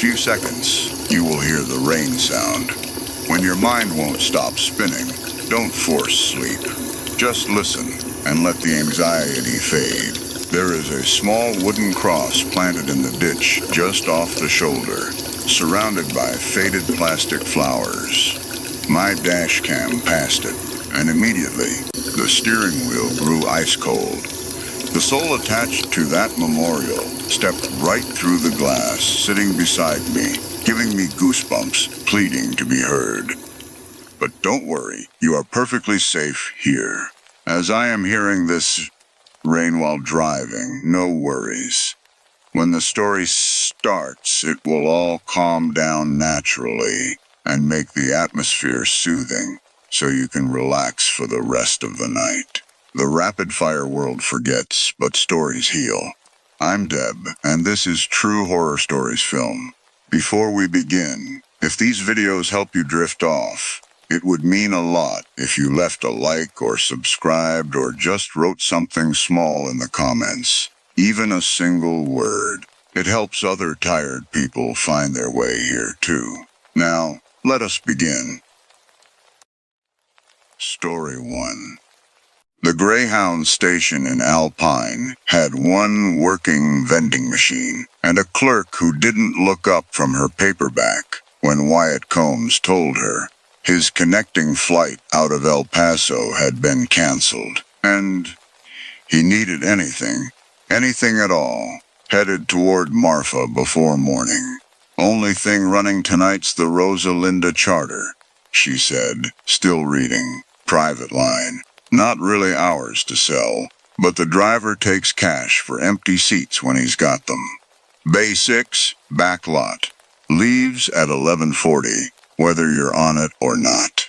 few seconds, you will hear the rain sound. When your mind won't stop spinning, don't force sleep. Just listen and let the anxiety fade. There is a small wooden cross planted in the ditch just off the shoulder, surrounded by faded plastic flowers. My dash cam passed it, and immediately, the steering wheel grew ice cold. The soul attached to that memorial stepped right through the glass, sitting beside me, giving me goosebumps, pleading to be heard. But don't worry, you are perfectly safe here. As I am hearing this rain while driving, no worries. When the story starts, it will all calm down naturally and make the atmosphere soothing, so you can relax for the rest of the night. The rapid-fire world forgets, but stories heal. I'm Deb, and this is True Horror Stories Film. Before we begin, if these videos help you drift off, it would mean a lot if you left a like or subscribed or just wrote something small in the comments. Even a single word. It helps other tired people find their way here too. Now, let us begin. Story 1. The Greyhound station in Alpine had one working vending machine and a clerk who didn't look up from her paperback when Wyatt Combs told her his connecting flight out of El Paso had been canceled, and he needed anything at all, headed toward Marfa before morning. Only thing running tonight's the Rosalinda charter, she said, still reading. Private line. Not really ours to sell, but the driver takes cash for empty seats when he's got them. Bay 6, back lot. Leaves at 11:40, whether you're on it or not.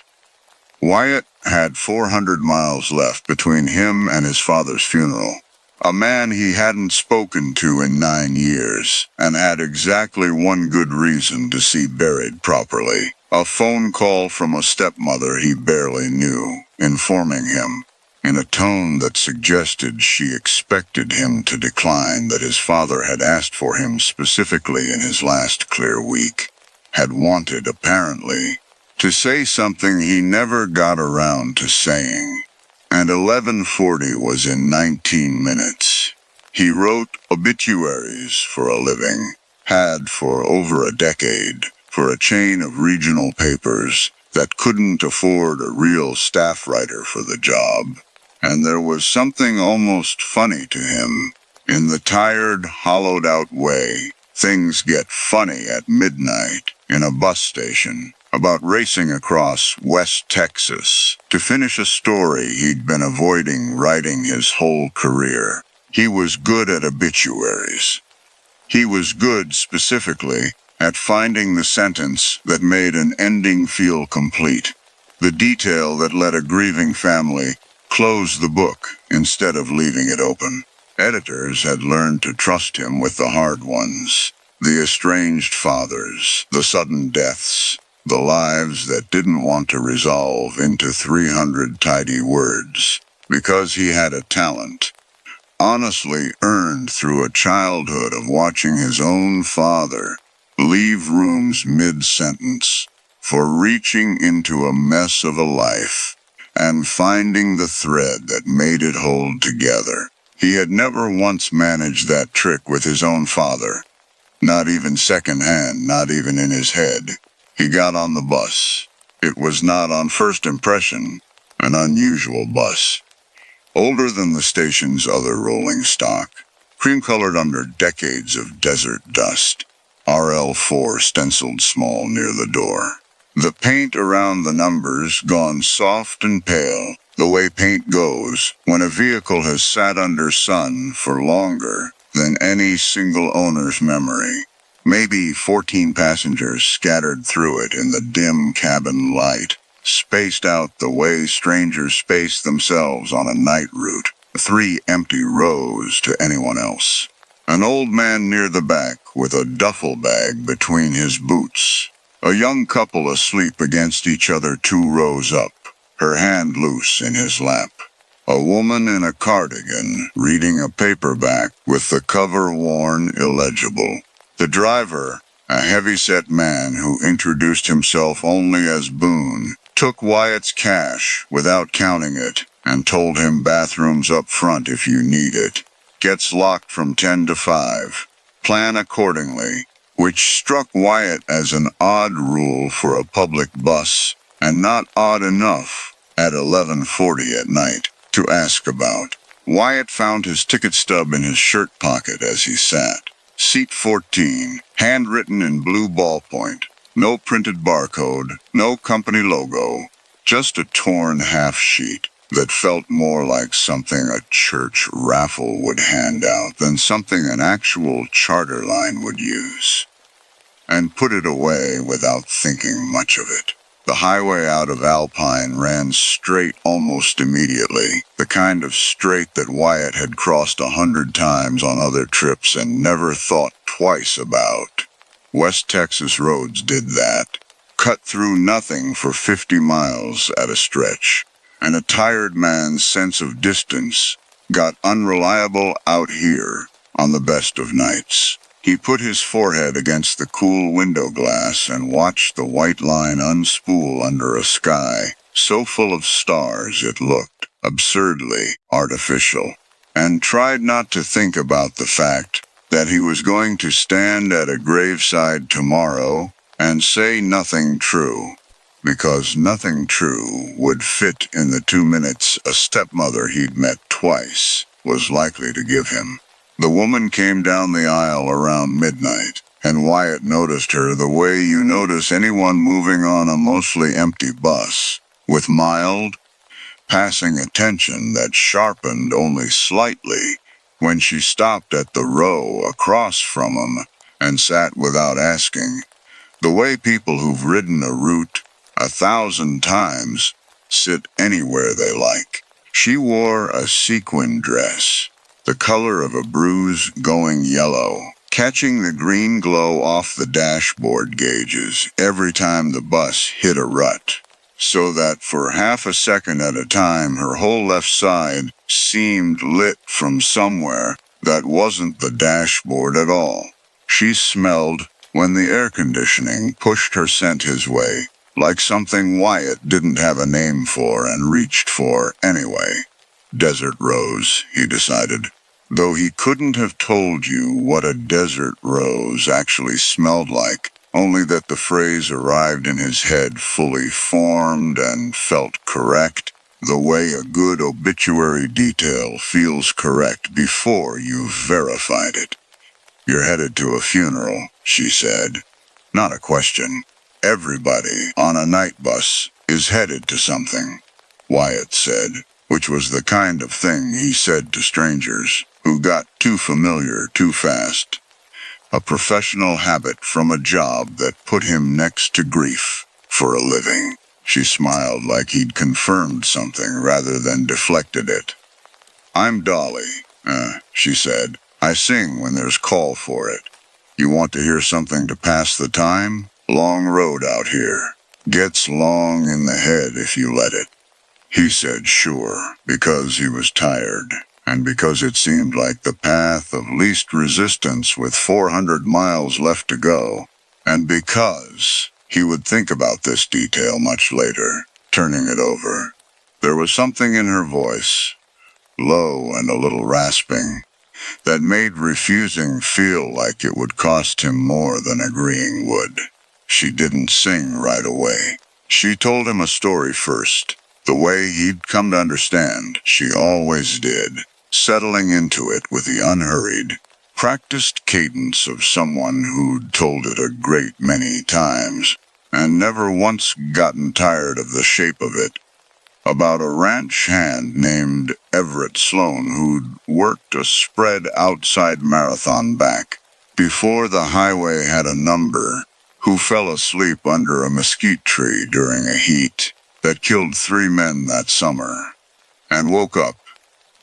Wyatt had 400 miles left between him and his father's funeral. A man he hadn't spoken to in 9 years, and had exactly one good reason to see buried properly. A phone call from a stepmother he barely knew, informing him, in a tone that suggested she expected him to decline, that his father had asked for him specifically in his last clear week. Had wanted, apparently, to say something he never got around to saying. And 11:40 was in 19 minutes. He wrote obituaries for a living, had for over a decade, for a chain of regional papers that couldn't afford a real staff writer for the job. And there was something almost funny to him. In the tired, hollowed-out way things get funny at midnight in a bus station, about racing across West Texas to finish a story he'd been avoiding writing his whole career. He was good at obituaries. He was good, specifically, at finding the sentence that made an ending feel complete, the detail that let a grieving family close the book instead of leaving it open. Editors had learned to trust him with the hard ones, the estranged fathers, the sudden deaths, the lives that didn't want to resolve into 300 tidy words, because he had a talent, honestly earned through a childhood of watching his own father leave rooms mid-sentence, for reaching into a mess of a life and finding the thread that made it hold together. He had never once managed that trick with his own father, not even secondhand, not even in his head. He got on the bus. It was not, on first impression, an unusual bus. Older than the station's other rolling stock, cream-colored under decades of desert dust. RL4 stenciled small near the door. The paint around the numbers gone soft and pale, the way paint goes when a vehicle has sat under sun for longer than any single owner's memory. Maybe 14 passengers scattered through it in the dim cabin light, spaced out the way strangers space themselves on a night route, 3 empty rows to anyone else. An old man near the back with a duffel bag between his boots. A young couple asleep against each other 2 rows up, her hand loose in his lap. A woman in a cardigan reading a paperback with the cover worn illegible. The driver, A heavy-set man who introduced himself only as Boone, took Wyatt's cash without counting it, and told him bathrooms up front if you need it. Gets locked from 10 to 5. Plan accordingly, which struck Wyatt as an odd rule for a public bus, and not odd enough at 11:40 at night to ask about. Wyatt found his ticket stub in his shirt pocket as he sat. Seat 14, handwritten in blue ballpoint. No printed barcode, no company logo, just a torn half sheet that felt more like something a church raffle would hand out than something an actual charter line would use. And put it away without thinking much of it. The highway out of Alpine ran straight almost immediately, the kind of straight that Wyatt had crossed 100 times on other trips and never thought twice about. West Texas roads did that. Cut through nothing for 50 miles at a stretch, and a tired man's sense of distance got unreliable out here on the best of nights. He put his forehead against the cool window glass and watched the white line unspool under a sky so full of stars it looked absurdly artificial, and tried not to think about the fact that he was going to stand at a graveside tomorrow and say nothing true, because nothing true would fit in the 2 minutes a stepmother he'd met twice was likely to give him. The woman came down the aisle around midnight, and Wyatt noticed her the way you notice anyone moving on a mostly empty bus, with mild, passing attention that sharpened only slightly when she stopped at the row across from him and sat without asking, the way people who've ridden a route 1,000 times sit anywhere they like. She wore a sequin dress, the color of a bruise going yellow, catching the green glow off the dashboard gauges every time the bus hit a rut, so that for half a second at a time her whole left side seemed lit from somewhere that wasn't the dashboard at all. She smelled when the air conditioning pushed her scent his way, like something Wyatt didn't have a name for and reached for anyway. Desert rose, he decided, though he couldn't have told you what a desert rose actually smelled like, only that the phrase arrived in his head fully formed and felt correct, the way a good obituary detail feels correct before you've verified it. "You're headed to a funeral," she said. Not a question. Everybody on a night bus is headed to something, Wyatt said, which was the kind of thing he said to strangers who got too familiar too fast. A professional habit from a job that put him next to grief for a living. She smiled like he'd confirmed something rather than deflected it. "I'm Dolly," she said. "I sing when there's call for it. You want to hear something to pass the time? Long road out here. Gets long in the head if you let it." He said sure, because he was tired, and because it seemed like the path of least resistance with 400 miles left to go, and because he would think about this detail much later, turning it over. There was something in her voice, low and a little rasping, that made refusing feel like it would cost him more than agreeing would. She didn't sing right away. She told him a story first, the way he'd come to understand she always did, settling into it with the unhurried, practiced cadence of someone who'd told it a great many times, and never once gotten tired of the shape of it. About a ranch hand named Everett Sloan who'd worked a spread outside marathon back, before the highway had a number, who fell asleep under a mesquite tree during a heat that killed 3 men that summer, and woke up,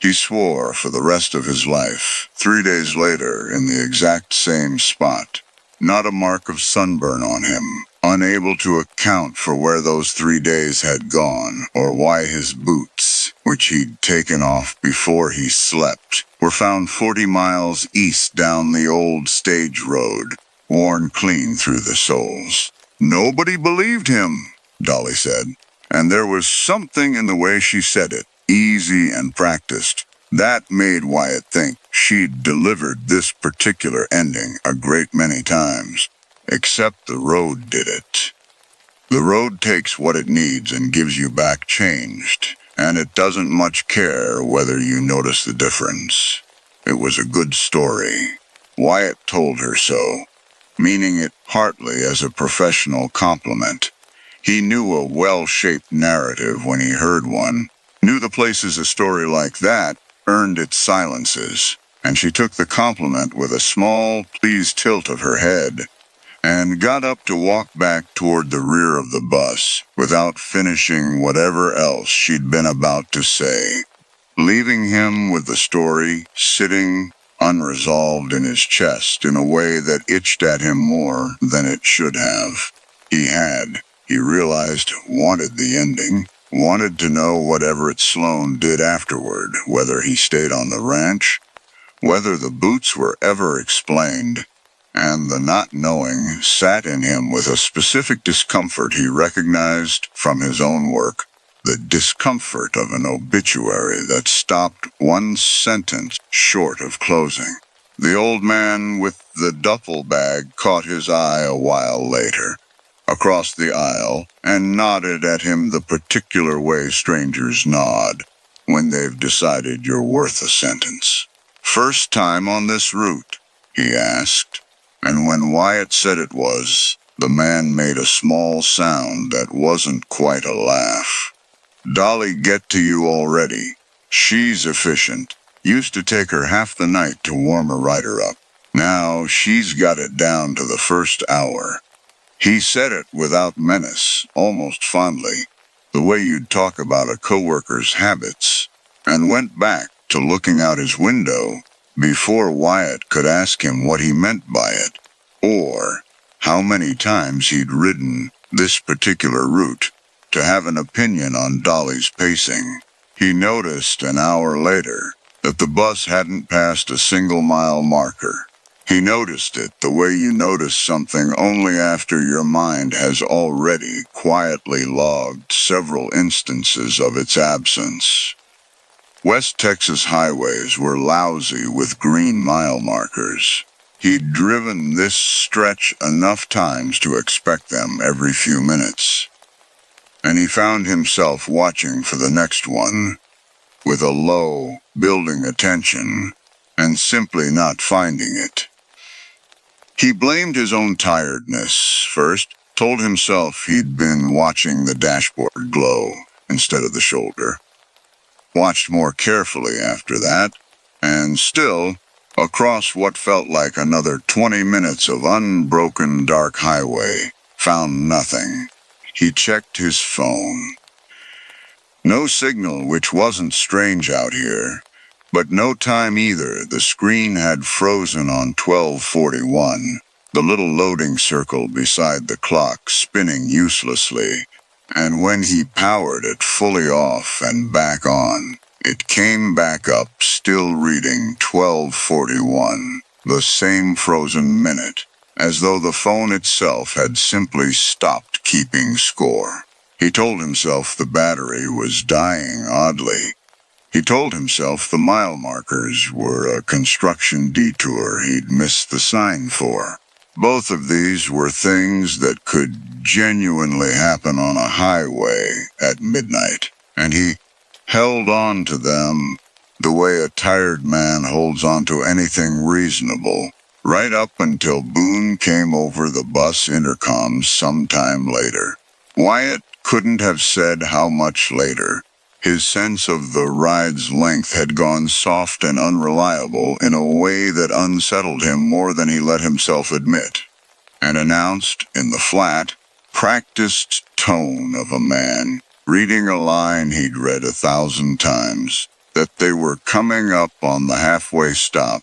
he swore, for the rest of his life, 3 days later in the exact same spot. Not a mark of sunburn on him, unable to account for where those 3 days had gone, or why his boots, which he'd taken off before he slept, were found 40 miles east down the old stage road, worn clean through the soles. Nobody believed him, Dolly said, and there was something in the way she said it, easy and practiced, that made Wyatt think she'd delivered this particular ending a great many times. Except the road did it. The road takes what it needs and gives you back changed, and it doesn't much care whether you notice the difference. It was a good story. Wyatt told her so, meaning it partly as a professional compliment. He knew a well-shaped narrative when he heard one, knew the places a story like that earned its silences, and she took the compliment with a small, pleased tilt of her head, and got up to walk back toward the rear of the bus without finishing whatever else she'd been about to say, leaving him with the story sitting unresolved in his chest in a way that itched at him more than it should have. He realized, wanted the ending, wanted to know what Everett Sloane did afterward, whether he stayed on the ranch, whether the boots were ever explained, and the not knowing sat in him with a specific discomfort he recognized from his own work, the discomfort of an obituary that stopped one sentence short of closing. The old man with the duffel bag caught his eye a while later, across the aisle, and nodded at him the particular way strangers nod when they've decided you're worth a sentence. "First time on this route?" he asked, and when Wyatt said it was, the man made a small sound that wasn't quite a laugh. "Dolly get to you already? She's efficient. Used to take her half the night to warm a rider up. Now she's got it down to the first hour." He said it without menace, almost fondly, the way you'd talk about a coworker's habits, and went back to looking out his window before Wyatt could ask him what he meant by it, or how many times he'd ridden this particular route to have an opinion on Dolly's pacing. He noticed an hour later that the bus hadn't passed a single-mile marker. He noticed it the way you notice something only after your mind has already quietly logged several instances of its absence. West Texas highways were lousy with green mile markers. He'd driven this stretch enough times to expect them every few minutes, and he found himself watching for the next one, with a low, building attention, and simply not finding it. He blamed his own tiredness first, told himself he'd been watching the dashboard glow instead of the shoulder. Watched more carefully after that, and still, across what felt like another 20 minutes of unbroken dark highway, found nothing. He checked his phone. No signal, which wasn't strange out here, but no time either. The screen had frozen on 12:41, the little loading circle beside the clock spinning uselessly, and when he powered it fully off and back on, it came back up still reading 12:41, the same frozen minute, as though the phone itself had simply stopped keeping score. He told himself the battery was dying oddly. He told himself the mile markers were a construction detour he'd missed the sign for. Both of these were things that could genuinely happen on a highway at midnight, and he held on to them the way a tired man holds on to anything reasonable, right up until Boone came over the bus intercom sometime later. Wyatt couldn't have said how much later. His sense of the ride's length had gone soft and unreliable in a way that unsettled him more than he let himself admit, and announced in the flat, practiced tone of a man reading a line he'd read 1,000 times, that they were coming up on the halfway stop.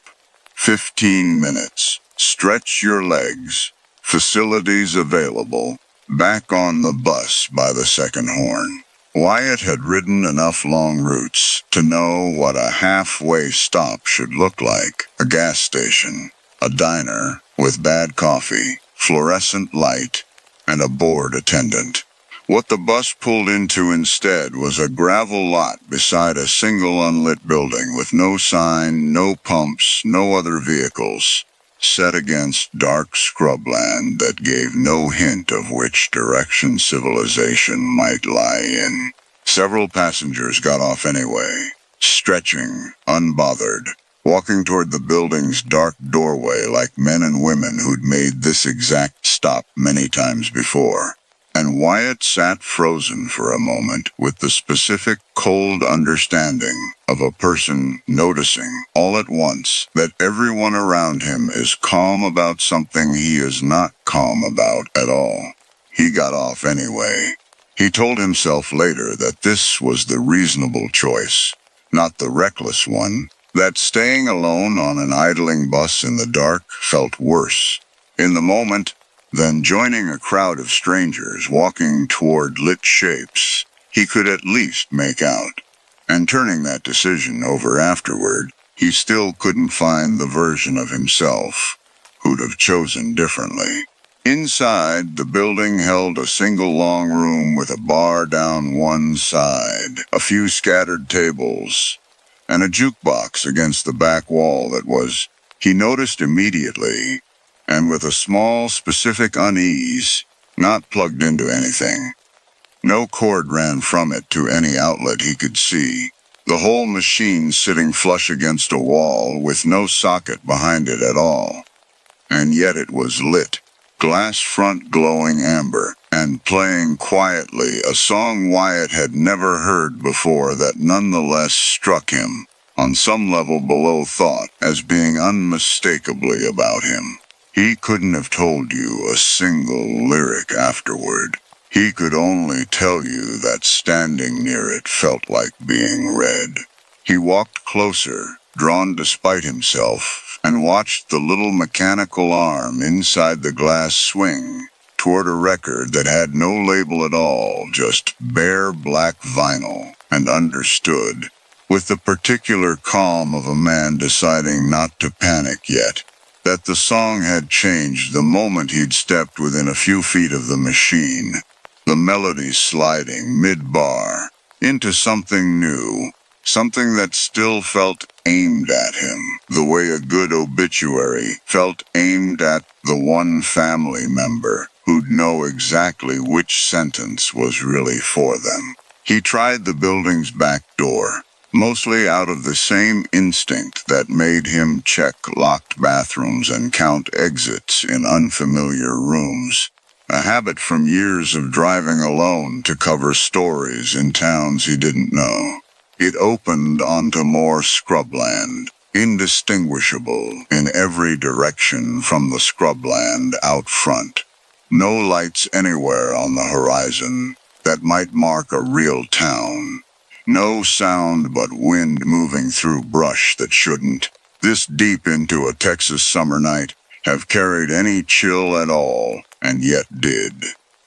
15 minutes. Stretch your legs. Facilities available. Back on the bus by the second horn. Wyatt had ridden enough long routes to know what a halfway stop should look like. A gas station, a diner, with bad coffee, fluorescent light, and a bored attendant. What the bus pulled into instead was a gravel lot beside a single unlit building with no sign, no pumps, no other vehicles, set against dark scrubland that gave no hint of which direction civilization might lie in. Several passengers got off anyway, stretching, unbothered, walking toward the building's dark doorway like men and women who'd made this exact stop many times before. And Wyatt sat frozen for a moment with the specific cold understanding of a person noticing all at once that everyone around him is calm about something he is not calm about at all. He got off anyway. He told himself later that this was the reasonable choice, not the reckless one, that staying alone on an idling bus in the dark felt worse, in the moment, than joining a crowd of strangers walking toward lit shapes he could at least make out. And turning that decision over afterward, he still couldn't find the version of himself who'd have chosen differently. Inside, the building held a single long room with a bar down one side, a few scattered tables, and a jukebox against the back wall that was, he noticed immediately, and with a small, specific unease, not plugged into anything. No cord ran from it to any outlet he could see. The whole machine sitting flush against a wall with no socket behind it at all. And yet it was lit, glass front glowing amber, and playing quietly a song Wyatt had never heard before that nonetheless struck him, on some level below thought, as being unmistakably about him. He couldn't have told you a single lyric afterward. He could only tell you that standing near it felt like being read. He walked closer, drawn despite himself, and watched the little mechanical arm inside the glass swing toward a record that had no label at all, just bare black vinyl, and understood, with the particular calm of a man deciding not to panic yet, that the song had changed the moment he'd stepped within a few feet of the machine, the melody sliding mid-bar into something new, something that still felt aimed at him, the way a good obituary felt aimed at the one family member who'd know exactly which sentence was really for them. He tried the building's back door, mostly out of the same instinct that made him check locked bathrooms and count exits in unfamiliar rooms, a habit from years of driving alone to cover stories in towns he didn't know. It opened onto more scrubland, indistinguishable in every direction from the scrubland out front. No lights anywhere on the horizon that might mark a real town. No sound but wind moving through brush that shouldn't, this deep into a Texas summer night, have carried any chill at all, and yet did.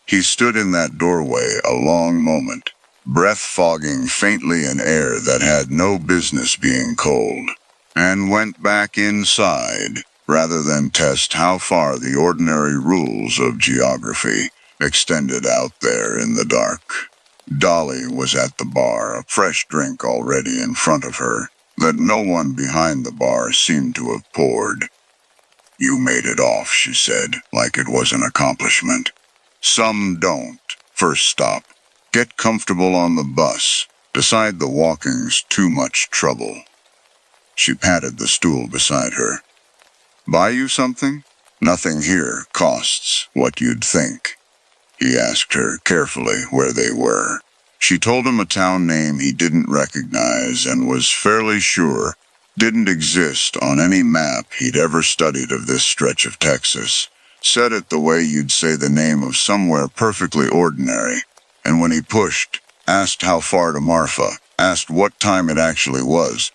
He stood in that doorway a long moment, breath fogging faintly in air that had no business being cold, and went back inside, rather than test how far the ordinary rules of geography extended out there in the dark. Dolly was at the bar, a fresh drink already in front of her, that no one behind the bar seemed to have poured. "You made it off," she said, like it was an accomplishment. "Some don't. First stop. Get comfortable on the bus. Decide the walking's too much trouble." She patted the stool beside her. "Buy you something? Nothing here costs what you'd think." He asked her carefully where they were. She told him a town name he didn't recognize and was fairly sure didn't exist on any map he'd ever studied of this stretch of Texas. Said it the way you'd say the name of somewhere perfectly ordinary, and when he pushed, asked how far to Marfa, asked what time it actually was,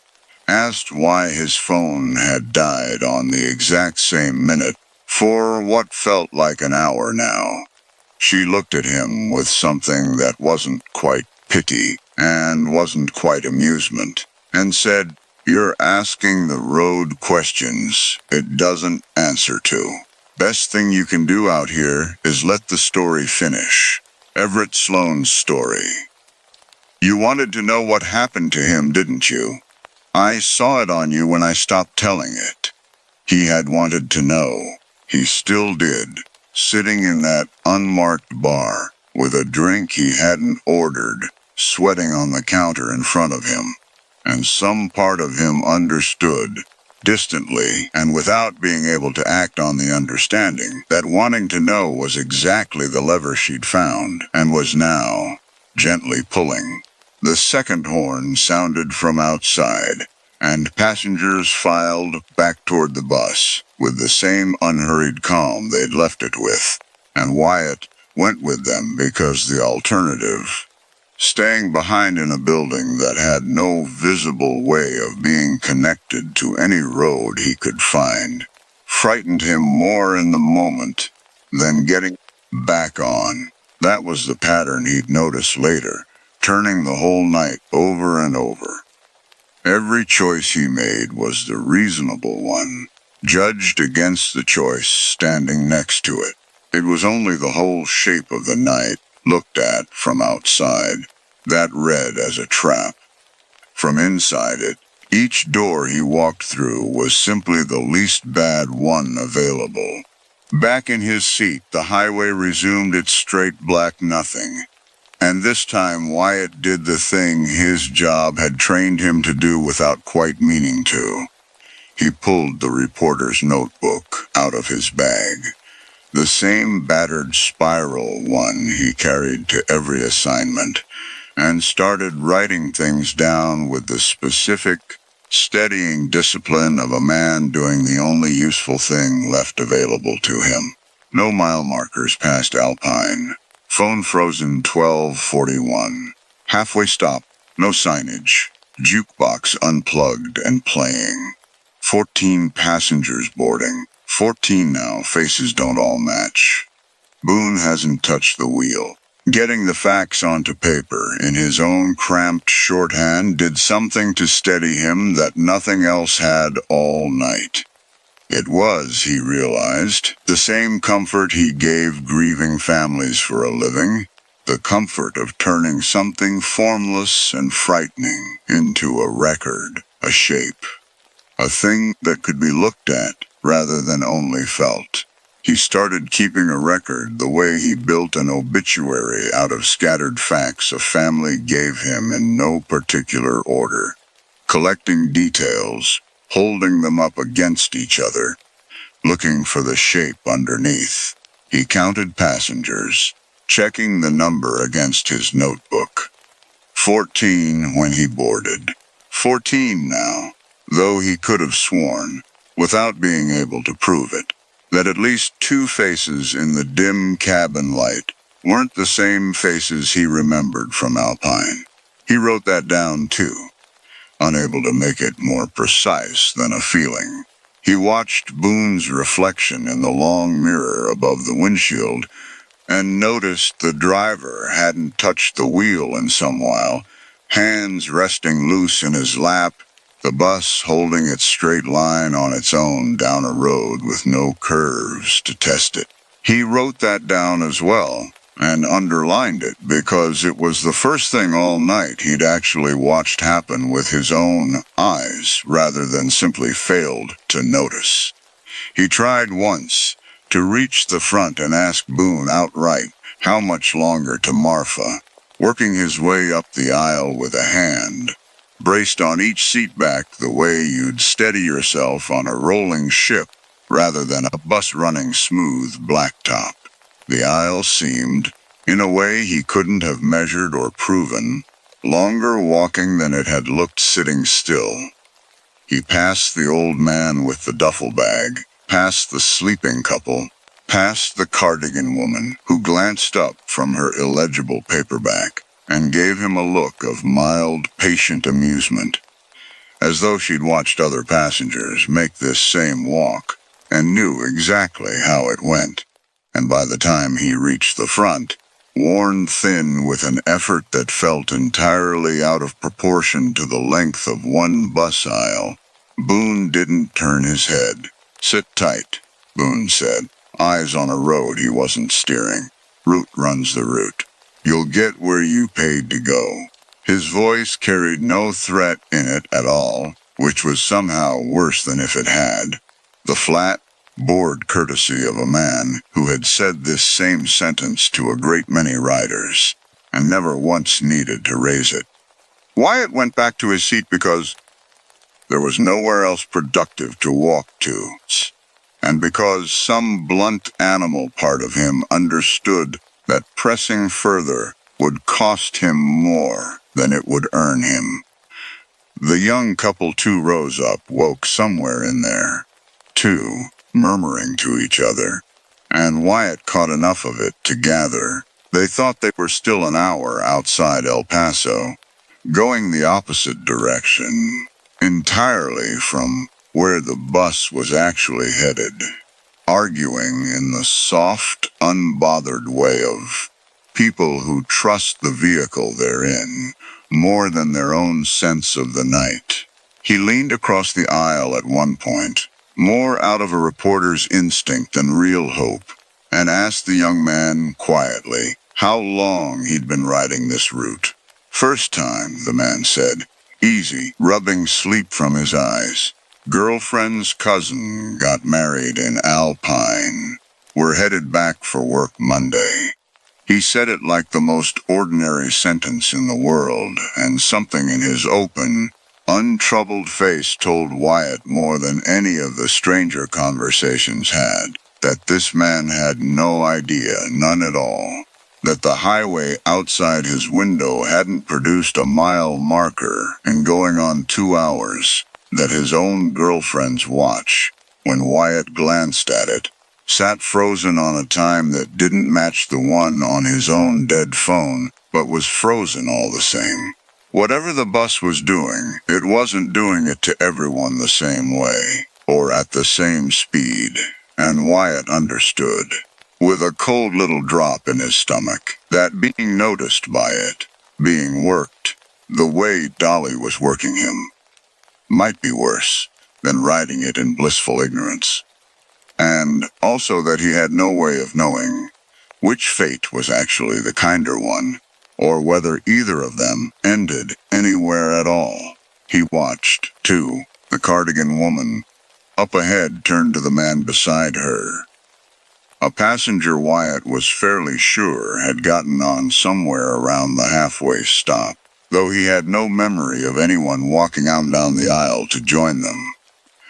asked why his phone had died on the exact same minute, for what felt like an hour now. She looked at him with something that wasn't quite pity and wasn't quite amusement, and said, "You're asking the road questions it doesn't answer to." Best thing you can do out here is let the story finish. Everett Sloane's story. You wanted to know what happened to him, didn't you? I saw it on you when I stopped telling it. He had wanted to know. He still did, sitting in that unmarked bar, with a drink he hadn't ordered, sweating on the counter in front of him. And some part of him understood, distantly and without being able to act on the understanding, that wanting to know was exactly the lever she'd found, and was now gently pulling. The second horn sounded from outside, and passengers filed back toward the bus, with the same unhurried calm they'd left it with, and Wyatt went with them because the alternative, staying behind in a building that had no visible way of being connected to any road he could find, frightened him more in the moment than getting back on. That was the pattern he'd noticed later, turning the whole night over and over. Every choice he made was the reasonable one, judged against the choice standing next to it. It was only the whole shape of the night, looked at from outside, that read as a trap. From inside it, each door he walked through was simply the least bad one available. Back in his seat, the highway resumed its straight black nothing. And this time Wyatt did the thing his job had trained him to do without quite meaning to. He pulled the reporter's notebook out of his bag, the same battered spiral one he carried to every assignment, and started writing things down with the specific, steadying discipline of a man doing the only useful thing left available to him. No mile markers past Alpine. Phone frozen 12:41. Halfway stop, no signage. Jukebox unplugged and playing. 14 passengers boarding. 14 now, faces don't all match. Boone hasn't touched the wheel. Getting the facts onto paper in his own cramped shorthand did something to steady him that nothing else had all night. It was, he realized, the same comfort he gave grieving families for a living, the comfort of turning something formless and frightening into a record, a shape, a thing that could be looked at rather than only felt. He started keeping a record the way he built an obituary out of scattered facts a family gave him in no particular order, collecting details, holding them up against each other, looking for the shape underneath. He counted passengers, checking the number against his notebook. 14 when he boarded. 14 now, though he could have sworn, without being able to prove it, that at least 2 faces in the dim cabin light weren't the same faces he remembered from Alpine. He wrote that down too, unable to make it more precise than a feeling. He watched Boone's reflection in the long mirror above the windshield and noticed the driver hadn't touched the wheel in some while, hands resting loose in his lap, the bus holding its straight line on its own down a road with no curves to test it. He wrote that down as well, and underlined it because it was the first thing all night he'd actually watched happen with his own eyes rather than simply failed to notice. He tried once to reach the front and ask Boone outright how much longer to Marfa, working his way up the aisle with a hand, braced on each seat back the way you'd steady yourself on a rolling ship rather than a bus running smooth blacktop. The aisle seemed, in a way he couldn't have measured or proven, longer walking than it had looked sitting still. He passed the old man with the duffel bag, past the sleeping couple, past the cardigan woman who glanced up from her illegible paperback and gave him a look of mild, patient amusement, as though she'd watched other passengers make this same walk and knew exactly how it went. And by the time he reached the front, worn thin with an effort that felt entirely out of proportion to the length of one bus aisle, Boone didn't turn his head. "Sit tight," Boone said. eyes on a road he wasn't steering. Route runs the route. You'll get where you paid to go. His voice carried no threat in it at all, which was somehow worse than if it had. The flat, bored courtesy of a man who had said this same sentence to a great many riders, and never once needed to raise it. Wyatt went back to his seat because there was nowhere else productive to walk to, and because some blunt animal part of him understood that pressing further would cost him more than it would earn him. The young couple 2 rows up woke somewhere in there, too, murmuring to each other, and Wyatt caught enough of it to gather they thought they were still an hour outside El Paso, going the opposite direction, entirely from where the bus was actually headed, arguing in the soft, unbothered way of people who trust the vehicle they're in more than their own sense of the night. He leaned across the aisle at one point, more out of a reporter's instinct than real hope, and asked the young man quietly how long he'd been riding this route. First time, the man said, easy, rubbing sleep from his eyes. Girlfriend's cousin got married in Alpine. We're headed back for work Monday. He said it like the most ordinary sentence in the world, and something in his open, untroubled face told Wyatt more than any of the stranger conversations had, that this man had no idea, none at all, that the highway outside his window hadn't produced a mile marker in going on 2 hours, that his own girlfriend's watch, when Wyatt glanced at it, sat frozen on a time that didn't match the one on his own dead phone, but was frozen all the same. Whatever the bus was doing, it wasn't doing it to everyone the same way, or at the same speed, and Wyatt understood, with a cold little drop in his stomach, that being noticed by it, being worked, the way Dolly was working him, might be worse than riding it in blissful ignorance. And also that he had no way of knowing which fate was actually the kinder one, or whether either of them ended anywhere at all. He watched, too, the cardigan woman, up ahead, turn to the man beside her. A passenger Wyatt was fairly sure had gotten on somewhere around the halfway stop, though he had no memory of anyone walking out down the aisle to join them,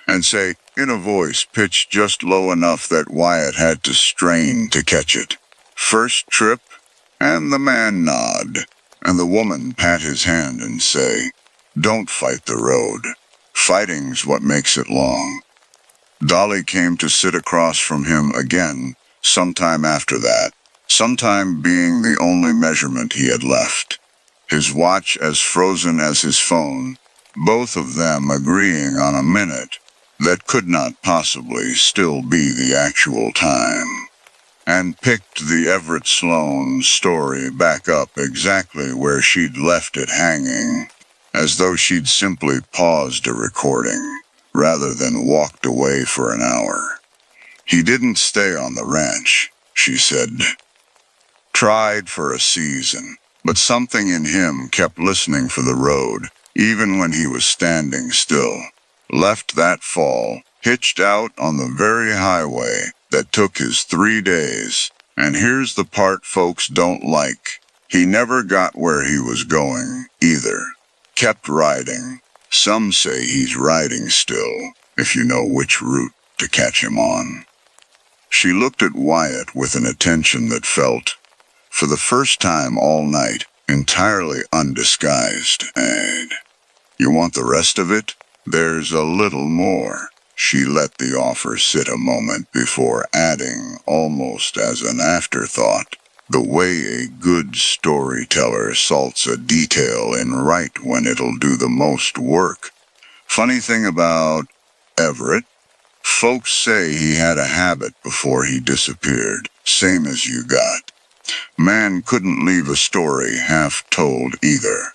and say, in a voice pitched just low enough that Wyatt had to strain to catch it, "First trip?" And the man nod, and the woman pat his hand and say, "Don't fight the road. Fighting's what makes it long." Dolly came to sit across from him again sometime after that, sometime being the only measurement he had left, his watch as frozen as his phone, both of them agreeing on a minute that could not possibly still be the actual time, and picked the Everett Sloan story back up exactly where she'd left it hanging, as though she'd simply paused a recording, rather than walked away for an hour. He didn't stay on the ranch, she said. Tried for a season, but something in him kept listening for the road, even when he was standing still. Left that fall, hitched out on the very highway that took his 3 days, and here's the part folks don't like. He never got where he was going, either. Kept riding. Some say he's riding still, if you know which route to catch him on. She looked at Wyatt with an attention that felt, for the first time all night, entirely undisguised. And you want the rest of it? There's a little more. She let the offer sit a moment before adding, almost as an afterthought, the way a good storyteller salts a detail in right when it'll do the most work. Funny thing about Everett, folks say he had a habit before he disappeared, same as you got. Man couldn't leave a story half told either.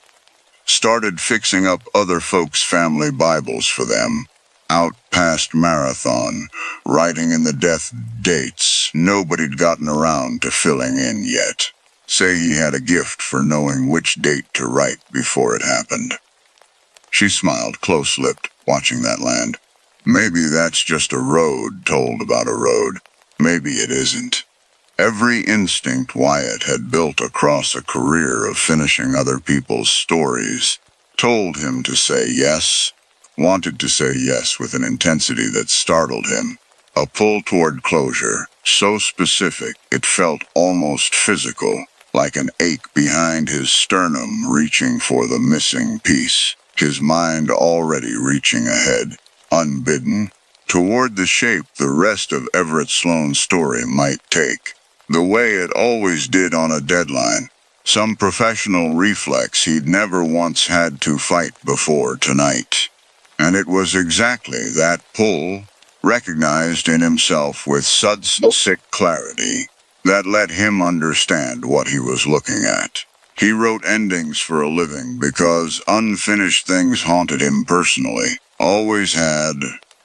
Started fixing up other folks' family Bibles for them, out past Marathon, writing in the death dates nobody'd gotten around to filling in yet. Say he had a gift for knowing which date to write before it happened. She smiled, close-lipped, watching that land. Maybe that's just a road told about a road. Maybe it isn't. Every instinct Wyatt had built across a career of finishing other people's stories told him to say yes, wanted to say yes with an intensity that startled him. A pull toward closure, so specific it felt almost physical, like an ache behind his sternum reaching for the missing piece, his mind already reaching ahead, unbidden, toward the shape the rest of Everett Sloane's story might take. The way it always did on a deadline, some professional reflex he'd never once had to fight before tonight. And it was exactly that pull, recognized in himself with sudden sick clarity, that let him understand what he was looking at. He wrote endings for a living because unfinished things haunted him personally, always had,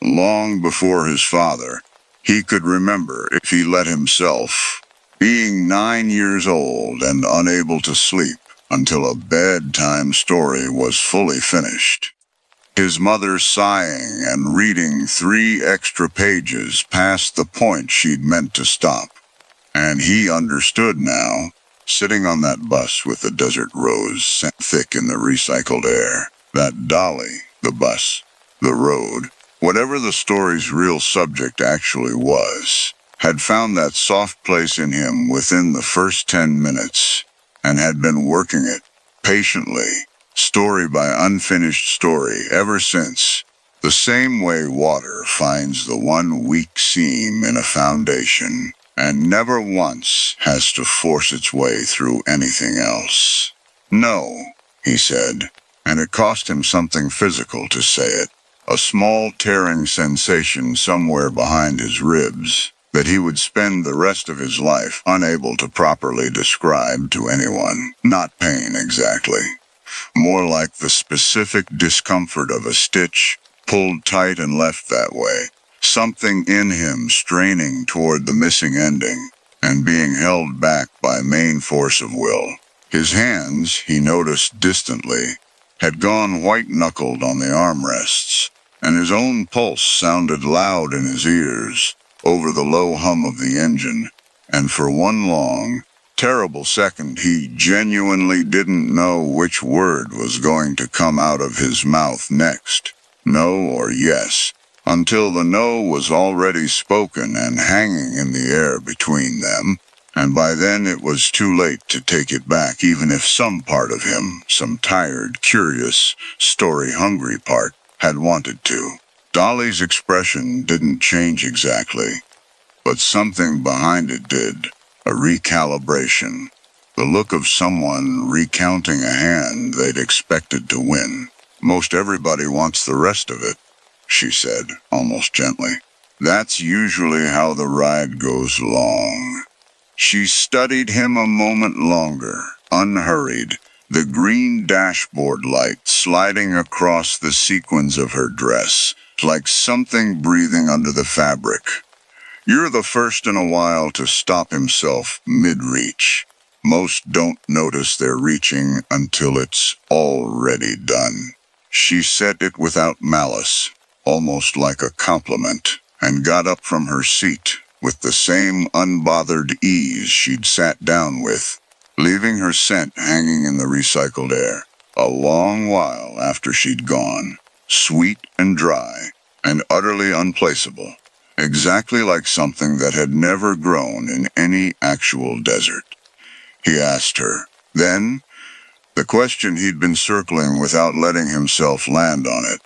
long before his father. He could remember, if he let himself, being 9 years old and unable to sleep until a bedtime story was fully finished. His mother sighing and reading 3 extra pages past the point she'd meant to stop. And he understood now, sitting on that bus with the desert rose set thick in the recycled air, that Dolly, the bus, the road, whatever the story's real subject actually was, had found that soft place in him within the first 10 minutes, and had been working it, patiently, story by unfinished story ever since, the same way water finds the one weak seam in a foundation, and never once has to force its way through anything else. No, he said, and it cost him something physical to say it, a small tearing sensation somewhere behind his ribs that he would spend the rest of his life unable to properly describe to anyone. Not pain exactly. More like the specific discomfort of a stitch pulled tight and left that way. Something in him straining toward the missing ending and being held back by main force of will. His hands, he noticed distantly, had gone white-knuckled on the armrests, and his own pulse sounded loud in his ears over the low hum of the engine, and for one long, terrible second he genuinely didn't know which word was going to come out of his mouth next, no or yes, until the no was already spoken and hanging in the air between them, and by then it was too late to take it back even if some part of him, some tired, curious, story-hungry part, had wanted to. Dolly's expression didn't change exactly, but something behind it did. A recalibration. The look of someone recounting a hand they'd expected to win. Most everybody wants the rest of it, she said, almost gently. That's usually how the ride goes long. She studied him a moment longer, unhurried, the green dashboard light sliding across the sequins of her dress, like something breathing under the fabric. You're the first in a while to stop himself mid-reach. Most don't notice they're reaching until it's already done. She said it without malice, almost like a compliment, and got up from her seat with the same unbothered ease she'd sat down with, leaving her scent hanging in the recycled air. A long while after she'd gone, sweet and dry, and utterly unplaceable, exactly like something that had never grown in any actual desert. He asked her. Then, the question he'd been circling without letting himself land on it,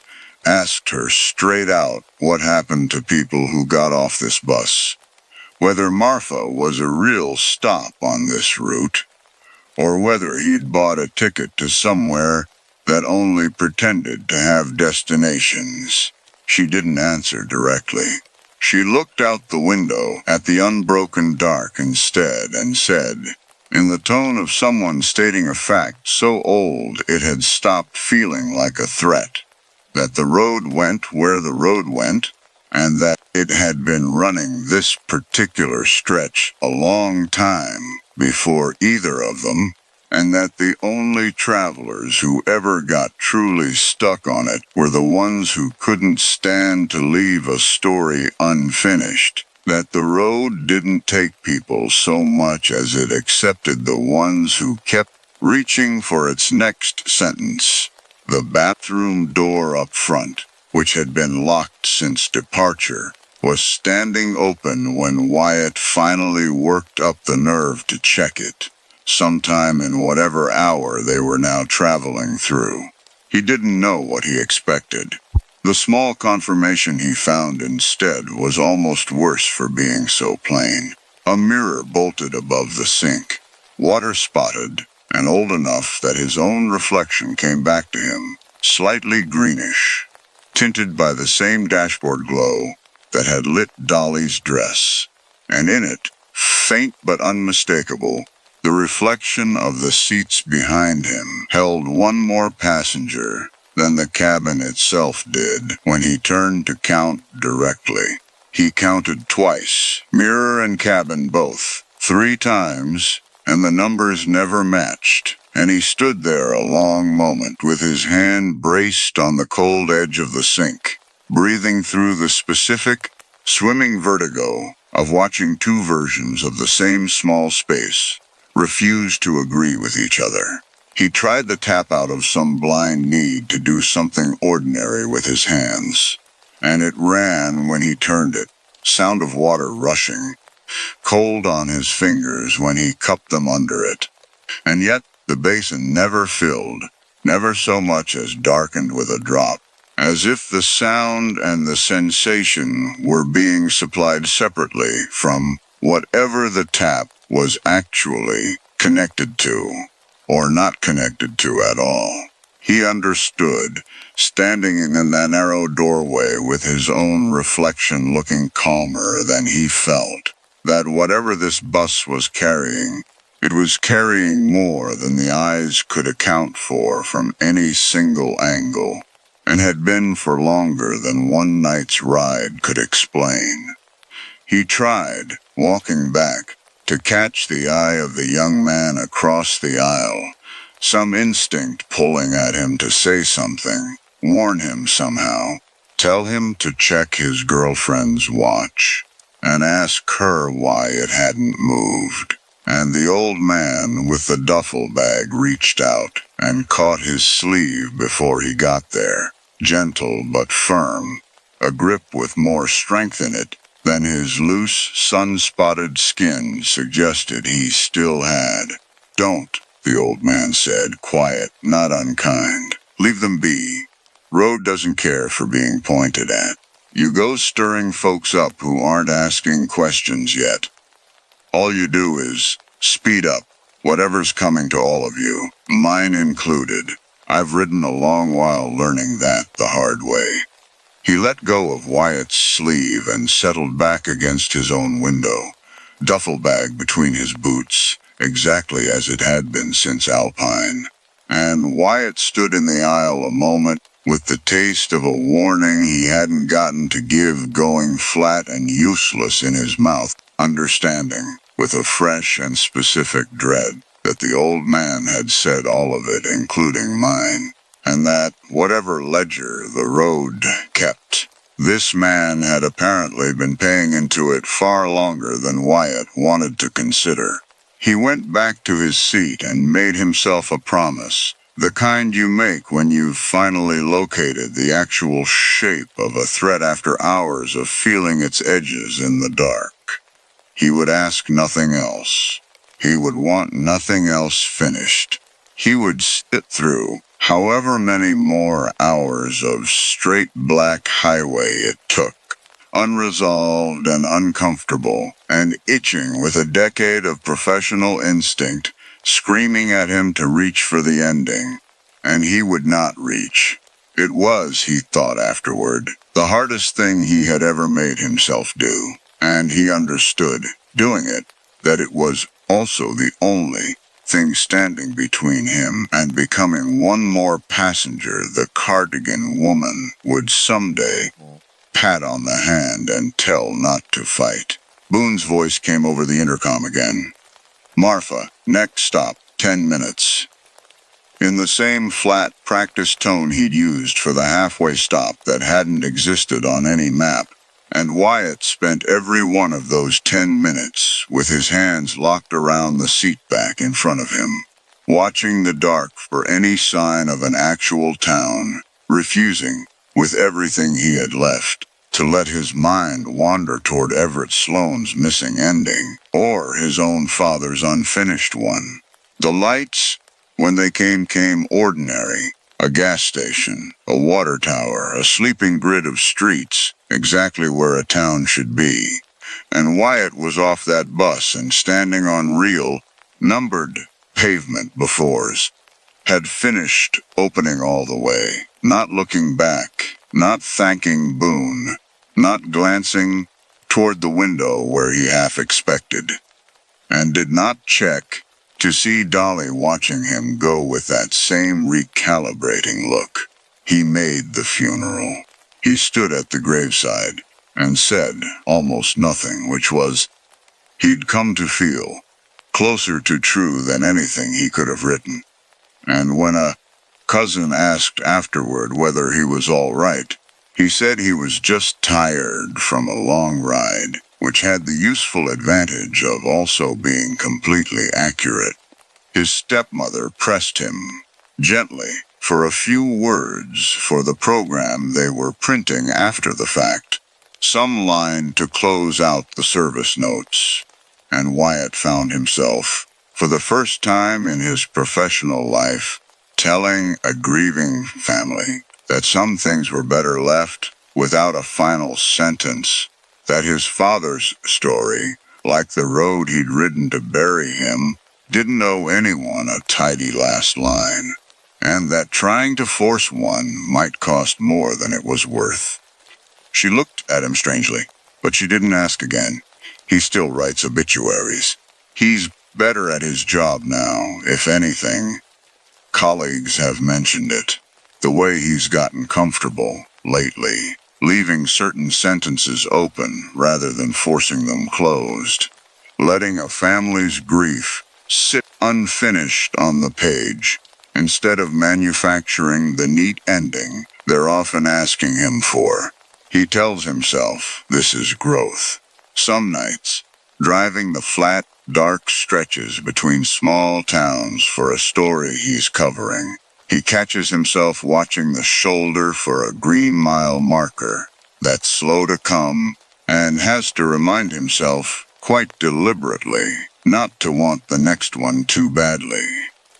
asked her straight out what happened to people who got off this bus. Whether Marfa was a real stop on this route, or whether he'd bought a ticket to somewhere that only pretended to have destinations. She didn't answer directly. She looked out the window at the unbroken dark instead and said, in the tone of someone stating a fact so old it had stopped feeling like a threat, that the road went where the road went, and that it had been running this particular stretch a long time before either of them, and that the only travelers who ever got truly stuck on it were the ones who couldn't stand to leave a story unfinished, that the road didn't take people so much as it accepted the ones who kept reaching for its next sentence. The bathroom door up front, which had been locked since departure, was standing open when Wyatt finally worked up the nerve to check it, sometime in whatever hour they were now traveling through. He didn't know what he expected. The small confirmation he found instead was almost worse for being so plain. A mirror bolted above the sink, water-spotted, and old enough that his own reflection came back to him, slightly greenish, tinted by the same dashboard glow that had lit Dolly's dress. And in it, faint but unmistakable, the reflection of the seats behind him held one more passenger than the cabin itself did when he turned to count directly. He counted twice, mirror and cabin both, 3 times, and the numbers never matched, and he stood there a long moment with his hand braced on the cold edge of the sink, breathing through the specific, swimming vertigo of watching 2 versions of the same small space refuse to agree with each other. He tried the tap out of some blind need to do something ordinary with his hands, and it ran when he turned it, sound of water rushing, cold on his fingers when he cupped them under it. And yet the basin never filled, never so much as darkened with a drop, as if the sound and the sensation were being supplied separately from whatever the tap was actually connected to, or not connected to at all. He understood, standing in that narrow doorway with his own reflection looking calmer than he felt, that whatever this bus was carrying, it was carrying more than the eyes could account for from any single angle, and had been for longer than one night's ride could explain. He tried, walking back, to catch the eye of the young man across the aisle, some instinct pulling at him to say something, warn him somehow, tell him to check his girlfriend's watch, and ask her why it hadn't moved. And the old man with the duffel bag reached out and caught his sleeve before he got there, gentle but firm, a grip with more strength in it than his loose, sun-spotted skin suggested he still had. "Don't," the old man said, quiet, not unkind. "Leave them be. Road doesn't care for being pointed at. You go stirring folks up who aren't asking questions yet. All you do is speed up whatever's coming to all of you, mine included. I've ridden a long while learning that the hard way." He let go of Wyatt's sleeve and settled back against his own window, duffel bag between his boots, exactly as it had been since Alpine. And Wyatt stood in the aisle a moment, with the taste of a warning he hadn't gotten to give going flat and useless in his mouth, understanding, with a fresh and specific dread, that the old man had said all of it, including mine, and that, whatever ledger the road kept, this man had apparently been paying into it far longer than Wyatt wanted to consider. He went back to his seat and made himself a promise, the kind you make when you've finally located the actual shape of a threat after hours of feeling its edges in the dark. He would ask nothing else. He would want nothing else finished. He would sit through however many more hours of straight black highway it took, unresolved and uncomfortable, and itching with a decade of professional instinct, screaming at him to reach for the ending. And he would not reach. It was, he thought afterward, the hardest thing he had ever made himself do, and he understood, doing it, that it was also the only thing standing between him and becoming one more passenger the cardigan woman would someday pat on the hand and tell not to fight. Boone's voice came over the intercom again. "Marfa, next stop, 10 minutes. In the same flat, practiced tone he'd used for the halfway stop that hadn't existed on any map, and Wyatt spent every one of those 10 minutes with his hands locked around the seat back in front of him, watching the dark for any sign of an actual town, refusing, with everything he had left, to let his mind wander toward Everett Sloane's missing ending, or his own father's unfinished one. The lights, when they came ordinary. A gas station, a water tower, a sleeping grid of streets, exactly where a town should be. And Wyatt was off that bus and standing on real, numbered pavement befores. Had finished opening all the way, not looking back, not thanking Boone, not glancing toward the window where he half expected, and did not check to see Dolly watching him go with that same recalibrating look. He made the funeral. He stood at the graveside and said almost nothing, which was, he'd come to feel, closer to true than anything he could have written. And when a cousin asked afterward whether he was all right, he said he was just tired from a long ride, which had the useful advantage of also being completely accurate. His stepmother pressed him, gently, for a few words for the program they were printing after the fact, some line to close out the service notes. And Wyatt found himself, for the first time in his professional life, telling a grieving family that some things were better left without a final sentence, that his father's story, like the road he'd ridden to bury him, didn't owe anyone a tidy last line, and that trying to force one might cost more than it was worth. She looked at him strangely, but she didn't ask again. He still writes obituaries. He's better at his job now, if anything. Colleagues have mentioned it. The way he's gotten comfortable lately, leaving certain sentences open rather than forcing them closed. Letting a family's grief sit unfinished on the page, instead of manufacturing the neat ending they're often asking him for. He tells himself this is growth. Some nights, driving the flat, dark stretches between small towns for a story he's covering, he catches himself watching the shoulder for a green mile marker that's slow to come, and has to remind himself, quite deliberately, not to want the next one too badly.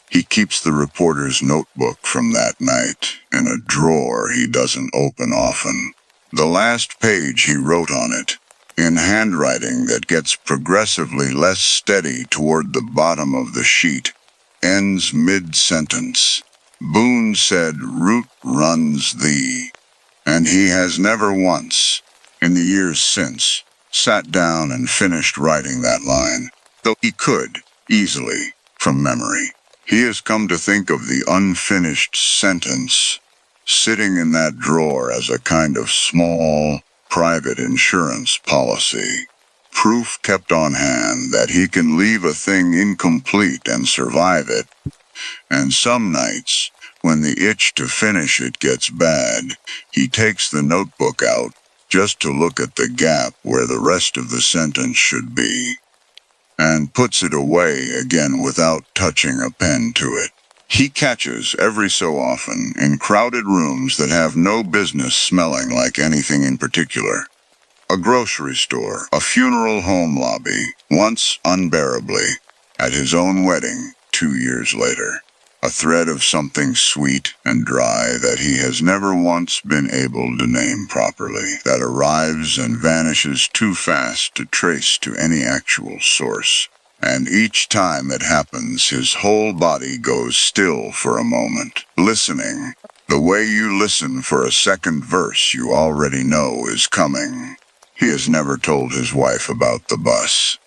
He keeps the reporter's notebook from that night in a drawer he doesn't open often. The last page he wrote on it, in handwriting that gets progressively less steady toward the bottom of the sheet, ends mid-sentence. Boone said root runs thee, and he has never once, in the years since, sat down and finished writing that line, though he could, easily, from memory. He has come to think of the unfinished sentence sitting in that drawer as a kind of small, private insurance policy. Proof kept on hand that he can leave a thing incomplete and survive it. And some nights, when the itch to finish it gets bad, he takes the notebook out just to look at the gap where the rest of the sentence should be, and puts it away again without touching a pen to it. He catches every so often in crowded rooms that have no business smelling like anything in particular. A grocery store, a funeral home lobby, once unbearably, at his own wedding 2 years later. A thread of something sweet and dry that he has never once been able to name properly, that arrives and vanishes too fast to trace to any actual source. And each time it happens, his whole body goes still for a moment, listening, the way you listen for a second verse you already know is coming. He has never told his wife about the bus.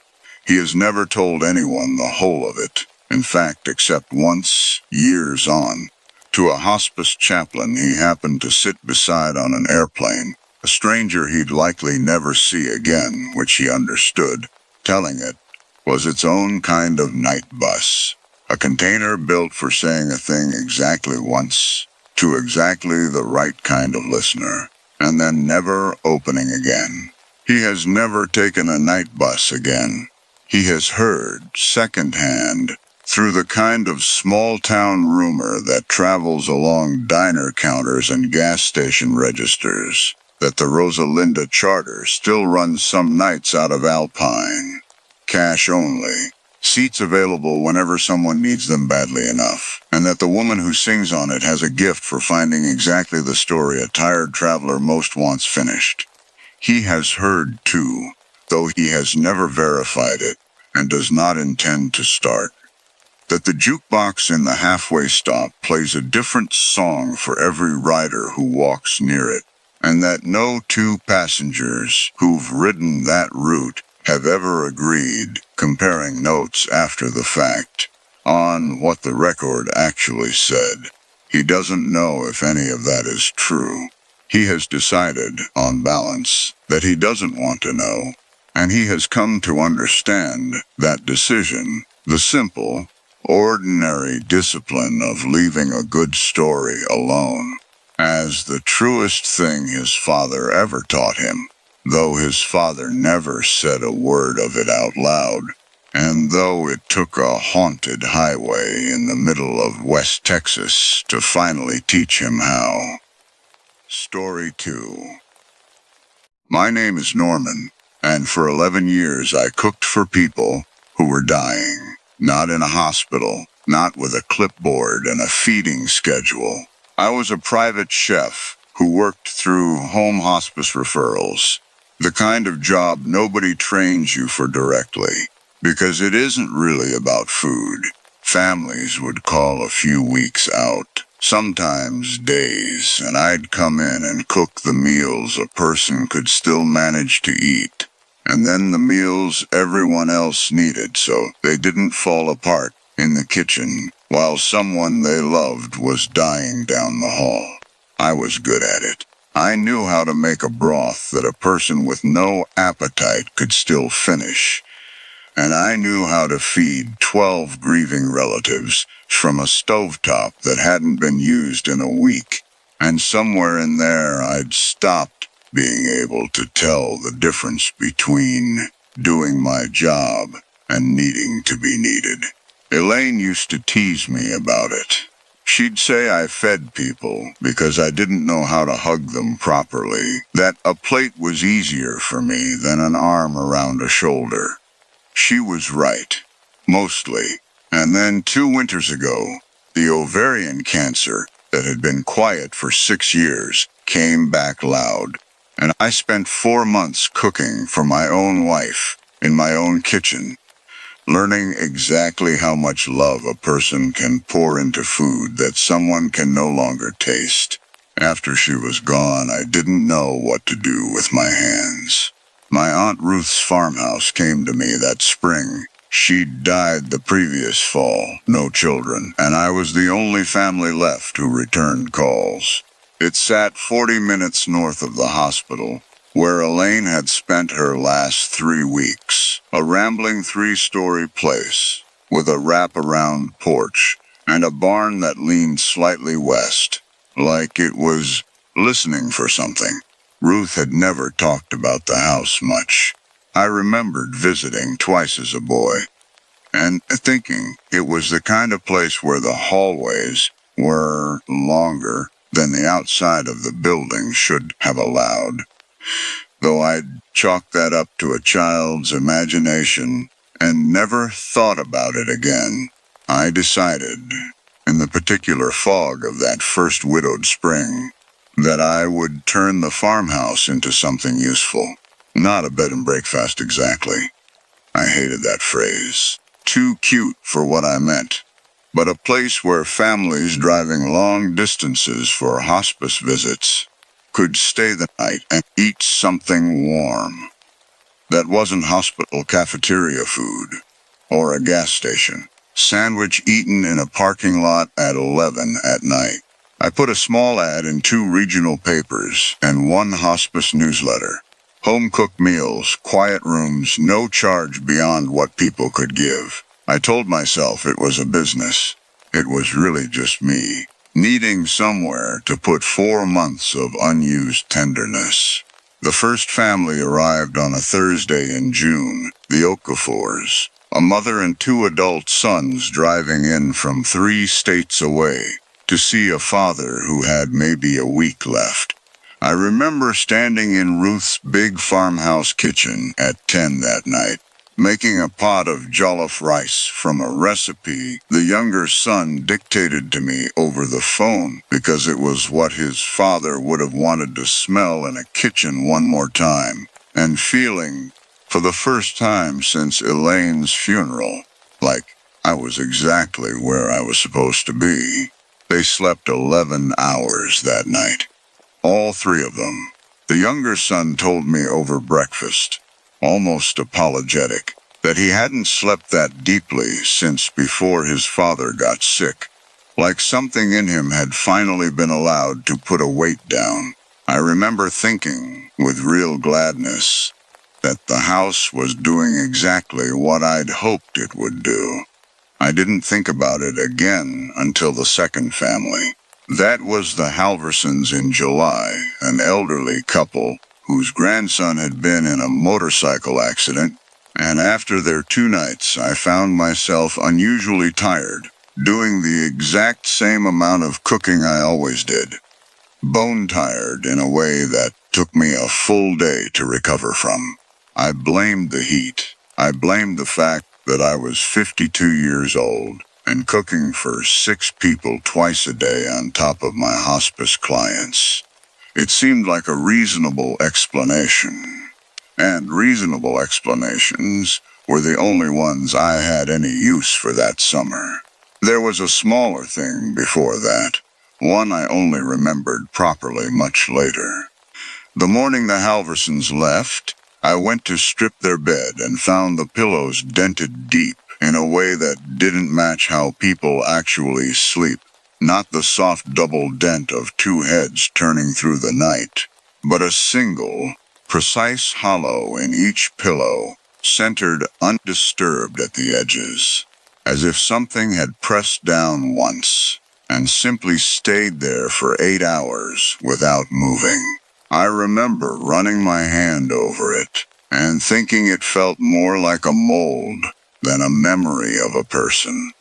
He has never told anyone the whole of it, in fact, except once, years on, to a hospice chaplain he happened to sit beside on an airplane, a stranger he'd likely never see again, which he understood. Telling it was its own kind of night bus, a container built for saying a thing exactly once, to exactly the right kind of listener, and then never opening again. He has never taken a night bus again. He has heard, secondhand, through the kind of small-town rumor that travels along diner counters and gas station registers, that the Rosalinda charter still runs some nights out of Alpine. Cash only. Seats available whenever someone needs them badly enough, and that the woman who sings on it has a gift for finding exactly the story a tired traveler most wants finished. He has heard, too, though he has never verified it, and does not intend to start, that the jukebox in the halfway stop plays a different song for every rider who walks near it, and that no two passengers who've ridden that route have ever agreed, comparing notes after the fact, on what the record actually said. He doesn't know if any of that is true. He has decided, on balance, that he doesn't want to know, and he has come to understand that decision, the simple, ordinary discipline of leaving a good story alone, as the truest thing his father ever taught him, though his father never said a word of it out loud, and though it took a haunted highway in the middle of West Texas to finally teach him how. Story 2. My name is Norman, and for 11 years I cooked for people who were dying, not in a hospital, not with a clipboard and a feeding schedule. I was a private chef who worked through home hospice referrals, the kind of job nobody trains you for directly, because it isn't really about food. Families would call a few weeks out, sometimes days, and I'd come in and cook the meals a person could still manage to eat, and then the meals everyone else needed so they didn't fall apart in the kitchen while someone they loved was dying down the hall. I was good at it. I knew how to make a broth that a person with no appetite could still finish, and I knew how to feed 12 grieving relatives from a stovetop that hadn't been used in a week, and somewhere in there I'd stopped being able to tell the difference between doing my job and needing to be needed. Elaine used to tease me about it. She'd say I fed people because I didn't know how to hug them properly, that a plate was easier for me than an arm around a shoulder. She was right, mostly. And then 2 winters ago, the ovarian cancer that had been quiet for 6 years came back loud, and I spent 4 months cooking for my own wife in my own kitchen, learning exactly how much love a person can pour into food that someone can no longer taste. After she was gone, I didn't know what to do with my hands. My Aunt Ruth's farmhouse came to me that spring. She'd died the previous fall, no children, and I was the only family left who returned calls. It sat 40 minutes north of the hospital, where Elaine had spent her last 3 weeks, a rambling 3-story place, with a wrap-around porch, and a barn that leaned slightly west, like it was listening for something. Ruth had never talked about the house much. I remembered visiting twice as a boy, and thinking it was the kind of place where the hallways were longer than the outside of the building should have allowed. Though I'd chalked that up to a child's imagination and never thought about it again, I decided, in the particular fog of that first widowed spring, that I would turn the farmhouse into something useful. Not a bed and breakfast exactly. I hated that phrase. Too cute for what I meant. But a place where families driving long distances for hospice visits could stay the night and eat something warm. That wasn't hospital cafeteria food or a gas station. Sandwich eaten in a parking lot at 11 at night. I put a small ad in 2 regional papers and 1 hospice newsletter. Home-cooked meals, quiet rooms, no charge beyond what people could give. I told myself it was a business. It was really just me, needing somewhere to put 4 months of unused tenderness. The first family arrived on a Thursday in June, the Okafors, a mother and 2 adult sons driving in from 3 states away to see a father who had maybe a week left. I remember standing in Ruth's big farmhouse kitchen at 10 that night, making a pot of jollof rice from a recipe the younger son dictated to me over the phone because it was what his father would have wanted to smell in a kitchen one more time, and feeling, for the first time since Elaine's funeral, like I was exactly where I was supposed to be. They slept 11 hours that night. All 3 of them. The younger son told me over breakfast, almost apologetic, that he hadn't slept that deeply since before his father got sick, like something in him had finally been allowed to put a weight down. I remember thinking, with real gladness, that the house was doing exactly what I'd hoped it would do. I didn't think about it again until the second family. That was the Halversons in July, an elderly couple whose grandson had been in a motorcycle accident, and after their 2 nights I found myself unusually tired, doing the exact same amount of cooking I always did. Bone tired in a way that took me a full day to recover from. I blamed the heat. I blamed the fact that I was 52 years old and cooking for 6 people twice a day on top of my hospice clients. It seemed like a reasonable explanation. And reasonable explanations were the only ones I had any use for that summer. There was a smaller thing before that, one I only remembered properly much later. The morning the Halversons left, I went to strip their bed and found the pillows dented deep in a way that didn't match how people actually sleep. Not the soft double dent of 2 heads turning through the night, but a single, precise hollow in each pillow, centered undisturbed at the edges, as if something had pressed down once and simply stayed there for 8 hours without moving. I remember running my hand over it and thinking it felt more like a mold than a memory of a person,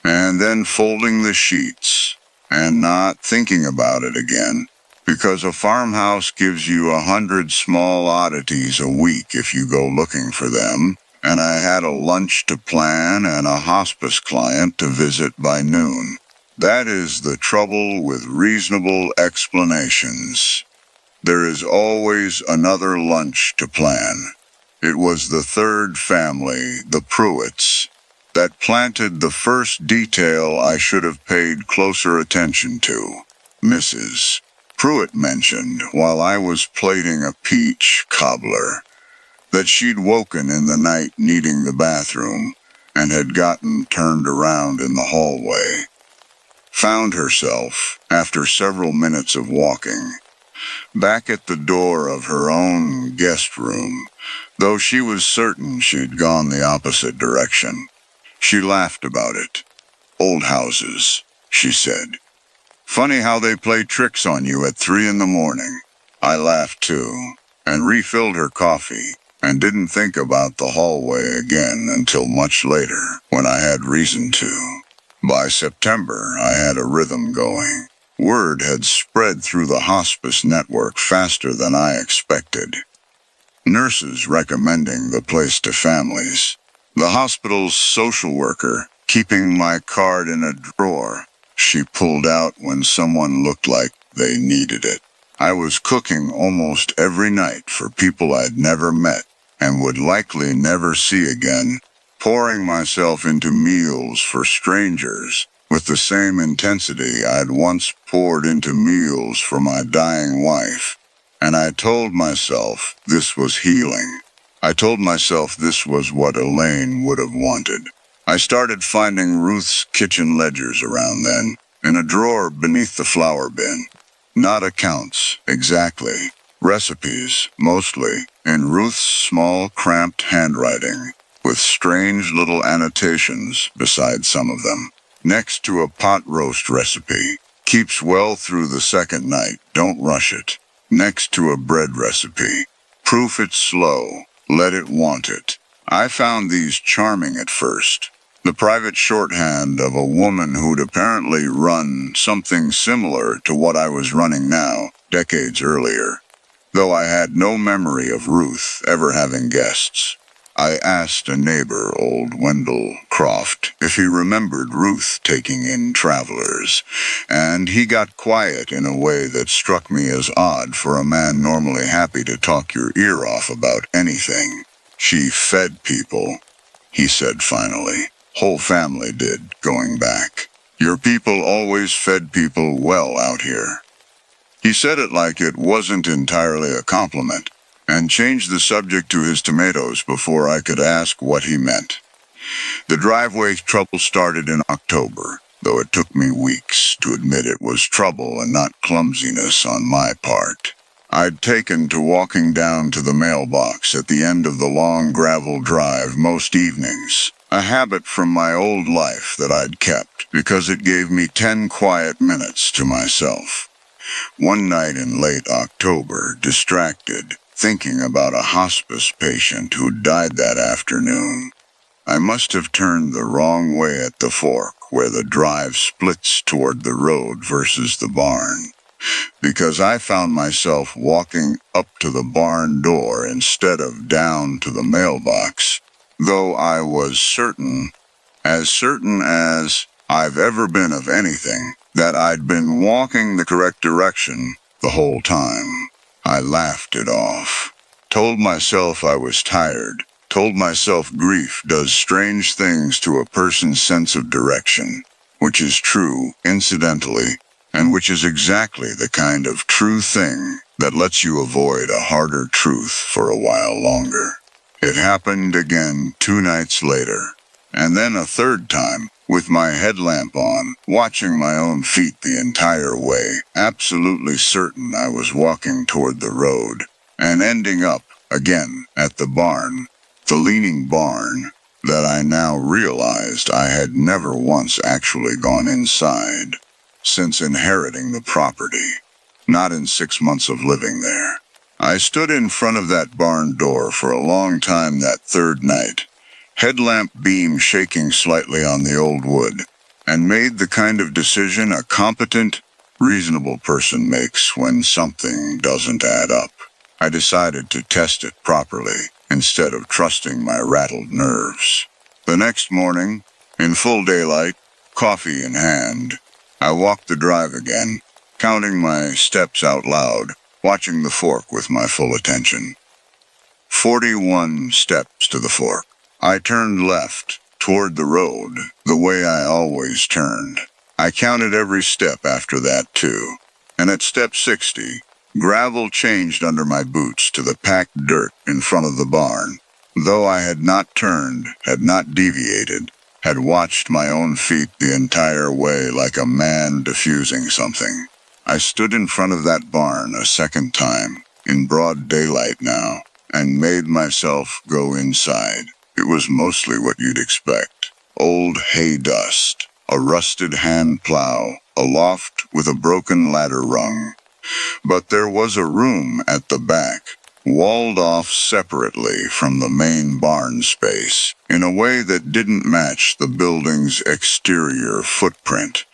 and then folding the sheets and not thinking about it again, because a farmhouse gives you 100 small oddities a week if you go looking for them, and I had a lunch to plan and a hospice client to visit by noon. That is the trouble with reasonable explanations. There is always another lunch to plan. It was the third family, the Pruitts, that planted the first detail I should have paid closer attention to. Mrs. Pruitt mentioned, while I was plating a peach cobbler, that she'd woken in the night needing the bathroom and had gotten turned around in the hallway. Found herself, after several minutes of walking, back at the door of her own guest room, though she was certain she'd gone the opposite direction. She laughed about it. Old houses, she said. Funny how they play tricks on you at 3 in the morning. I laughed too, and refilled her coffee, and didn't think about the hallway again until much later, when I had reason to. By September, I had a rhythm going. Word had spread through the hospice network faster than I expected. Nurses recommending the place to families. The hospital's social worker keeping my card in a drawer she pulled out when someone looked like they needed it. I was cooking almost every night for people I'd never met and would likely never see again, pouring myself into meals for strangers with the same intensity I'd once poured into meals for my dying wife. And I told myself this was healing. I told myself this was what Elaine would have wanted. I started finding Ruth's kitchen ledgers around then, in a drawer beneath the flour bin. Not accounts, exactly. Recipes, mostly, in Ruth's small, cramped handwriting, with strange little annotations beside some of them. Next to a pot roast recipe. Keeps well through the second night, don't rush it. Next to a bread recipe. Proof it's slow, let it want it. I found these charming at first. The private shorthand of a woman who'd apparently run something similar to what I was running now, decades earlier. Though I had no memory of Ruth ever having guests. I asked a neighbor, old Wendell Croft, if he remembered Ruth taking in travelers, and he got quiet in a way that struck me as odd for a man normally happy to talk your ear off about anything. She fed people, he said finally. Whole family did, going back. Your people always fed people well out here. He said it like it wasn't entirely a compliment, and changed the subject to his tomatoes before I could ask what he meant. The driveway trouble started in October, though it took me weeks to admit it was trouble and not clumsiness on my part. I'd taken to walking down to the mailbox at the end of the long gravel drive most evenings, a habit from my old life that I'd kept because it gave me 10 quiet minutes to myself. One night in late October, distracted, thinking about a hospice patient who died that afternoon. I must have turned the wrong way at the fork where the drive splits toward the road versus the barn, because I found myself walking up to the barn door instead of down to the mailbox, though I was certain as I've ever been of anything, that I'd been walking the correct direction the whole time. I laughed it off. Told myself I was tired. Told myself grief does strange things to a person's sense of direction, which is true, incidentally, and which is exactly the kind of true thing that lets you avoid a harder truth for a while longer. It happened again 2 nights later, and then a third time, with my headlamp on, watching my own feet the entire way, absolutely certain I was walking toward the road, and ending up, again, at the barn, the leaning barn, that I now realized I had never once actually gone inside, since inheriting the property, not in 6 months of living there. I stood in front of that barn door for a long time that third night, headlamp beam shaking slightly on the old wood, and made the kind of decision a competent, reasonable person makes when something doesn't add up. I decided to test it properly, instead of trusting my rattled nerves. The next morning, in full daylight, coffee in hand, I walked the drive again, counting my steps out loud, watching the fork with my full attention. 41 steps to the fork. I turned left, toward the road, the way I always turned. I counted every step after that, too. And at step 60, gravel changed under my boots to the packed dirt in front of the barn. Though I had not turned, had not deviated, had watched my own feet the entire way like a man diffusing something. I stood in front of that barn a second time, in broad daylight now, and made myself go inside. It was mostly what you'd expect. Old hay dust, a rusted hand plow, a loft with a broken ladder rung. But there was a room at the back, walled off separately from the main barn space, in a way that didn't match the building's exterior footprint.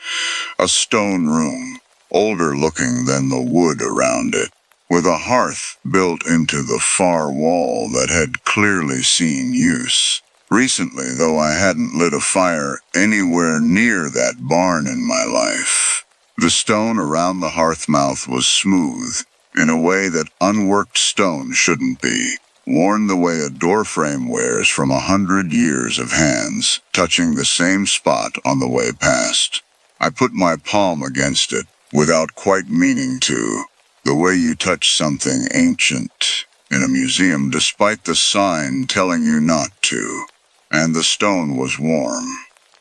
A stone room, older looking than the wood around it, with a hearth built into the far wall that had clearly seen use. Recently, though I hadn't lit a fire anywhere near that barn in my life. The stone around the hearth mouth was smooth, in a way that unworked stone shouldn't be, worn the way a doorframe wears from 100 years of hands, touching the same spot on the way past. I put my palm against it, without quite meaning to, the way you touch something ancient in a museum despite the sign telling you not to. and the stone was warm,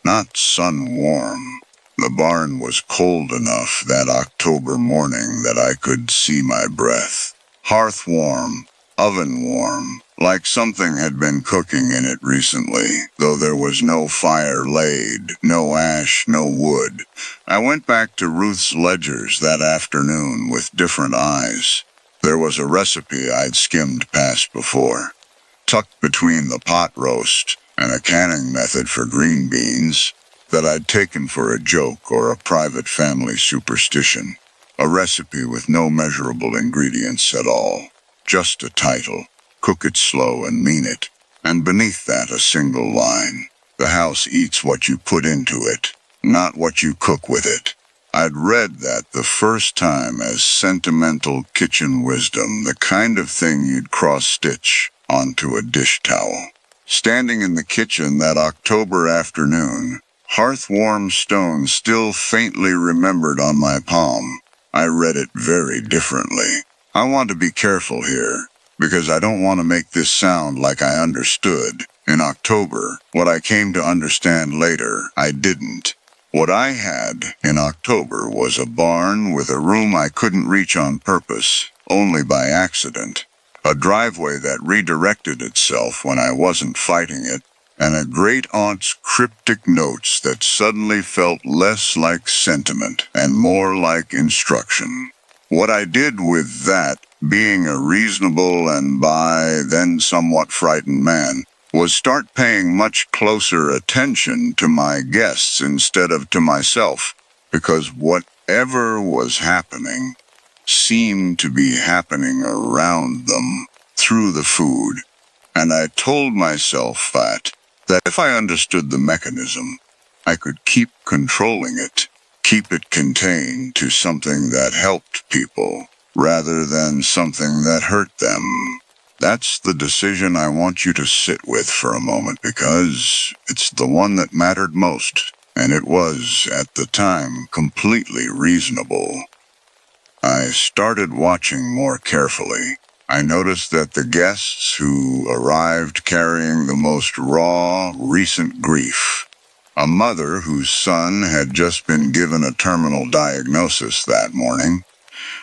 not sun-warm. The barn was cold enough that October morning that I could see my breath. Hearth warm, oven warm, like something had been cooking in it recently, though there was no fire laid, no ash, no wood. I went back to Ruth's ledgers that afternoon with different eyes. There was a recipe I'd skimmed past before, tucked between the pot roast and a canning method for green beans that I'd taken for a joke or a private family superstition. A recipe with no measurable ingredients at all. Just a title. Cook it slow and mean it. And beneath that a single line. The house eats what you put into it, not what you cook with it. I'd read that the first time as sentimental kitchen wisdom, the kind of thing you'd cross-stitch onto a dish towel. Standing in the kitchen that October afternoon, hearth-warm stone still faintly remembered on my palm, I read it very differently. I want to be careful here, because I don't want to make this sound like I understood. In October, what I came to understand later, I didn't. What I had in October was a barn with a room I couldn't reach on purpose, only by accident. A driveway that redirected itself when I wasn't fighting it, and a great-aunt's cryptic notes that suddenly felt less like sentiment and more like instruction. What I did with that, being a reasonable and by then somewhat frightened man, was start paying much closer attention to my guests instead of to myself, because whatever was happening seemed to be happening around them, through the food. And I told myself that if I understood the mechanism, I could keep controlling it, keep it contained to something that helped people, rather than something that hurt them. That's the decision I want you to sit with for a moment, because it's the one that mattered most, and it was, at the time, completely reasonable. I started watching more carefully. I noticed that the guests who arrived carrying the most raw, recent grief. A mother whose son had just been given a terminal diagnosis that morning.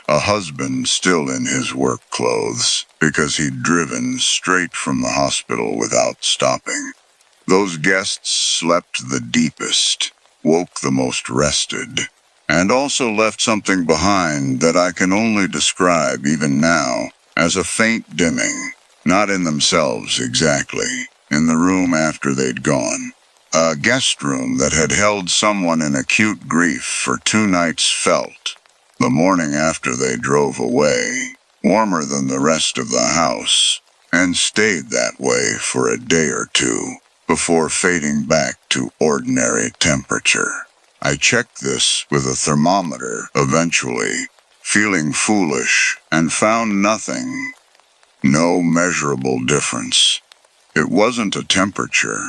A husband still in his work clothes, because he'd driven straight from the hospital without stopping. Those guests slept the deepest, woke the most rested, and also left something behind that I can only describe even now as a faint dimming, not in themselves exactly, in the room after they'd gone. A guest room that had held someone in acute grief for 2 nights felt, the morning after they drove away, warmer than the rest of the house, and stayed that way for a day or two, before fading back to ordinary temperature. I checked this with a thermometer eventually, feeling foolish, and found nothing. No measurable difference. It wasn't a temperature.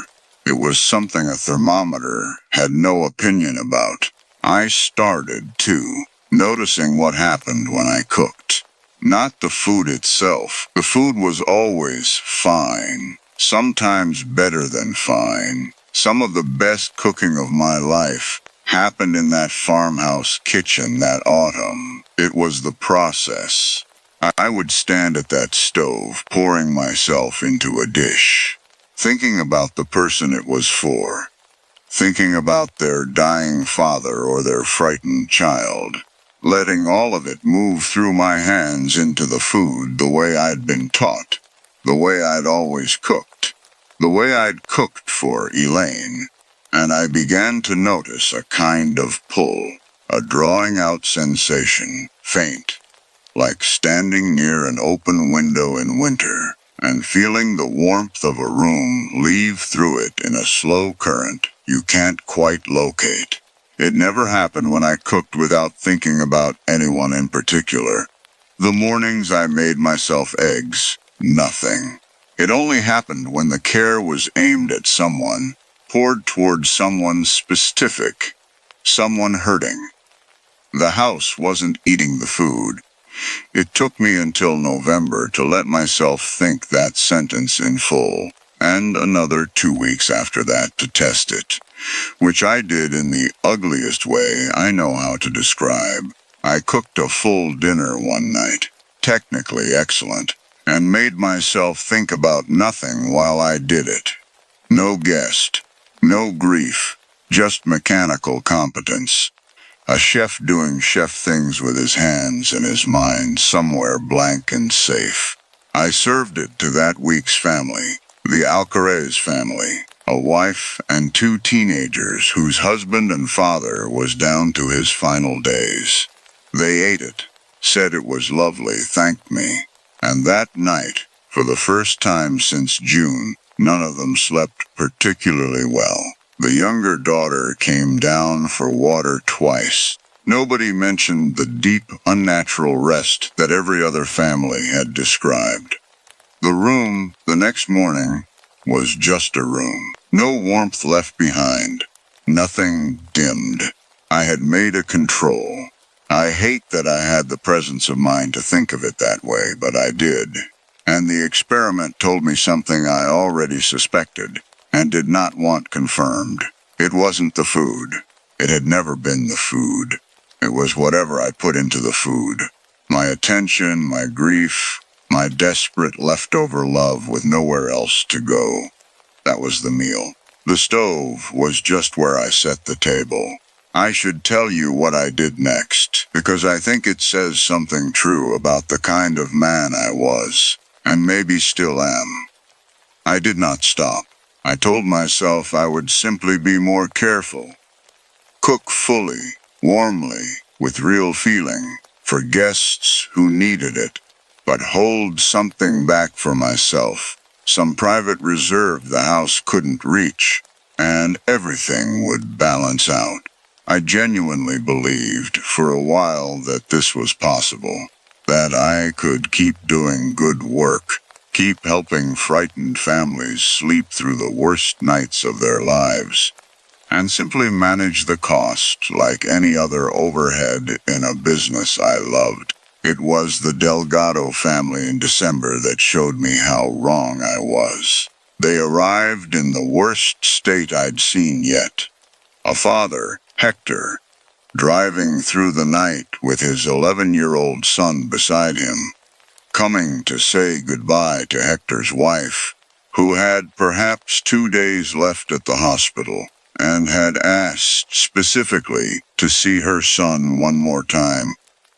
It was something a thermometer had no opinion about. I started, too, noticing what happened when I cooked. Not the food itself. The food was always fine, sometimes better than fine. Some of the best cooking of my life happened in that farmhouse kitchen that autumn. It was the process. I would stand at that stove, pouring myself into a dish, thinking about the person it was for, thinking about their dying father or their frightened child, letting all of it move through my hands into the food the way I'd been taught, the way I'd always cooked, the way I'd cooked for Elaine. And I began to notice a kind of pull, a drawing out sensation, faint, like standing near an open window in winter and feeling the warmth of a room leave through it in a slow current you can't quite locate. It never happened when I cooked without thinking about anyone in particular. The mornings I made myself eggs, nothing. It only happened when the care was aimed at someone, poured toward someone specific, someone hurting. The house wasn't eating the food. It took me until November to let myself think that sentence in full, and another 2 weeks after that to test it, which I did in the ugliest way I know how to describe. I cooked a full dinner one night, technically excellent, and made myself think about nothing while I did it. No guest, no grief, just mechanical competence. A chef doing chef things with his hands and his mind somewhere blank and safe. I served it to that week's family, the Alcaraz family, a wife and 2 teenagers whose husband and father was down to his final days. They ate it, said it was lovely, thanked me, and that night, for the first time since June, none of them slept particularly well. The younger daughter came down for water twice. Nobody mentioned the deep, unnatural rest that every other family had described. The room, the next morning, was just a room. No warmth left behind. Nothing dimmed. I had made a control. I hate that I had the presence of mind to think of it that way, but I did. And the experiment told me something I already suspected and did not want confirmed. It wasn't the food. It had never been the food. It was whatever I put into the food. My attention, my grief, my desperate leftover love with nowhere else to go. That was the meal. The stove was just where I set the table. I should tell you what I did next, because I think it says something true about the kind of man I was, and maybe still am. I did not stop. I told myself I would simply be more careful. Cook fully, warmly, with real feeling, for guests who needed it, but hold something back for myself, some private reserve the house couldn't reach, and everything would balance out. I genuinely believed for a while that this was possible, that I could keep doing good work, keep helping frightened families sleep through the worst nights of their lives, and simply manage the cost like any other overhead in a business I loved. It was the Delgado family in December that showed me how wrong I was. They arrived in the worst state I'd seen yet. A father, Hector, driving through the night with his 11-year-old son beside him, coming to say goodbye to Hector's wife, who had perhaps 2 days left at the hospital, and had asked specifically to see her son one more time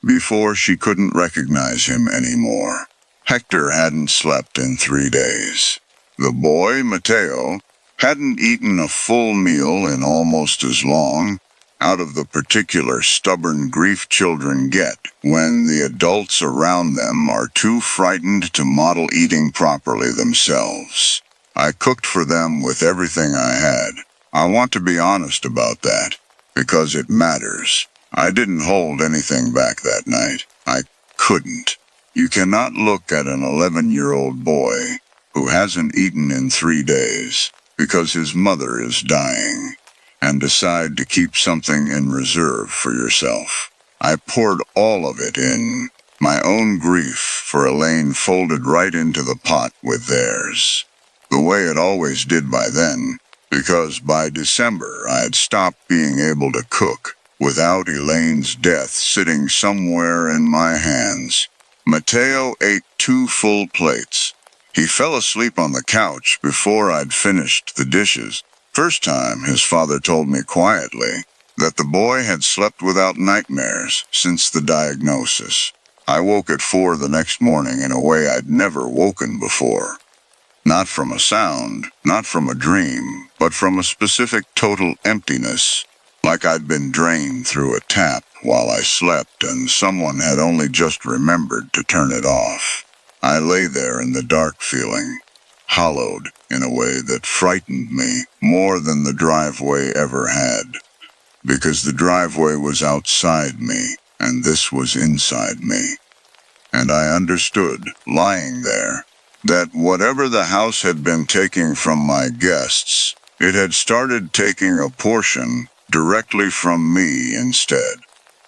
before she couldn't recognize him anymore. Hector hadn't slept in 3 days. The boy, Mateo, hadn't eaten a full meal in almost as long, out of the particular stubborn grief children get when the adults around them are too frightened to model eating properly themselves. I cooked for them with everything I had. I want to be honest about that, because it matters. I didn't hold anything back that night. I couldn't. You cannot look at an 11-year-old boy who hasn't eaten in 3 days because his mother is dying and decide to keep something in reserve for yourself. I poured all of it in. My own grief for Elaine folded right into the pot with theirs, the way it always did by then, because by December I had stopped being able to cook without Elaine's death sitting somewhere in my hands. Mateo ate 2 full plates. He fell asleep on the couch before I'd finished the dishes. First time, his father told me quietly that the boy had slept without nightmares since the diagnosis. I woke at 4 the next morning in a way I'd never woken before. Not from a sound, not from a dream, but from a specific total emptiness, like I'd been drained through a tap while I slept and someone had only just remembered to turn it off. I lay there in the dark feeling hollowed in a way that frightened me more than the driveway ever had, because the driveway was outside me and this was inside me. And I understood, lying there, that whatever the house had been taking from my guests, it had started taking a portion directly from me instead.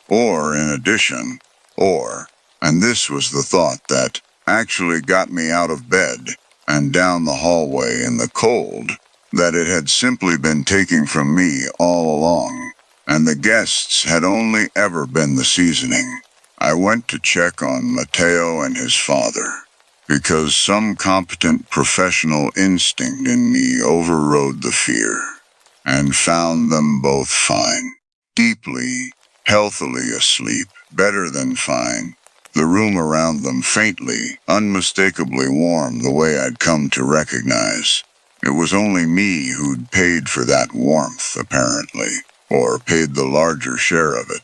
Or in addition, and this was the thought that actually got me out of bed, and down the hallway in the cold that it had simply been taking from me all along, and the guests had only ever been the seasoning. I went to check on Mateo and his father, because some competent professional instinct in me overrode the fear, and found them both fine. Deeply, healthily asleep, better than fine. The room around them faintly, unmistakably warm the way I'd come to recognize. It was only me who'd paid for that warmth, apparently, or paid the larger share of it.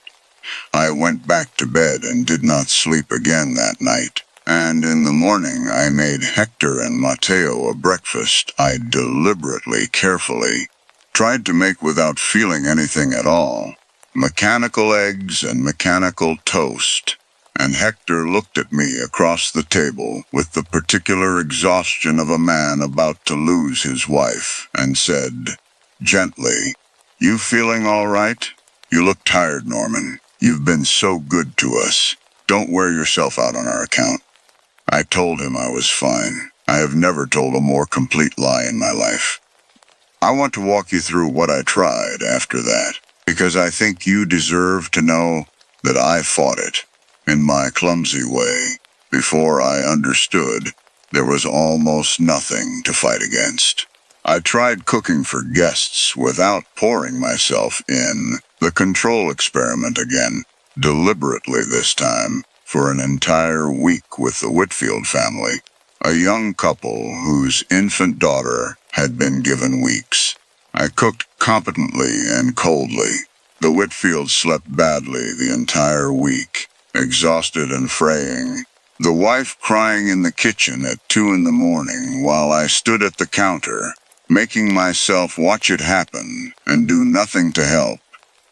I went back to bed and did not sleep again that night. And in the morning I made Hector and Mateo a breakfast I deliberately, carefully, tried to make without feeling anything at all. Mechanical eggs and mechanical toast. And Hector looked at me across the table with the particular exhaustion of a man about to lose his wife, and said, gently, "You feeling all right? You look tired, Norman. You've been so good to us. Don't wear yourself out on our account." I told him I was fine. I have never told a more complete lie in my life. I want to walk you through what I tried after that, because I think you deserve to know that I fought it, in my clumsy way. Before I understood, there was almost nothing to fight against. I tried cooking for guests without pouring myself in, the control experiment again, deliberately this time, for an entire week with the Whitfield family, a young couple whose infant daughter had been given weeks. I cooked competently and coldly. The Whitfields slept badly the entire week, exhausted and fraying. The wife crying in the kitchen at 2 a.m. while I stood at the counter, making myself watch it happen and do nothing to help,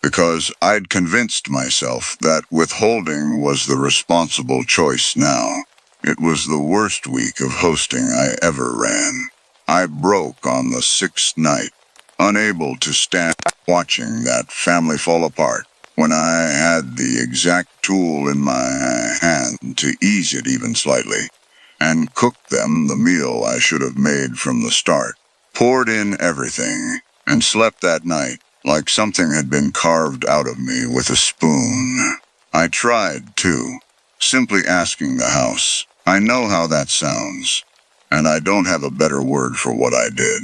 because I'd convinced myself that withholding was the responsible choice now. It was the worst week of hosting I ever ran. I broke on the 6th night, unable to stand watching that family fall apart, when I had the exact tool in my hand to ease it even slightly, and cooked them the meal I should have made from the start, poured in everything, and slept that night like something had been carved out of me with a spoon. I tried, too, simply asking the house. I know how that sounds, and I don't have a better word for what I did.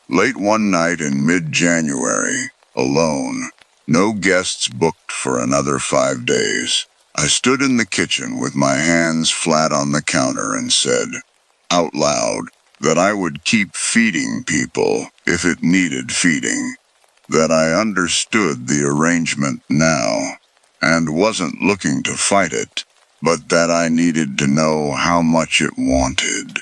Late one night in mid-January, alone, no guests booked for another 5 days, I stood in the kitchen with my hands flat on the counter and said, out loud, that I would keep feeding people if it needed feeding, that I understood the arrangement now, and wasn't looking to fight it, but that I needed to know how much it wanted,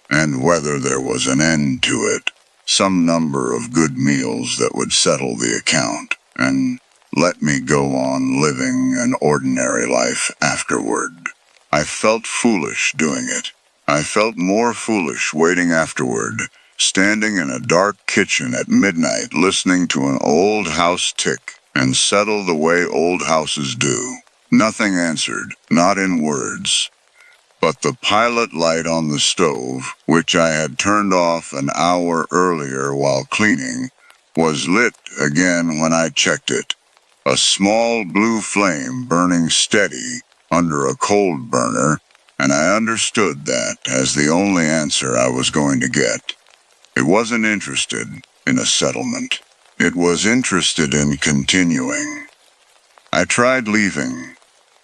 and whether there was an end to it, some number of good meals that would settle the account, and let me go on living an ordinary life afterward. I felt foolish doing it. I felt more foolish waiting afterward, standing in a dark kitchen at midnight listening to an old house tick and settle the way old houses do. Nothing answered, not in words. But the pilot light on the stove, which I had turned off an hour earlier while cleaning, was lit again when I checked it. A small blue flame burning steady under a cold burner, and I understood that as the only answer I was going to get. It wasn't interested in a settlement. It was interested in continuing. I tried leaving.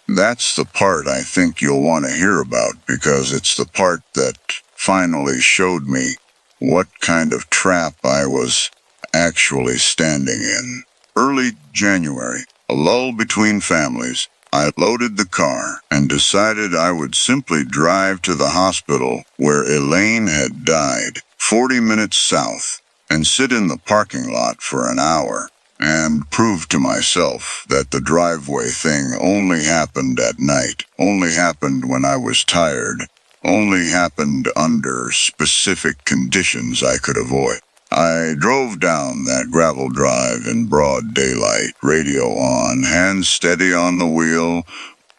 That's the part I think you'll want to hear about, because it's the part that finally showed me what kind of trap I was actually standing in. Early January, a lull between families, I loaded the car and decided I would simply drive to the hospital where Elaine had died, 40 minutes south, and sit in the parking lot for an hour, and prove to myself that the driveway thing only happened at night, only happened when I was tired, only happened under specific conditions I could avoid. I drove down that gravel drive in broad daylight, radio on, hands steady on the wheel,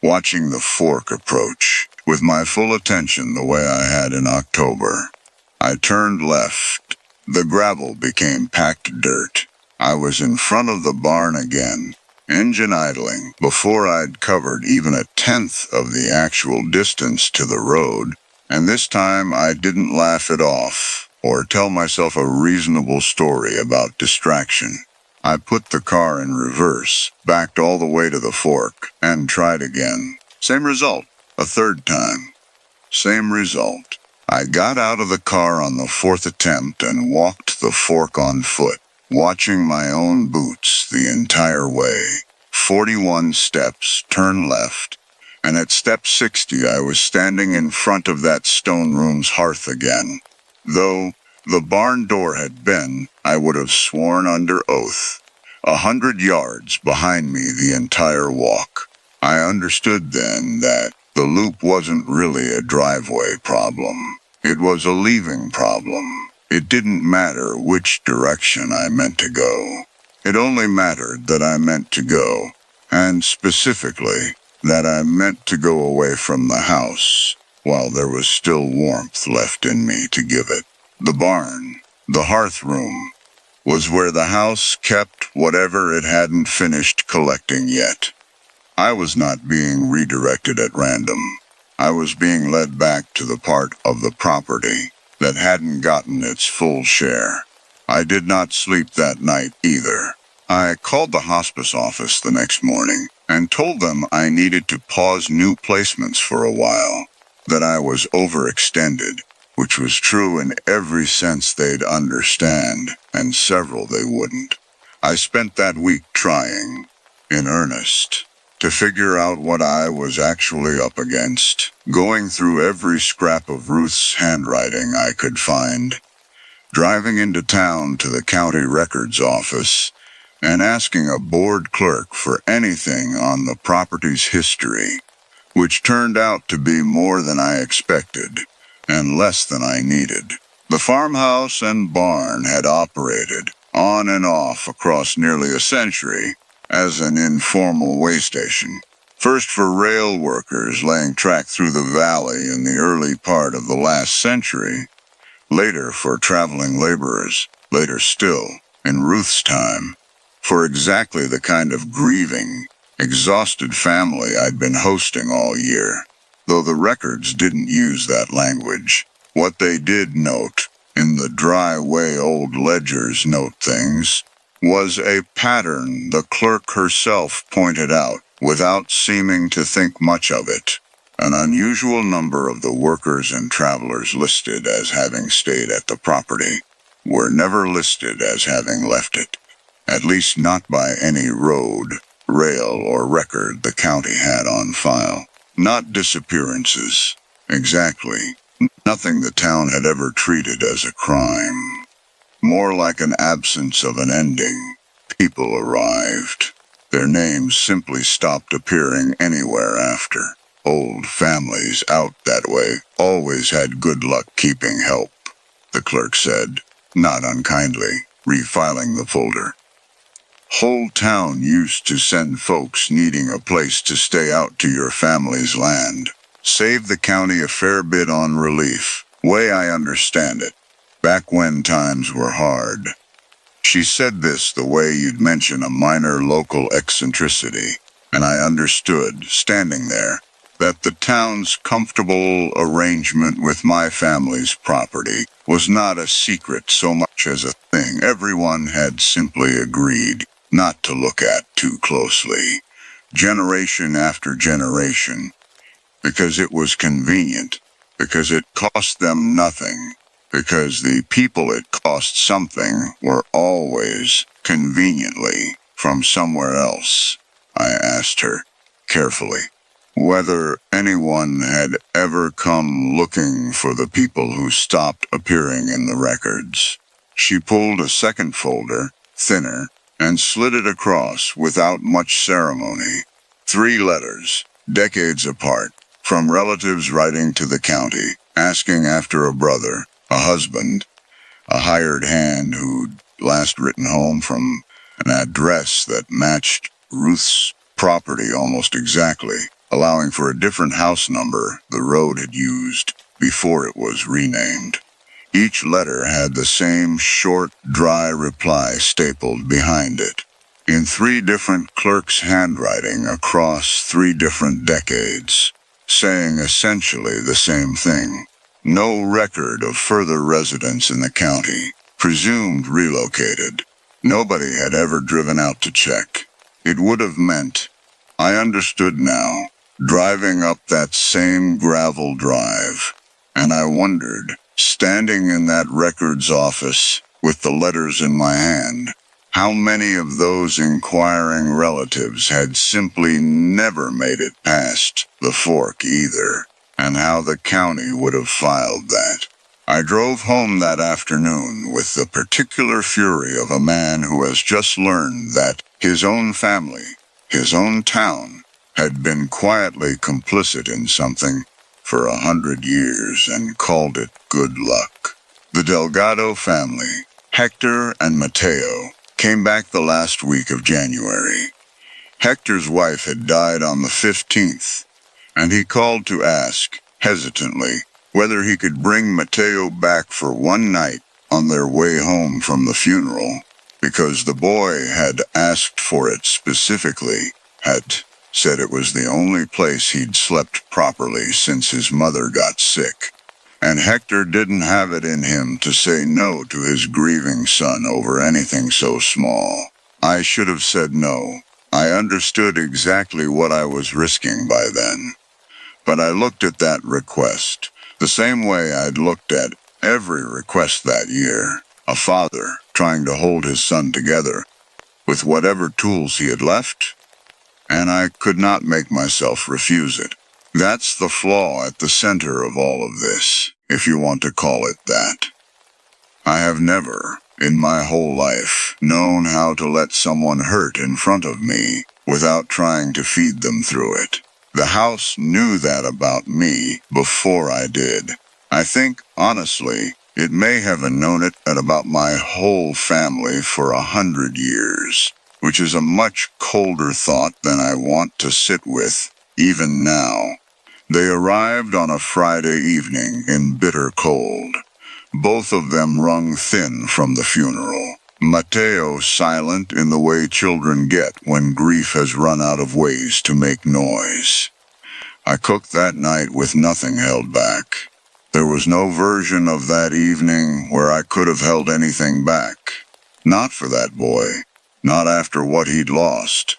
watching the fork approach, with my full attention the way I had in October. I turned left. The gravel became packed dirt. I was in front of the barn again, engine idling, before I'd covered even a tenth of the actual distance to the road, and this time I didn't laugh it off, or tell myself a reasonable story about distraction. I put the car in reverse, backed all the way to the fork, and tried again. Same result. A third time. Same result. I got out of the car on the fourth attempt and walked the fork on foot, watching my own boots the entire way. 41 steps, turn left, and at step 60 I was standing in front of that stone room's hearth again. Though the barn door had been, I would have sworn under oath, 100 yards behind me the entire walk. I understood then that the loop wasn't really a driveway problem. It was a leaving problem. It didn't matter which direction I meant to go. It only mattered that I meant to go, and specifically, that I meant to go away from the house, while there was still warmth left in me to give it. The barn, the hearth room, was where the house kept whatever it hadn't finished collecting yet. I was not being redirected at random. I was being led back to the part of the property that hadn't gotten its full share. I did not sleep that night either. I called the hospice office the next morning and told them I needed to pause new placements for a while, that I was overextended, which was true in every sense they'd understand, and several they wouldn't. I spent that week trying, in earnest, to figure out what I was actually up against, going through every scrap of Ruth's handwriting I could find, driving into town to the county records office, and asking a board clerk for anything on the property's history, which turned out to be more than I expected, and less than I needed. The farmhouse and barn had operated, on and off across nearly a century, as an informal way station. First for rail workers laying track through the valley in the early part of the last century, later for traveling laborers, later still, in Ruth's time, for exactly the kind of grieving, exhausted family I'd been hosting all year. Though the records didn't use that language, what they did note, in the dry way old ledgers note things, was a pattern the clerk herself pointed out, without seeming to think much of it. An unusual number of the workers and travelers listed as having stayed at the property were never listed as having left it, at least not by any road, rail, or record the county had on file. Not disappearances, exactly. Nothing the town had ever treated as a crime. More like an absence of an ending. People arrived. Their names simply stopped appearing anywhere after. Old families out that way always had good luck keeping help, the clerk said, not unkindly, refiling the folder. Whole town used to send folks needing a place to stay out to your family's land. Saved the county a fair bit on relief, way I understand it, back when times were hard. She said this the way you'd mention a minor local eccentricity, and I understood, standing there, that the town's comfortable arrangement with my family's property was not a secret so much as a thing everyone had simply agreed not to look at too closely, generation after generation, because it was convenient, because it cost them nothing, because the people it cost something were always, conveniently, from somewhere else. I asked her, carefully, whether anyone had ever come looking for the people who stopped appearing in the records. She pulled a second folder, thinner, and slid it across without much ceremony. 3 letters, decades apart, from relatives writing to the county, asking after a brother, a husband, a hired hand who'd last written home from an address that matched Ruth's property almost exactly, allowing for a different house number the road had used before it was renamed. Each letter had the same short, dry reply stapled behind it, in 3 different clerks' handwriting across 3 different decades, saying essentially the same thing. No record of further residence in the county, presumed relocated. Nobody had ever driven out to check. It would have meant, I understood now, driving up that same gravel drive. And I wondered, standing in that records office, with the letters in my hand, how many of those inquiring relatives had simply never made it past the fork either, and how the county would have filed that. I drove home that afternoon with the particular fury of a man who has just learned that his own family, his own town, had been quietly complicit in something for 100 years and called it good luck. The Delgado family, Hector and Mateo, came back the last week of January. Hector's wife had died on the 15th, and he called to ask, hesitantly, whether he could bring Mateo back for one night on their way home from the funeral, because the boy had asked for it specifically, had said it was the only place he'd slept properly since his mother got sick. And Hector didn't have it in him to say no to his grieving son over anything so small. I should have said no. I understood exactly what I was risking by then. But I looked at that request the same way I'd looked at every request that year. A father trying to hold his son together with whatever tools he had left, and I could not make myself refuse it. That's the flaw at the center of all of this, if you want to call it that. I have never, in my whole life, known how to let someone hurt in front of me without trying to feed them through it. The house knew that about me before I did. I think, honestly, it may have known it about my whole family for 100 years, which is a much colder thought than I want to sit with, even now. They arrived on a Friday evening in bitter cold, both of them wrung thin from the funeral. Mateo silent in the way children get when grief has run out of ways to make noise. I cooked that night with nothing held back. There was no version of that evening where I could have held anything back. Not for that boy. Not after what he'd lost.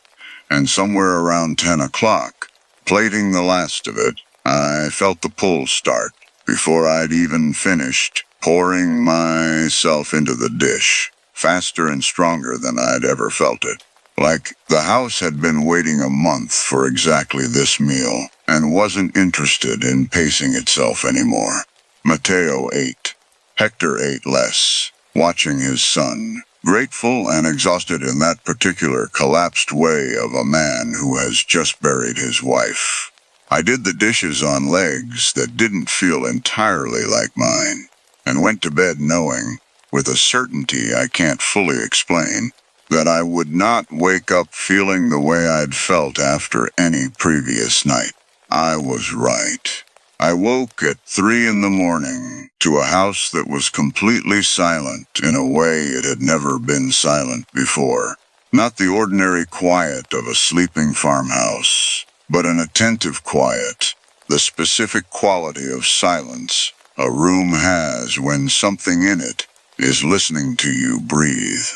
And somewhere around 10 o'clock, plating the last of it, I felt the pull start before I'd even finished pouring myself into the dish, faster and stronger than I'd ever felt it. Like the house had been waiting a month for exactly this meal and wasn't interested in pacing itself anymore. Mateo ate. Hector ate less, watching his son, grateful and exhausted in that particular collapsed way of a man who has just buried his wife. I did the dishes on legs that didn't feel entirely like mine, and went to bed knowing, with a certainty I can't fully explain, that I would not wake up feeling the way I'd felt after any previous night. I was right. I woke at 3 in the morning to a house that was completely silent in a way it had never been silent before. Not the ordinary quiet of a sleeping farmhouse, but an attentive quiet, the specific quality of silence a room has when something in it is listening to you breathe.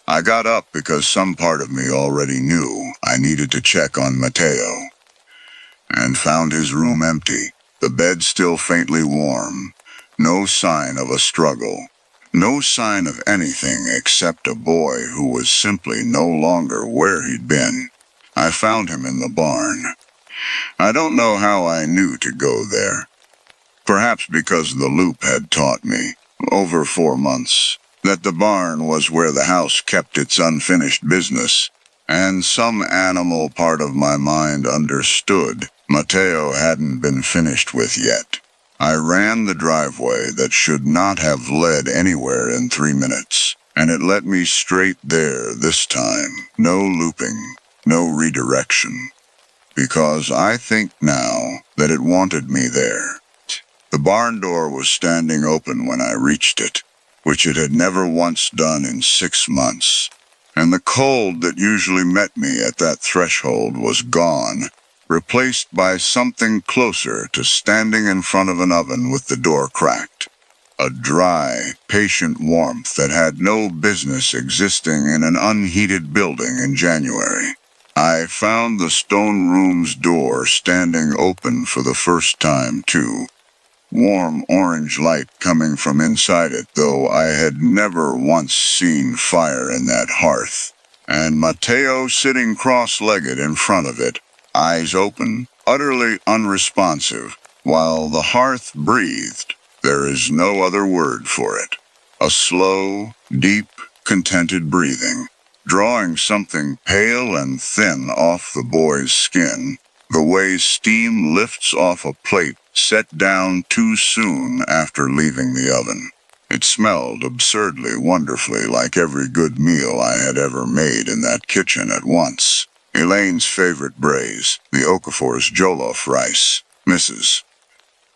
I got up because some part of me already knew I needed to check on Mateo, and found his room empty, the bed still faintly warm, no sign of a struggle, no sign of anything except a boy who was simply no longer where he'd been. I found him in the barn. I don't know how I knew to go there. Perhaps because the loop had taught me, over 4 months, that the barn was where the house kept its unfinished business, and some animal part of my mind understood Mateo hadn't been finished with yet. I ran the driveway that should not have led anywhere in 3 minutes, and it led me straight there this time. No looping, no redirection. Because I think now that it wanted me there. The barn door was standing open when I reached it, which it had never once done in 6 months, and the cold that usually met me at that threshold was gone, replaced by something closer to standing in front of an oven with the door cracked. A dry, patient warmth that had no business existing in an unheated building in January. I found the stone room's door standing open for the first time, too. Warm orange light coming from inside it, though I had never once seen fire in that hearth. And Mateo sitting cross-legged in front of it, eyes open, utterly unresponsive, while the hearth breathed. There is no other word for it. A slow, deep, contented breathing, drawing something pale and thin off the boy's skin, the way steam lifts off a plate set down too soon after leaving the oven. It smelled absurdly, wonderfully like every good meal I had ever made in that kitchen at once. Elaine's favorite braise, the Okafor's jollof rice, Mrs.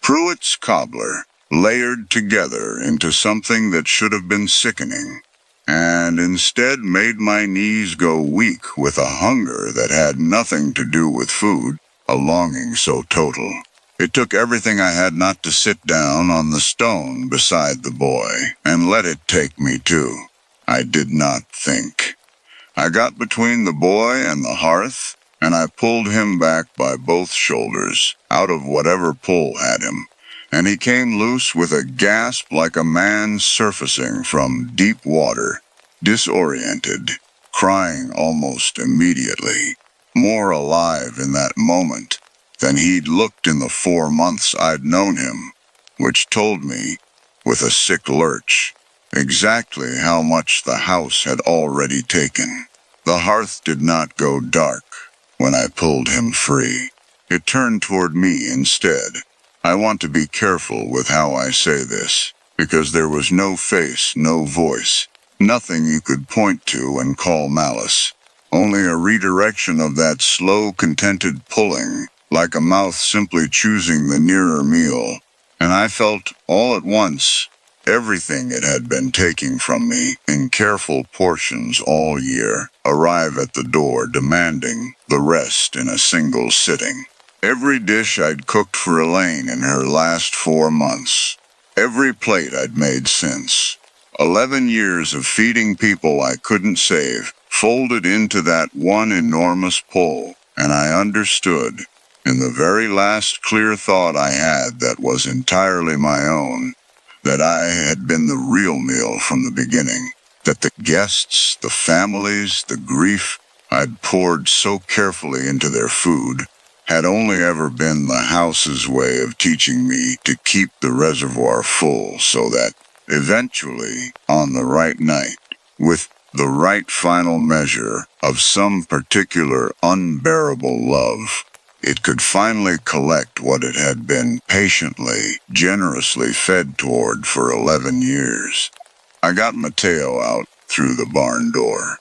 Pruitt's cobbler, layered together into something that should have been sickening, and instead made my knees go weak with a hunger that had nothing to do with food, a longing so total. It took everything I had not to sit down on the stone beside the boy and let it take me too. I did not think. I got between the boy and the hearth, and I pulled him back by both shoulders, out of whatever pull had him, and he came loose with a gasp like a man surfacing from deep water, disoriented, crying almost immediately, more alive in that moment than he'd looked in the 4 months I'd known him, which told me, with a sick lurch, exactly how much the house had already taken. The hearth did not go dark when I pulled him free. It turned toward me instead. I want to be careful with how I say this, because there was no face, no voice, nothing you could point to and call malice, only a redirection of that slow, contented pulling, like a mouth simply choosing the nearer meal, and I felt all at once everything it had been taking from me in careful portions all year arrive at the door demanding the rest in a single sitting. Every dish I'd cooked for Elaine in her last 4 months, every plate I'd made since, 11 years of feeding people I couldn't save, folded into that one enormous pull, and I understood, in the very last clear thought I had that was entirely my own, that I had been the real meal from the beginning, that the guests, the families, the grief I'd poured so carefully into their food had only ever been the house's way of teaching me to keep the reservoir full so that, eventually, on the right night, with the right final measure of some particular unbearable love, it could finally collect what it had been patiently, generously fed toward for 11 years. I got Mateo out through the barn door.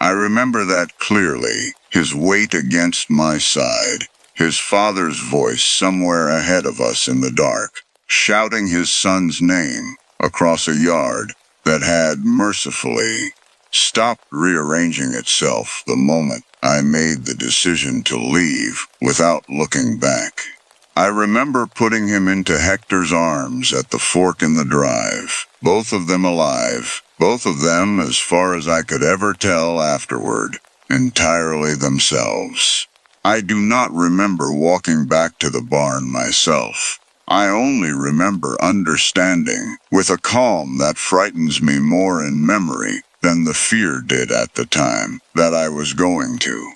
I remember that clearly, his weight against my side, his father's voice somewhere ahead of us in the dark, shouting his son's name across a yard that had mercifully stopped rearranging itself the moment I made the decision to leave without looking back. I remember putting him into Hector's arms at the fork in the drive, both of them alive, both of them, as far as I could ever tell afterward, entirely themselves. I do not remember walking back to the barn myself. I only remember understanding, with a calm that frightens me more in memory than the fear did at the time, that I was going to.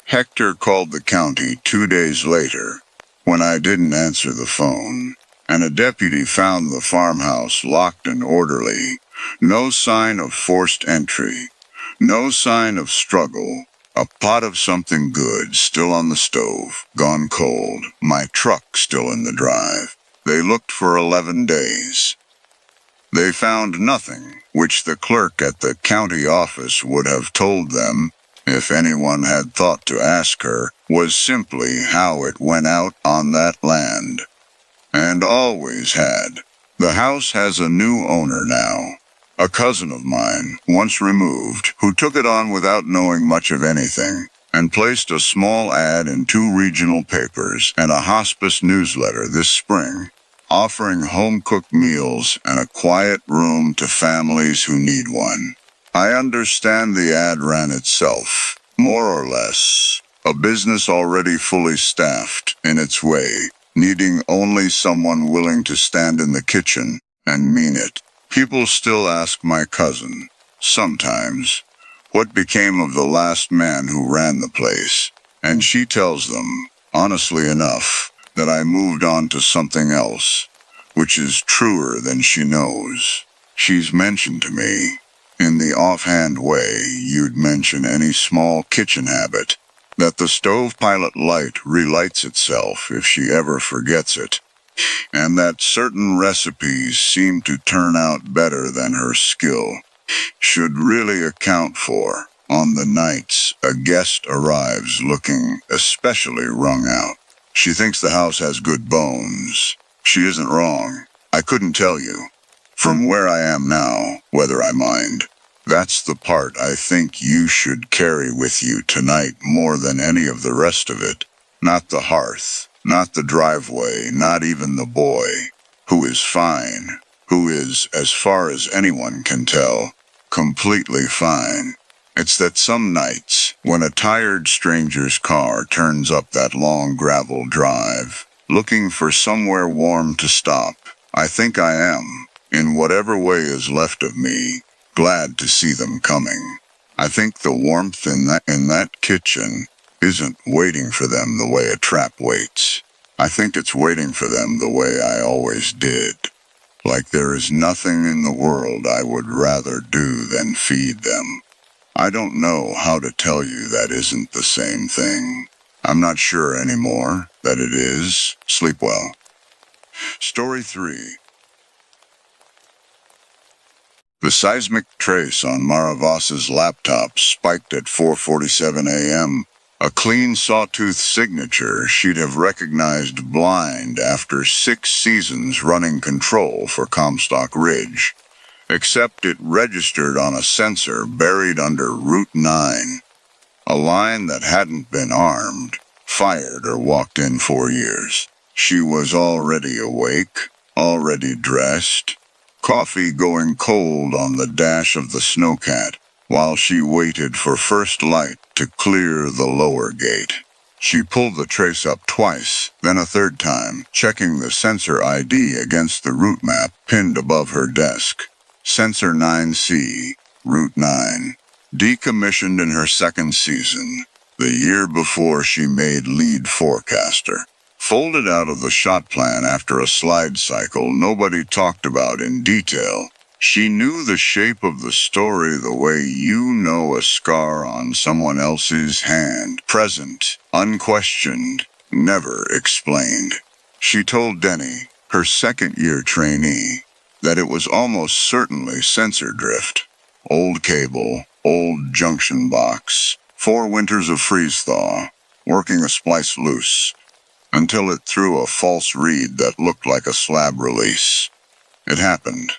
Hector called the county 2 days later, when I didn't answer the phone, and a deputy found the farmhouse locked and orderly. No sign of forced entry, no sign of struggle. A pot of something good still on the stove, gone cold, my truck still in the drive. They looked for 11 days. They found nothing, which the clerk at the county office would have told them, if anyone had thought to ask her, was simply how it went out on that land. And always had. The house has a new owner now. A cousin of mine, once removed, who took it on without knowing much of anything, and placed a small ad in 2 regional papers and a hospice newsletter this spring, offering home-cooked meals and a quiet room to families who need one. I understand the ad ran itself, more or less, a business already fully staffed in its way, needing only someone willing to stand in the kitchen and mean it. People still ask my cousin, sometimes, what became of the last man who ran the place, and she tells them, honestly enough, that I moved on to something else, which is truer than she knows. She's mentioned to me, in the offhand way you'd mention any small kitchen habit, that the stove pilot light relights itself if she ever forgets it, and that certain recipes seem to turn out better than her skill should really account for on the nights a guest arrives looking especially wrung out. She thinks the house has good bones. She isn't wrong. I couldn't tell you, from where I am now, whether I mind. That's the part I think you should carry with you tonight more than any of the rest of it. Not the hearth, not the driveway, not even the boy, who is fine, who is, as far as anyone can tell, completely fine. It's that some nights, when a tired stranger's car turns up that long gravel drive, looking for somewhere warm to stop, I think I am, in whatever way is left of me, glad to see them coming. I think the warmth in that kitchen isn't waiting for them the way a trap waits. I think it's waiting for them the way I always did. Like there is nothing in the world I would rather do than feed them. I don't know how to tell you that isn't the same thing. I'm not sure anymore that it is. Sleep well. Story 3. The seismic trace on Maravas's laptop spiked at 4:47 a.m., a clean sawtooth signature she'd have recognized blind after 6 seasons running control for Comstock Ridge, except it registered on a sensor buried under Route 9, a line that hadn't been armed, fired, or walked in for years. She was already awake, already dressed, coffee going cold on the dash of the snowcat, while she waited for first light to clear the lower gate. She pulled the trace up twice, then a third time, checking the sensor ID against the route map pinned above her desk. Sensor 9C, Route 9. Decommissioned in her second season, the year before she made lead forecaster. Folded out of the shot plan after a slide cycle nobody talked about in detail. She knew the shape of the story the way you know a scar on someone else's hand. Present, unquestioned, never explained. She told Denny, her second-year trainee, that it was almost certainly sensor drift. Old cable, old junction box, 4 winters of freeze-thaw, working a splice loose, until it threw a false read that looked like a slab release. It happened.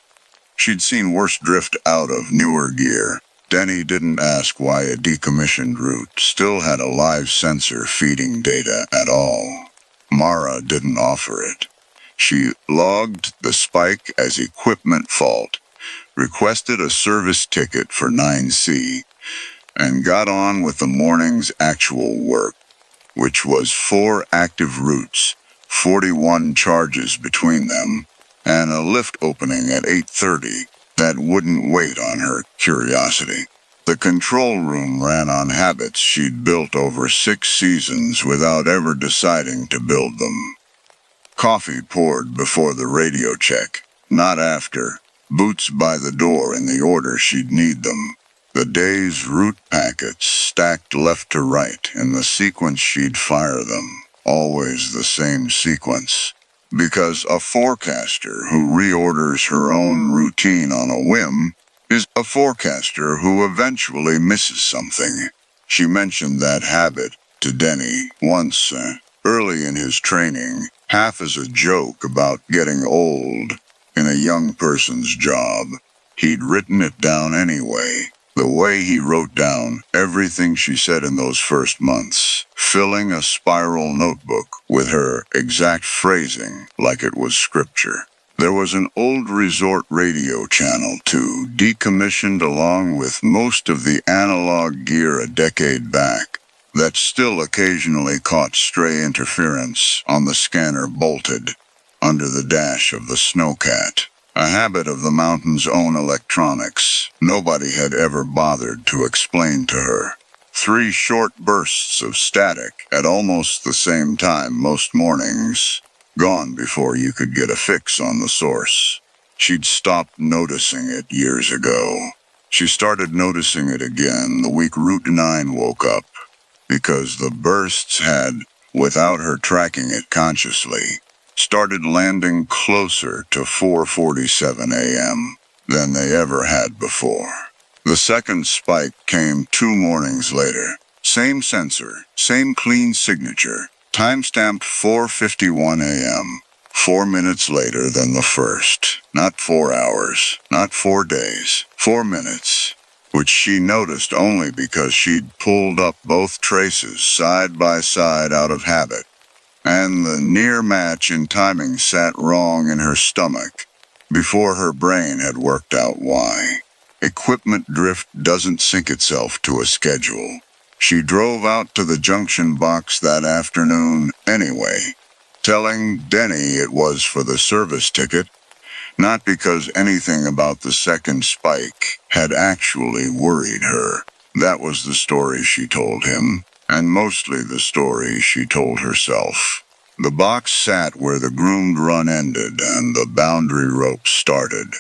She'd seen worse drift out of newer gear. Denny didn't ask why a decommissioned route still had a live sensor feeding data at all. Mara didn't offer it. She logged the spike as equipment fault, requested a service ticket for 9C, and got on with the morning's actual work, which was 4 active routes, 41 charges between them, and a lift opening at 8:30 that wouldn't wait on her curiosity. The control room ran on habits she'd built over 6 seasons without ever deciding to build them. Coffee poured before the radio check, not after. Boots by the door in the order she'd need them. The day's route packets stacked left to right in the sequence she'd fire them. Always the same sequence. Because a forecaster who reorders her own routine on a whim is a forecaster who eventually misses something. She mentioned that habit to Denny once, early in his training, half as a joke about getting old in a young person's job. He'd written it down anyway. The way he wrote down everything she said in those first months, filling a spiral notebook with her exact phrasing like it was scripture. There was an old resort radio channel, too, decommissioned along with most of the analog gear a decade back, that still occasionally caught stray interference on the scanner bolted under the dash of the Snowcat. A habit of the mountain's own electronics nobody had ever bothered to explain to her. 3 short bursts of static at almost the same time most mornings, gone before you could get a fix on the source. She'd stopped noticing it years ago. She started noticing it again the week Route 9 woke up, because the bursts had, without her tracking it consciously, started landing closer to 4:47 a.m. than they ever had before. The second spike came 2 mornings later. Same sensor, same clean signature, timestamped 4:51 a.m. 4 minutes later than the first. Not 4 hours, not 4 days, 4 minutes, which she noticed only because she'd pulled up both traces side by side out of habit. And the near match in timing sat wrong in her stomach before her brain had worked out why. Equipment drift doesn't sync itself to a schedule. She drove out to the junction box that afternoon anyway, telling Denny it was for the service ticket, not because anything about the second spike had actually worried her. That was the story she told him, and mostly the story she told herself. The box sat where the groomed run ended and the boundary rope started.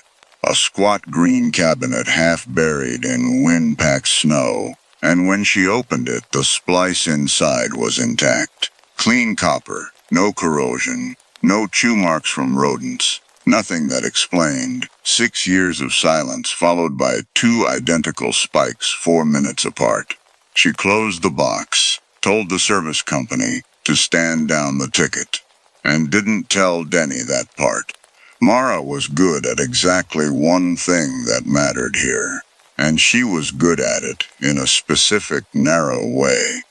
A squat green cabinet half buried in wind-packed snow, and when she opened it, the splice inside was intact. Clean copper, no corrosion, no chew marks from rodents, nothing that explained. 6 years of silence followed by 2 identical spikes 4 minutes apart. She closed the box, told the service company to stand down the ticket, and didn't tell Denny that part. Mara was good at exactly one thing that mattered here, and she was good at it in a specific, narrow way.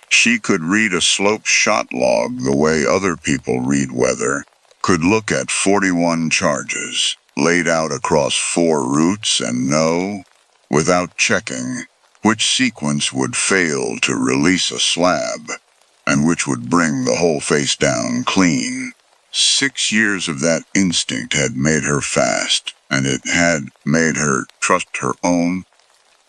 She could read a slope shot log the way other people read weather, could look at 41 charges laid out across 4 routes and know, without checking, which sequence would fail to release a slab, and which would bring the whole face down clean. 6 years of that instinct had made her fast, and it had made her trust her own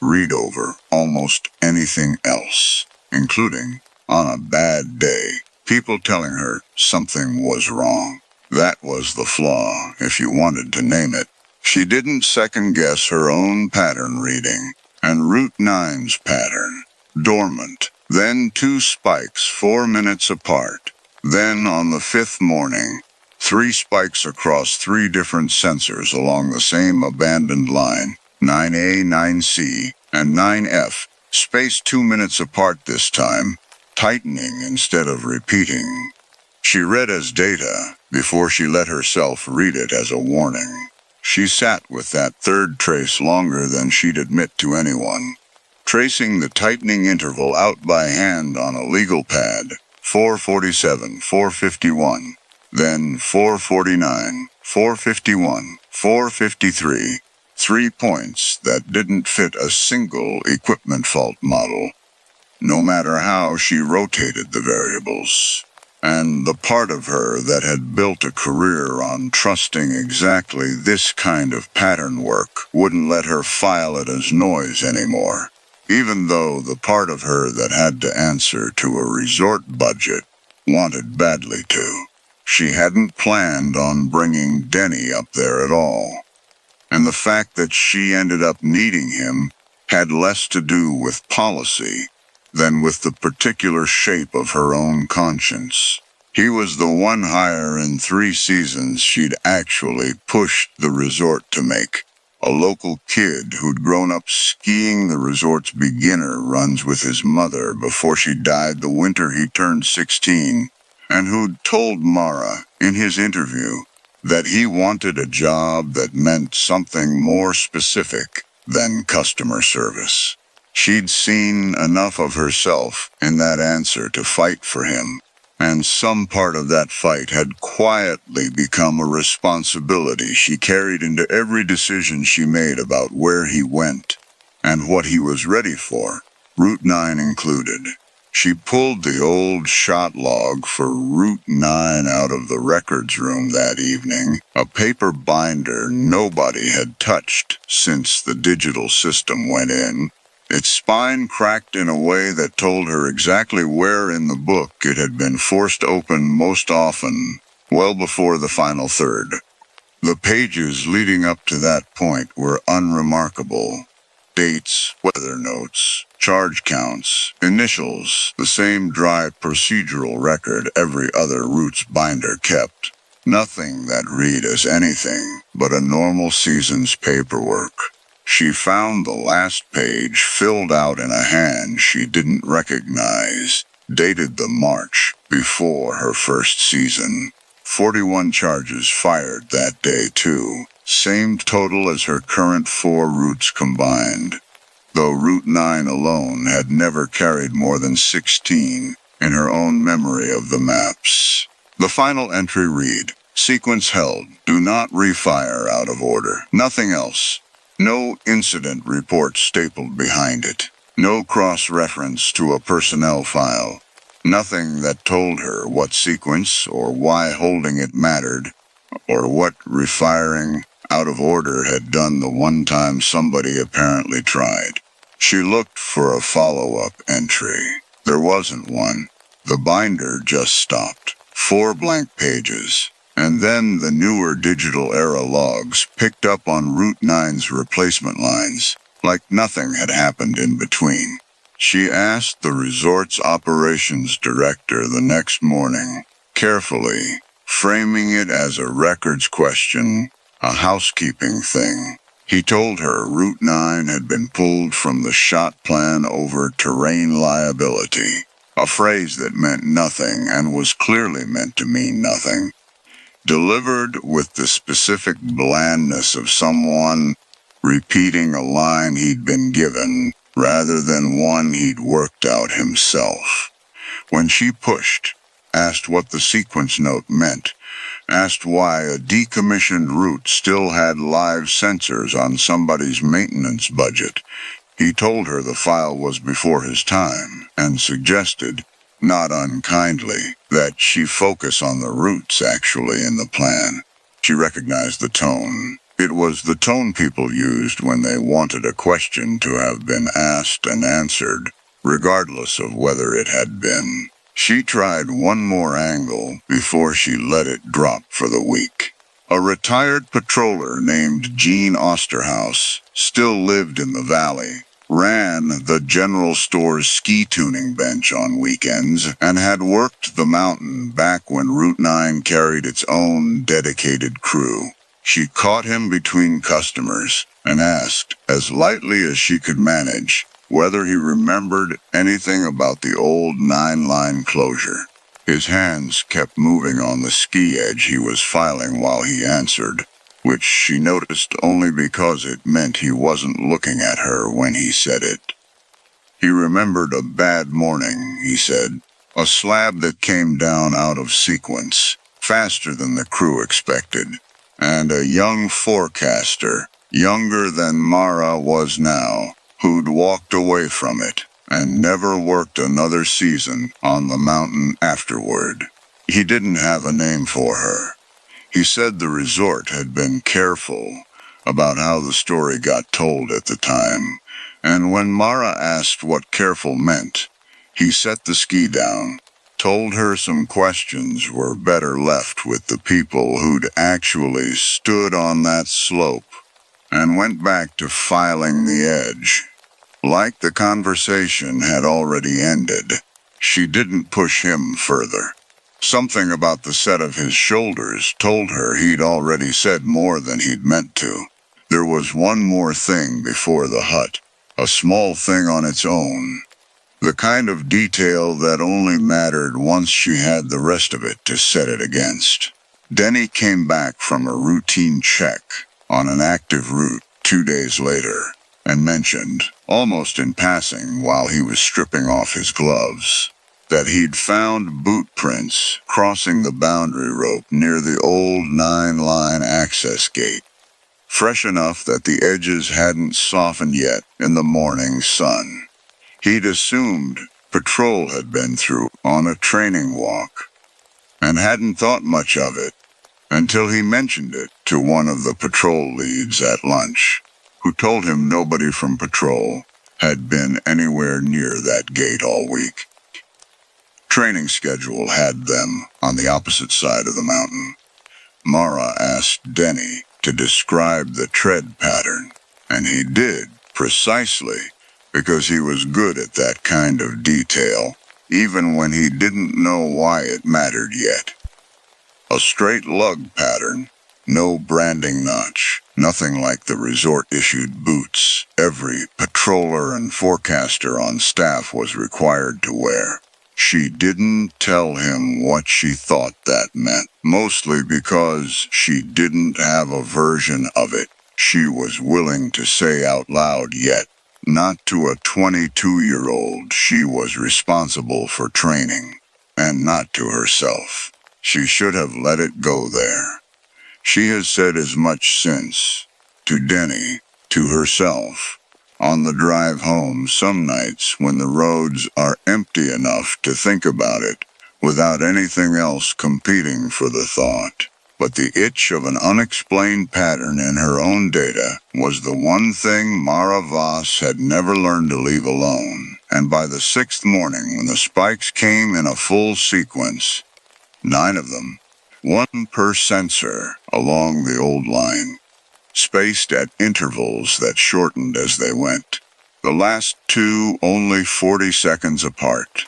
read over almost anything else, including, on a bad day, people telling her something was wrong. That was the flaw, if you wanted to name it. She didn't second-guess her own pattern reading, and Route 9's pattern, dormant, then 2 spikes 4 minutes apart. Then, on the 5th morning, 3 spikes across 3 different sensors along the same abandoned line, 9A, 9C, and 9F, spaced 2 minutes apart this time, tightening instead of repeating. She read as data before she let herself read it as a warning. She sat with that third trace longer than she'd admit to anyone, tracing the tightening interval out by hand on a legal pad, 4:47, 4:51, then 4:49, 4:51, 4:53, 3 points that didn't fit a single equipment fault model, no matter how she rotated the variables. And the part of her that had built a career on trusting exactly this kind of pattern work wouldn't let her file it as noise anymore, even though the part of her that had to answer to a resort budget wanted badly to. She hadn't planned on bringing Denny up there at all, and the fact that she ended up needing him had less to do with policy than with the particular shape of her own conscience. He was the one hire in 3 seasons she'd actually pushed the resort to make. A local kid who'd grown up skiing the resort's beginner runs with his mother before she died the winter he turned 16, and who'd told Mara in his interview that he wanted a job that meant something more specific than customer service. She'd seen enough of herself in that answer to fight for him, and some part of that fight had quietly become a responsibility she carried into every decision she made about where he went and what he was ready for, Route 9 included. She pulled the old shot log for Route 9 out of the records room that evening, a paper binder nobody had touched since the digital system went in. Its spine cracked in a way that told her exactly where in the book it had been forced open most often, well before the final third. The pages leading up to that point were unremarkable. Dates, weather notes, charge counts, initials, the same dry procedural record every other route's binder kept. Nothing that read as anything but a normal season's paperwork. She found the last page filled out in a hand she didn't recognize, dated the March before her first season. 41 charges fired that day, too. Same total as her current 4 routes combined, though Route 9 alone had never carried more than 16 in her own memory of the maps. The final entry read, "Sequence held. Do not refire out of order. Nothing else." No incident report stapled behind it. No cross-reference to a personnel file. Nothing that told her what sequence or why holding it mattered, or what refiring out of order had done the one time somebody apparently tried. She looked for a follow-up entry. There wasn't one. The binder just stopped. 4 blank pages. And then the newer digital era logs picked up on Route 9's replacement lines, like nothing had happened in between. She asked the resort's operations director the next morning, carefully, framing it as a records question, a housekeeping thing. He told her Route 9 had been pulled from the shot plan over terrain liability, a phrase that meant nothing and was clearly meant to mean nothing. Delivered with the specific blandness of someone repeating a line he'd been given rather than one he'd worked out himself. When she pushed, asked what the sequence note meant, asked why a decommissioned route still had live sensors on somebody's maintenance budget, he told her the file was before his time and suggested, not unkindly, that she focus on the routes actually in the plan. She recognized the tone. It was the tone people used when they wanted a question to have been asked and answered, regardless of whether it had been. She tried one more angle before she let it drop for the week. A retired patroller named Gene Osterhaus still lived in the valley, ran the general store's ski tuning bench on weekends, and had worked the mountain back when Route 9 carried its own dedicated crew. She caught him between customers and asked, as lightly as she could manage, whether he remembered anything about the old 9-line closure. His hands kept moving on the ski edge he was filing while he answered, which she noticed only because it meant he wasn't looking at her when he said it. He remembered a bad morning, he said, a slab that came down out of sequence, faster than the crew expected, and a young forecaster, younger than Mara was now, who'd walked away from it and never worked another season on the mountain afterward. He didn't have a name for her. He said the resort had been careful about how the story got told at the time, and when Mara asked what careful meant, he set the ski down, told her some questions were better left with the people who'd actually stood on that slope, and went back to filing the edge. Like the conversation had already ended, she didn't push him further. Something about the set of his shoulders told her he'd already said more than he'd meant to. There was one more thing before the hut, a small thing on its own. The kind of detail that only mattered once she had the rest of it to set it against. Denny came back from a routine check on an active route 2 days later and mentioned, almost in passing while he was stripping off his gloves, that he'd found boot prints crossing the boundary rope near the old 9-line access gate, fresh enough that the edges hadn't softened yet in the morning sun. He'd assumed patrol had been through on a training walk, and hadn't thought much of it until he mentioned it to one of the patrol leads at lunch, who told him nobody from patrol had been anywhere near that gate all week. Training schedule had them on the opposite side of the mountain. Mara asked Denny to describe the tread pattern, and he did, precisely because he was good at that kind of detail, even when he didn't know why it mattered yet. A straight lug pattern, no branding notch, nothing like the resort-issued boots every patroller and forecaster on staff was required to wear. She didn't tell him what she thought that meant, mostly because she didn't have a version of it she was willing to say out loud yet. Not to a 22-year-old she was responsible for training, and not to herself. She should have let it go there. She has said as much since, to Denny, to herself, on the drive home some nights when the roads are empty enough to think about it, without anything else competing for the thought. But the itch of an unexplained pattern in her own data was the one thing Mara Voss had never learned to leave alone, and by the 6th morning when the spikes came in a full sequence, 9 of them, one per sensor along the old line, spaced at intervals that shortened as they went, the last 2 only 40 seconds apart.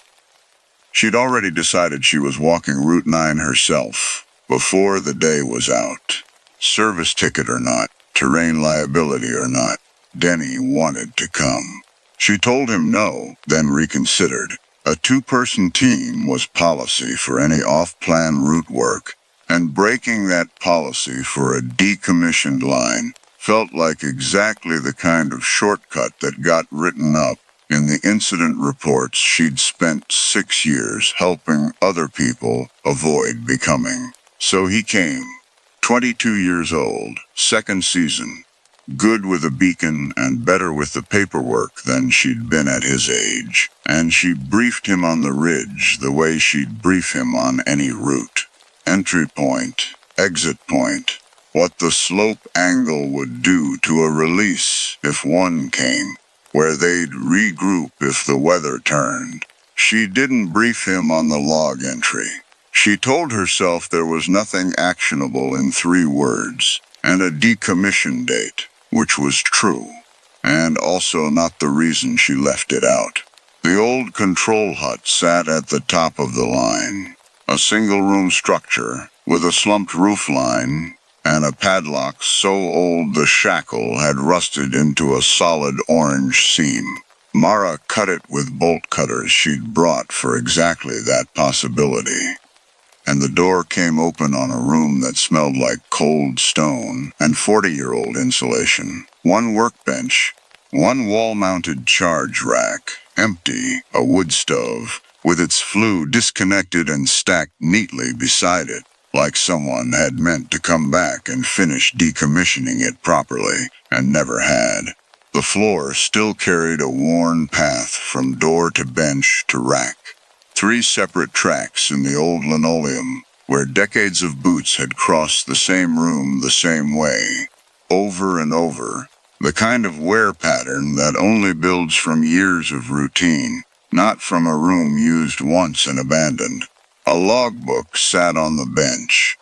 She'd already decided she was walking Route 9 herself, before the day was out. Service ticket or not, terrain liability or not, Denny wanted to come. She told him no, then reconsidered. A 2-person team was policy for any off-plan route work, and breaking that policy for a decommissioned line felt like exactly the kind of shortcut that got written up in the incident reports she'd spent 6 years helping other people avoid becoming. So he came, 22 years old, 2nd season, good with a beacon and better with the paperwork than she'd been at his age, and she briefed him on the ridge the way she'd brief him on any route. Entry point, exit point, what the slope angle would do to a release if one came, where they'd regroup if the weather turned. She didn't brief him on the log entry. She told herself there was nothing actionable in 3 words, and a decommission date, which was true, and also not the reason she left it out. The old control hut sat at the top of the line, a single-room structure with a slumped roof line and a padlock so old the shackle had rusted into a solid orange seam. Mara cut it with bolt cutters she'd brought for exactly that possibility, and the door came open on a room that smelled like cold stone and 40-year-old insulation. 1 workbench, 1 wall-mounted charge rack, empty, a wood stove, with its flue disconnected and stacked neatly beside it, like someone had meant to come back and finish decommissioning it properly, and never had. The floor still carried a worn path from door to bench to rack. 3 separate tracks in the old linoleum, where decades of boots had crossed the same room the same way, over and over, the kind of wear pattern that only builds from years of routine, not from a room used once and abandoned. A logbook sat on the bench.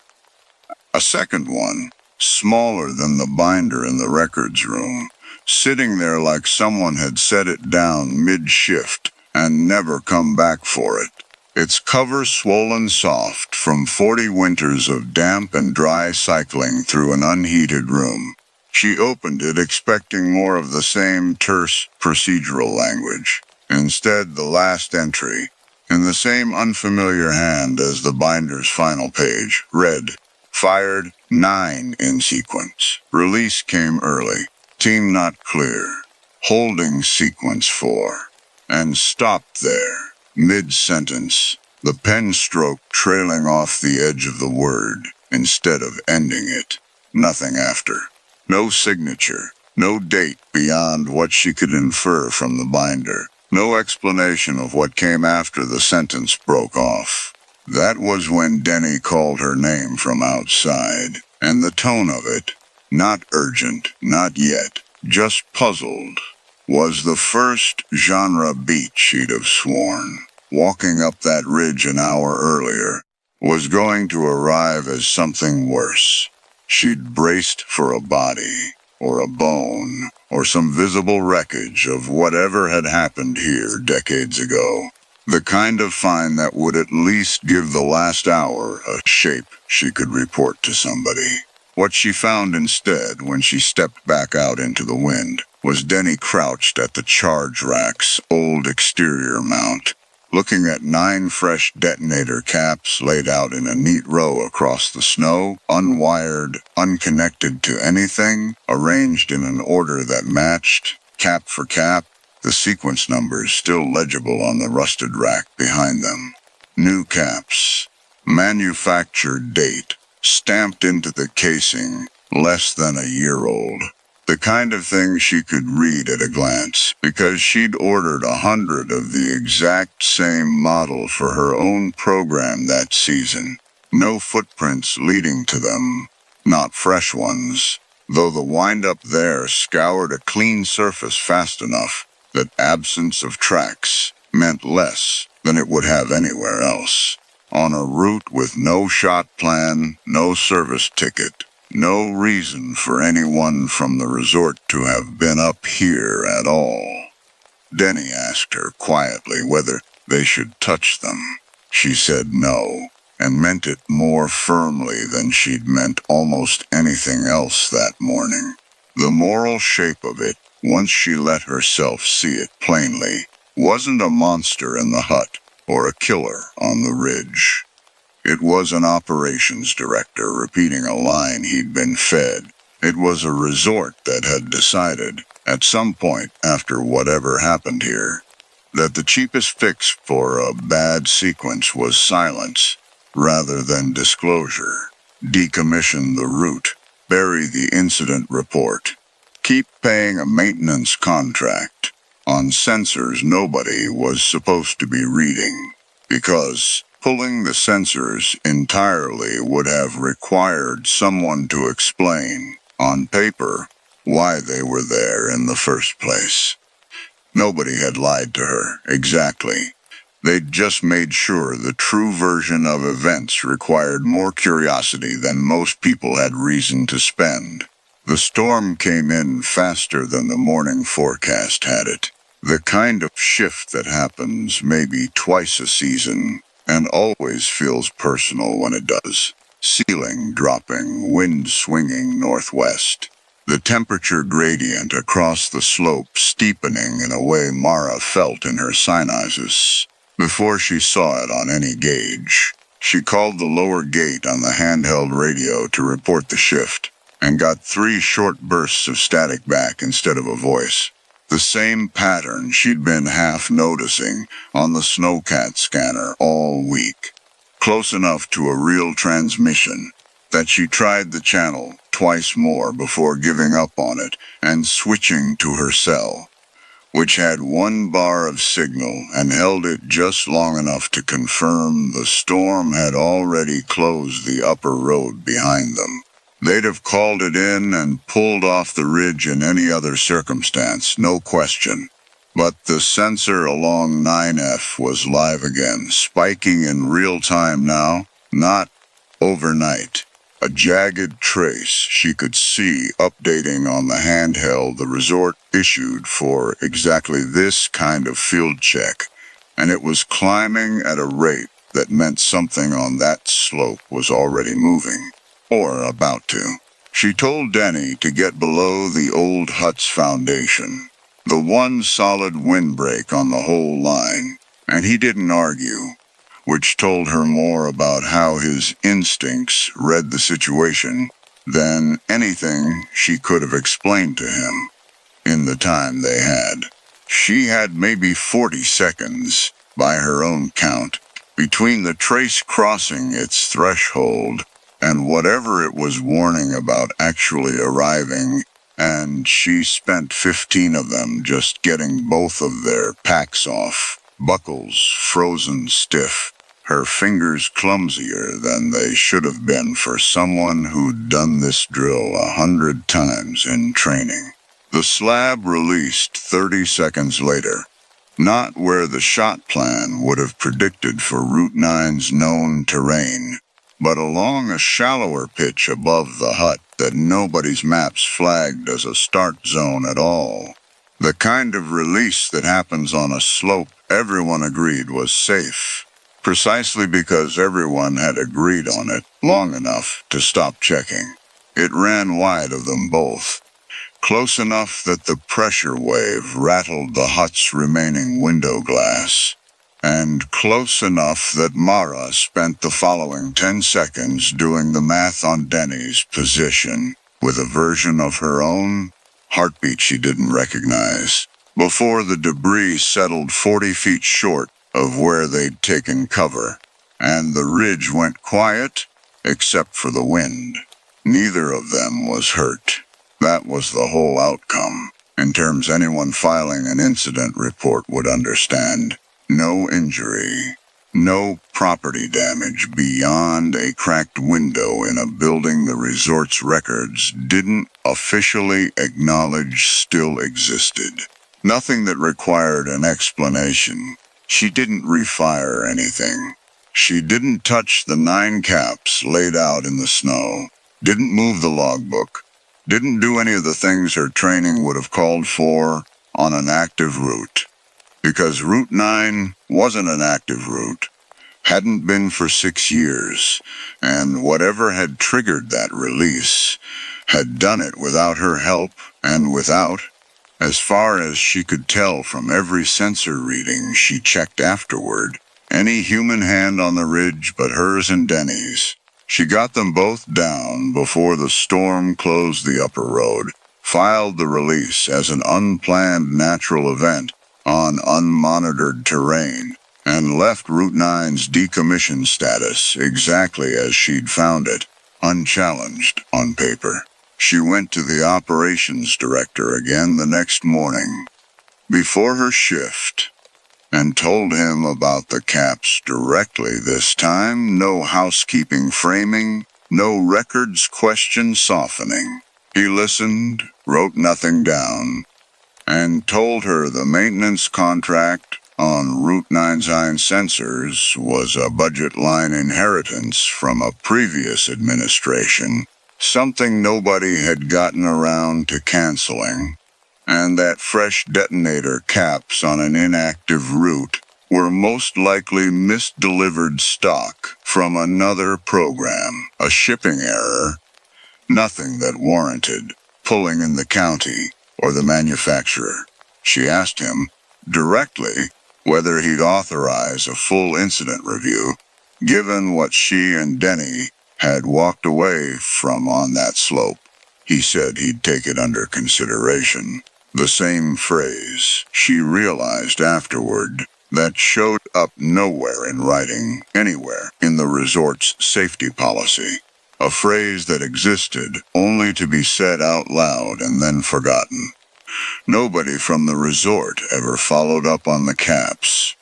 A second one, smaller than the binder in the records room, sitting there like someone had set it down mid-shift and never come back for it. Its cover swollen soft from 40 winters of damp and dry cycling through an unheated room. She opened it expecting more of the same terse procedural language. Instead, the last entry, in the same unfamiliar hand as the binder's final page, read, "Fired 9 in sequence. Release came early. Team not clear. Holding sequence 4." And stopped there, mid-sentence, the pen stroke trailing off the edge of the word instead of ending it. Nothing after. No signature. No date beyond what she could infer from the binder. No explanation of what came after the sentence broke off. That was when Denny called her name from outside, and the tone of it, not urgent, not yet, just puzzled, was the first genre beat she'd have sworn. Walking up that ridge an hour earlier was going to arrive as something worse. She'd braced for a body, or a bone, or some visible wreckage of whatever had happened here decades ago. The kind of find that would at least give the last hour a shape she could report to somebody. What she found instead, when she stepped back out into the wind, was Denny crouched at the charge rack's old exterior mount, looking at 9 fresh detonator caps laid out in a neat row across the snow, unwired, unconnected to anything, arranged in an order that matched, cap for cap, the sequence numbers still legible on the rusted rack behind them. New caps. Manufactured date. Stamped into the casing, less than a year old. The kind of thing she could read at a glance, because she'd ordered 100 of the exact same model for her own program that season. No footprints leading to them, not fresh ones, though the wind-up there scoured a clean surface fast enough that absence of tracks meant less than it would have anywhere else. On a route with no shot plan, no service ticket, no reason for anyone from the resort to have been up here at all. Denny asked her quietly whether they should touch them. She said no, and meant it more firmly than she'd meant almost anything else that morning. The moral shape of it, once she let herself see it plainly, wasn't a monster in the hut or a killer on the ridge. It was an operations director repeating a line he'd been fed. It was a resort that had decided, at some point after whatever happened here, that the cheapest fix for a bad sequence was silence, rather than disclosure. Decommission the route, bury the incident report, keep paying a maintenance contract on sensors nobody was supposed to be reading, because pulling the sensors entirely would have required someone to explain, on paper, why they were there in the first place. Nobody had lied to her, exactly. They'd just made sure the true version of events required more curiosity than most people had reason to spend. The storm came in faster than the morning forecast had it. The kind of shift that happens maybe twice a season, and always feels personal when it does. Ceiling dropping, wind swinging northwest. The temperature gradient across the slope steepening in a way Mara felt in her sinuses before she saw it on any gauge. She called the lower gate on the handheld radio to report the shift, and got 3 short bursts of static back instead of a voice. The same pattern she'd been half noticing on the Snowcat scanner all week. Close enough to a real transmission that she tried the channel twice more before giving up on it and switching to her cell, which had 1 bar of signal and held it just long enough to confirm the storm had already closed the upper road behind them. They'd have called it in and pulled off the ridge in any other circumstance, no question. But the sensor along 9F was live again, spiking in real time now, not overnight. A jagged trace she could see updating on the handheld the resort issued for exactly this kind of field check, and it was climbing at a rate that meant something on that slope was already moving. Or about to. She told Denny to get below the old hut's foundation, The one solid windbreak on the whole line, and he didn't argue, which told her more about how his instincts read the situation than anything she could have explained to him in the time they had. She had maybe 40 seconds, by her own count, between the trace crossing its threshold and whatever it was warning about actually arriving, and she spent 15 of them just getting both of their packs off, buckles frozen stiff, her fingers clumsier than they should have been for someone who'd done this drill 100 times in training. The slab released 30 seconds later, not where the shot plan would have predicted for Route 9's known terrain, but along a shallower pitch above the hut that nobody's maps flagged as a start zone at all. The kind of release that happens on a slope everyone agreed was safe, precisely because everyone had agreed on it long enough to stop checking. It ran wide of them both, close enough that the pressure wave rattled the hut's remaining window glass, and close enough that Mara spent the following 10 seconds doing the math on Denny's position with a version of her own heartbeat she didn't recognize, before the debris settled 40 feet short of where they'd taken cover, and the ridge went quiet except for the wind. Neither of them was hurt. That was the whole outcome, in terms anyone filing an incident report would understand. No injury, no property damage beyond a cracked window in a building the resort's records didn't officially acknowledge still existed. Nothing that required an explanation. She didn't refire anything. She didn't touch the 9 caps laid out in the snow, didn't move the logbook, didn't do any of the things her training would have called for on an active route. Because Route 9 wasn't an active route, hadn't been for 6 years, and whatever had triggered that release had done it without her help and without, as far as she could tell from every sensor reading she checked afterward, any human hand on the ridge but hers and Denny's. She got them both down before the storm closed the upper road, filed the release as an unplanned natural event on unmonitored terrain, and left Route 9's decommission status exactly as she'd found it, unchallenged on paper. She went to the operations director again the next morning, before her shift, and told him about the caps directly this time. No housekeeping framing, no records question softening. He listened, wrote nothing down, and told her the maintenance contract on Route 9's sensors was a budget line inheritance from a previous administration, something nobody had gotten around to canceling, and that fresh detonator caps on an inactive route were most likely misdelivered stock from another program, a shipping error, nothing that warranted pulling in the county or the manufacturer. She asked him directly whether he'd authorize a full incident review, given what she and Denny had walked away from on that slope. He said he'd take it under consideration. The same phrase, she realized afterward, that showed up nowhere in writing, anywhere in the resort's safety policy. A phrase that existed only to be said out loud and then forgotten. Nobody from the resort ever followed up on the caps.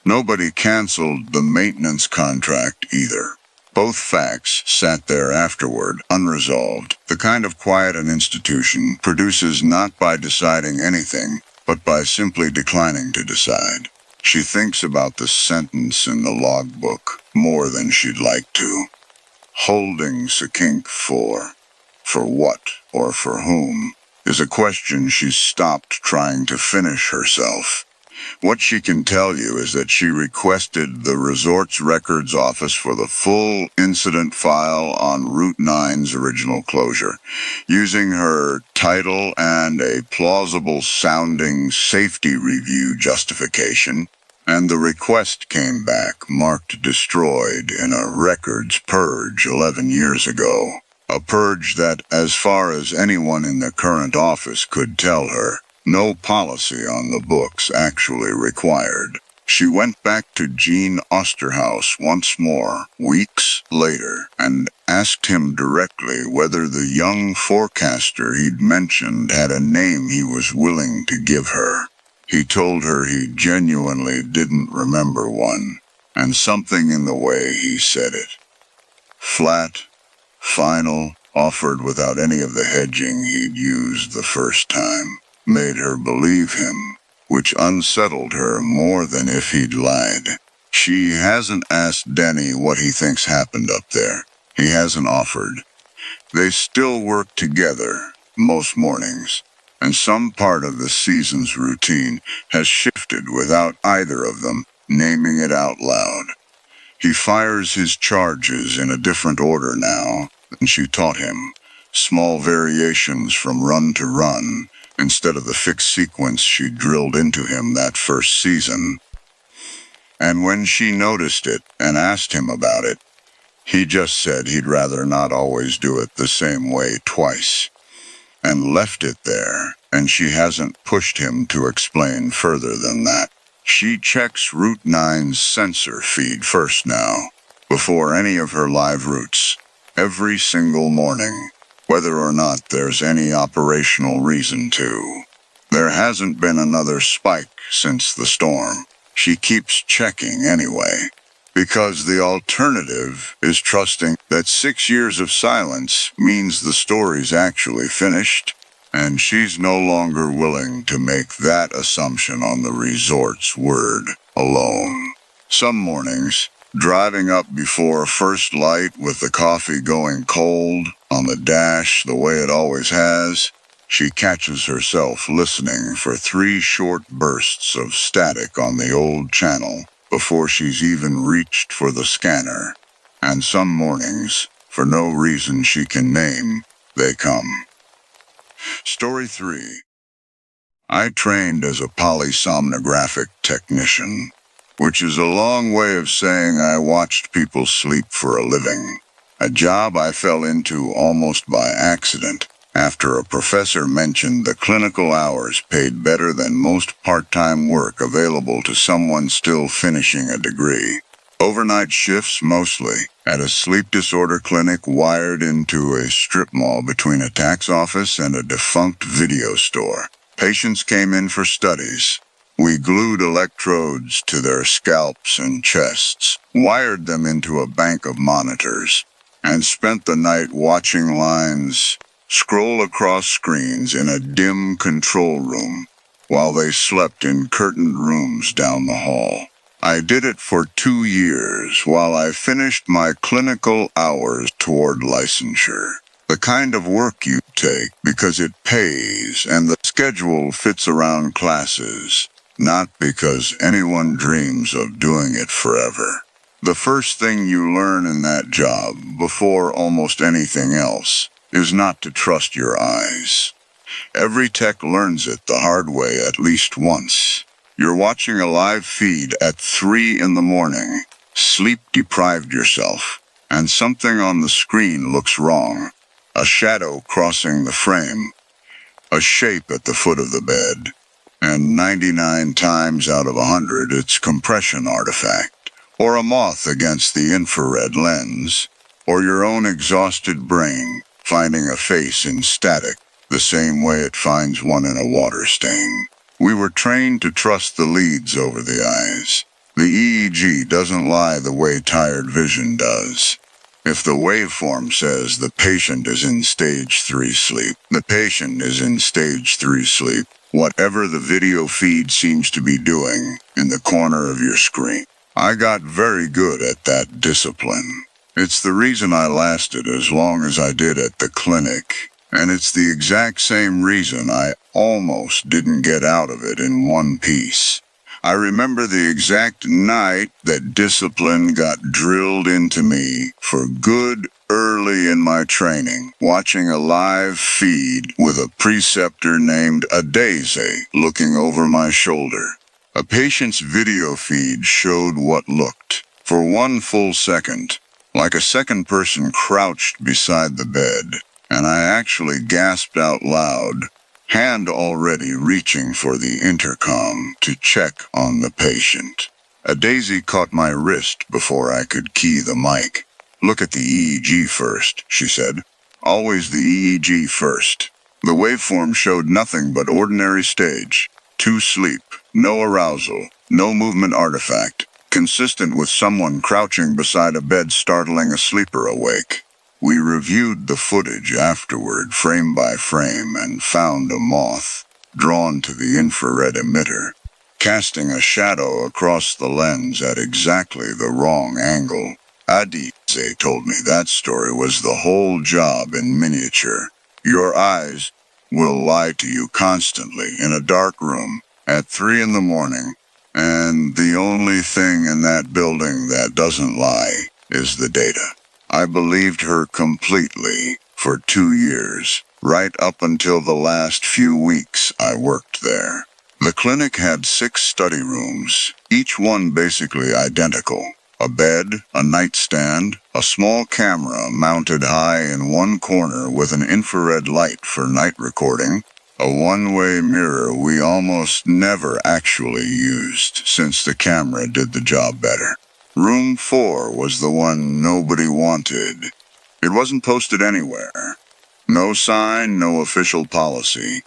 Nobody canceled the maintenance contract either. Both facts sat there afterward, unresolved, the kind of quiet an institution produces not by deciding anything, but by simply declining to decide. She thinks about the sentence in the logbook more than she'd like to. Holding Sakink for what or for whom, is a question she's stopped trying to finish herself. What she can tell you is that she requested the resort's records office for the full incident file on Route 9's original closure, using her title and a plausible-sounding safety review justification, and the request came back marked destroyed in a records purge 11 years ago. A purge that, as far as anyone in the current office could tell her, no policy on the books actually required. She went back to Gene Osterhaus once more, weeks later, and asked him directly whether the young forecaster he'd mentioned had a name he was willing to give her. He told her he genuinely didn't remember one, and something in the way he said it, flat, final, offered without any of the hedging he'd used the first time, made her believe him, which unsettled her more than if he'd lied. She hasn't asked Denny what he thinks happened up there. He hasn't offered. They still work together, most mornings, and some part of the season's routine has shifted without either of them naming it out loud. He fires his charges in a different order now than she taught him, small variations from run to run, instead of the fixed sequence she drilled into him that first season. And when she noticed it and asked him about it, he just said he'd rather not always do it the same way twice, and left it there, and she hasn't pushed him to explain further than that. She checks Route 9's sensor feed first now, before any of her live routes, every single morning, whether or not there's any operational reason to. There hasn't been another spike since the storm. She keeps checking anyway, because the alternative is trusting that 6 years of silence means the story's actually finished, and she's no longer willing to make that assumption on the resort's word alone. Some mornings, driving up before first light with the coffee going cold on the dash the way it always has, she catches herself listening for 3 short bursts of static on the old channel before she's even reached for the scanner. And some mornings, for no reason she can name, they come. Story 3. I trained as a polysomnographic technician, which is a long way of saying I watched people sleep for a living, a job I fell into almost by accident after a professor mentioned the clinical hours paid better than most part-time work available to someone still finishing a degree. Overnight shifts mostly, at a sleep disorder clinic wired into a strip mall between a tax office and a defunct video store. Patients came in for studies. We glued electrodes to their scalps and chests, wired them into a bank of monitors, and spent the night watching lines scroll across screens in a dim control room while they slept in curtained rooms down the hall. I did it for 2 years while I finished my clinical hours toward licensure. The kind of work you take because it pays and the schedule fits around classes, not because anyone dreams of doing it forever. The first thing you learn in that job, before almost anything else, is not to trust your eyes. Every tech learns it the hard way at least once. You're watching a live feed at 3 in the morning, sleep-deprived yourself, and something on the screen looks wrong. A shadow crossing the frame, a shape at the foot of the bed, and 99 times out of 100 it's compression artifact, or a moth against the infrared lens, or your own exhausted brain finding a face in static the same way it finds one in a water stain. We were trained to trust the leads over the eyes. The EEG doesn't lie the way tired vision does. If the waveform says the patient is in stage 3 sleep, the patient is in stage 3 sleep, whatever the video feed seems to be doing in the corner of your screen. I got very good at that discipline. It's the reason I lasted as long as I did at the clinic, and it's the exact same reason I almost didn't get out of it in one piece. I remember the exact night that discipline got drilled into me for good early in my training, watching a live feed with a preceptor named Adaise looking over my shoulder. A patient's video feed showed what looked, for one full second, like a second person crouched beside the bed, and I actually gasped out loud, hand already reaching for the intercom to check on the patient. A daisy caught my wrist before I could key the mic. "Look at the EEG first," she said. "Always the EEG first." The waveform showed nothing but ordinary stage. 2 sleep, no arousal, no movement artifact, consistent with someone crouching beside a bed startling a sleeper awake. We reviewed the footage afterward, frame by frame, and found a moth, drawn to the infrared emitter, casting a shadow across the lens at exactly the wrong angle. Aditya told me that story was the whole job in miniature. Your eyes will lie to you constantly in a dark room at 3 in the morning, and the only thing in that building that doesn't lie is the data. I believed her completely for 2 years, right up until the last few weeks I worked there. The clinic had 6 study rooms, each one basically identical. A bed, a nightstand, a small camera mounted high in one corner with an infrared light for night recording, a one-way mirror we almost never actually used since the camera did the job better. Room 4 was the one nobody wanted. It wasn't posted anywhere. No sign, no official policy.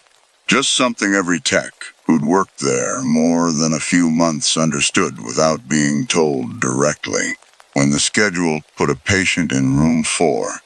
Just something every tech who'd worked there more than a few months understood without being told directly. When the schedule put a patient in room 4,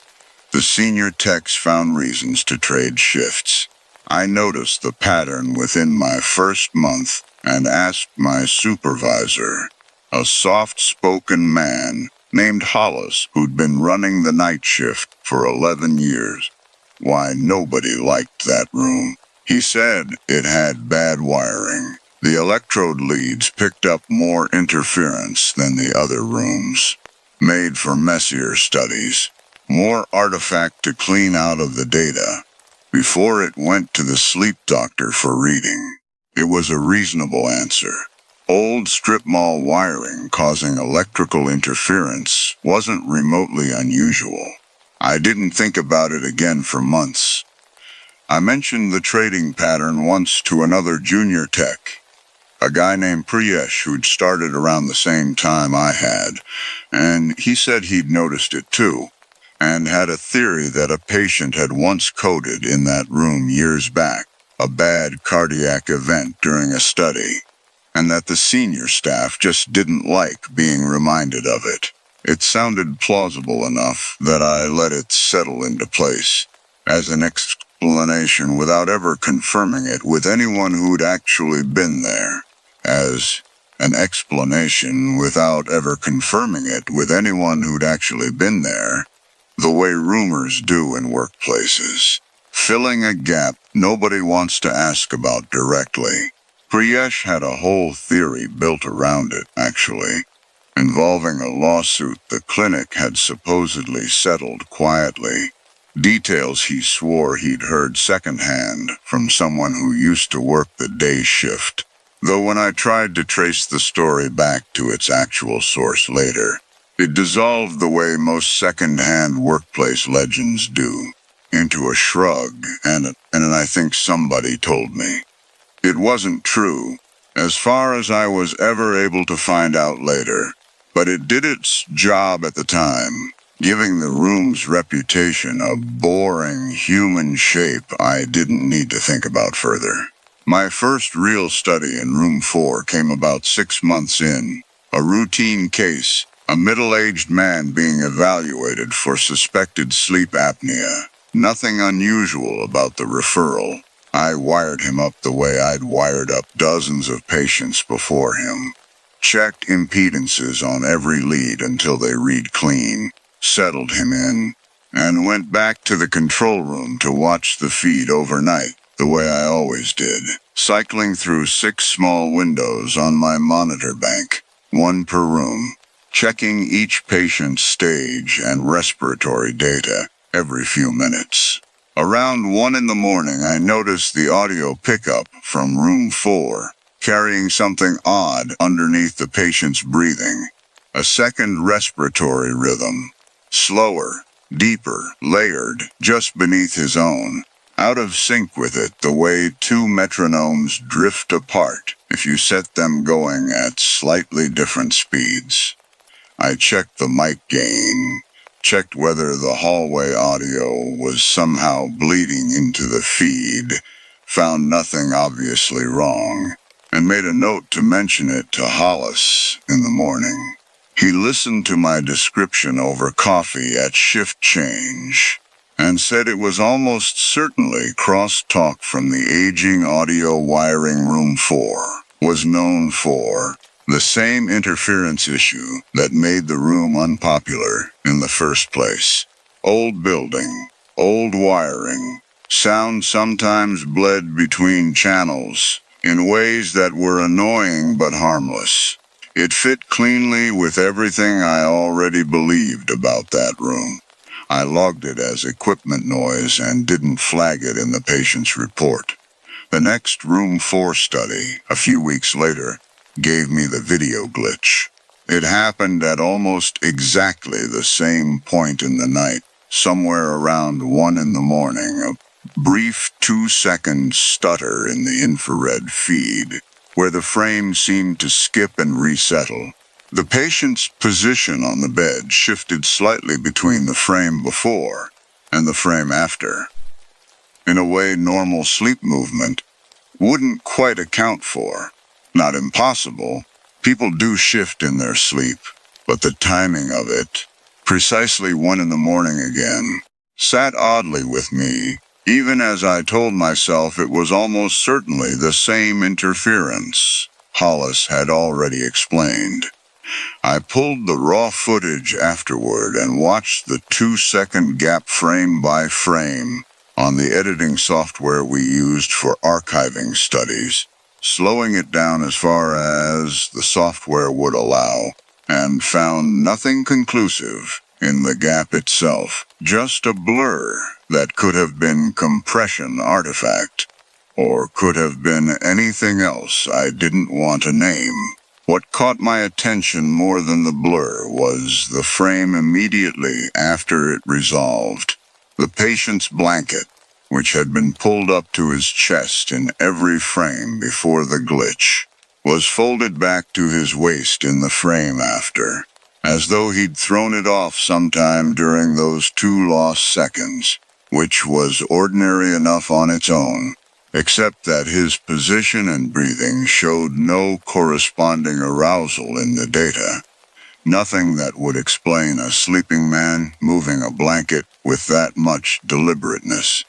the senior techs found reasons to trade shifts. I noticed the pattern within my first month and asked my supervisor, a soft-spoken man named Hollis who'd been running the night shift for 11 years, why nobody liked that room. He said it had bad wiring. The electrode leads picked up more interference than the other rooms, made for messier studies. More artifact to clean out of the data before it went to the sleep doctor for reading. It was a reasonable answer. Old strip mall wiring causing electrical interference wasn't remotely unusual. I didn't think about it again for months. I mentioned the trading pattern once to another junior tech, a guy named Priyesh who'd started around the same time I had, and he said he'd noticed it too, and had a theory that a patient had once coded in that room years back, a bad cardiac event during a study, and that the senior staff just didn't like being reminded of it. It sounded plausible enough that I let it settle into place as an explanation without ever confirming it with anyone who'd actually been there. As an explanation without ever confirming it with anyone who'd actually been there, the way rumors do in workplaces, filling a gap nobody wants to ask about directly. Priyesh had a whole theory built around it, actually, involving a lawsuit the clinic had supposedly settled quietly. Details he swore he'd heard secondhand from someone who used to work the day shift, though when I tried to trace the story back to its actual source later, it dissolved the way most second-hand workplace legends do, into a shrug, and I think somebody told me. It wasn't true, as far as I was ever able to find out later, but it did its job at the time, giving the room's reputation a boring human shape I didn't need to think about further. My first real study in room 4 came about 6 months in, a routine case, a middle-aged man being evaluated for suspected sleep apnea. Nothing unusual about the referral. I wired him up the way I'd wired up dozens of patients before him. Checked impedances on every lead until they read clean, settled him in, and went back to the control room to watch the feed overnight. the way I always did, cycling through 6 small windows on my monitor bank, one per room, checking each patient's stage and respiratory data every few minutes. Around 1 in the morning, I noticed the audio pickup from room 4, carrying something odd underneath the patient's breathing. A second respiratory rhythm, slower, deeper, layered, just beneath his own, out of sync with it the way 2 metronomes drift apart if you set them going at slightly different speeds. I checked the mic gain, checked whether the hallway audio was somehow bleeding into the feed, found nothing obviously wrong, and made a note to mention it to Hollis in the morning. He listened to my description over coffee at shift change, and said it was almost certainly crosstalk from the aging audio wiring room 4 was known for the same interference issue that made the room unpopular in the first place. Old building, old wiring, sound sometimes bled between channels in ways that were annoying but harmless. It fit cleanly with everything I already believed about that room. I logged it as equipment noise and didn't flag it in the patient's report. The next room 4 study, a few weeks later, gave me the video glitch. It happened at almost exactly the same point in the night, somewhere around 1 in the morning, a brief 2-second stutter in the infrared feed, where the frame seemed to skip and resettle. The patient's position on the bed shifted slightly between the frame before and the frame after, in a way normal sleep movement wouldn't quite account for. Not impossible. People do shift in their sleep, but the timing of it, precisely 1 in the morning again, sat oddly with me, even as I told myself it was almost certainly the same interference Hollis had already explained. I pulled the raw footage afterward and watched the 2-second gap frame by frame on the editing software we used for archiving studies, slowing it down as far as the software would allow, and found nothing conclusive in the gap itself, just a blur that could have been compression artifact, or could have been anything else I didn't want to name. What caught my attention more than the blur was the frame immediately after it resolved. The patient's blanket, which had been pulled up to his chest in every frame before the glitch, was folded back to his waist in the frame after, as though he'd thrown it off sometime during those 2 lost seconds, which was ordinary enough on its own, except that his position and breathing showed no corresponding arousal in the data. Nothing that would explain a sleeping man moving a blanket with that much deliberateness,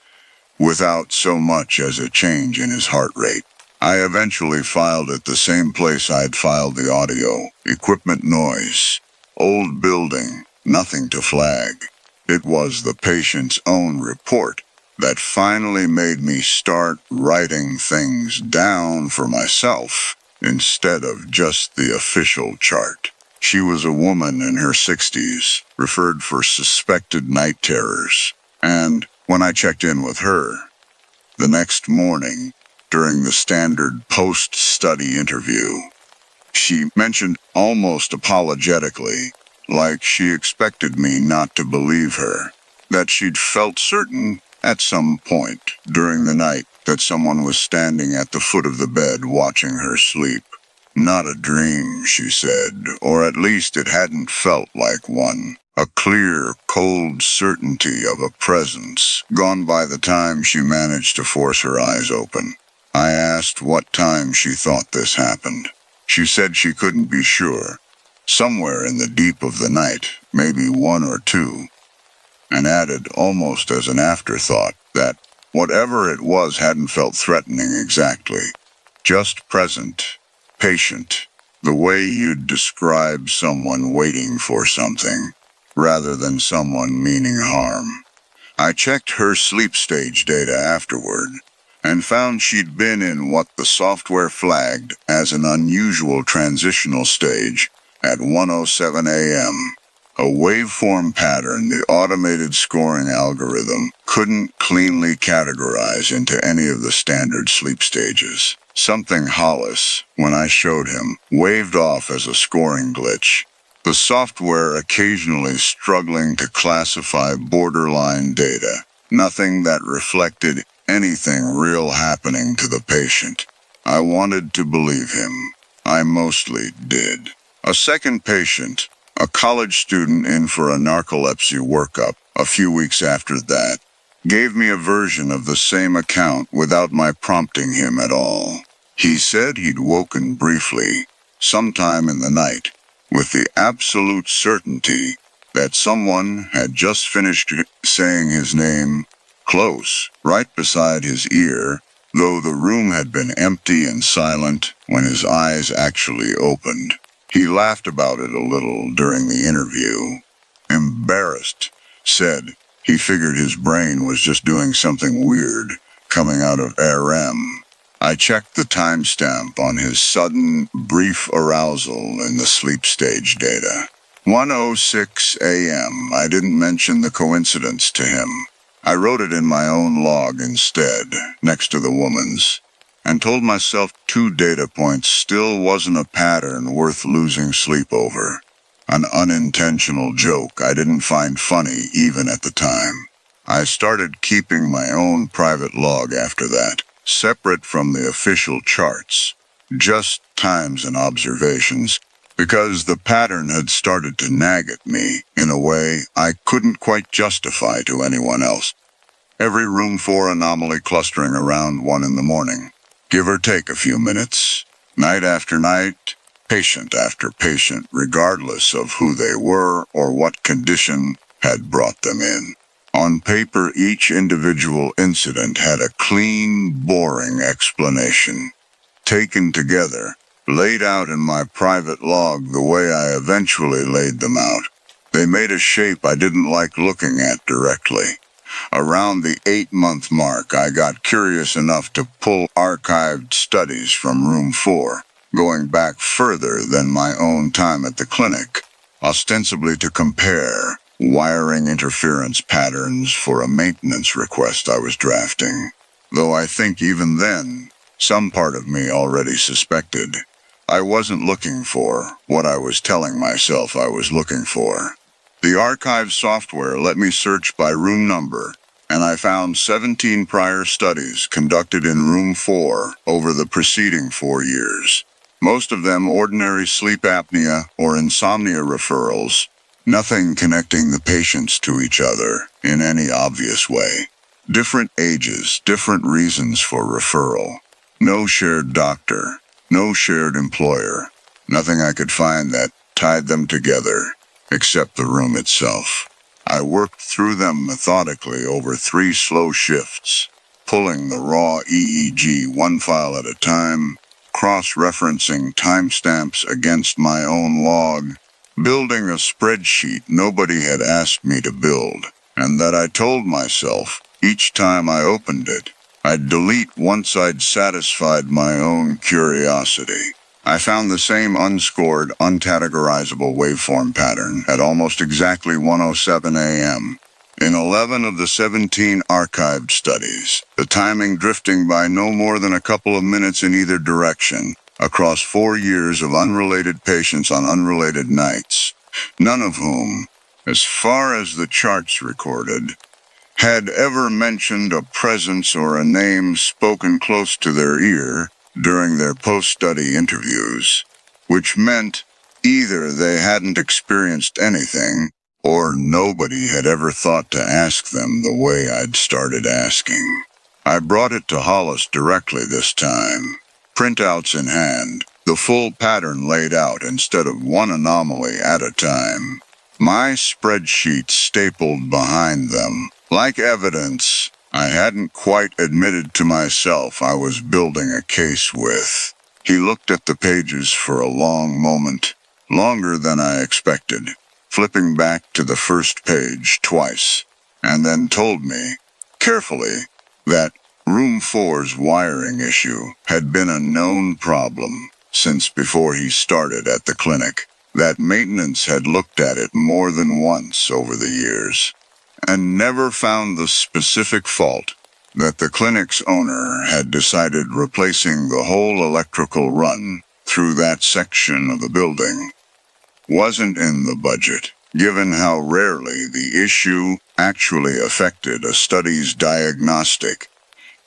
without so much as a change in his heart rate. I eventually filed it the same place I'd filed the audio, equipment noise, old building, nothing to flag. It was the patient's own report that finally made me start writing things down for myself instead of just the official chart. She was a woman in her 60s, referred for suspected night terrors, and when I checked in with her the next morning during the standard post-study interview, she mentioned almost apologetically, like she expected me not to believe her, that she'd felt certain at some point during the night that someone was standing at the foot of the bed watching her sleep. Not a dream, she said, or at least it hadn't felt like one. A clear, cold certainty of a presence, gone by the time she managed to force her eyes open. I asked what time she thought this happened. She said she couldn't be sure. Somewhere in the deep of the night, maybe 1 or 2. And added, almost as an afterthought, that whatever it was hadn't felt threatening exactly. Just present, patient, the way you'd describe someone waiting for something, rather than someone meaning harm. I checked her sleep stage data afterward, and found she'd been in what the software flagged as an unusual transitional stage at 1:07 a.m. A waveform pattern the automated scoring algorithm couldn't cleanly categorize into any of the standard sleep stages. Something Hollis, when I showed him, waved off as a scoring glitch. The software occasionally struggling to classify borderline data. Nothing that reflected anything real happening to the patient. I wanted to believe him. I mostly did. A second patient, a college student in for a narcolepsy workup a few weeks after that, gave me a version of the same account without my prompting him at all. He said he'd woken briefly, sometime in the night, with the absolute certainty that someone had just finished saying his name close, right beside his ear, though the room had been empty and silent when his eyes actually opened. He laughed about it a little during the interview. Embarrassed, said he figured his brain was just doing something weird coming out of RM. I checked the timestamp on his sudden, brief arousal in the sleep stage data. 1:06 a.m. I didn't mention the coincidence to him. I wrote it in my own log instead, next to the woman's, and told myself 2 data points still wasn't a pattern worth losing sleep over. An unintentional joke I didn't find funny even at the time. I started keeping my own private log after that, separate from the official charts, just times and observations, because the pattern had started to nag at me in a way I couldn't quite justify to anyone else. Every room 4 anomaly clustering around 1 in the morning, give or take a few minutes, night after night, patient after patient, regardless of who they were or what condition had brought them in. On paper, each individual incident had a clean, boring explanation. Taken together, laid out in my private log the way I eventually laid them out, they made a shape I didn't like looking at directly. Around the 8-month mark, I got curious enough to pull archived studies from room 4, going back further than my own time at the clinic, ostensibly to compare wiring interference patterns for a maintenance request I was drafting. Though I think even then, some part of me already suspected I wasn't looking for what I was telling myself I was looking for. The archive software let me search by room number, and I found 17 prior studies conducted in room 4 over the preceding 4 years. Most of them ordinary sleep apnea or insomnia referrals, nothing connecting the patients to each other in any obvious way. Different ages, different reasons for referral. No shared doctor, no shared employer, nothing I could find that tied them together, except the room itself. I worked through them methodically over 3 slow shifts, pulling the raw EEG one file at a time, cross-referencing timestamps against my own log, building a spreadsheet nobody had asked me to build, and that I told myself each time I opened it, I'd delete once I'd satisfied my own curiosity. I found the same unscored, uncategorizable waveform pattern at almost exactly 1:07 a.m. in 11 of the 17 archived studies, the timing drifting by no more than a couple of minutes in either direction, across 4 years of unrelated patients on unrelated nights, none of whom, as far as the charts recorded, had ever mentioned a presence or a name spoken close to their ear during their post-study interviews, which meant either they hadn't experienced anything, or nobody had ever thought to ask them the way I'd started asking. I brought it to Hollis directly this time, printouts in hand, the full pattern laid out instead of one anomaly at a time. My spreadsheet stapled behind them, like evidence I hadn't quite admitted to myself I was building a case with. He looked at the pages for a long moment, longer than I expected, flipping back to the first page twice, and then told me, carefully, that Room 4's wiring issue had been a known problem since before he started at the clinic. That maintenance had looked at it more than once over the years and never found the specific fault. That the clinic's owner had decided replacing the whole electrical run through that section of the building wasn't in the budget, given how rarely the issue actually affected a study's diagnostic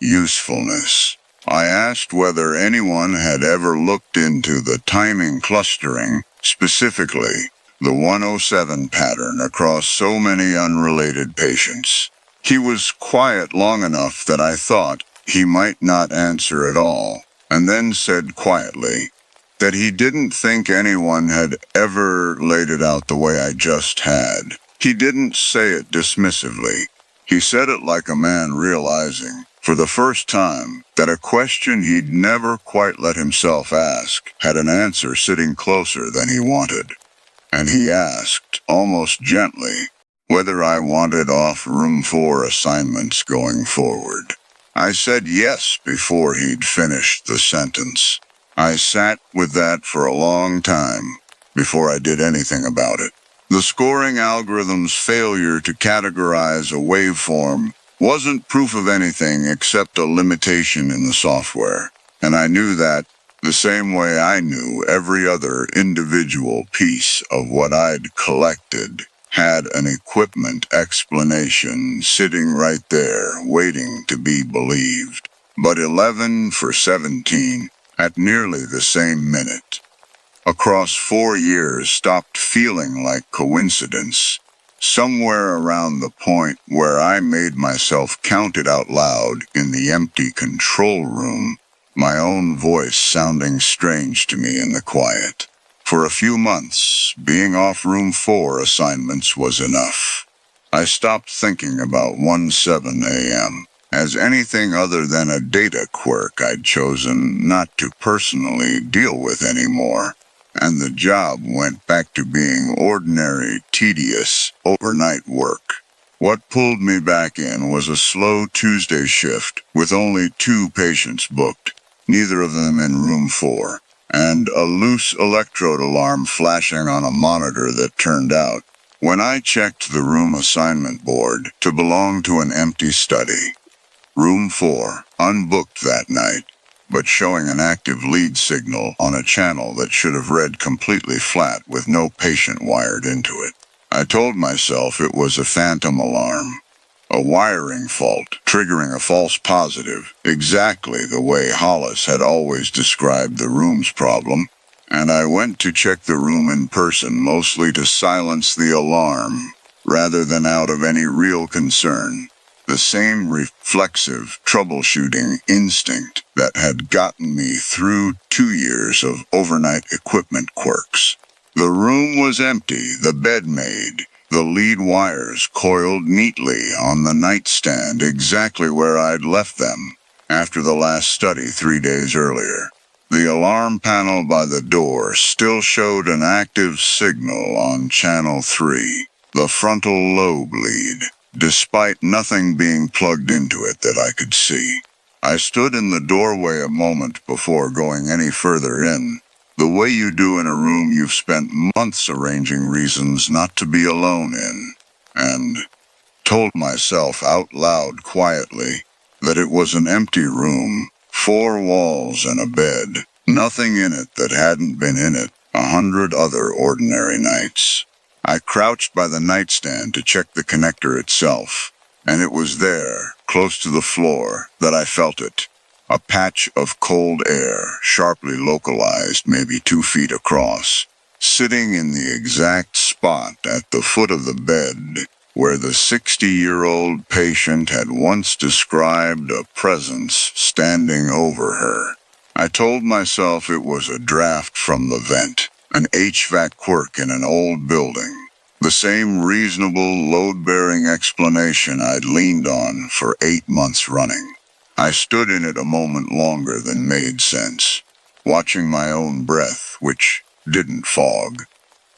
usefulness. I asked whether anyone had ever looked into the timing clustering, specifically the 107 pattern across so many unrelated patients. He was quiet long enough that I thought he might not answer at all, and then said quietly that he didn't think anyone had ever laid it out the way I just had. He didn't say it dismissively. He said it like a man realizing, for the first time, that a question he'd never quite let himself ask had an answer sitting closer than he wanted. And he asked, almost gently, whether I wanted off Room 4 assignments going forward. I said yes before he'd finished the sentence. I sat with that for a long time before I did anything about it. The scoring algorithm's failure to categorize a waveform wasn't proof of anything except a limitation in the software, and I knew that the same way I knew every other individual piece of what I'd collected had an equipment explanation sitting right there waiting to be believed. But 11 for 17 at nearly the same minute, across 4 years, stopped feeling like coincidence. Somewhere around the point where I made myself count it out loud in the empty control room, my own voice sounding strange to me in the quiet. For a few months, being off Room 4 assignments was enough. I stopped thinking about 1-7 a.m. as anything other than a data quirk I'd chosen not to personally deal with anymore, and the job went back to being ordinary, tedious, overnight work. What pulled me back in was a slow Tuesday shift with only 2 patients booked, neither of them in Room 4, and a loose electrode alarm flashing on a monitor that turned out, when I checked the room assignment board, to belong to an empty study. Room 4, unbooked that night, but showing an active lead signal on a channel that should have read completely flat with no patient wired into it. I told myself it was a phantom alarm, a wiring fault triggering a false positive, exactly the way Hollis had always described the room's problem, and I went to check the room in person mostly to silence the alarm, rather than out of any real concern. The same reflexive, troubleshooting instinct that had gotten me through 2 years of overnight equipment quirks. The room was empty, the bed made, the lead wires coiled neatly on the nightstand exactly where I'd left them after the last study 3 days earlier. The alarm panel by the door still showed an active signal on channel 3, the frontal lobe lead, despite nothing being plugged into it that I could see. I stood in the doorway a moment before going any further in, the way you do in a room you've spent months arranging reasons not to be alone in, and told myself out loud quietly that it was an empty room, 4 walls and a bed, nothing in it that hadn't been in it 100 other ordinary nights. I crouched by the nightstand to check the connector itself, and it was there, close to the floor, that I felt it. A patch of cold air, sharply localized, maybe 2 feet across, sitting in the exact spot at the foot of the bed where the 60-year-old patient had once described a presence standing over her. I told myself it was a draft from the vent, an HVAC quirk in an old building, the same reasonable, load-bearing explanation I'd leaned on for 8 months running. I stood in it a moment longer than made sense, watching my own breath, which didn't fog,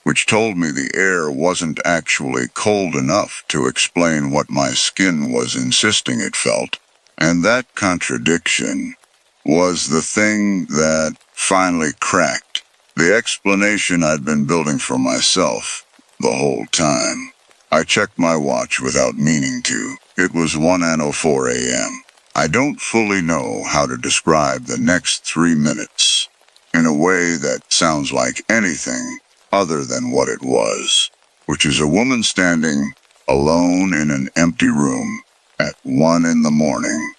which told me the air wasn't actually cold enough to explain what my skin was insisting it felt, And that contradiction was the thing that finally cracked the explanation I'd been building for myself the whole time. I checked my watch without meaning to. It was 1:04 a.m. I don't fully know how to describe the next 3 minutes in a way that sounds like anything other than what it was, which is a woman standing alone in an empty room at 1 in the morning,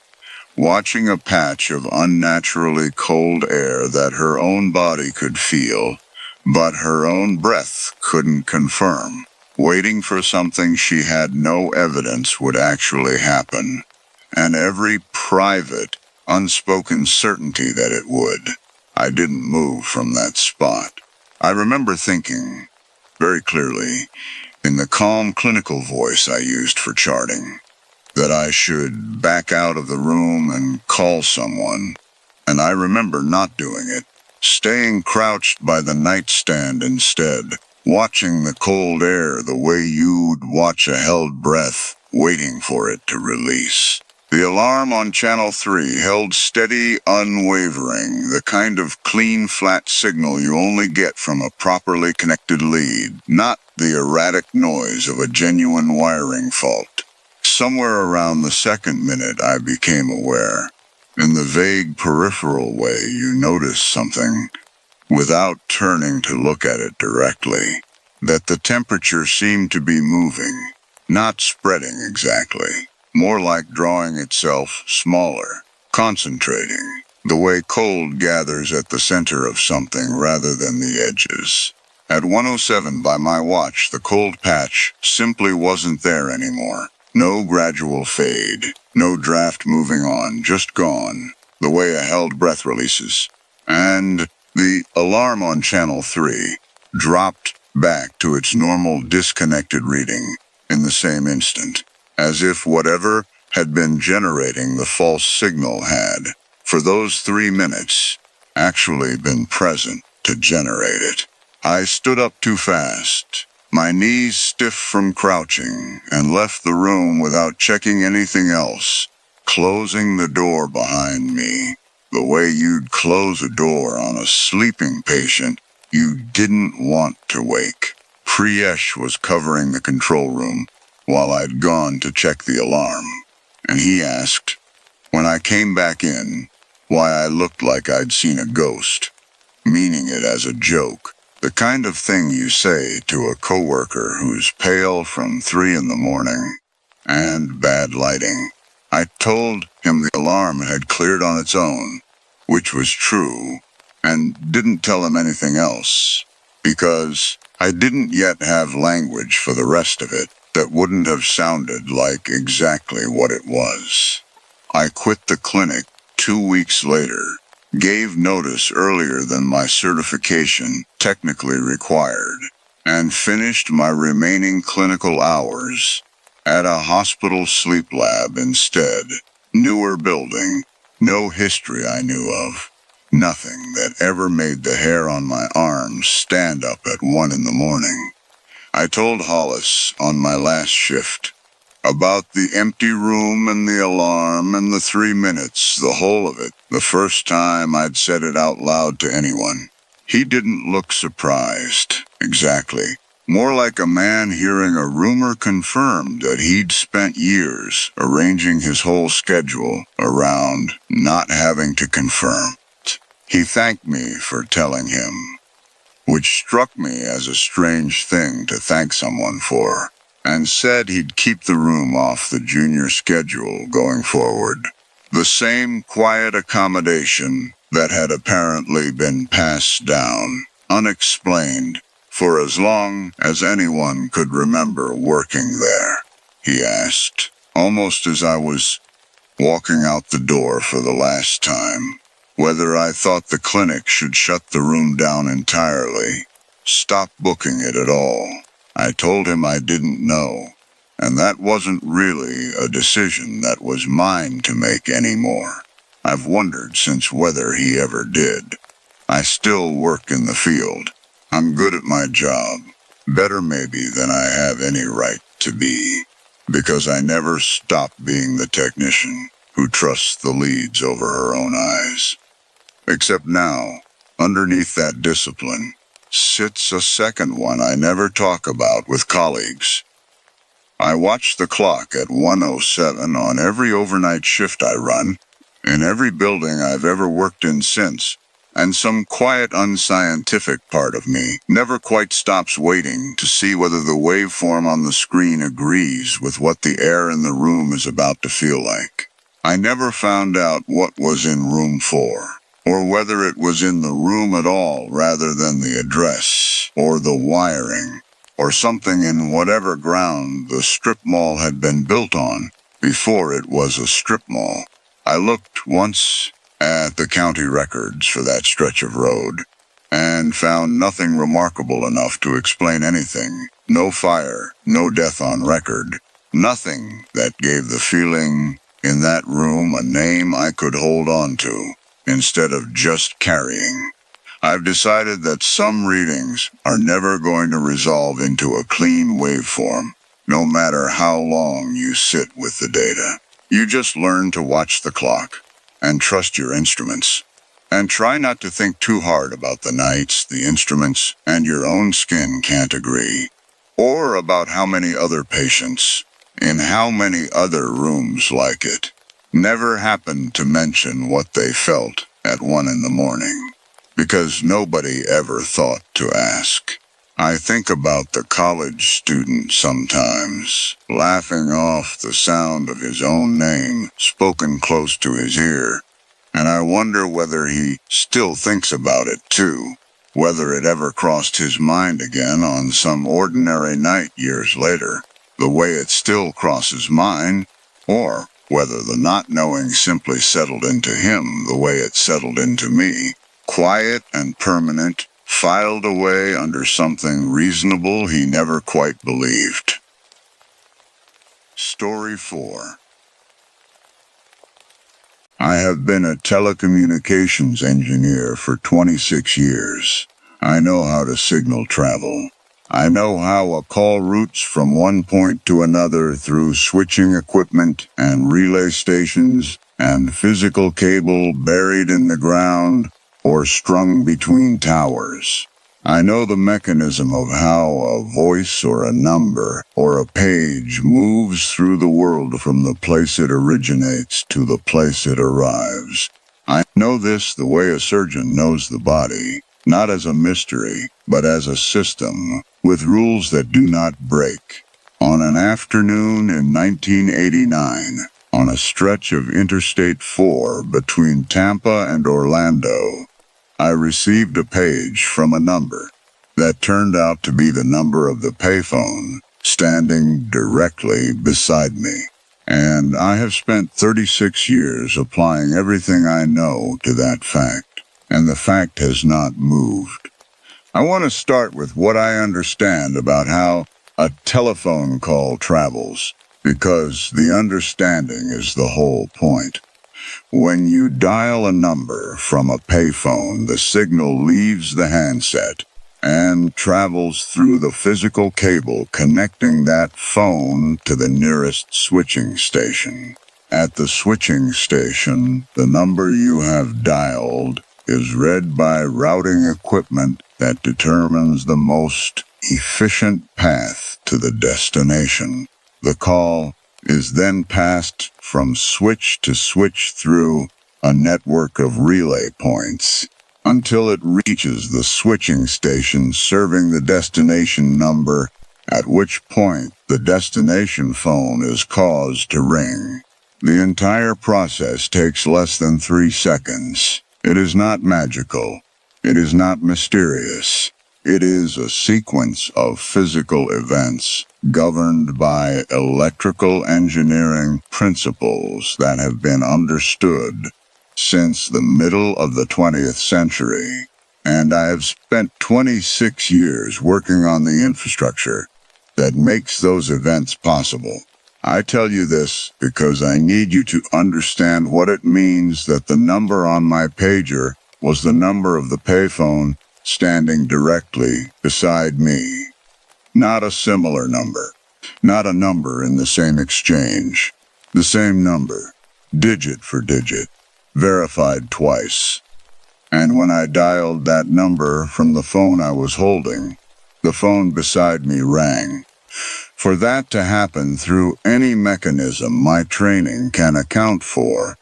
watching a patch of unnaturally cold air that her own body could feel, but her own breath couldn't confirm, waiting for something she had no evidence would actually happen, and every private, unspoken certainty that it would. I didn't move from that spot. I remember thinking, very clearly, in the calm clinical voice I used for charting, that I should back out of the room and call someone, and I remember not doing it, staying crouched by the nightstand instead, watching the cold air the way you'd watch a held breath, waiting for it to release. The alarm on Channel 3 held steady, unwavering, the kind of clean, flat signal you only get from a properly connected lead, not the erratic noise of a genuine wiring fault. Somewhere around the second minute I became aware, in the vague peripheral way you notice something, without turning to look at it directly, that the temperature seemed to be moving, not spreading exactly, more like drawing itself smaller, concentrating, the way cold gathers at the center of something rather than the edges. At 1:07 by my watch, the cold patch simply wasn't there anymore. No gradual fade, no draft moving on, just gone, the way a held breath releases. And the alarm on Channel 3 dropped back to its normal disconnected reading in the same instant, as if whatever had been generating the false signal had, for those 3 minutes, actually been present to generate it. I stood up too fast, my knees stiff from crouching, and left the room without checking anything else, closing the door behind me, the way you'd close a door on a sleeping patient you didn't want to wake. Priyesh was covering the control room while I'd gone to check the alarm, and he asked, when I came back in, why I looked like I'd seen a ghost, meaning it as a joke. The kind of thing you say to a coworker who's pale from 3 in the morning and bad lighting. I told him the alarm had cleared on its own, which was true, and didn't tell him anything else, because I didn't yet have language for the rest of it that wouldn't have sounded like exactly what it was. I quit the clinic 2 weeks later, gave notice earlier than my certification technically required, and finished my remaining clinical hours at a hospital sleep lab instead. Newer building, no history I knew of, nothing that ever made the hair on my arms stand up at 1 in the morning. I told Hollis on my last shift about the empty room and the alarm and the 3 minutes, the whole of it, the first time I'd said it out loud to anyone. He didn't look surprised, exactly. More like a man hearing a rumor confirmed that he'd spent years arranging his whole schedule around not having to confirm. He thanked me for telling him, which struck me as a strange thing to thank someone for, and said he'd keep the room off the junior schedule going forward. The same quiet accommodation that had apparently been passed down, unexplained, for as long as anyone could remember working there. He asked, almost as I was walking out the door for the last time, whether I thought the clinic should shut the room down entirely, stop booking it at all. I told him I didn't know, and that wasn't really a decision that was mine to make anymore. I've wondered since whether he ever did. I still work in the field. I'm good at my job, better maybe than I have any right to be, because I never stopped being the technician. who trusts the leads over her own eyes. Except now, underneath that discipline, sits a second one I never talk about with colleagues. I watch the clock at 1:07 on every overnight shift I run, in every building I've ever worked in since, and some quiet, unscientific part of me never quite stops waiting to see whether the waveform on the screen agrees with what the air in the room is about to feel like. I never found out what was in room 4, or whether it was in the room at all rather than the address, or the wiring, or something in whatever ground the strip mall had been built on before it was a strip mall. I looked once at the county records for that stretch of road and found nothing remarkable enough to explain anything. No fire, no death on record, nothing that gave the feeling in that room a name I could hold on to instead of just carrying. I've decided that some readings are never going to resolve into a clean waveform, no matter how long you sit with the data. You just learn to watch the clock and trust your instruments. And try not to think too hard about the nights the instruments and your own skin can't agree, or about how many other patients, in how many other rooms like it, never happened to mention what they felt at 1 in the morning. Because nobody ever thought to ask. I think about the college student sometimes, laughing off the sound of his own name spoken close to his ear, and I wonder whether he still thinks about it too, whether it ever crossed his mind again on some ordinary night years later, the way it still crosses mine, or whether the not knowing simply settled into him the way it settled into me. Quiet and permanent, filed away under something reasonable he never quite believed. Story 4. I have been a telecommunications engineer for 26 years. I know how to signal travel. I know how a call routes from one point to another through switching equipment and relay stations and physical cable buried in the ground or strung between towers. I know the mechanism of how a voice or a number or a page moves through the world from the place it originates to the place it arrives. I know this the way a surgeon knows the body, not as a mystery, but as a system, with rules that do not break. On an afternoon in 1989, on a stretch of Interstate 4 between Tampa and Orlando, I received a page from a number that turned out to be the number of the payphone standing directly beside me. And I have spent 36 years applying everything I know to that fact, and the fact has not moved. I want to start with what I understand about how a telephone call travels, because the understanding is the whole point. When you dial a number from a payphone, the signal leaves the handset and travels through the physical cable connecting that phone to the nearest switching station. At the switching station, the number you have dialed is read by routing equipment that determines the most efficient path to the destination. The call is then passed from switch to switch through a network of relay points until it reaches the switching station serving the destination number, at which point the destination phone is caused to ring. The entire process takes less than 3 seconds. It is not magical. It is not mysterious. It is a sequence of physical events governed by electrical engineering principles that have been understood since the middle of the 20th century. And I have spent 26 years working on the infrastructure that makes those events possible. I tell you this because I need you to understand what it means that the number on my pager was the number of the payphone standing directly beside me. Not a similar number. Not a number in the same exchange. The same number. digit for digit, verified twice. And when I dialed that number from the phone I was holding, the phone beside me rang. For that to happen through any mechanism my training can account for,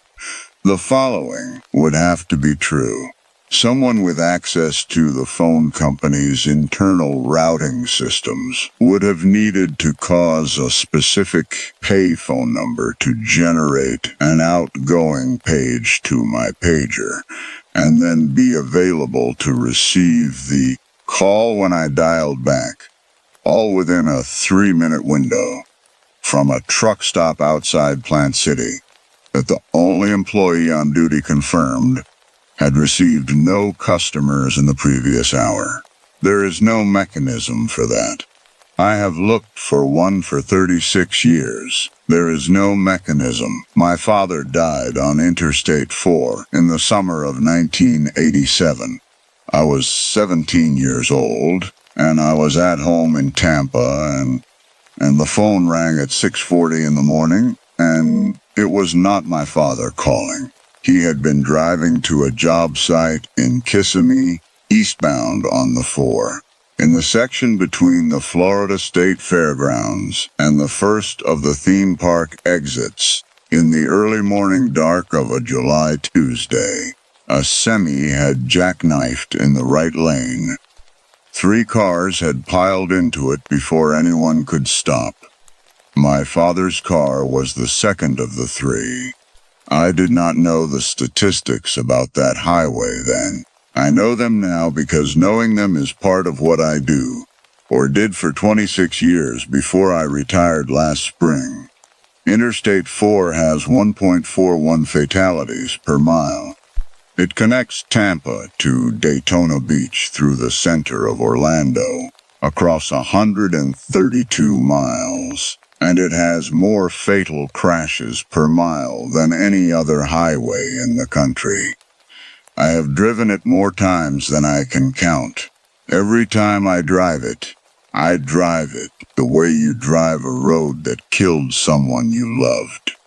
the following would have to be true. Someone with access to the phone company's internal routing systems would have needed to cause a specific payphone number to generate an outgoing page to my pager, and then be available to receive the call when I dialed back, all within a 3-minute window, from a truck stop outside Plant City that the only employee on duty confirmed had received no customers in the previous hour. There is no mechanism for that. I have looked for one for 36 years. There is no mechanism. My father died on Interstate 4 in the summer of 1987. I was 17 years old, and I was at home in Tampa, and the phone rang at 6:40 in the morning, and it was not my father calling. He had been driving to a job site in Kissimmee, eastbound on the 4. In the section between the Florida State Fairgrounds and the first of the theme park exits, in the early morning dark of a July Tuesday, a semi had jackknifed in the right lane. 3 cars had piled into it before anyone could stop. My father's car was the second of the 3. I did not know the statistics about that highway then. I know them now because knowing them is part of what I do, or did for 26 years before I retired last spring. Interstate 4 has 1.41 fatalities per mile. It connects Tampa to Daytona Beach through the center of Orlando, across 132 miles. And it has more fatal crashes per mile than any other highway in the country. I have driven it more times than I can count. Every time I drive it the way you drive a road that killed someone you loved,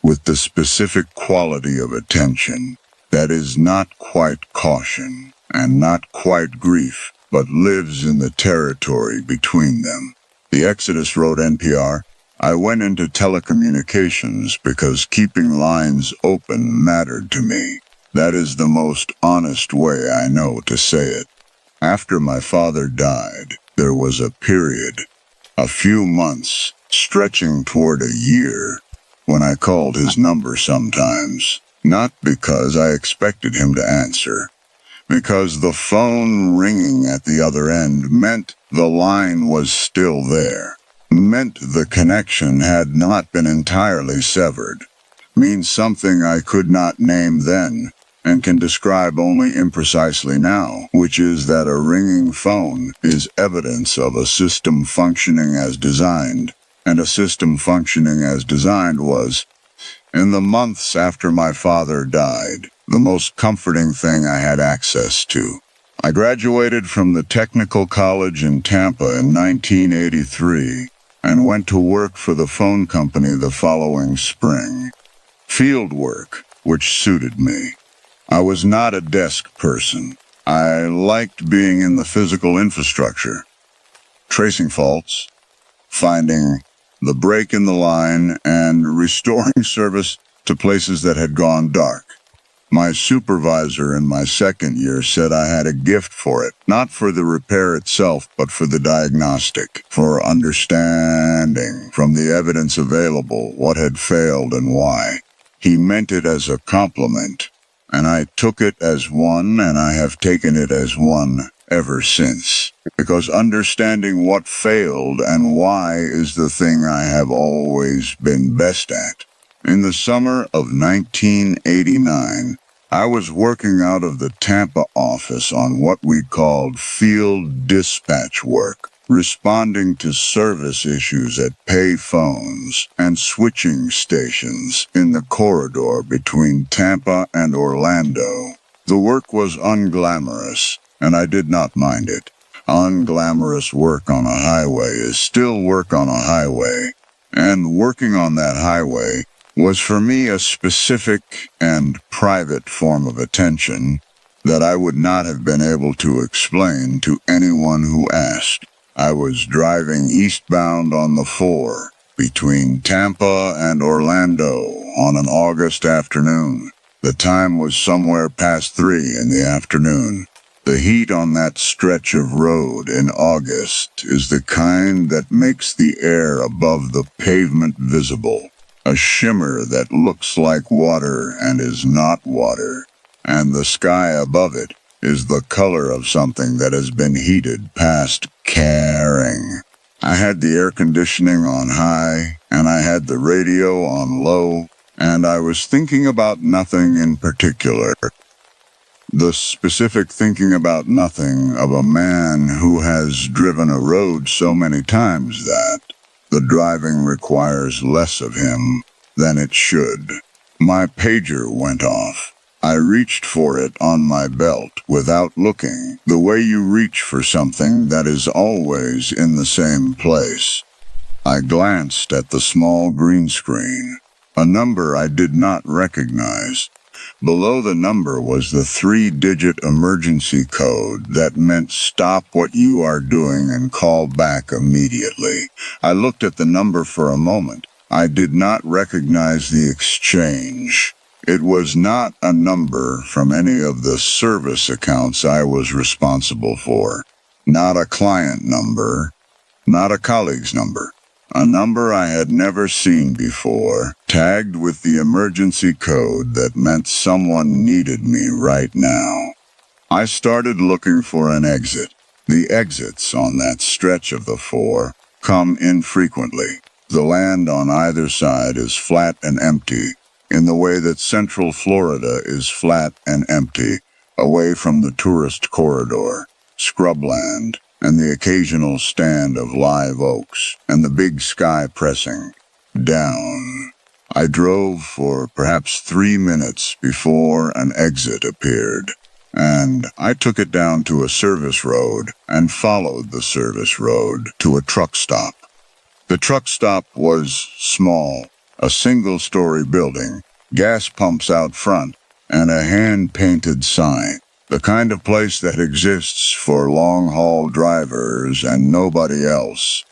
with the specific quality of attention that is not quite caution and not quite grief, but lives in the territory between them. The Exodus wrote NPR, I went into telecommunications because keeping lines open mattered to me. That is the most honest way I know to say it. After my father died, there was a period, a few months, stretching toward a year, when I called his number sometimes, not because I expected him to answer, because the phone ringing at the other end meant the line was still there, meant the connection had not been entirely severed, means something I could not name then, and can describe only imprecisely now, which is that a ringing phone is evidence of a system functioning as designed, and a system functioning as designed was, in the months after my father died, the most comforting thing I had access to. I graduated from the Technical College in Tampa in 1983 and went to work for the phone company the following spring. Field work, which suited me. I was not a desk person. I liked being in the physical infrastructure, tracing faults, finding the break in the line, and restoring service to places that had gone dark. My supervisor in my second year said I had a gift for it, not for the repair itself, but for the diagnostic, for understanding from the evidence available what had failed and why. He meant it as a compliment, and I took it as one, and I have taken it as one ever since. Because understanding what failed and why is the thing I have always been best at. In the summer of 1989, I was working out of the Tampa office on what we called field dispatch work, responding to service issues at pay phones and switching stations in the corridor between Tampa and Orlando. The work was unglamorous, and I did not mind it. Unglamorous work on a highway is still work on a highway, and working on that highway was for me a specific and private form of attention that I would not have been able to explain to anyone who asked. I was driving eastbound on the 4 between Tampa and Orlando on an August afternoon. The time was somewhere past 3 in the afternoon. The heat on that stretch of road in August is the kind that makes the air above the pavement visible, a shimmer that looks like water and is not water, and the sky above it is the color of something that has been heated past caring. I had the air conditioning on high, and I had the radio on low, and I was thinking about nothing in particular. The specific thinking about nothing of a man who has driven a road so many times that the driving requires less of him than it should. My pager went off. I reached for it on my belt without looking, the way you reach for something that is always in the same place. I glanced at the small green screen, a number I did not recognize. Below the number was the 3-digit emergency code that meant stop what you are doing and call back immediately. I looked at the number for a moment. I did not recognize the exchange. It was not a number from any of the service accounts I was responsible for. Not a client number, not a colleague's number. A number I had never seen before, tagged with the emergency code that meant someone needed me right now. I started looking for an exit. The exits on that stretch of the 4 come infrequently. The land on either side is flat and empty, in the way that Central Florida is flat and empty, away from the tourist corridor, scrubland, and the occasional stand of live oaks, and the big sky pressing down. I drove for perhaps 3 minutes before an exit appeared, and I took it down to a service road and followed the service road to a truck stop. The truck stop was small, a single-story building, gas pumps out front, and a hand-painted sign. The kind of place that exists for long-haul drivers and nobody else.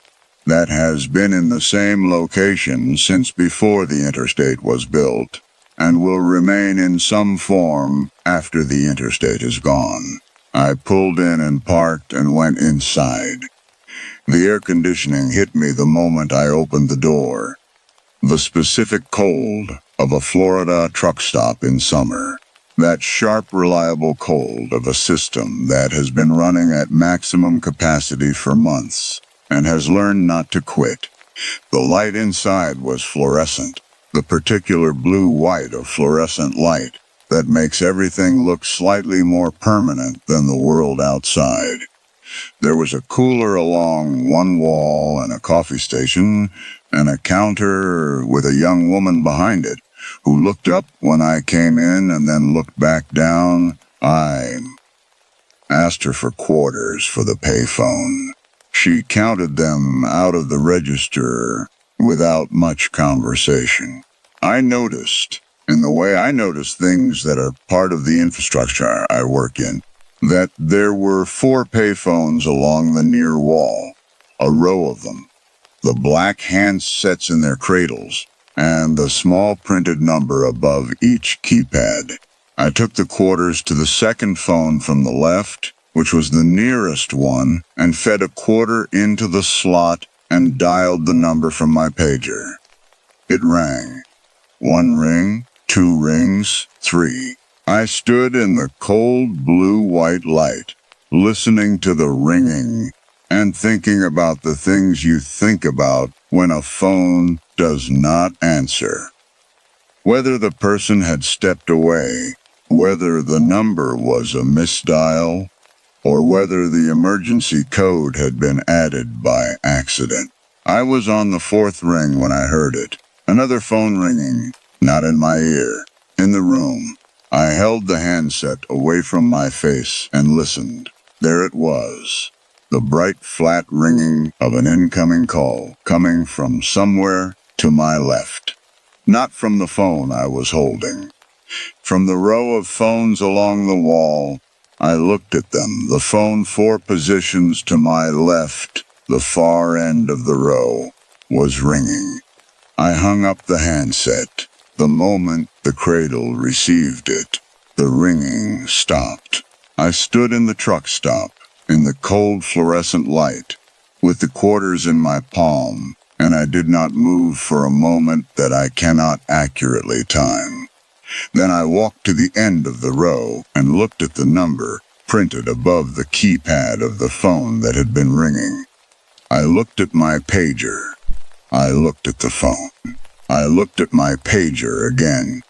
That has been in the same location since before the interstate was built, and will remain in some form after the interstate is gone. I pulled in and parked and went inside. The air conditioning hit me the moment I opened the door. The specific cold of a Florida truck stop in summer. That sharp, reliable cold of a system that has been running at maximum capacity for months and has learned not to quit. The light inside was fluorescent, the particular blue-white of fluorescent light that makes everything look slightly more permanent than the world outside. There was a cooler along one wall and a coffee station and a counter with a young woman behind it, who looked up when I came in and then looked back down. I asked her for quarters for the payphone. She counted them out of the register without much conversation. I noticed, in the way I notice things that are part of the infrastructure I work in, that there were 4 payphones along the near wall, a row of them, the black handsets in their cradles, and the small printed number above each keypad. I took the quarters to the second phone from the left, which was the nearest one, and fed a quarter into the slot and dialed the number from my pager. It rang. 1 ring, 2 rings, 3. I stood in the cold blue-white light, listening to the ringing and thinking about the things you think about when a phone does not answer. Whether the person had stepped away, whether the number was a misdial, or whether the emergency code had been added by accident. I was on the 4th ring when I heard it. Another phone ringing, not in my ear, in the room. I held the handset away from my face and listened. There it was, the bright, flat ringing of an incoming call coming from somewhere to my left. Not from the phone I was holding. From the row of phones along the wall, I looked at them, the phone 4 positions to my left, the far end of the row, was ringing. I hung up the handset. The moment the cradle received it, the ringing stopped. I stood in the truck stop, in the cold fluorescent light, with the quarters in my palm, and I did not move for a moment that I cannot accurately time. Then I walked to the end of the row and looked at the number printed above the keypad of the phone that had been ringing. I looked at my pager. I looked at the phone. I looked at my pager again.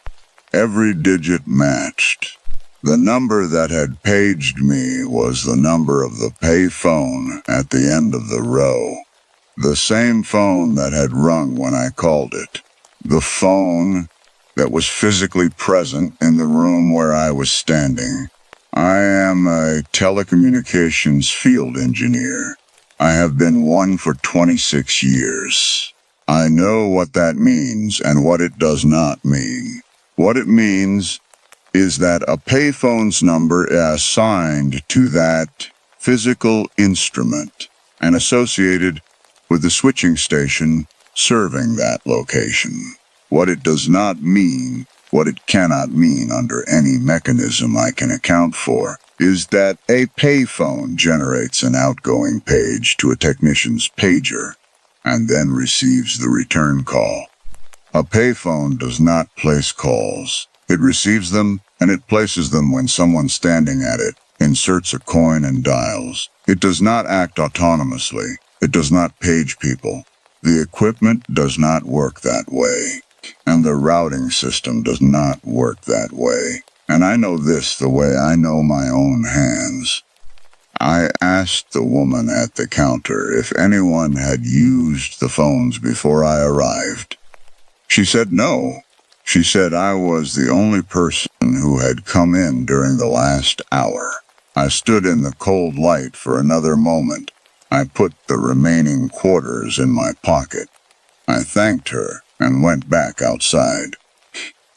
Every digit matched. The number that had paged me was the number of the pay phone at the end of the row. The same phone that had rung when I called it. The phone that was physically present in the room where I was standing. I am a telecommunications field engineer. I have been one for 26 years. I know what that means and what it does not mean. What it means is that a payphone's number is assigned to that physical instrument and associated with the switching station serving that location. What it does not mean, what it cannot mean under any mechanism I can account for, is that a payphone generates an outgoing page to a technician's pager and then receives the return call. A payphone does not place calls. It receives them, and it places them when someone standing at it inserts a coin and dials. It does not act autonomously. It does not page people. The equipment does not work that way, and the routing system does not work that way. And I know this the way I know my own hands. I asked the woman at the counter if anyone had used the phones before I arrived. She said no. She said I was the only person who had come in during the last hour. I stood in the cold light for another moment. I put the remaining quarters in my pocket. I thanked her and went back outside.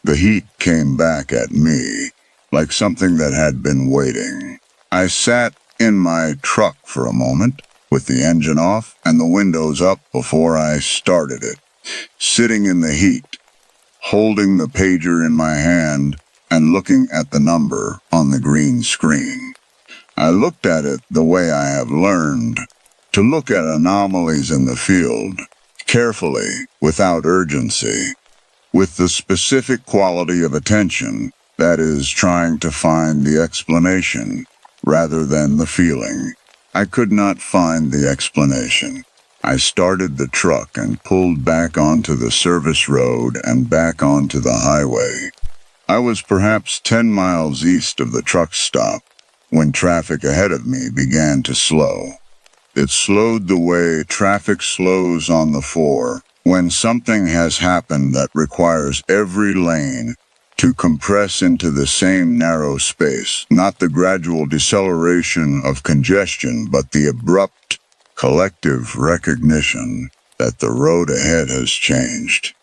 The heat came back at me like something that had been waiting. I sat in my truck for a moment, with the engine off and the windows up before I started it, sitting in the heat, holding the pager in my hand and looking at the number on the green screen. I looked at it the way I have learned to look at anomalies in the field, carefully, without urgency, with the specific quality of attention that is trying to find the explanation rather than the feeling. I could not find the explanation. I started the truck and pulled back onto the service road and back onto the highway. I was perhaps 10 miles east of the truck stop when traffic ahead of me began to slow. It slowed the way traffic slows on the 4 when something has happened that requires every lane to compress into the same narrow space, not the gradual deceleration of congestion, but the abrupt, collective recognition that the road ahead has changed.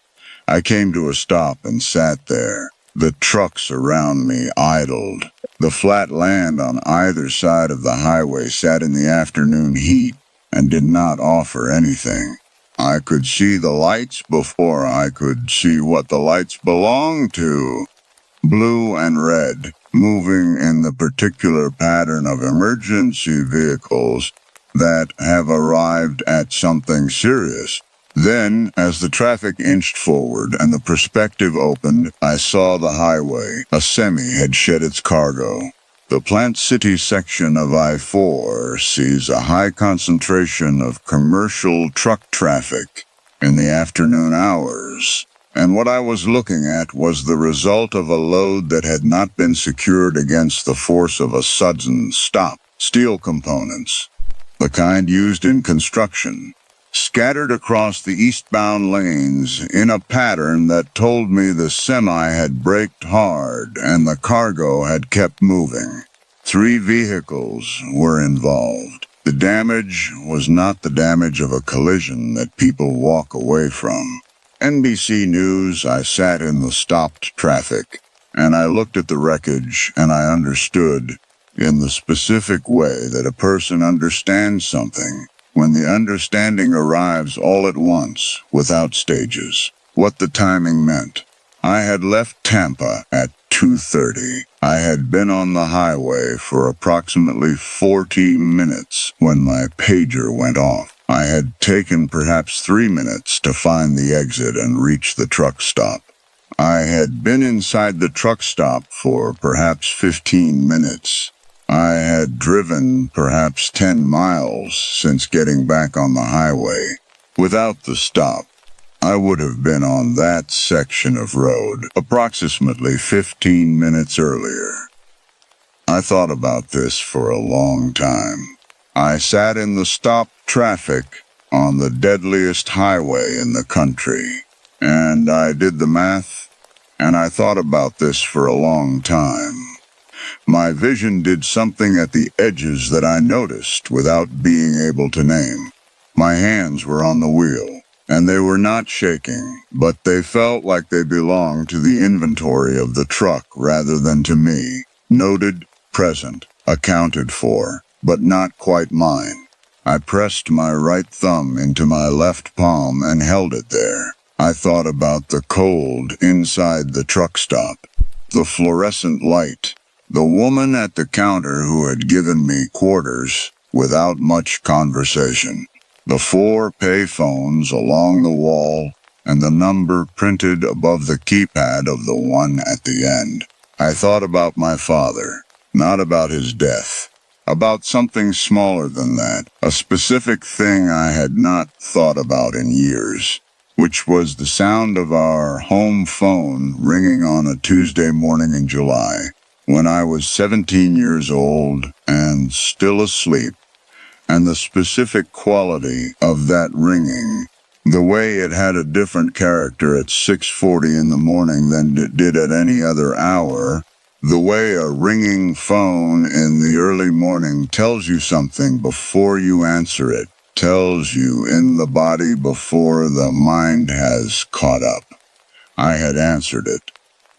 I came to a stop and sat there. The trucks around me idled. The flat land on either side of the highway sat in the afternoon heat and did not offer anything. I could see the lights before I could see what the lights belonged to. Blue and red, moving in the particular pattern of emergency vehicles that have arrived at something serious. Then, as the traffic inched forward and the perspective opened, I saw the highway. A semi had shed its cargo. The Plant City section of I-4 sees a high concentration of commercial truck traffic in the afternoon hours, and what I was looking at was the result of a load that had not been secured against the force of a sudden stop. Steel components, the kind used in construction, scattered across the eastbound lanes in a pattern that told me the semi had braked hard and the cargo had kept moving. 3 vehicles were involved. The damage was not the damage of a collision that people walk away from. NBC News. I sat in the stopped traffic, and I looked at the wreckage, and I understood, in the specific way that a person understands something, when the understanding arrives all at once, without stages, what the timing meant. I had left Tampa at 2:30. I had been on the highway for approximately 40 minutes when my pager went off. I had taken perhaps 3 minutes to find the exit and reach the truck stop. I had been inside the truck stop for perhaps 15 minutes. I had driven perhaps 10 miles since getting back on the highway. Without the stop, I would have been on that section of road approximately 15 minutes earlier. I thought about this for a long time. I sat in the stopped traffic on the deadliest highway in the country, and I did the math, and I thought about this for a long time. My vision did something at the edges that I noticed without being able to name. My hands were on the wheel, and they were not shaking, but they felt like they belonged to the inventory of the truck rather than to me. Noted, present, accounted for, but not quite mine. I pressed my right thumb into my left palm and held it there. I thought about the cold inside the truck stop, the fluorescent light, the woman at the counter who had given me quarters without much conversation, the 4 payphones along the wall, and the number printed above the keypad of the one at the end. I thought about my father, not about his death, about something smaller than that, a specific thing I had not thought about in years, which was the sound of our home phone ringing on a Tuesday morning in July, when I was 17 years old and still asleep, and the specific quality of that ringing, the way it had a different character at 6:40 in the morning than it did at any other hour, the way a ringing phone in the early morning tells you something before you answer it, tells you in the body before the mind has caught up. I had answered it.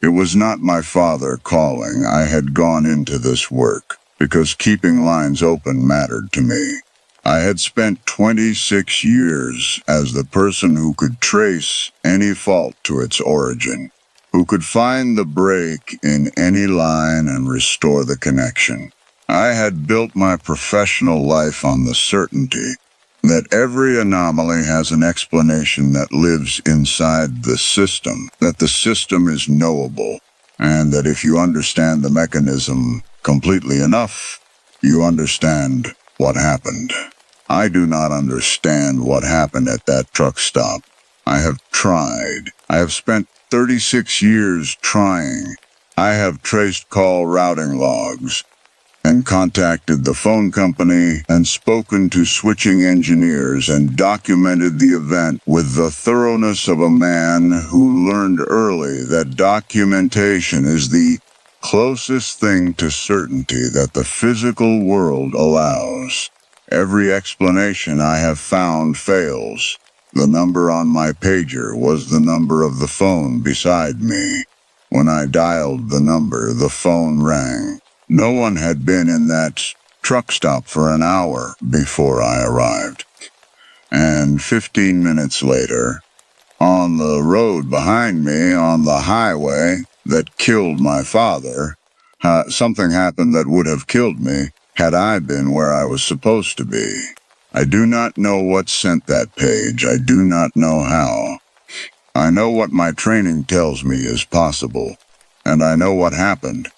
It was not my father calling. I had gone into this work because keeping lines open mattered to me. I had spent 26 years as the person who could trace any fault to its origin, who could find the break in any line and restore the connection. I had built my professional life on the certainty that every anomaly has an explanation that lives inside the system, that the system is knowable, and that if you understand the mechanism completely enough, you understand what happened. I do not understand what happened at that truck stop. I have tried. I have spent 36 years trying. I have traced call routing logs, and contacted the phone company and spoken to switching engineers and documented the event with the thoroughness of a man who learned early that documentation is the closest thing to certainty that the physical world allows. Every explanation I have found fails. The number on my pager was the number of the phone beside me. When I dialed the number, the phone rang. No one had been in that truck stop for an hour before I arrived. And 15 minutes later, on the road behind me on the highway that killed my father, something happened that would have killed me had I been where I was supposed to be. I do not know what sent that page. I do not know how. I know what my training tells me is possible, and I know what happened.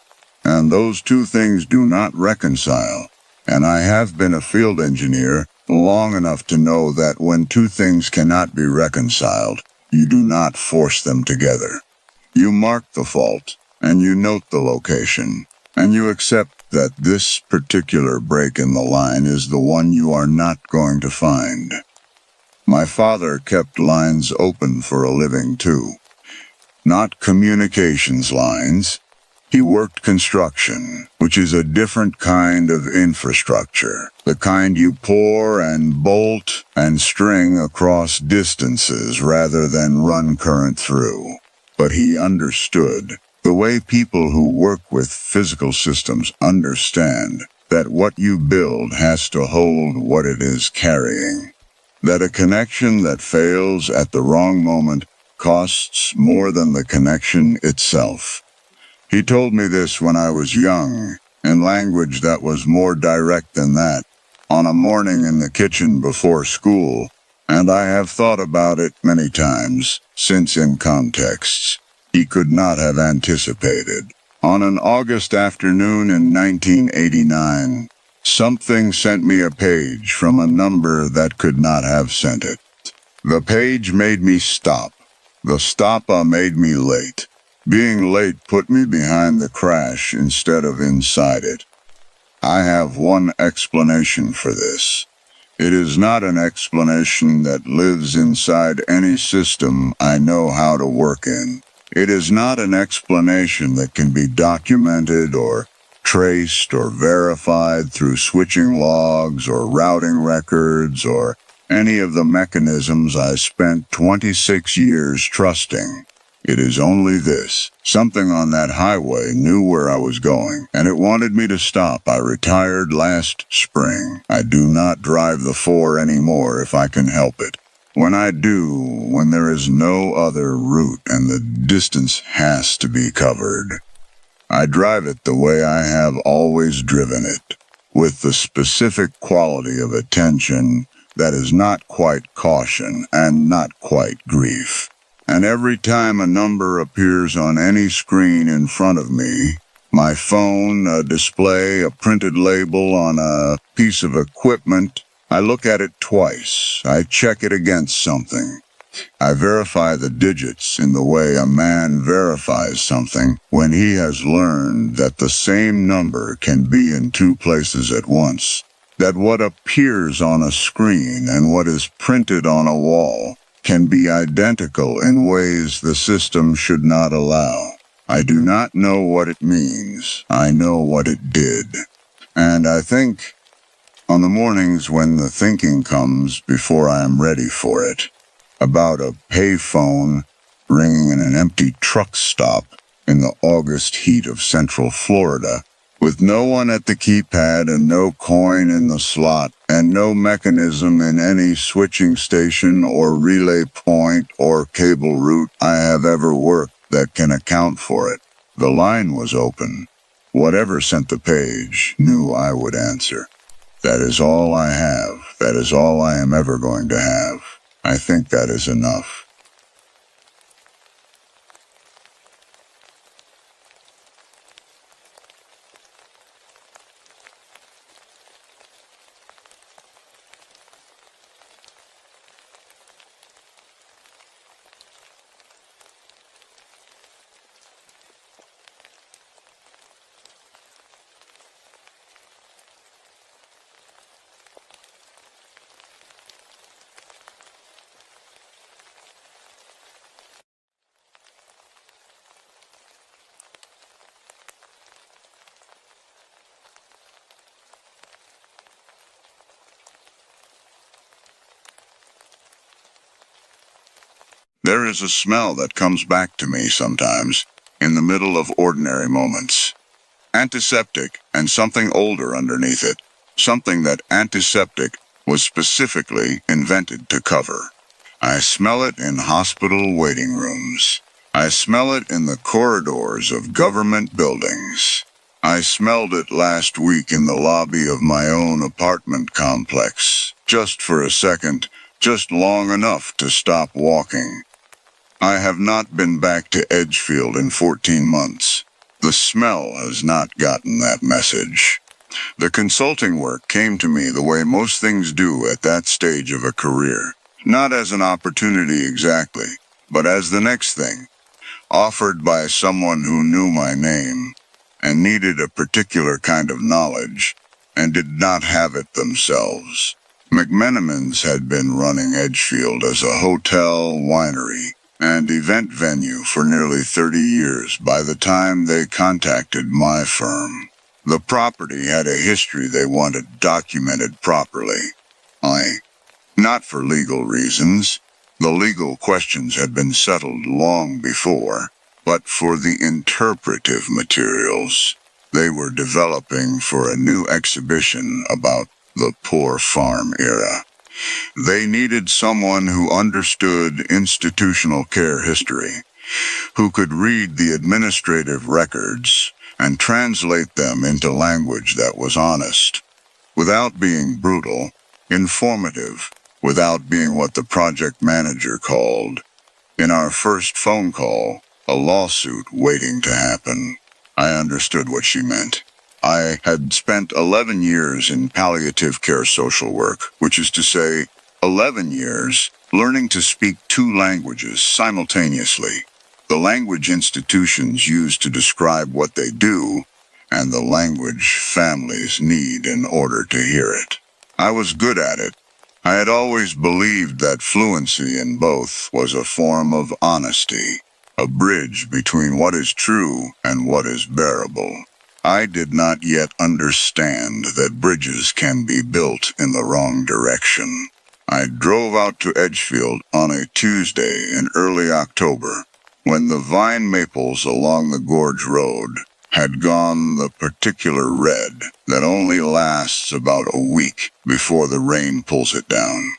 And those two things do not reconcile. And I have been a field engineer long enough to know that when two things cannot be reconciled, you do not force them together. You mark the fault, and you note the location, and you accept that this particular break in the line is the one you are not going to find. My father kept lines open for a living too. Not communications lines, He worked construction, which is a different kind of infrastructure, the kind you pour and bolt and string across distances rather than run current through. But he understood, the way people who work with physical systems understand, that what you build has to hold what it is carrying. That a connection that fails at the wrong moment costs more than the connection itself. He told me this when I was young, in language that was more direct than that, on a morning in the kitchen before school, and I have thought about it many times, since in contexts he could not have anticipated. On an August afternoon in 1989, something sent me a page from a number that could not have sent it. The page made me stop. The stoppa made me late. Being late put me behind the crash instead of inside it. I have one explanation for this. It is not an explanation that lives inside any system I know how to work in. It is not an explanation that can be documented or traced or verified through switching logs or routing records or any of the mechanisms I spent 26 years trusting. It is only this. Something on that highway knew where I was going, and it wanted me to stop. I retired last spring. I do not drive the 4 anymore if I can help it. When I do, when there is no other route and the distance has to be covered, I drive it the way I have always driven it, with the specific quality of attention that is not quite caution and not quite grief. And every time a number appears on any screen in front of me, my phone, a display, a printed label on a piece of equipment, I look at it twice. I check it against something. I verify the digits in the way a man verifies something when he has learned that the same number can be in 2 places at once, that what appears on a screen and what is printed on a wall can be identical in ways the system should not allow. I do not know what it means. I know what it did. And I think, on the mornings when the thinking comes before I am ready for it, about a payphone ringing in an empty truck stop in the August heat of Central Florida, with no one at the keypad and no coin in the slot, and no mechanism in any switching station or relay point or cable route I have ever worked that can account for it. The line was open. Whatever sent the page knew I would answer. That is all I have. That is all I am ever going to have. I think that is enough. There is a smell that comes back to me sometimes, in the middle of ordinary moments. Antiseptic and something older underneath it. Something that antiseptic was specifically invented to cover. I smell it in hospital waiting rooms. I smell it in the corridors of government buildings. I smelled it last week in the lobby of my own apartment complex, just for a second, just long enough to stop walking. I have not been back to Edgefield in 14 months. The smell has not gotten that message. The consulting work came to me the way most things do at that stage of a career. Not as an opportunity exactly, but as the next thing, offered by someone who knew my name and needed a particular kind of knowledge and did not have it themselves. McMenamins had been running Edgefield as a hotel winery, and event venue for nearly 30 years by the time they contacted my firm. The property had a history they wanted documented properly. Not for legal reasons. The legal questions had been settled long before, but for the interpretive materials they were developing for a new exhibition about the poor farm era. They needed someone who understood institutional care history, who could read the administrative records and translate them into language that was honest, without being brutal, informative, without being what the project manager called, in our first phone call, a lawsuit waiting to happen. I understood what she meant. I had spent 11 years in palliative care social work, which is to say, 11 years learning to speak two languages simultaneously. The language institutions use to describe what they do, and the language families need in order to hear it. I was good at it. I had always believed that fluency in both was a form of honesty, a bridge between what is true and what is bearable. I did not yet understand that bridges can be built in the wrong direction. I drove out to Edgefield on a Tuesday in early October, when the vine maples along the Gorge Road had gone the particular red that only lasts about a week before the rain pulls it down.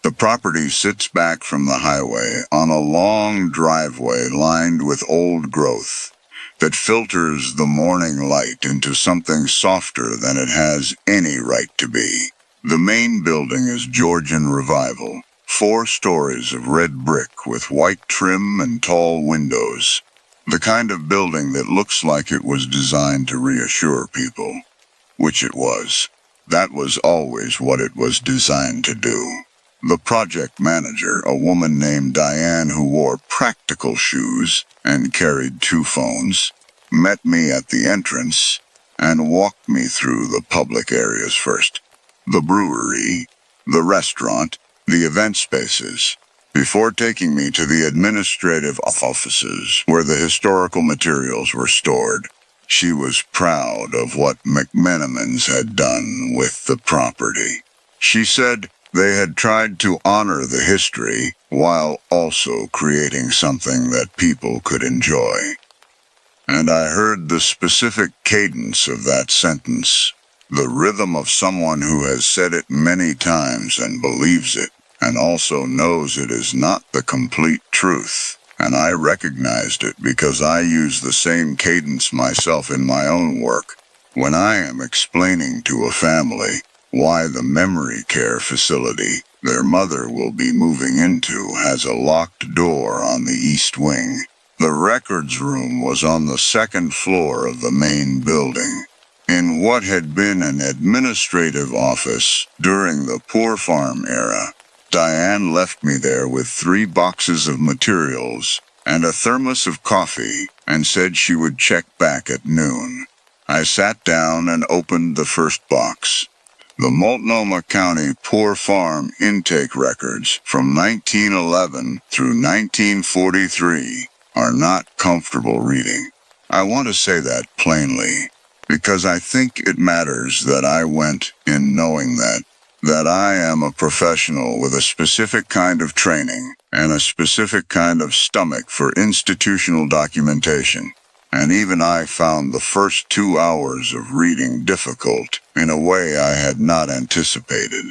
The property sits back from the highway on a long driveway lined with old growth that filters the morning light into something softer than it has any right to be. The main building is Georgian Revival, 4 stories of red brick with white trim and tall windows. The kind of building that looks like it was designed to reassure people, which it was. That was always what it was designed to do. The project manager, a woman named Diane who wore practical shoes and carried 2 phones, met me at the entrance and walked me through the public areas first. The brewery, the restaurant, the event spaces, before taking me to the administrative offices where the historical materials were stored. She was proud of what McMenamins had done with the property. She said they had tried to honor the history while also creating something that people could enjoy. And I heard the specific cadence of that sentence, the rhythm of someone who has said it many times and believes it, and also knows it is not the complete truth. And I recognized it because I use the same cadence myself in my own work. When I am explaining to a family why the memory care facility their mother will be moving into has a locked door on the east wing. The records room was on the 2nd floor of the main building, in what had been an administrative office during the poor farm era. Diane left me there with 3 boxes of materials and a thermos of coffee and said she would check back at noon. I sat down and opened the first box. The Multnomah County Poor Farm intake records from 1911 through 1943 are not comfortable reading. I want to say that plainly, because I think it matters that I went in knowing that I am a professional with a specific kind of training and a specific kind of stomach for institutional documentation. And even I found the first 2 hours of reading difficult in a way I had not anticipated.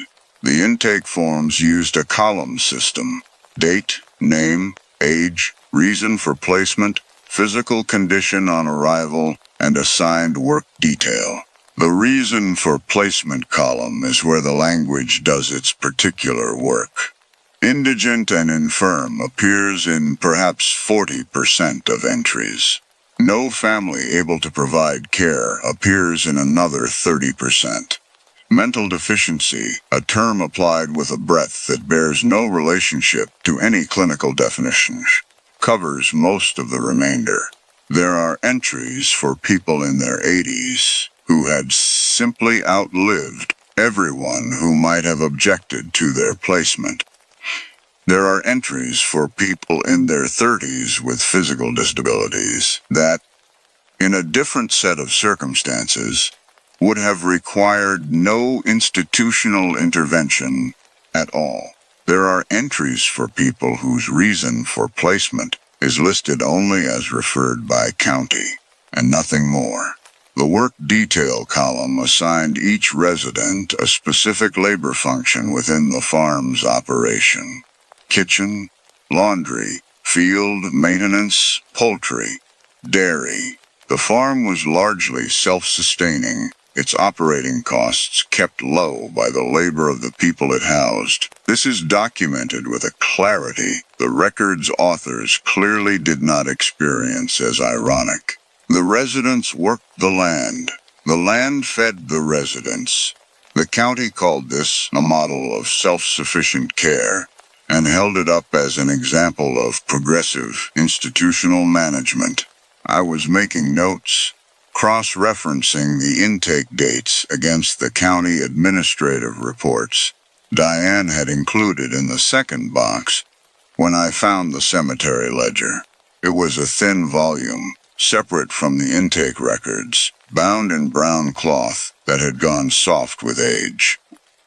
The intake forms used a column system: date, name, age, reason for placement, physical condition on arrival, and assigned work detail. The reason for placement column is where the language does its particular work. Indigent and infirm appears in perhaps 40% of entries. No family able to provide care appears in another 30%. Mental deficiency, a term applied with a breadth that bears no relationship to any clinical definitions, covers most of the remainder. There are entries for people in their 80s who had simply outlived everyone who might have objected to their placement. There are entries for people in their 30s with physical disabilities that, in a different set of circumstances, would have required no institutional intervention at all. There are entries for people whose reason for placement is listed only as referred by county, and nothing more. The work detail column assigned each resident a specific labor function within the farm's operation: kitchen, laundry, field maintenance, poultry, dairy. The farm was largely self-sustaining, its operating costs kept low by the labor of the people it housed. This is documented with a clarity the record's authors clearly did not experience as ironic. The residents worked the land. The land fed the residents. The county called this a model of self-sufficient care and held it up as an example of progressive institutional management. I was making notes, cross-referencing the intake dates against the county administrative reports Diane had included in the second box when I found the cemetery ledger. It was a thin volume, separate from the intake records, bound in brown cloth that had gone soft with age.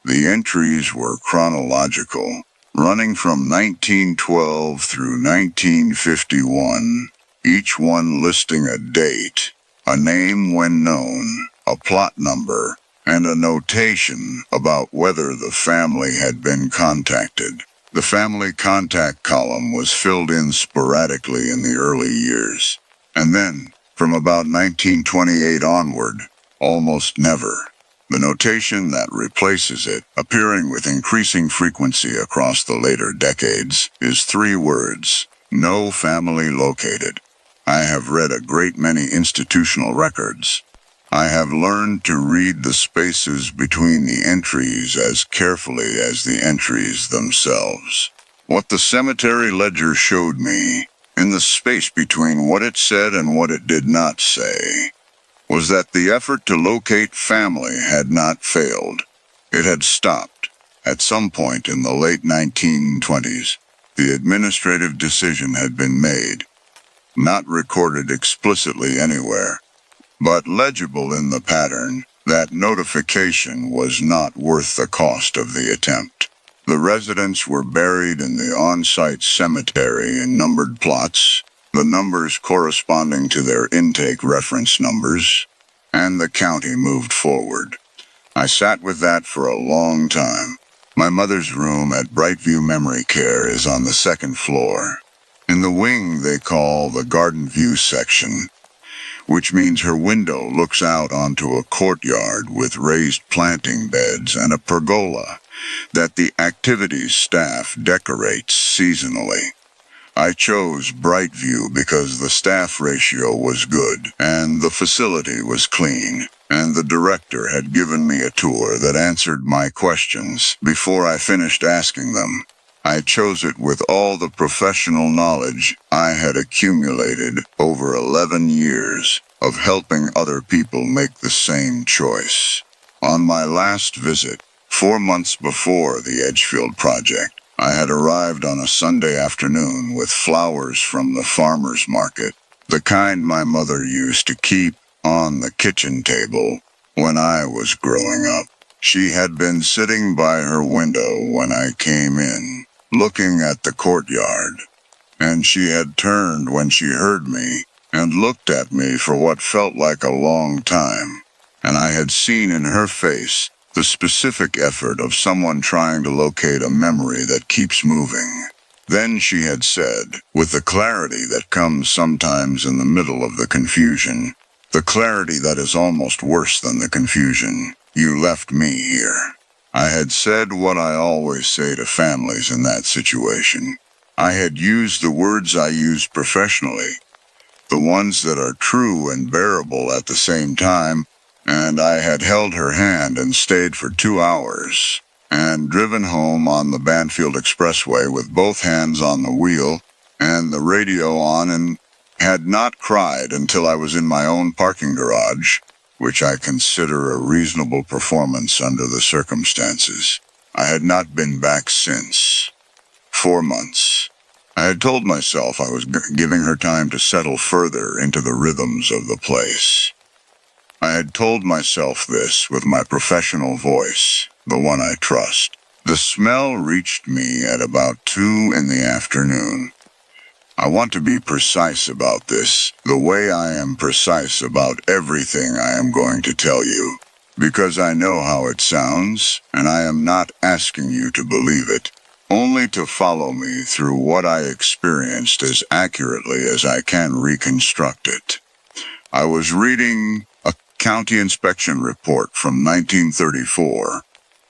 The entries were chronological, running from 1912 through 1951, each one listing a date, a name when known, a plot number, and a notation about whether the family had been contacted. The family contact column was filled in sporadically in the early years, and then, from about 1928 onward, almost never. The notation that replaces it, appearing with increasing frequency across the later decades, is 3 words: no family located. I have read a great many institutional records. I have learned to read the spaces between the entries as carefully as the entries themselves. What the cemetery ledger showed me, in the space between what it said and what it did not say, was that the effort to locate family had not failed. It had stopped. At some point in the late 1920s, the administrative decision had been made, not recorded explicitly anywhere, but legible in the pattern, that notification was not worth the cost of the attempt. The residents were buried in the on-site cemetery in numbered plots, the numbers corresponding to their intake reference numbers, and the county moved forward. I sat with that for a long time. My mother's room at Brightview Memory Care is on the 2nd floor, in the wing they call the Garden View section, which means her window looks out onto a courtyard with raised planting beds and a pergola that the activities staff decorates seasonally. I chose Brightview because the staff ratio was good, and the facility was clean, and the director had given me a tour that answered my questions before I finished asking them. I chose it with all the professional knowledge I had accumulated over 11 years of helping other people make the same choice. On my last visit, 4 months before the Edgefield project, I had arrived on a Sunday afternoon with flowers from the farmer's market, the kind my mother used to keep on the kitchen table when I was growing up. She had been sitting by her window when I came in, looking at the courtyard, and she had turned when she heard me and looked at me for what felt like a long time, and I had seen in her face the specific effort of someone trying to locate a memory that keeps moving. Then she had said, with the clarity that comes sometimes in the middle of the confusion, the clarity that is almost worse than the confusion, "You left me here." I had said what I always say to families in that situation. I had used the words I use professionally, the ones that are true and bearable at the same time, and I had held her hand and stayed for 2 hours, and driven home on the Banfield Expressway with both hands on the wheel and the radio on, and had not cried until I was in my own parking garage, which I consider a reasonable performance under the circumstances. I had not been back since. 4 months. I had told myself I was giving her time to settle further into the rhythms of the place. I had told myself this with my professional voice, the one I trust. The smell reached me at about 2 in the afternoon. I want to be precise about this, the way I am precise about everything I am going to tell you, because I know how it sounds, and I am not asking you to believe it, only to follow me through what I experienced as accurately as I can reconstruct it. I was reading a county inspection report from 1934,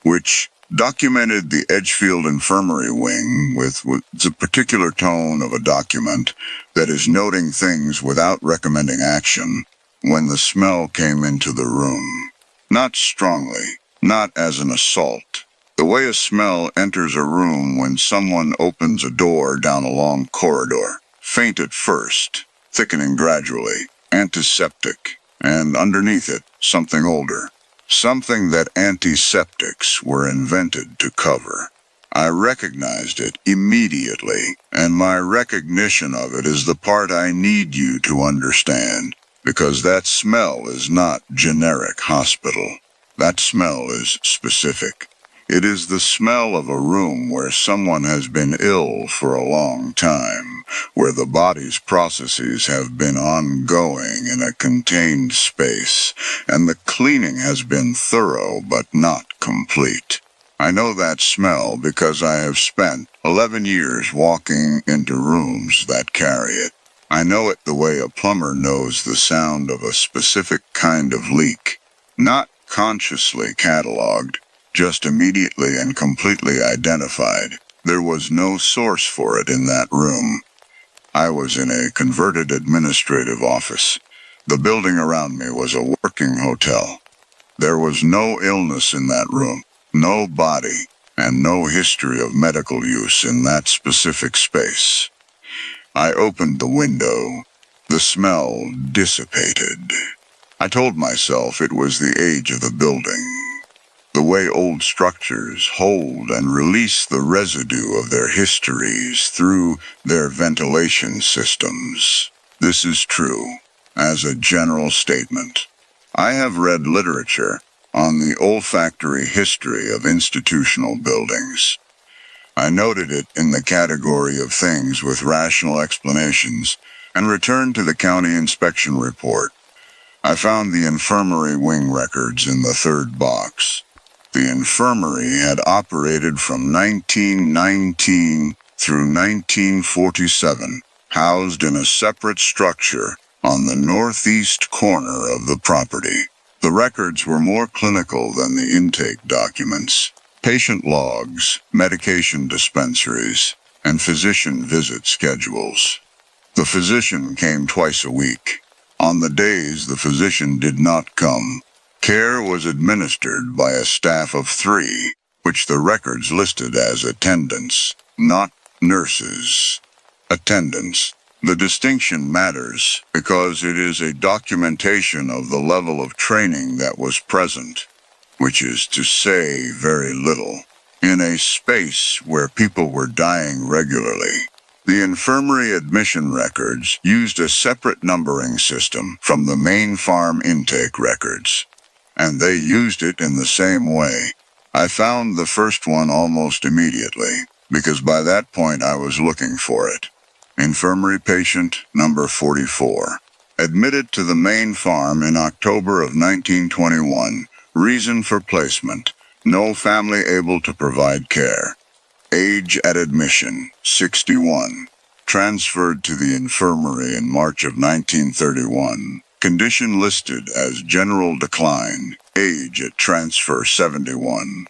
which documented the Edgefield Infirmary wing with the particular tone of a document that is noting things without recommending action when the smell came into the room. Not strongly, not as an assault. The way a smell enters a room when someone opens a door down a long corridor. Faint at first, thickening gradually, antiseptic, and underneath it, something older. Something that antiseptics were invented to cover. I recognized it immediately, and my recognition of it is the part I need you to understand, because that smell is not generic hospital. That smell is specific. It is the smell of a room where someone has been ill for a long time, where the body's processes have been ongoing in a contained space, and the cleaning has been thorough but not complete. I know that smell because I have spent 11 years walking into rooms that carry it. I know it the way a plumber knows the sound of a specific kind of leak, not consciously cataloged, just immediately and completely identified. There was no source for it in that room. I was in a converted administrative office. The building around me was a working hotel. There was no illness in that room, no body, and no history of medical use in that specific space. I opened the window. The smell dissipated. I told myself it was the age of the building. The way old structures hold and release the residue of their histories through their ventilation systems. This is true, as a general statement. I have read literature on the olfactory history of institutional buildings. I noted it in the category of things with rational explanations and returned to the county inspection report. I found the infirmary wing records in the third box. The infirmary had operated from 1919 through 1947, housed in a separate structure on the northeast corner of the property. The records were more clinical than the intake documents. Patient logs, medication dispensaries, and physician visit schedules. The physician came twice a week. On the days the physician did not come, care was administered by a staff of 3, which the records listed as attendants, not nurses. Attendants. The distinction matters because it is a documentation of the level of training that was present, which is to say very little, in a space where people were dying regularly. The infirmary admission records used a separate numbering system from the main farm intake records, and they used it in the same way. I found the first one almost immediately, because by that point I was looking for it. Infirmary patient number 44. Admitted to the main farm in October of 1921. Reason for placement: no family able to provide care. Age at admission: 61. Transferred to the infirmary in March of 1931. Condition listed as general decline. Age at transfer: 71.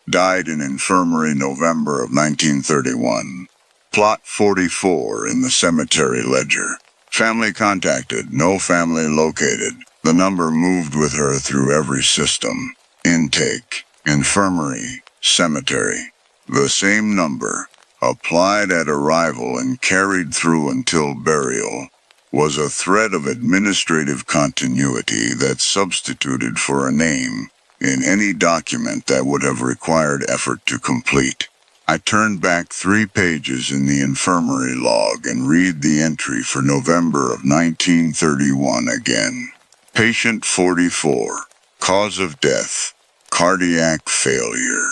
Died in infirmary November of 1931. Plot 44 in the cemetery ledger. Family contacted, no family located. The number moved with her through every system. Intake, infirmary, cemetery. The same number, applied at arrival and carried through until burial, was a thread of administrative continuity that substituted for a name in any document that would have required effort to complete. I turned back 3 pages in the infirmary log and read the entry for November of 1931 again. Patient 44. Cause of death, cardiac failure.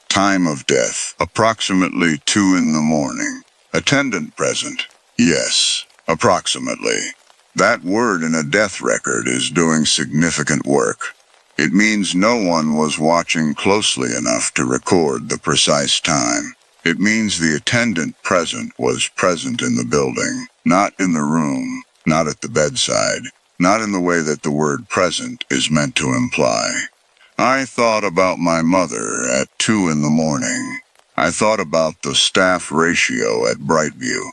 Time of death, approximately 2 in the morning. Attendant present. Yes, approximately. That word in a death record is doing significant work. It means no one was watching closely enough to record the precise time. It means the attendant present was present in the building, not in the room, not at the bedside, not in the way that the word present is meant to imply. I thought about my mother at 2 in the morning. I thought about the staff ratio at Brightview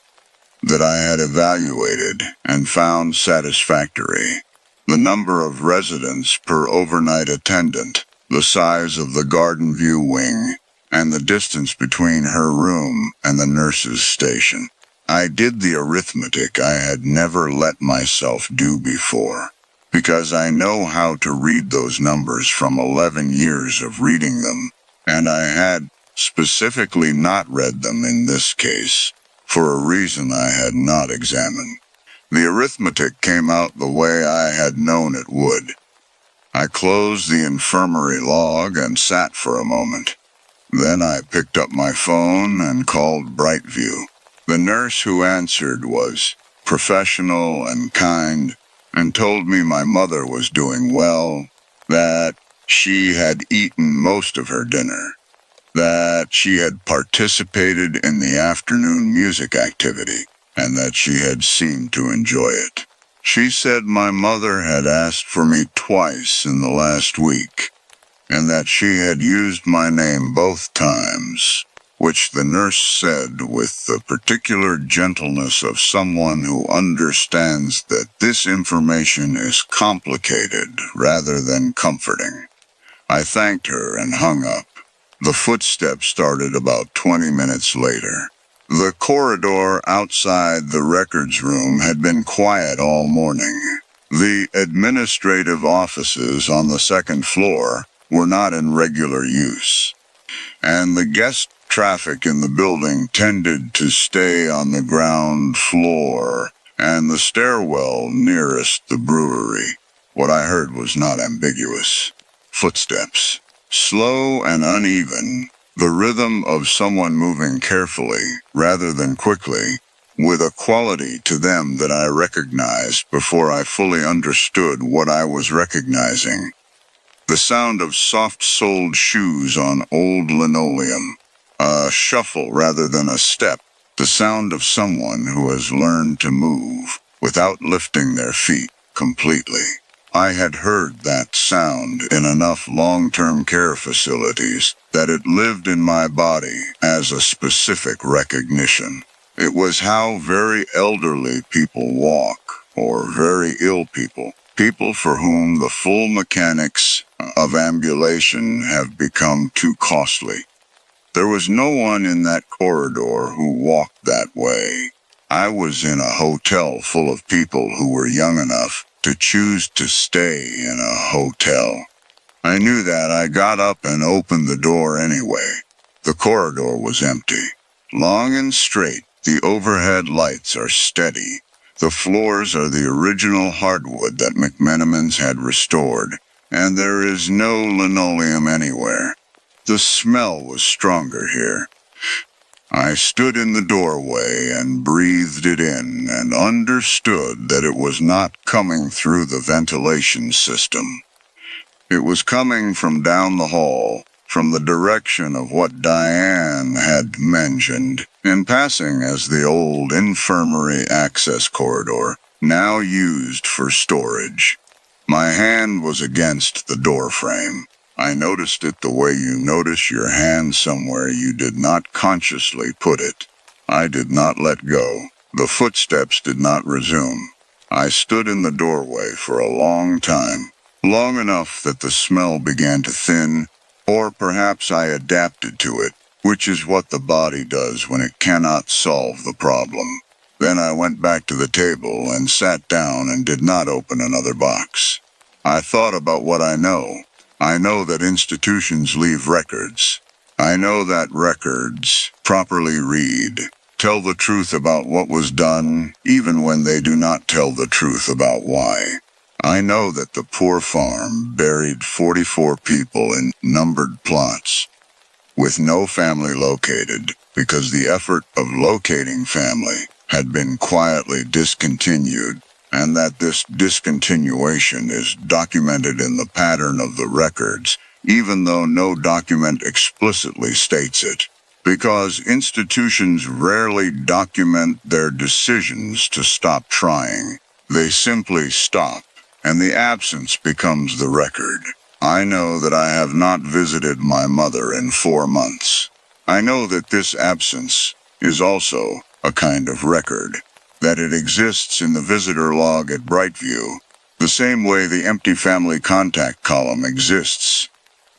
that I had evaluated and found satisfactory. The number of residents per overnight attendant, the size of the Garden View wing, and the distance between her room and the nurse's station. I did the arithmetic I had never let myself do before, because I know how to read those numbers from 11 years of reading them, and I had specifically not read them in this case, for a reason I had not examined. The arithmetic came out the way I had known it would. I closed the infirmary log and sat for a moment. Then I picked up my phone and called Brightview. The nurse who answered was professional and kind, and told me my mother was doing well, that she had eaten most of her dinner, that she had participated in the afternoon music activity, and that she had seemed to enjoy it. She said my mother had asked for me twice in the last week, and that she had used my name both times, which the nurse said with the particular gentleness of someone who understands that this information is complicated rather than comforting. I thanked her and hung up. The footsteps started about 20 minutes later. The corridor outside the records room had been quiet all morning. The administrative offices on the second floor were not in regular use, and the guest traffic in the building tended to stay on the ground floor and the stairwell nearest the brewery. What I heard was not ambiguous. Footsteps. Slow and uneven, the rhythm of someone moving carefully rather than quickly, with a quality to them that I recognized before I fully understood what I was recognizing. The sound of soft-soled shoes on old linoleum, a shuffle rather than a step, the sound of someone who has learned to move without lifting their feet completely. I had heard that sound in enough long-term care facilities that it lived in my body as a specific recognition. It was how very elderly people walk, or very ill people, people for whom the full mechanics of ambulation have become too costly. There was no one in that corridor who walked that way. I was in a hotel full of people who were young enough to choose to stay in a hotel. I knew that. I got up and opened the door anyway. The corridor was empty. Long and straight, the overhead lights are steady. The floors are the original hardwood that McMenamins had restored, and there is no linoleum anywhere. The smell was stronger here. I stood in the doorway and breathed it in and understood that it was not coming through the ventilation system. It was coming from down the hall, from the direction of what Diane had mentioned in passing as the old infirmary access corridor, now used for storage. My hand was against the door frame. I noticed it the way you notice your hand somewhere you did not consciously put it. I did not let go. The footsteps did not resume. I stood in the doorway for a long time, long enough that the smell began to thin, or perhaps I adapted to it, which is what the body does when it cannot solve the problem. Then I went back to the table and sat down and did not open another box. I thought about what I know. I know that institutions leave records. I know that records, properly read, tell the truth about what was done, even when they do not tell the truth about why. I know that the poor farm buried 44 people in numbered plots, with no family located, because the effort of locating family had been quietly discontinued, and that this discontinuation is documented in the pattern of the records, even though no document explicitly states it. Because institutions rarely document their decisions to stop trying. They simply stop, and the absence becomes the record. I know that I have not visited my mother in 4 months. I know that this absence is also a kind of record, that it exists in the visitor log at Brightview, the same way the empty family contact column exists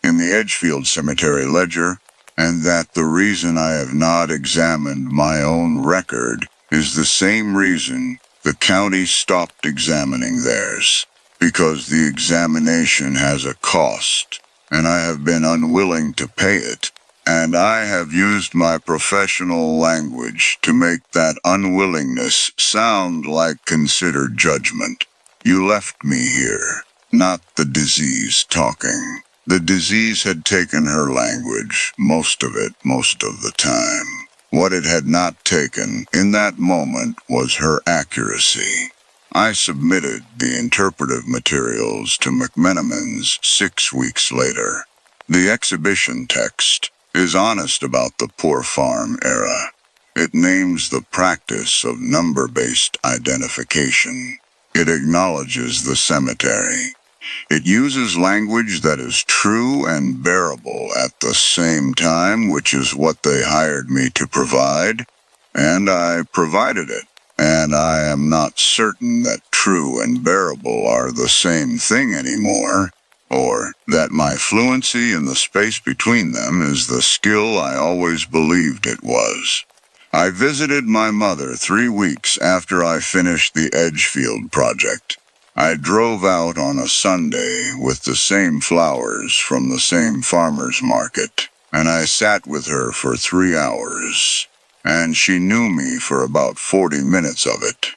in the Edgefield Cemetery ledger, and that the reason I have not examined my own record is the same reason the county stopped examining theirs. Because the examination has a cost, and I have been unwilling to pay it, and I have used my professional language to make that unwillingness sound like considered judgment. You left me here, not the disease talking. The disease had taken her language, most of it, most of the time. What it had not taken in that moment was her accuracy. I submitted the interpretive materials to McMenamins 6 weeks later. The exhibition text is honest about the poor farm era. It names the practice of number-based identification. It acknowledges the cemetery. It uses language that is true and bearable at the same time, which is what they hired me to provide, and I provided it. And I am not certain that true and bearable are the same thing anymore, or that my fluency in the space between them is the skill I always believed it was. I visited my mother 3 weeks after I finished the Edgefield project. I drove out on a Sunday with the same flowers from the same farmer's market, and I sat with her for 3 hours. And she knew me for about 40 minutes of it.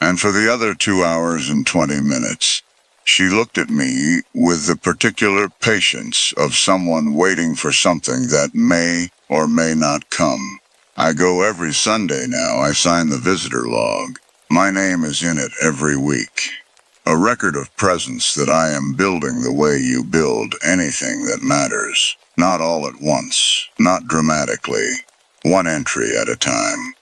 And for the other 2 hours and 20 minutes, she looked at me with the particular patience of someone waiting for something that may or may not come. I go every Sunday now. I sign the visitor log. My name is in it every week. A record of presence that I am building the way you build anything that matters. Not all at once, not dramatically. 1 entry at a time.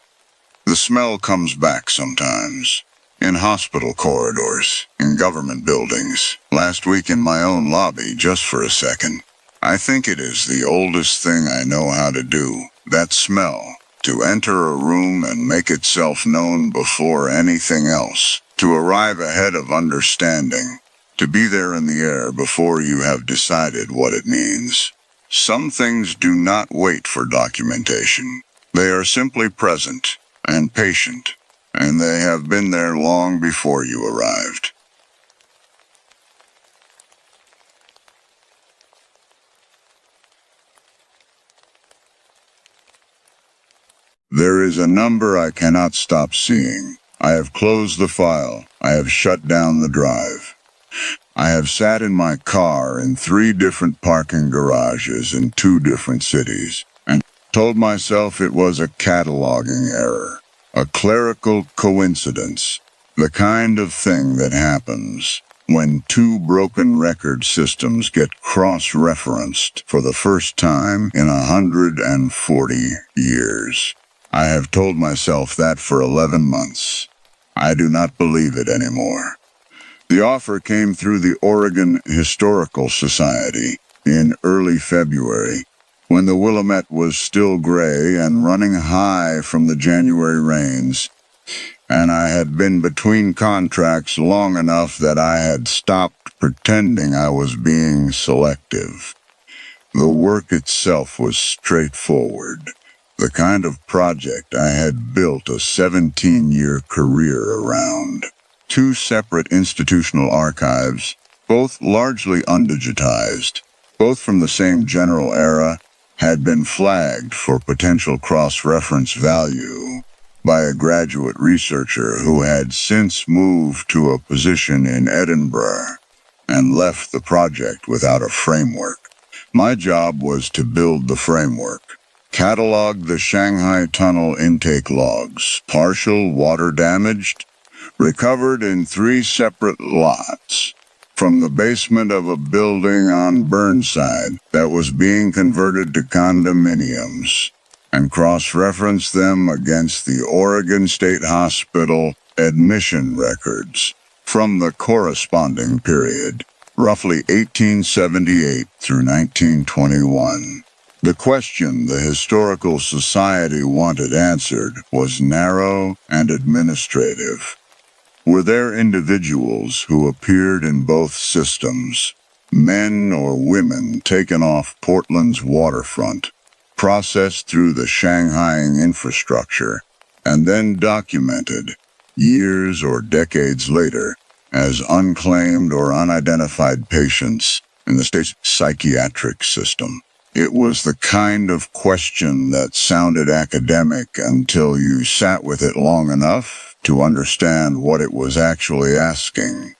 The smell comes back sometimes. In hospital corridors, in government buildings, last week in my own lobby just for a second. I think it is the oldest thing I know how to do, that smell, to enter a room and make itself known before anything else, to arrive ahead of understanding, to be there in the air before you have decided what it means. Some things do not wait for documentation. They are simply present and patient, and they have been there long before you arrived. There is a number I cannot stop seeing. I have closed the file. I have shut down the drive. I have sat in my car in 3 different parking garages in 2 different cities, and told myself it was a cataloging error, a clerical coincidence, the kind of thing that happens when 2 broken record systems get cross-referenced for the first time in 140 years. I have told myself that for 11 months. I do not believe it anymore. The offer came through the Oregon Historical Society in early February, when the Willamette was still gray and running high from the January rains, and I had been between contracts long enough that I had stopped pretending I was being selective. The work itself was straightforward, the kind of project I had built a 17-year career around. 2 separate institutional archives, both largely undigitized, both from the same general era, had been flagged for potential cross-reference value by a graduate researcher who had since moved to a position in Edinburgh and left the project without a framework. My job was to build the framework, catalog the Shanghai tunnel intake logs, partial water damaged, recovered in 3 separate lots, from the basement of a building on Burnside that was being converted to condominiums, and cross-reference them against the Oregon State Hospital admission records from the corresponding period, roughly 1878 through 1921. The question the Historical Society wanted answered was narrow and administrative. Were there individuals who appeared in both systems, men or women taken off Portland's waterfront, processed through the Shanghaiing infrastructure, and then documented, years or decades later, as unclaimed or unidentified patients in the state's psychiatric system? It was the kind of question that sounded academic until you sat with it long enough to understand what it was actually asking.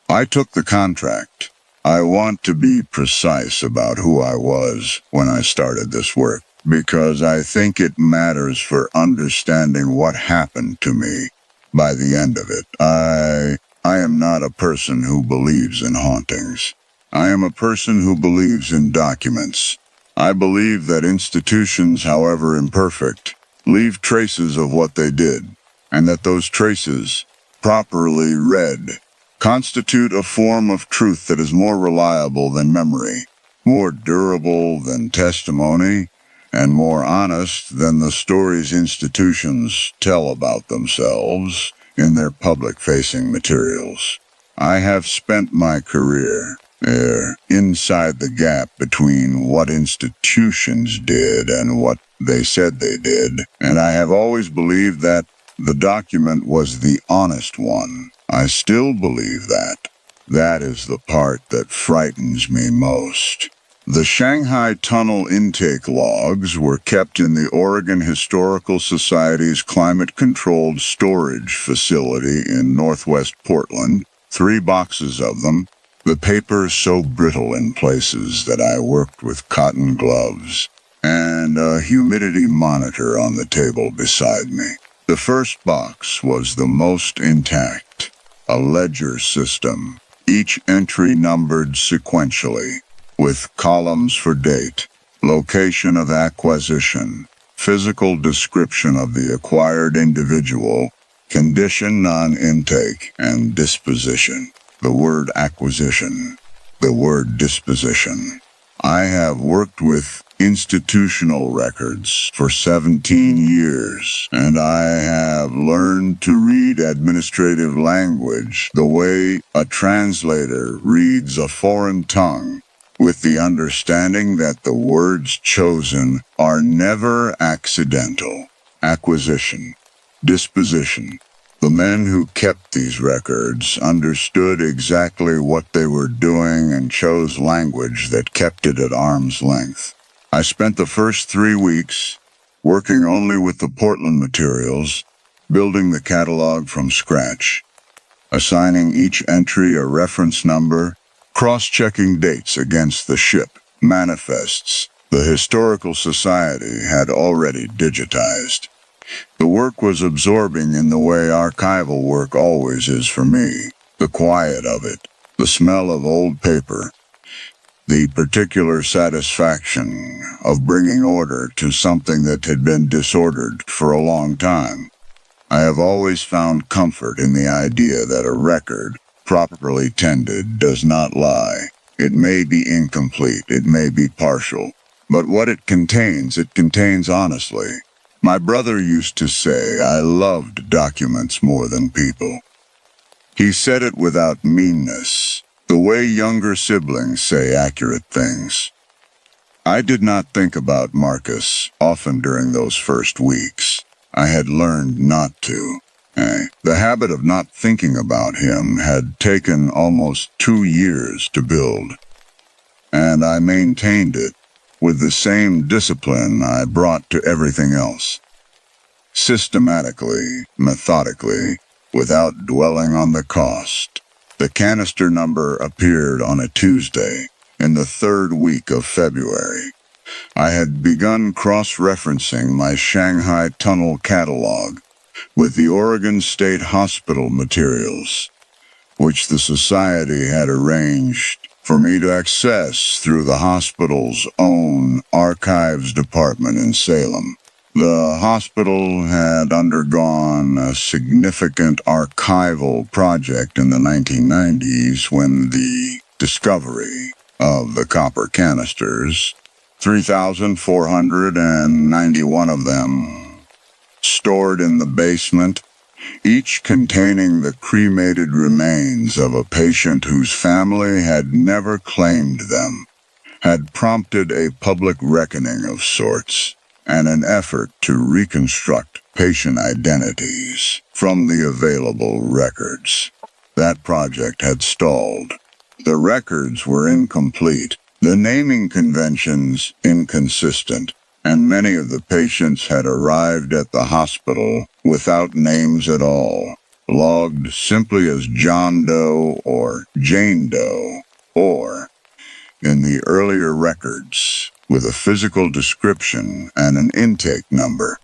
I took the contract. I want to be precise about who I was when I started this work, because I think it matters for understanding what happened to me by the end of it. I am not a person who believes in hauntings. I am a person who believes in documents. I believe that institutions, however imperfect, leave traces of what they did, and that those traces, properly read, constitute a form of truth that is more reliable than memory, more durable than testimony, and more honest than the stories institutions tell about themselves in their public-facing materials. I have spent my career there, inside the gap between what institutions did and what they said they did, and I have always believed that the document was the honest one. I still believe that. That is the part that frightens me most. The Shanghai tunnel intake logs were kept in the Oregon Historical Society's climate-controlled storage facility in northwest Portland, 3 boxes of them, the paper so brittle in places that I worked with cotton gloves, and a humidity monitor on the table beside me. The first box was the most intact, a ledger system, each entry numbered sequentially, with columns for date, location of acquisition, physical description of the acquired individual, condition on intake, and disposition. The word acquisition, the word disposition. I have worked with institutional records for 17 years, and I have learned to read administrative language the way a translator reads a foreign tongue, with the understanding that the words chosen are never accidental. Acquisition, disposition. The men who kept these records understood exactly what they were doing and chose language that kept it at arm's length. I spent the first 3 weeks working only with the Portland materials, building the catalog from scratch, assigning each entry a reference number, cross-checking dates against the ship, manifests the Historical Society had already digitized. The work was absorbing in the way archival work always is for me. The quiet of it, the smell of old paper, the particular satisfaction of bringing order to something that had been disordered for a long time. I have always found comfort in the idea that a record, properly tended, does not lie. It may be incomplete, it may be partial, but what it contains honestly. My brother used to say I loved documents more than people. He said it without meanness, the way younger siblings say accurate things. I did not think about Marcus often during those first weeks. I had learned not to. The habit of not thinking about him had taken almost 2 years to build, and I maintained it. with the same discipline I brought to everything else. Systematically, methodically, without dwelling on the cost. The canister number appeared on a Tuesday, in the third week of February. I had begun cross-referencing my Shanghai Tunnel catalog with the Oregon State Hospital materials, which the Society had arranged for me to access through the hospital's own archives department in Salem. The hospital had undergone a significant archival project in the 1990s when the discovery of the copper canisters, 3,491 of them, stored in the basement, each containing the cremated remains of a patient whose family had never claimed them, had prompted a public reckoning of sorts and an effort to reconstruct patient identities from the available records. That project had stalled. The records were incomplete, the naming conventions inconsistent, and many of the patients had arrived at the hospital without names at all, logged simply as John Doe or Jane Doe, or, in the earlier records, with a physical description and an intake number.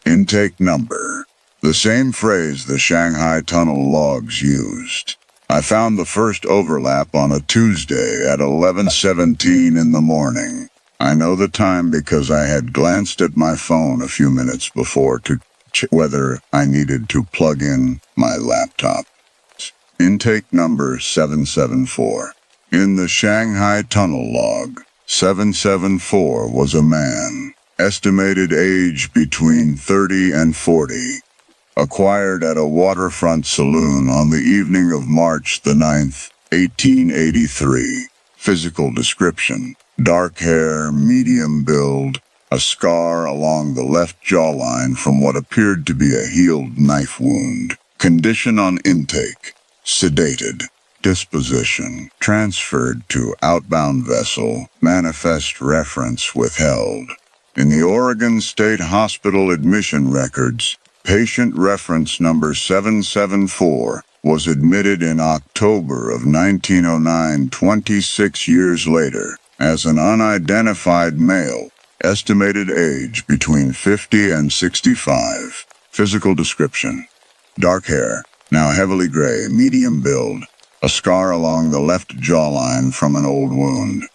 Intake number, the same phrase the Shanghai Tunnel logs used. I found the first overlap on a Tuesday at 11:17 in the morning. I know the time because I had glanced at my phone a few minutes before to check whether I needed to plug in my laptop. Intake number 774. In the Shanghai Tunnel log, 774 was a man, estimated age between 30 and 40, acquired at a waterfront saloon on the evening of March the 9th, 1883. Physical description: dark hair, medium build, a scar along the left jawline from what appeared to be a healed knife wound. Condition on intake: sedated. Disposition: transferred to outbound vessel, manifest reference withheld. In the Oregon State Hospital admission records, patient reference number 774 was admitted in October of 1909, 26 years later, as an unidentified male, estimated age between 50 and 65. Physical description: dark hair, now heavily gray, medium build, a scar along the left jawline from an old wound.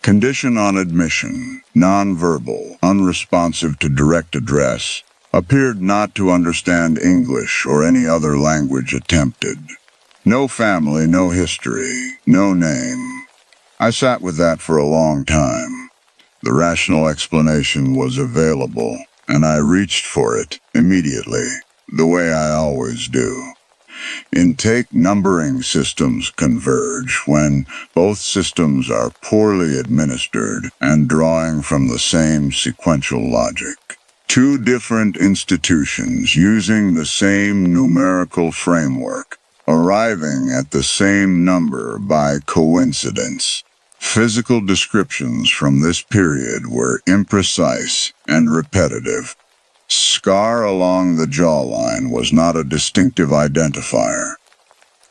Condition on admission: nonverbal, unresponsive to direct address, appeared not to understand English or any other language attempted. No family, no history, no name. I sat with that for a long time. The rational explanation was available, and I reached for it immediately, the way I always do. Intake numbering systems converge when both systems are poorly administered and drawing from the same sequential logic. Two different institutions using the same numerical framework, arriving at the same number by coincidence. Physical descriptions from this period were imprecise and repetitive. Scar along the jawline was not a distinctive identifier.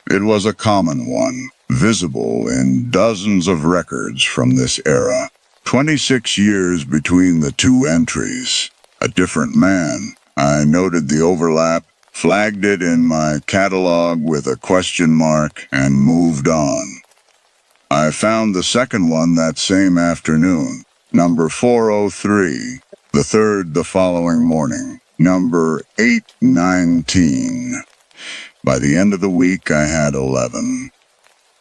It was a common one, visible in dozens of records from this era. 26 years between the two entries. A different man. I noted the overlap, flagged it in my catalog with a question mark, and moved on. I found the second one that same afternoon, number 403. The third the following morning, number 819. By the end of the week, I had 11.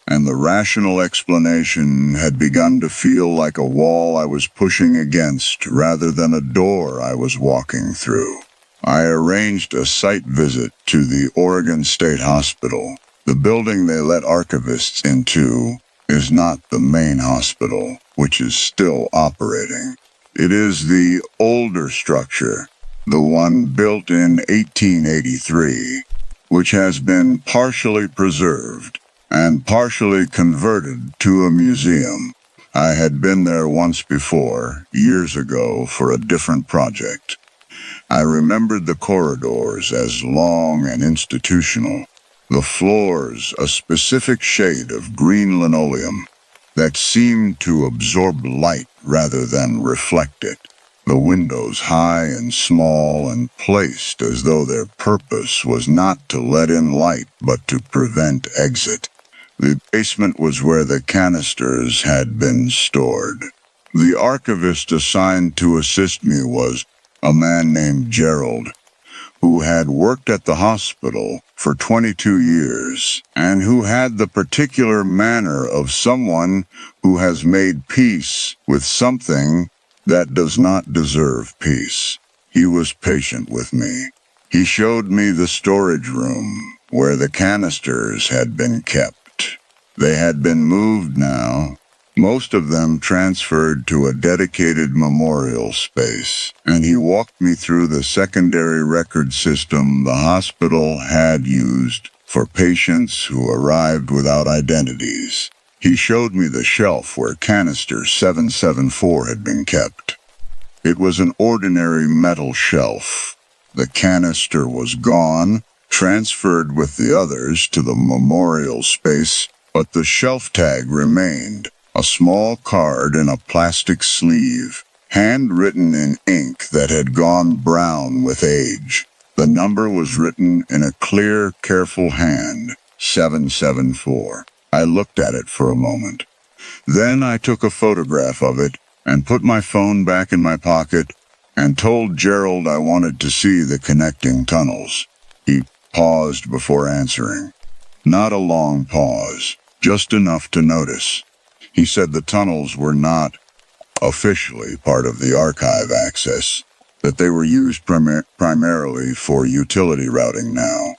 And the rational explanation had begun to feel like a wall I was pushing against rather than a door I was walking through. I arranged a site visit to the Oregon State Hospital. The building they let archivists into is not the main hospital, which is still operating. It is the older structure, the one built in 1883, which has been partially preserved and partially converted to a museum. I had been there once before, years ago, for a different project. I remembered the corridors as long and institutional, the floors a specific shade of green linoleum that seemed to absorb light rather than reflect it, the windows high and small and placed as though their purpose was not to let in light but to prevent exit. The basement was where the canisters had been stored. The archivist assigned to assist me was a man named Gerald, who had worked at the hospital for 22 years, and who had the particular manner of someone who has made peace with something that does not deserve peace. He was patient with me. He showed me the storage room where the canisters had been kept. They had been moved now, most of them transferred to a dedicated memorial space, and he walked me through the secondary record system the hospital had used for patients who arrived without identities. He showed me the shelf where canister 774 had been kept. It was an ordinary metal shelf. The canister was gone, transferred with the others to the memorial space, but the shelf tag remained. A small card in a plastic sleeve, handwritten in ink that had gone brown with age. The number was written in a clear, careful hand, 774. I looked at it for a moment. Then I took a photograph of it and put my phone back in my pocket and told Gerald I wanted to see the connecting tunnels. He paused before answering. Not a long pause, just enough to notice. He said the tunnels were not officially part of the archive access, that they were used primarily for utility routing now,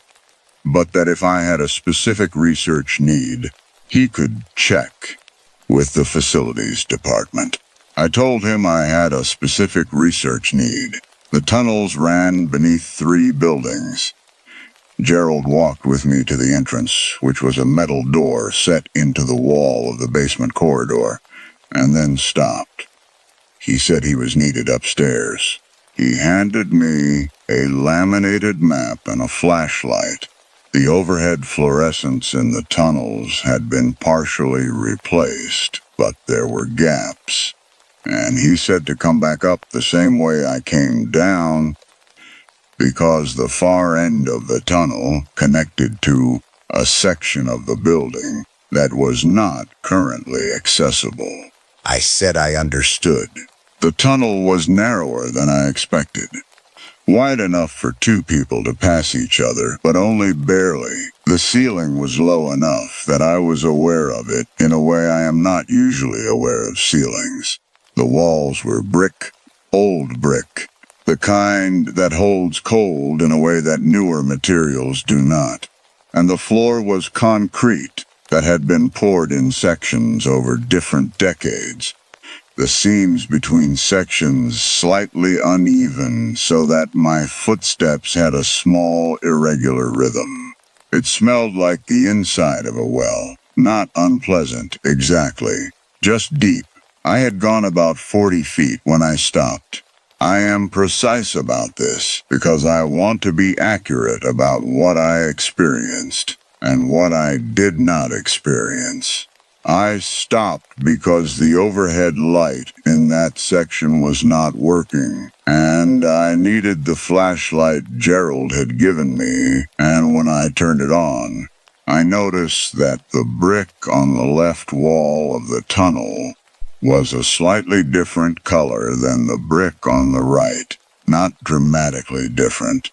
but that if I had a specific research need, he could check with the facilities department. I told him I had a specific research need. The tunnels ran beneath 3 buildings. Gerald walked with me to the entrance, which was a metal door set into the wall of the basement corridor, and then stopped. He said he was needed upstairs. He handed me a laminated map and a flashlight. The overhead fluorescents in the tunnels had been partially replaced, but there were gaps, and he said to come back up the same way I came down, because the far end of the tunnel connected to a section of the building that was not currently accessible. I said I understood. The tunnel was narrower than I expected. Wide enough for 2 people to pass each other, but only barely. The ceiling was low enough that I was aware of it in a way I am not usually aware of ceilings. The walls were brick, old brick, the kind that holds cold in a way that newer materials do not. And the floor was concrete that had been poured in sections over different decades. The seams between sections slightly uneven so that my footsteps had a small, irregular rhythm. It smelled like the inside of a well, not unpleasant exactly, just deep. I had gone about 40 feet when I stopped. I am precise about this because I want to be accurate about what I experienced and what I did not experience. I stopped because the overhead light in that section was not working, and I needed the flashlight Gerald had given me, and when I turned it on, I noticed that the brick on the left wall of the tunnel was a slightly different color than the brick on the right. Not dramatically different.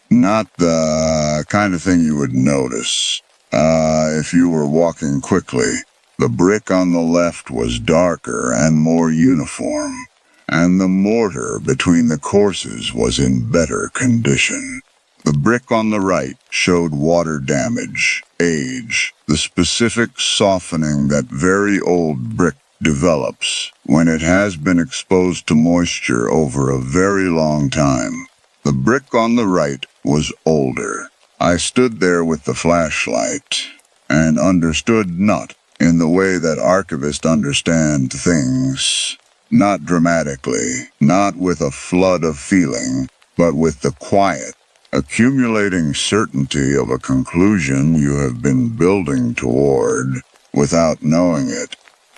Not the kind of thing you would notice if you were walking quickly. The brick on the left was darker and more uniform, and the mortar between the courses was in better condition. The brick on the right showed water damage, age, the specific softening that very old brick develops when it has been exposed to moisture over a very long time. The brick on the right was older. I stood there with the flashlight and understood not in the way that archivists understand things. Not dramatically, not with a flood of feeling, but with the quiet, accumulating certainty of a conclusion you have been building toward without knowing it.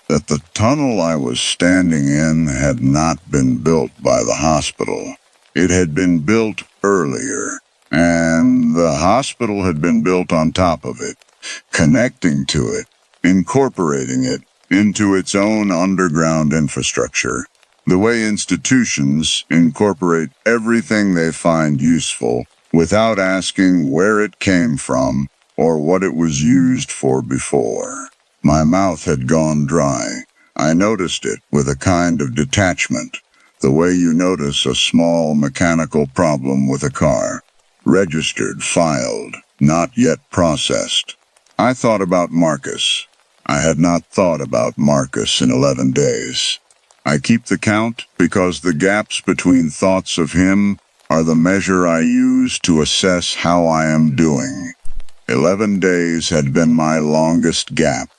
That the tunnel I was standing in had not been built by the hospital. It had been built earlier, and the hospital had been built on top of it, connecting to it, incorporating it into its own underground infrastructure. The way institutions incorporate everything they find useful without asking where it came from or what it was used for before. My mouth had gone dry. I noticed it with a kind of detachment, the way you notice a small mechanical problem with a car. Registered, filed, not yet processed. I thought about Marcus. I had not thought about Marcus in 11 days. I keep the count because the gaps between thoughts of him are the measure I use to assess how I am doing. 11 days had been my longest gap.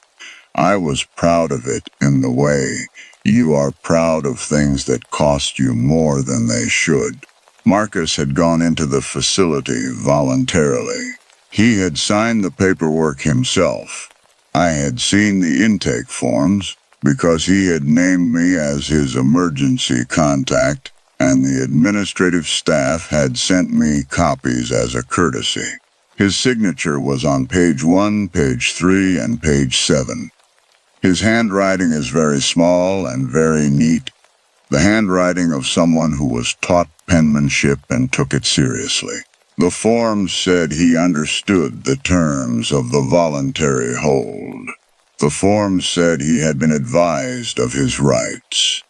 I was proud of it in the way you are proud of things that cost you more than they should. Marcus had gone into the facility voluntarily. He had signed the paperwork himself. I had seen the intake forms because he had named me as his emergency contact, and the administrative staff had sent me copies as a courtesy. His signature was on page 1, page 3, and page 7. His handwriting is very small and very neat, the handwriting of someone who was taught penmanship and took it seriously. The form said he understood the terms of the voluntary hold. The form said he had been advised of his rights.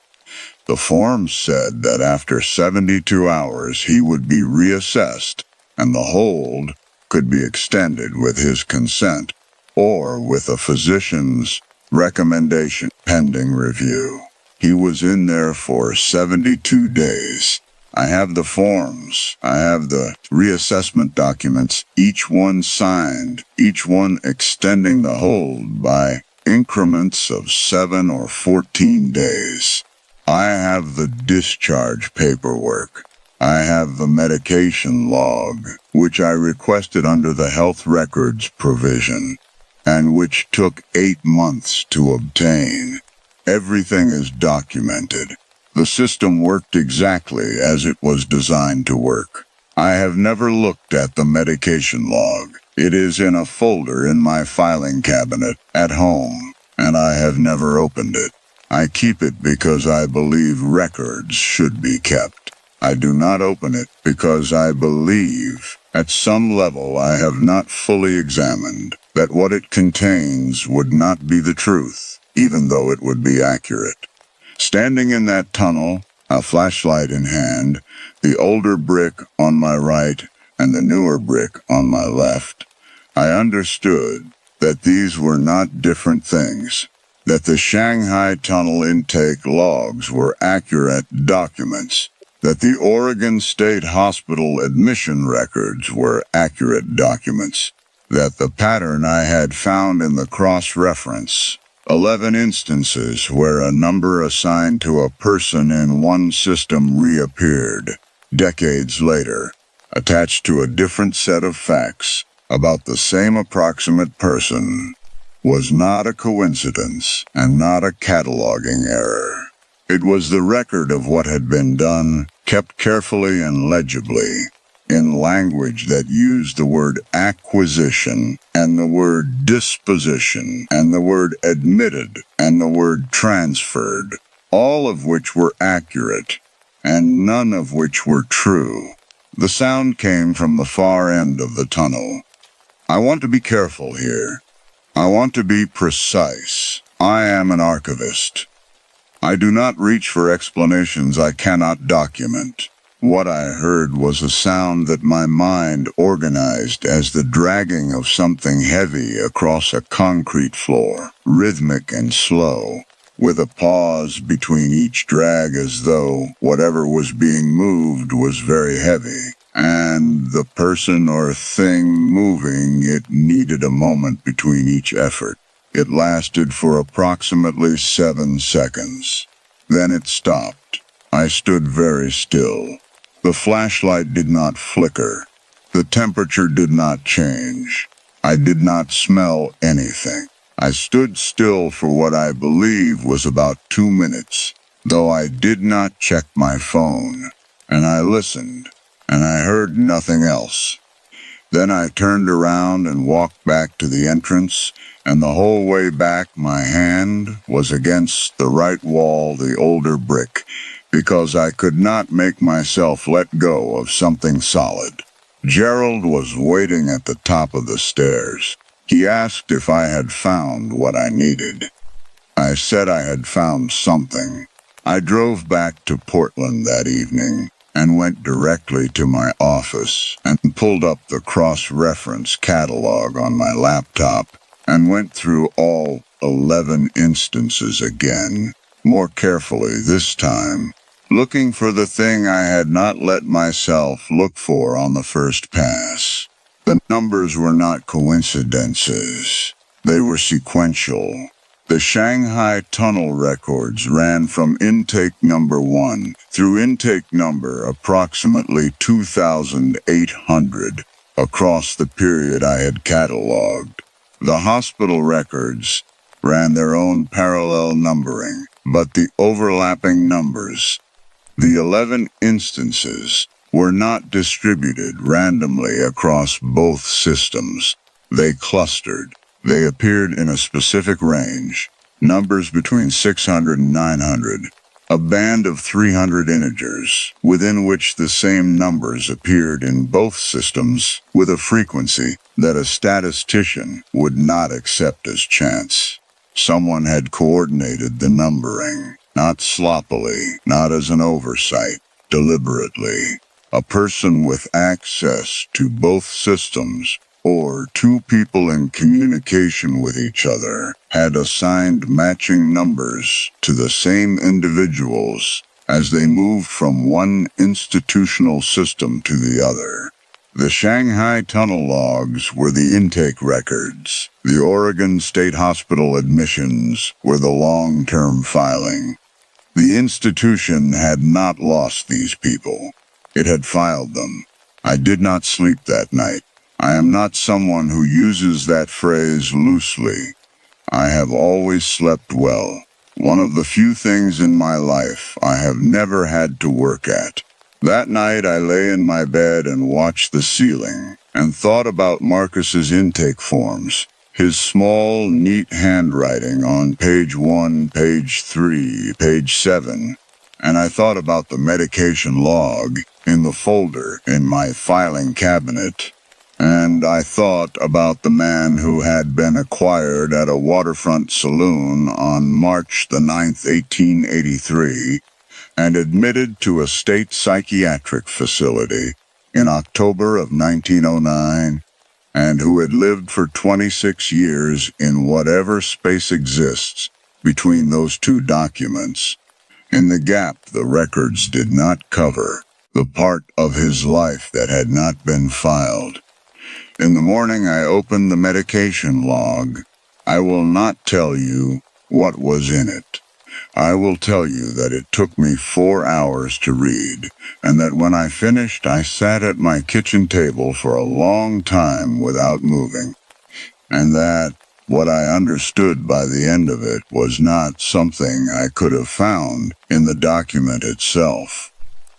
The form said that after 72 hours he would be reassessed, and the hold could be extended with his consent or with a physician's recommendation pending review. He was in there for 72 days. I have the forms. I have the reassessment documents, each one signed, each one extending the hold by increments of 7 or 14 days. I have the discharge paperwork. I have the medication log, which I requested under the health records provision, and which took 8 months to obtain. Everything is documented. The system worked exactly as it was designed to work. I have never looked at the medication log. It is in a folder in my filing cabinet at home, and I have never opened it. I keep it because I believe records should be kept. I do not open it because I believe, at some level I have not fully examined, that what it contains would not be the truth, even though it would be accurate. Standing in that tunnel, a flashlight in hand, the older brick on my right and the newer brick on my left, I understood that these were not different things, that the Shanghai tunnel intake logs were accurate documents, that the Oregon State Hospital admission records were accurate documents, that the pattern I had found in the cross-reference, 11 instances where a number assigned to a person in one system reappeared, decades later, attached to a different set of facts about the same approximate person, was not a coincidence and not a cataloging error. It was the record of what had been done, kept carefully and legibly, in language that used the word acquisition, and the word disposition, and the word admitted, and the word transferred, all of which were accurate, and none of which were true. The sound came from the far end of the tunnel. I want to be careful here. I want to be precise. I am an archivist. I do not reach for explanations I cannot document. What I heard was a sound that my mind organized as the dragging of something heavy across a concrete floor, rhythmic and slow, with a pause between each drag as though whatever was being moved was very heavy, and the person or thing moving it needed a moment between each effort. It lasted for approximately 7 seconds. Then it stopped. I stood very still. The flashlight did not flicker. The temperature did not change. I did not smell anything. I stood still for what I believe was about 2 minutes, though I did not check my phone. And I listened, and I heard nothing else. Then I turned around and walked back to the entrance, and the whole way back my hand was against the right wall, the older brick, because I could not make myself let go of something solid. Gerald was waiting at the top of the stairs. He asked if I had found what I needed. I said I had found something. I drove back to Portland that evening and went directly to my office and pulled up the cross-reference catalog on my laptop and went through all 11 instances again, more carefully this time, looking for the thing I had not let myself look for on the first pass. The numbers were not coincidences. They were sequential. The Shanghai tunnel records ran from intake number 1 through intake number approximately 2,800 across the period I had cataloged. The hospital records ran their own parallel numbering, but the overlapping numbers, the 11 instances, were not distributed randomly across both systems. They clustered. They appeared in a specific range, numbers between 600 and 900, a band of 300 integers, within which the same numbers appeared in both systems with a frequency that a statistician would not accept as chance. Someone had coordinated the numbering, not sloppily, not as an oversight, deliberately. A person with access to both systems, or two people in communication with each other, had assigned matching numbers to the same individuals as they moved from one institutional system to the other. The Shanghai tunnel logs were the intake records. The Oregon State Hospital admissions were the long-term filing. The institution had not lost these people. It had filed them. I did not sleep that night. I am not someone who uses that phrase loosely. I have always slept well. One of the few things in my life I have never had to work at. That night I lay in my bed and watched the ceiling and thought about Marcus's intake forms, his small, neat handwriting on page 1, page 3, page 7, and I thought about the medication log in the folder in my filing cabinet. And I thought about the man who had been acquired at a waterfront saloon on March the 9th, 1883, and admitted to a state psychiatric facility in October of 1909, and who had lived for 26 years in whatever space exists between those two documents. In the gap the records did not cover, the part of his life that had not been filed. In the morning I opened the medication log. I will not tell you what was in it. I will tell you that it took me 4 hours to read, and that when I finished I sat at my kitchen table for a long time without moving, and that what I understood by the end of it was not something I could have found in the document itself.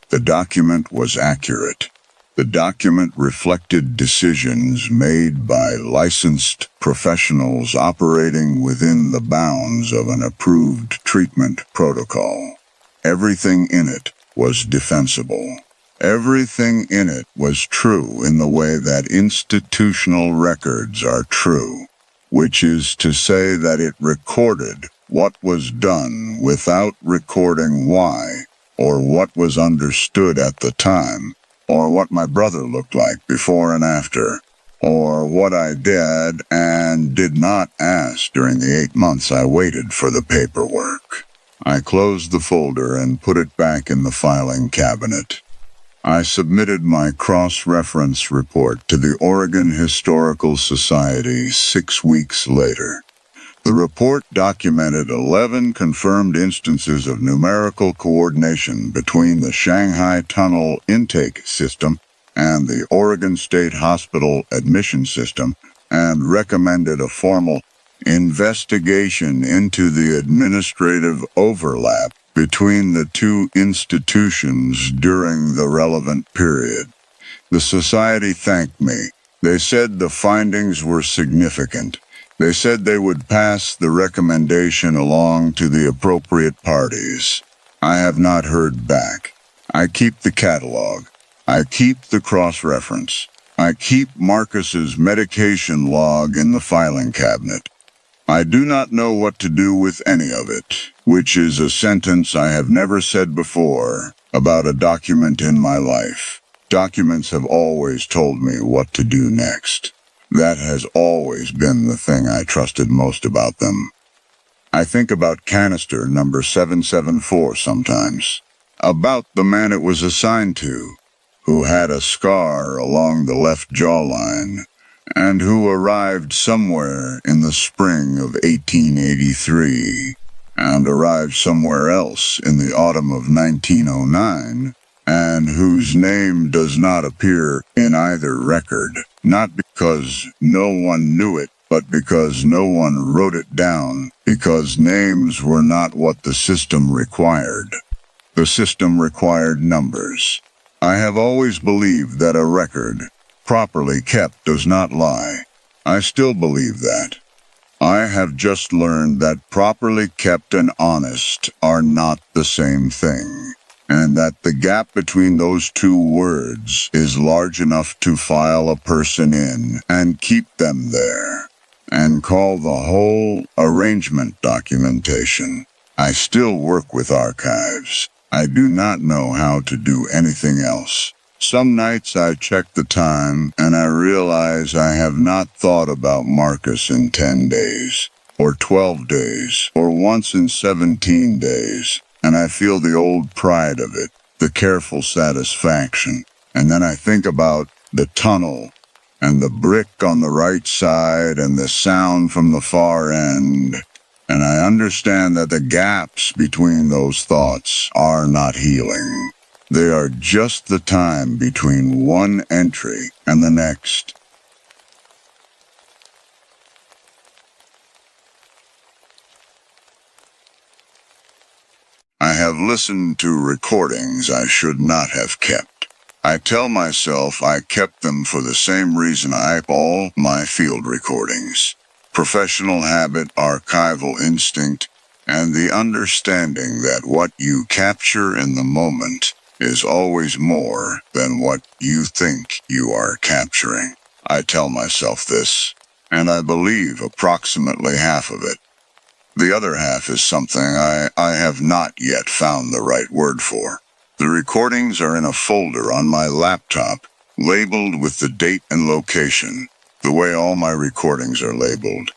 The document was accurate. The document reflected decisions made by licensed professionals operating within the bounds of an approved treatment protocol. Everything in it was defensible. Everything in it was true in the way that institutional records are true, which is to say that it recorded what was done without recording why, or what was understood at the time, or what my brother looked like before and after, or what I did and did not ask during the 8 months I waited for the paperwork. I closed the folder and put it back in the filing cabinet. I submitted my cross-reference report to the Oregon Historical Society 6 weeks later. The report documented 11 confirmed instances of numerical coordination between the Shanghai Tunnel intake system and the Oregon State Hospital admission system, and recommended a formal investigation into the administrative overlap between the two institutions during the relevant period. The society thanked me. They said the findings were significant. They said they would pass the recommendation along to the appropriate parties. I have not heard back. I keep the catalog. I keep the cross-reference. I keep Marcus's medication log in the filing cabinet. I do not know what to do with any of it, which is a sentence I have never said before about a document in my life. Documents have always told me what to do next. That has always been the thing I trusted most about them. I think about canister number 774 sometimes. About the man it was assigned to, who had a scar along the left jawline, and who arrived somewhere in the spring of 1883, and arrived somewhere else in the autumn of 1909, and whose name does not appear in either record, not because no one knew it, but because no one wrote it down, because names were not what the system required. The system required numbers. I have always believed that a record, properly kept, does not lie. I still believe that. I have just learned that properly kept and honest are not the same thing, and that the gap between those two words is large enough to file a person in and keep them there, and call the whole arrangement documentation. I still work with archives. I do not know how to do anything else. Some nights I check the time and I realize I have not thought about Marcus in 10 days, or 12 days, or once in 17 days, and I feel the old pride of it, the careful satisfaction. And then I think about the tunnel, and the brick on the right side, and the sound from the far end, and I understand that the gaps between those thoughts are not healing. They are just the time between one entry and the next. I have listened to recordings I should not have kept. I tell myself I kept them for the same reason I keep all my field recordings. Professional habit, archival instinct, and the understanding that what you capture in the moment is always more than what you think you are capturing. I tell myself this, and I believe approximately half of it. The other half is something I have not yet found the right word for. The recordings are in a folder on my laptop, labeled with the date and location, the way all my recordings are labeled.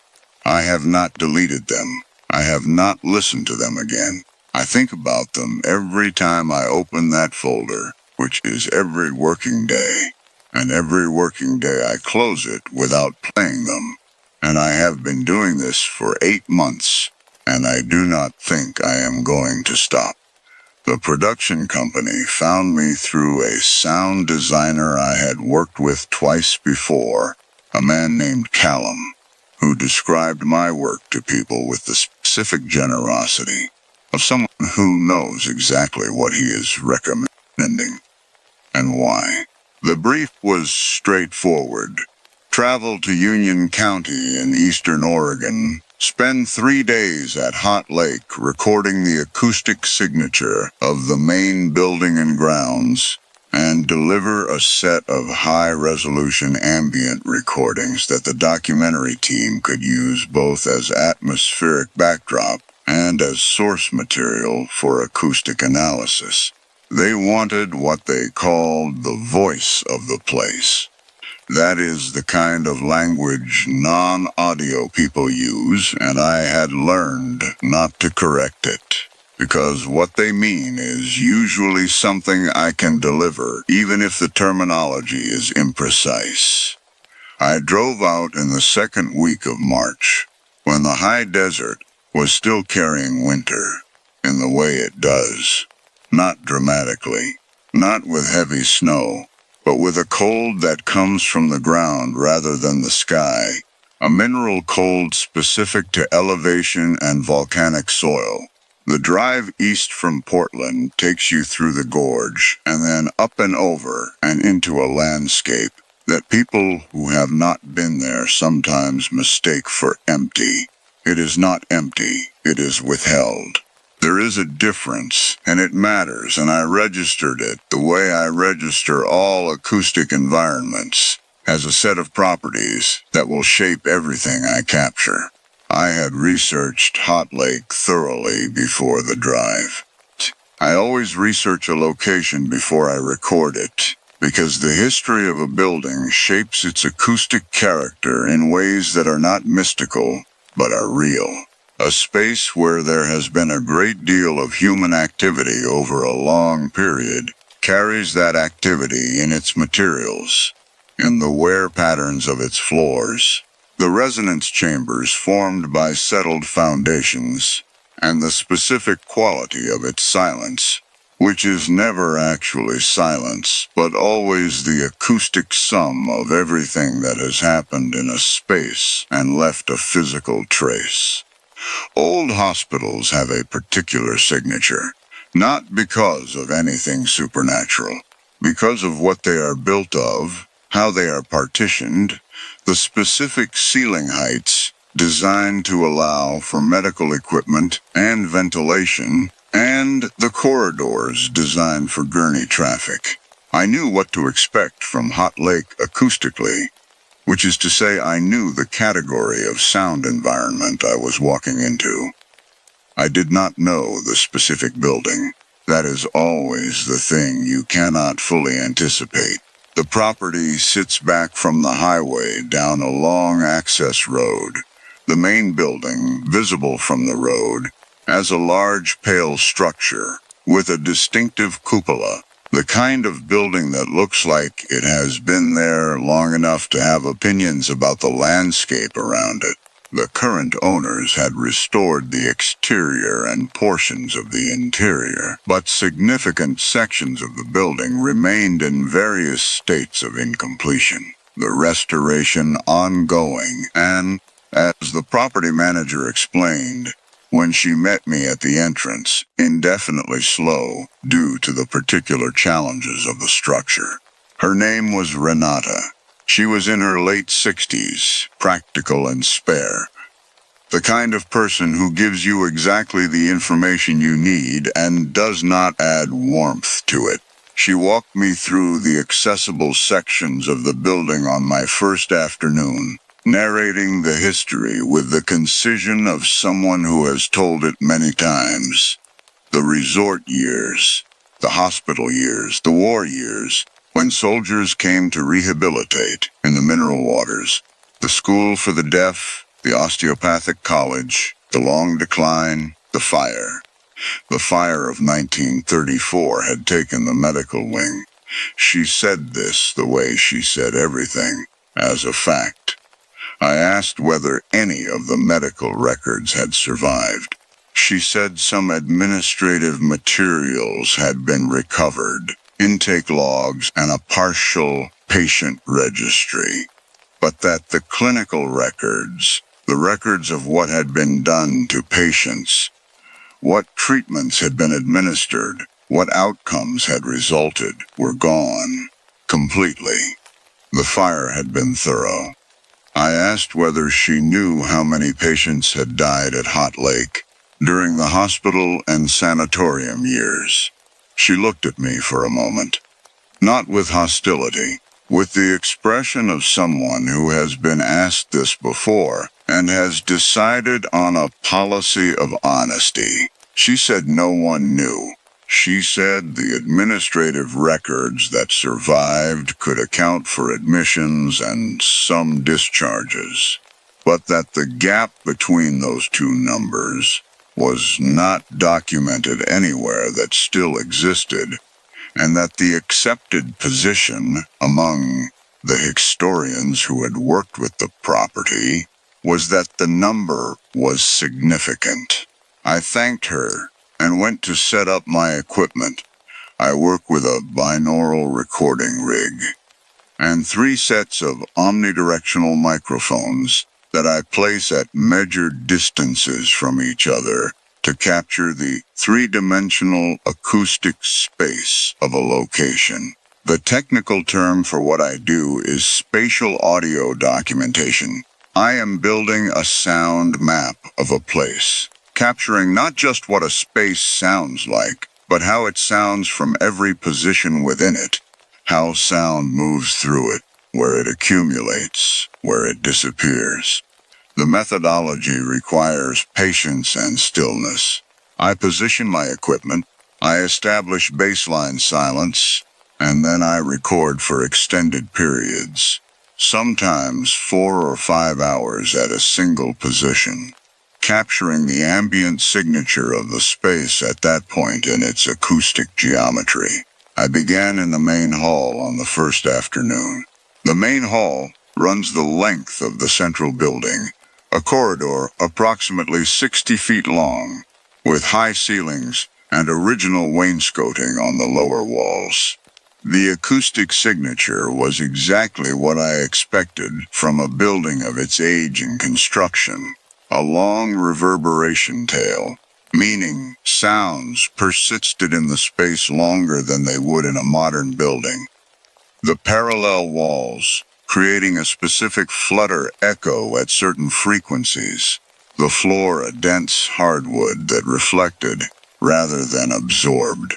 I have not deleted them. I have not listened to them again. I think about them every time I open that folder, which is every working day. And every working day I close it without playing them. And I have been doing this for 8 months, and I do not think I am going to stop. The production company found me through a sound designer I had worked with twice before, a man named Callum, who described my work to people with the specific generosity of someone who knows exactly what he is recommending and why. The brief was straightforward. Travel to Union County in eastern Oregon. Spend 3 days at Hot Lake recording the acoustic signature of the main building and grounds, and deliver a set of high-resolution ambient recordings that the documentary team could use both as atmospheric backdrop and as source material for acoustic analysis. They wanted what they called the voice of the place. That is the kind of language non-audio people use, and I had learned not to correct it, because what they mean is usually something I can deliver, even if the terminology is imprecise. I drove out in the second week of March. when the high desert was still carrying winter in the way it does. Not dramatically, not with heavy snow, but with a cold that comes from the ground rather than the sky. A mineral cold specific to elevation and volcanic soil. The drive east from Portland takes you through the gorge and then up and over and into a landscape that people who have not been there sometimes mistake for empty. It is not empty, it is withheld. There is a difference, and it matters, and I registered it the way I register all acoustic environments, as a set of properties that will shape everything I capture. I had researched Hot Lake thoroughly before the drive. I always research a location before I record it, because the history of a building shapes its acoustic character in ways that are not mystical, but are real. A space where there has been a great deal of human activity over a long period carries that activity in its materials, in the wear patterns of its floors, the resonance chambers formed by settled foundations, and the specific quality of its silence, which is never actually silence, but always the acoustic sum of everything that has happened in a space and left a physical trace. Old hospitals have a particular signature, not because of anything supernatural, because of what they are built of, how they are partitioned, the specific ceiling heights designed to allow for medical equipment and ventilation, and the corridors designed for gurney traffic. I knew what to expect from Hot Lake acoustically, which is to say I knew the category of sound environment I was walking into. I did not know the specific building. That is always the thing you cannot fully anticipate. The property sits back from the highway down a long access road. The main building, visible from the road, has a large pale structure with a distinctive cupola. The kind of building that looks like it has been there long enough to have opinions about the landscape around it. The current owners had restored the exterior and portions of the interior, but significant sections of the building remained in various states of incompletion. The restoration ongoing, and, as the property manager explained, when she met me at the entrance, indefinitely slow due to the particular challenges of the structure. Her name was Renata. She was in her late 60s, practical and spare. The kind of person who gives you exactly the information you need and does not add warmth to it. She walked me through the accessible sections of the building on my first afternoon, narrating the history with the concision of someone who has told it many times. The resort years, the hospital years, the war years, when soldiers came to rehabilitate in the mineral waters, the school for the deaf, the osteopathic college, the long decline, the fire. The fire of 1934 had taken the medical wing. She said this the way she said everything, as a fact. I asked whether any of the medical records had survived. She said some administrative materials had been recovered, intake logs and a partial patient registry, but that the clinical records, the records of what had been done to patients, what treatments had been administered, what outcomes had resulted, were gone, completely. The fire had been thorough. I asked whether she knew how many patients had died at Hot Lake during the hospital and sanatorium years. She looked at me for a moment, not with hostility, with the expression of someone who has been asked this before and has decided on a policy of honesty. She said no one knew. She said the administrative records that survived could account for admissions and some discharges, but that the gap between those two numbers was not documented anywhere that still existed, and that the accepted position among the historians who had worked with the property was that the number was significant. I thanked her and went to set up my equipment. I work with a binaural recording rig and 3 sets of omnidirectional microphones that I place at measured distances from each other to capture the 3-dimensional acoustic space of a location. The technical term for what I do is spatial audio documentation. I am building a sound map of a place, capturing not just what a space sounds like, but how it sounds from every position within it, how sound moves through it, where it accumulates, where it disappears. The methodology requires patience and stillness. I position my equipment, I establish baseline silence, and then I record for extended periods, sometimes 4 or 5 hours at a single position, capturing the ambient signature of the space at that point in its acoustic geometry. I began in the main hall on the first afternoon. The main hall runs the length of the central building, a corridor approximately 60 feet long, with high ceilings and original wainscoting on the lower walls. The acoustic signature was exactly what I expected from a building of its age and construction, a long reverberation tail, meaning sounds persisted in the space longer than they would in a modern building. The parallel walls, creating a specific flutter echo at certain frequencies. The floor a dense hardwood that reflected rather than absorbed.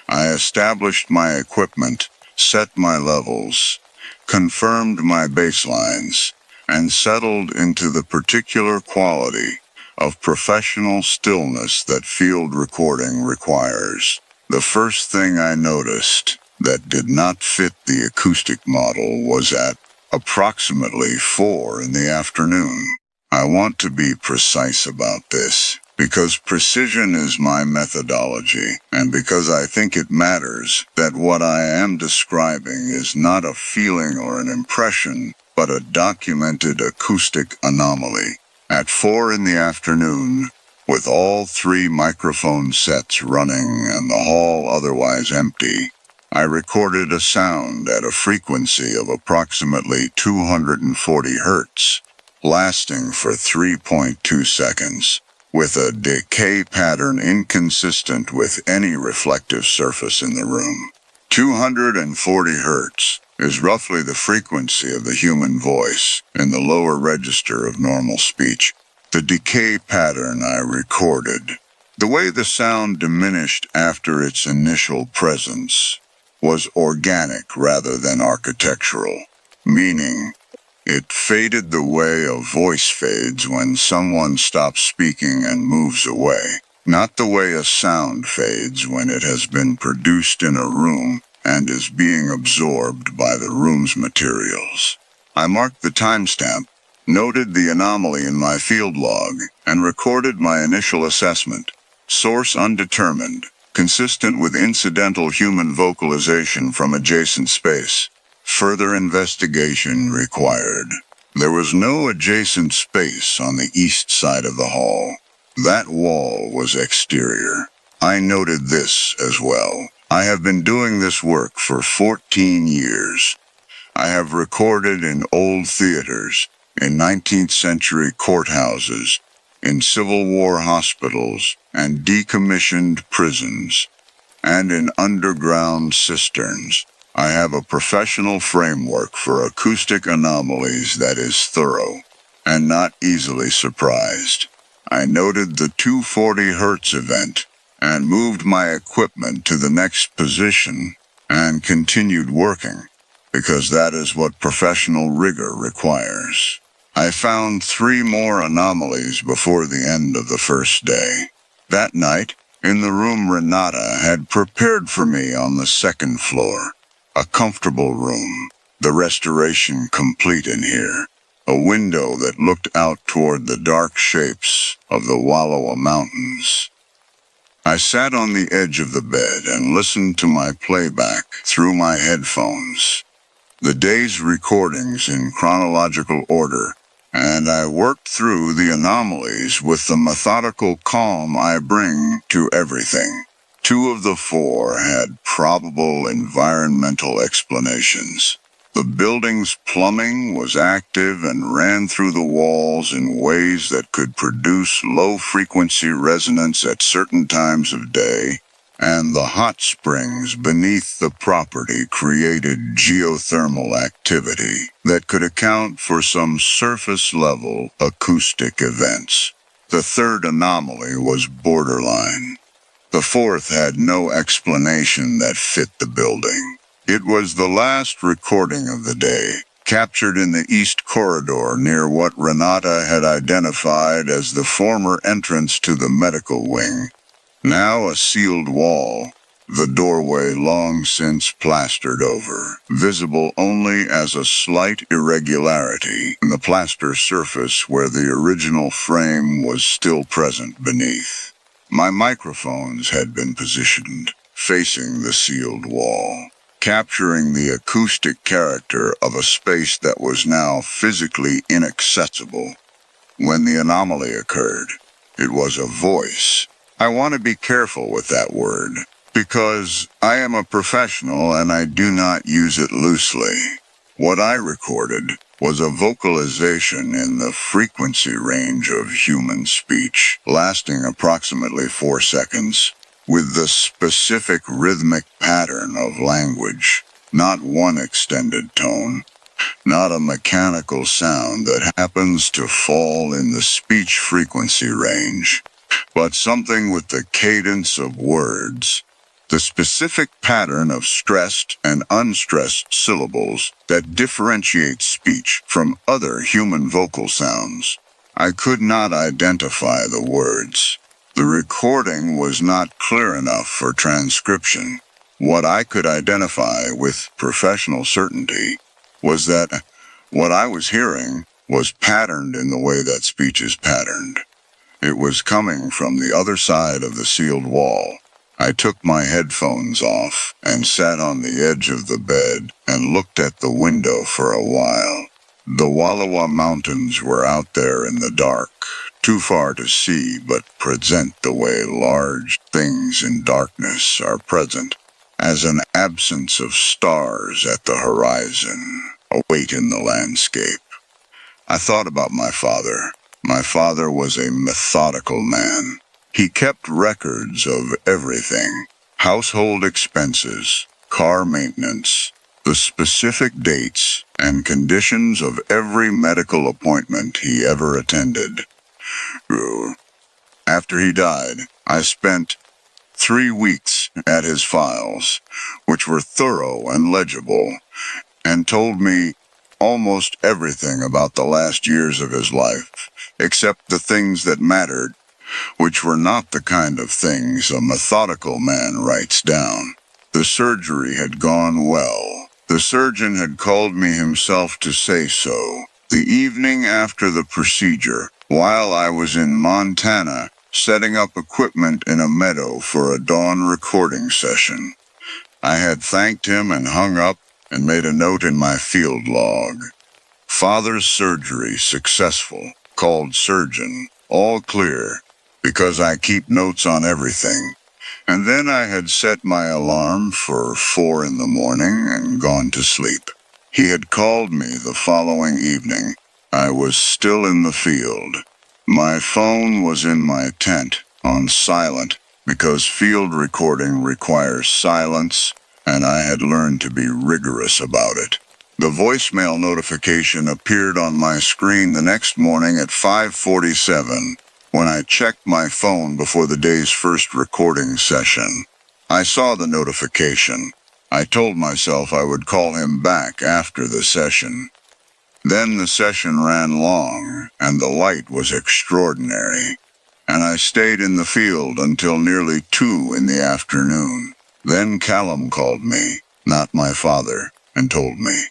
I established my equipment, set my levels, confirmed my baselines, and settled into the particular quality of professional stillness that field recording requires. The first thing I noticed that did not fit the acoustic model was at approximately 4 in the afternoon. I want to be precise about this, because precision is my methodology, and because I think it matters that what I am describing is not a feeling or an impression, but a documented acoustic anomaly. At 4 in the afternoon, with all 3 microphone sets running and the hall otherwise empty, I recorded a sound at a frequency of approximately 240 hertz, lasting for 3.2 seconds, with a decay pattern inconsistent with any reflective surface in the room. 240 hertz is roughly the frequency of the human voice in the lower register of normal speech. The decay pattern I recorded, the way the sound diminished after its initial presence, was organic rather than architectural, meaning it faded the way a voice fades when someone stops speaking and moves away, not the way a sound fades when it has been produced in a room and is being absorbed by the room's materials. I marked the timestamp, noted the anomaly in my field log, and recorded my initial assessment. Source undetermined, consistent with incidental human vocalization from adjacent space. Further investigation required. There was no adjacent space on the east side of the hall. That wall was exterior. I noted this as well. I have been doing this work for 14 years. I have recorded in old theaters, in 19th century courthouses, in Civil War hospitals and decommissioned prisons, and in underground cisterns. I have a professional framework for acoustic anomalies that is thorough and not easily surprised. I noted the 240 hertz event and moved my equipment to the next position and continued working, because that is what professional rigor requires. I found 3 more anomalies before the end of the first day. That night, in the room Renata had prepared for me on the 2nd floor, a comfortable room, the restoration complete in here, a window that looked out toward the dark shapes of the Wallowa Mountains. I sat on the edge of the bed and listened to my playback through my headphones. The day's recordings in chronological order, and I worked through the anomalies with the methodical calm I bring to everything. 2 of the 4 had probable environmental explanations. The building's plumbing was active and ran through the walls in ways that could produce low-frequency resonance at certain times of day, and the hot springs beneath the property created geothermal activity that could account for some surface-level acoustic events. The 3rd anomaly was borderline. The 4th had no explanation that fit the building. It was the last recording of the day, captured in the East Corridor near what Renata had identified as the former entrance to the medical wing. Now a sealed wall, the doorway long since plastered over, visible only as a slight irregularity in the plaster surface where the original frame was still present beneath. My microphones had been positioned, facing the sealed wall, capturing the acoustic character of a space that was now physically inaccessible. When the anomaly occurred, it was a voice. I want to be careful with that word, because I am a professional and I do not use it loosely. What I recorded was a vocalization in the frequency range of human speech, lasting approximately 4 seconds, with the specific rhythmic pattern of language, not one extended tone, not a mechanical sound that happens to fall in the speech frequency range, but something with the cadence of words, the specific pattern of stressed and unstressed syllables that differentiates speech from other human vocal sounds. I could not identify the words. The recording was not clear enough for transcription. What I could identify with professional certainty was that what I was hearing was patterned in the way that speech is patterned. It was coming from the other side of the sealed wall. I took my headphones off and sat on the edge of the bed and looked at the window for a while. The Wallowa Mountains were out there in the dark, too far to see but present the way large things in darkness are present, as an absence of stars at the horizon, a weight in the landscape. I thought about my father. My father was a methodical man. He kept records of everything: household expenses, car maintenance, the specific dates and conditions of every medical appointment he ever attended. After he died, I spent 3 weeks at his files, which were thorough and legible, and told me almost everything about the last years of his life, except the things that mattered, which were not the kind of things a methodical man writes down. The surgery had gone well. The surgeon had called me himself to say so. The evening after the procedure, while I was in Montana, setting up equipment in a meadow for a dawn recording session, I had thanked him and hung up and made a note in my field log. Father's surgery successful, called surgeon, all clear, because I keep notes on everything. And then I had set my alarm for 4 in the morning and gone to sleep. He had called me the following evening. I was still in the field. My phone was in my tent, on silent, because field recording requires silence, and I had learned to be rigorous about it. The voicemail notification appeared on my screen the next morning at 5:47. When I checked my phone before the day's first recording session, I saw the notification. I told myself I would call him back after the session. Then the session ran long, and the light was extraordinary, and I stayed in the field until nearly 2 in the afternoon. Then Callum called me, not my father, and told me.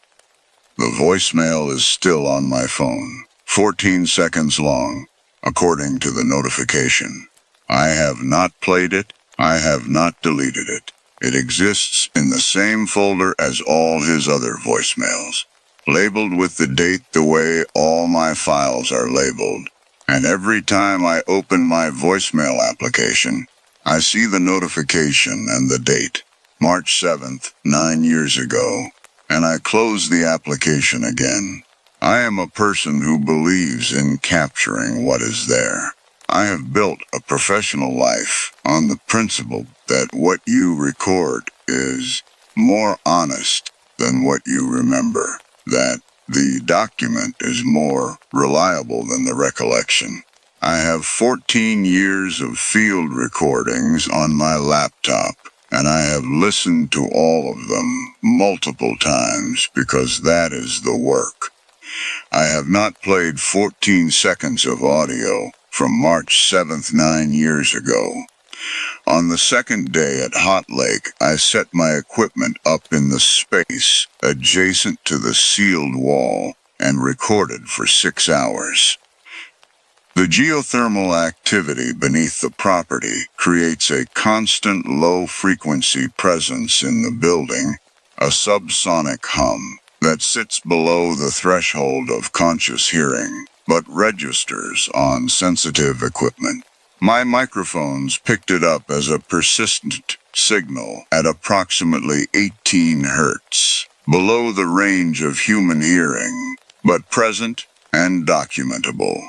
The voicemail is still on my phone, 14 seconds long, according to the notification. I have not played it. I have not deleted it. It exists in the same folder as all his other voicemails. labeled with the date the way all my files are labeled. And every time I open my voicemail application, I see the notification and the date, March 7th, 9 years ago, and I close the application again. I am a person who believes in capturing what is there. I have built a professional life on the principle that what you record is more honest than what you remember, that the document is more reliable than the recollection. I have 14 years of field recordings on my laptop, and I have listened to all of them multiple times because that is the work. I have not played 14 seconds of audio from March 7th, 9 years ago. On the second day at Hot Lake, I set my equipment up in the space adjacent to the sealed wall and recorded for 6 hours. The geothermal activity beneath the property creates a constant low-frequency presence in the building, a subsonic hum that sits below the threshold of conscious hearing, but registers on sensitive equipment. My microphones picked it up as a persistent signal at approximately 18 hertz, below the range of human hearing, but present and documentable.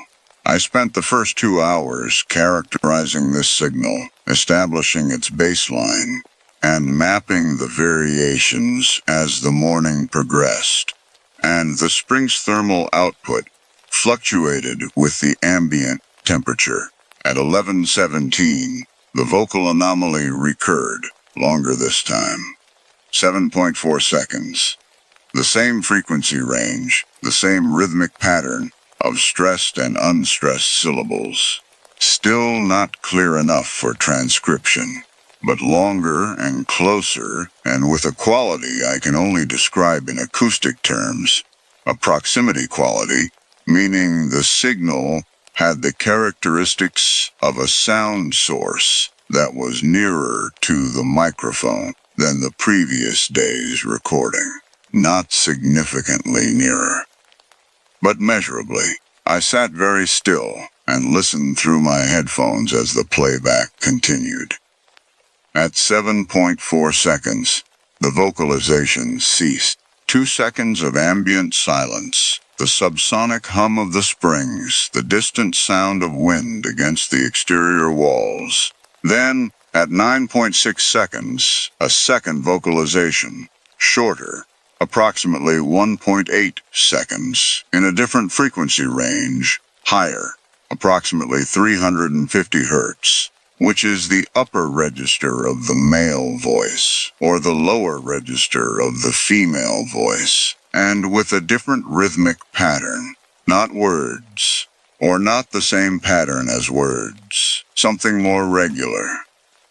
I spent the first 2 hours characterizing this signal, establishing its baseline, and mapping the variations as the morning progressed. And the spring's thermal output fluctuated with the ambient temperature. At 11:17, the vocal anomaly recurred, longer this time. 7.4 seconds. The same frequency range, the same rhythmic pattern of stressed and unstressed syllables. Still not clear enough for transcription, but longer and closer, and with a quality I can only describe in acoustic terms. A proximity quality, meaning the signal had the characteristics of a sound source that was nearer to the microphone than the previous day's recording. Not significantly nearer, but measurably. I sat very still and listened through my headphones as the playback continued. At 7.4 seconds, the vocalization ceased. 2 seconds of ambient silence, the subsonic hum of the springs, the distant sound of wind against the exterior walls. Then, at 9.6 seconds, a second vocalization, shorter, approximately 1.8 seconds, in a different frequency range, higher, approximately 350 hertz, which is the upper register of the male voice, or the lower register of the female voice, and with a different rhythmic pattern, not words, or not the same pattern as words, something more regular,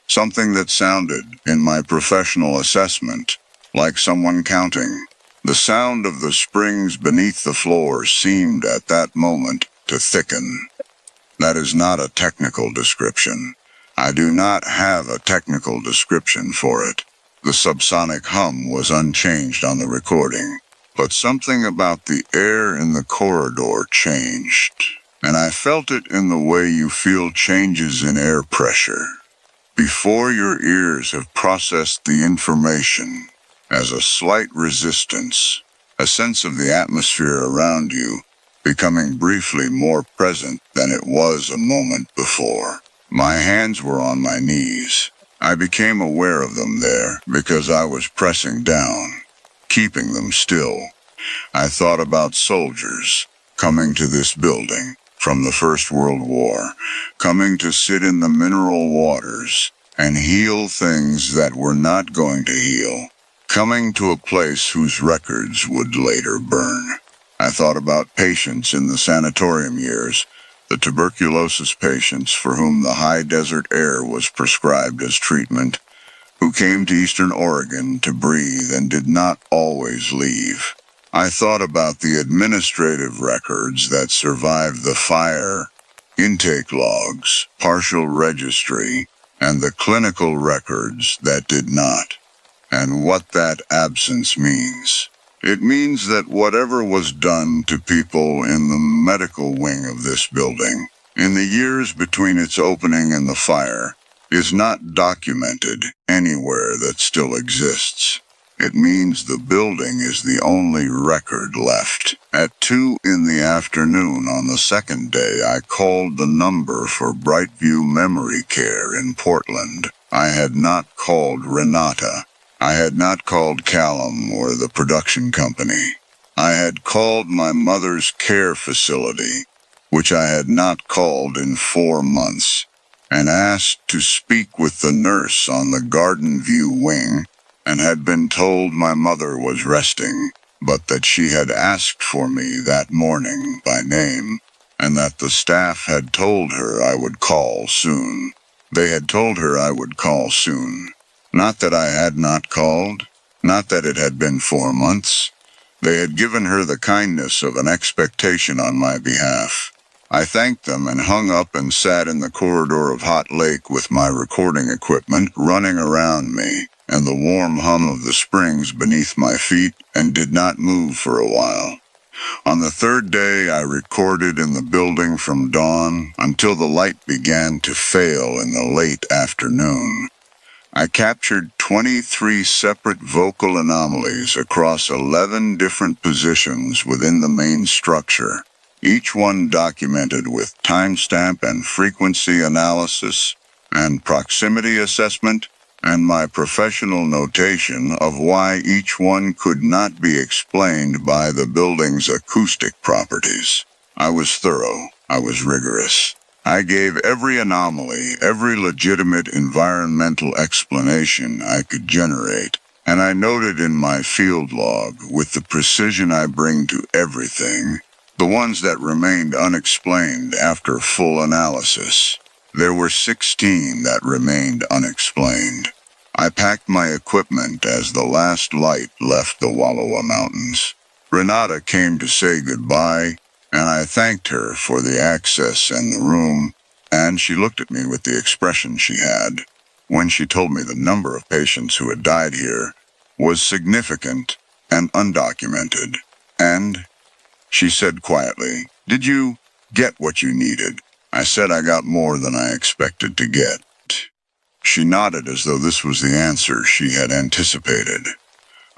something that sounded, in my professional assessment, like someone counting. The sound of the springs beneath the floor seemed at that moment to thicken. That is not a technical description. I do not have a technical description for it. The subsonic hum was unchanged on the recording, but something about the air in the corridor changed, and I felt it in the way you feel changes in air pressure. Before your ears have processed the information, as a slight resistance, a sense of the atmosphere around you becoming briefly more present than it was a moment before. My hands were on my knees. I became aware of them there because I was pressing down, keeping them still. I thought about soldiers coming to this building from the First World War, coming to sit in the mineral waters and heal things that were not going to heal, coming to a place whose records would later burn. I thought about patients in the sanatorium years, the tuberculosis patients for whom the high desert air was prescribed as treatment, who came to Eastern Oregon to breathe and did not always leave. I thought about the administrative records that survived the fire, intake logs, partial registry, and the clinical records that did not, and what that absence means. It means that whatever was done to people in the medical wing of this building, in the years between its opening and the fire, is not documented anywhere that still exists. It means the building is the only record left. At 2 in the afternoon on the second day, I called the number for Brightview Memory Care in Portland. I had not called Renata. I had not called Callum or the production company. I had called my mother's care facility, which I had not called in 4 months, and asked to speak with the nurse on the Garden View wing, and had been told my mother was resting, but that she had asked for me that morning by name, and that the staff had told her I would call soon. They had told her I would call soon. Not that I had not called, not that it had been 4 months. They had given her the kindness of an expectation on my behalf. I thanked them and hung up and sat in the corridor of Hot Lake with my recording equipment running around me, and the warm hum of the springs beneath my feet, and did not move for a while. On the third day, I recorded in the building from dawn until the light began to fail in the late afternoon. I captured 23 separate vocal anomalies across 11 different positions within the main structure, each one documented with timestamp and frequency analysis and proximity assessment, and my professional notation of why each one could not be explained by the building's acoustic properties. I was thorough. I was rigorous. I gave every anomaly, every legitimate environmental explanation I could generate, and I noted in my field log, with the precision I bring to everything, the ones that remained unexplained after full analysis. There were 16 that remained unexplained. I packed my equipment as the last light left the Wallowa Mountains. Renata came to say goodbye, and I thanked her for the access and the room, and she looked at me with the expression she had when she told me the number of patients who had died here was significant and undocumented. And she said quietly, "Did you get what you needed?" I said I got more than I expected to get. She nodded as though this was the answer she had anticipated.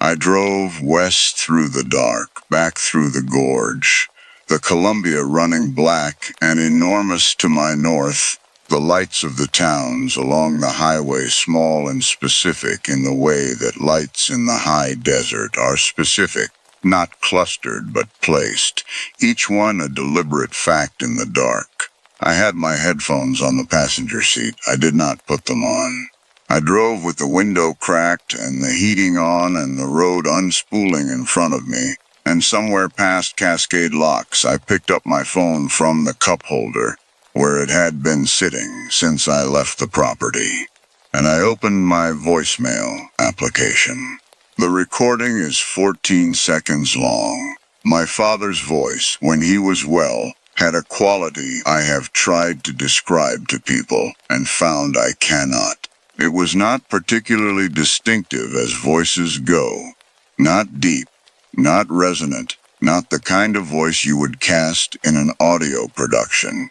I drove west through the dark, back through the gorge, the Columbia running black and enormous to my north, the lights of the towns along the highway small and specific in the way that lights in the high desert are specific, not clustered but placed, each one a deliberate fact in the dark. I had my headphones on the passenger seat. I did not put them on. I drove with the window cracked and the heating on and the road unspooling in front of me, and somewhere past Cascade Locks I picked up my phone from the cup holder, where it had been sitting since I left the property, and I opened my voicemail application. The recording is 14 seconds long. My father's voice, when he was well, had a quality I have tried to describe to people and found I cannot. It was not particularly distinctive as voices go. Not deep, not resonant, not the kind of voice you would cast in an audio production.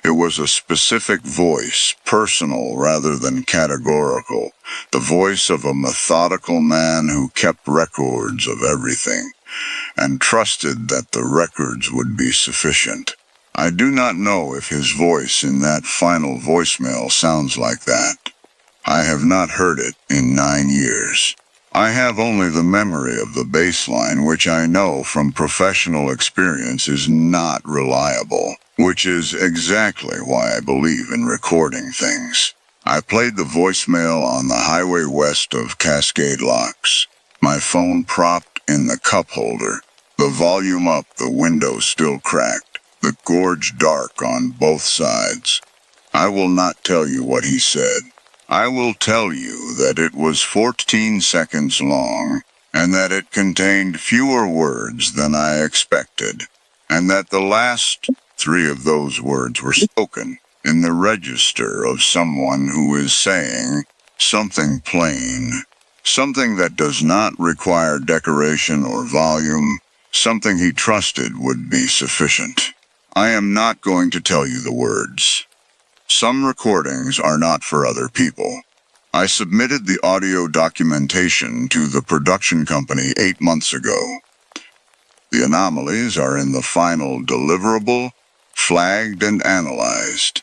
It was a specific voice, personal rather than categorical, the voice of a methodical man who kept records of everything, and trusted that the records would be sufficient. I do not know if his voice in that final voicemail sounds like that. I have not heard it in 9 years. I have only the memory of the bass line, which I know from professional experience is not reliable, which is exactly why I believe in recording things. I played the voicemail on the highway west of Cascade Locks, my phone propped in the cup holder, the volume up, the window still cracked, the gorge dark on both sides. I will not tell you what he said. I will tell you that it was 14 seconds long, and that it contained fewer words than I expected, and that the last 3 of those words were spoken in the register of someone who is saying something plain, Something that does not require decoration or volume, something he trusted would be sufficient. I am not going to tell you the words. Some recordings are not for other people. I submitted the audio documentation to the production company 8 months ago. The anomalies are in the final deliverable, flagged and analyzed,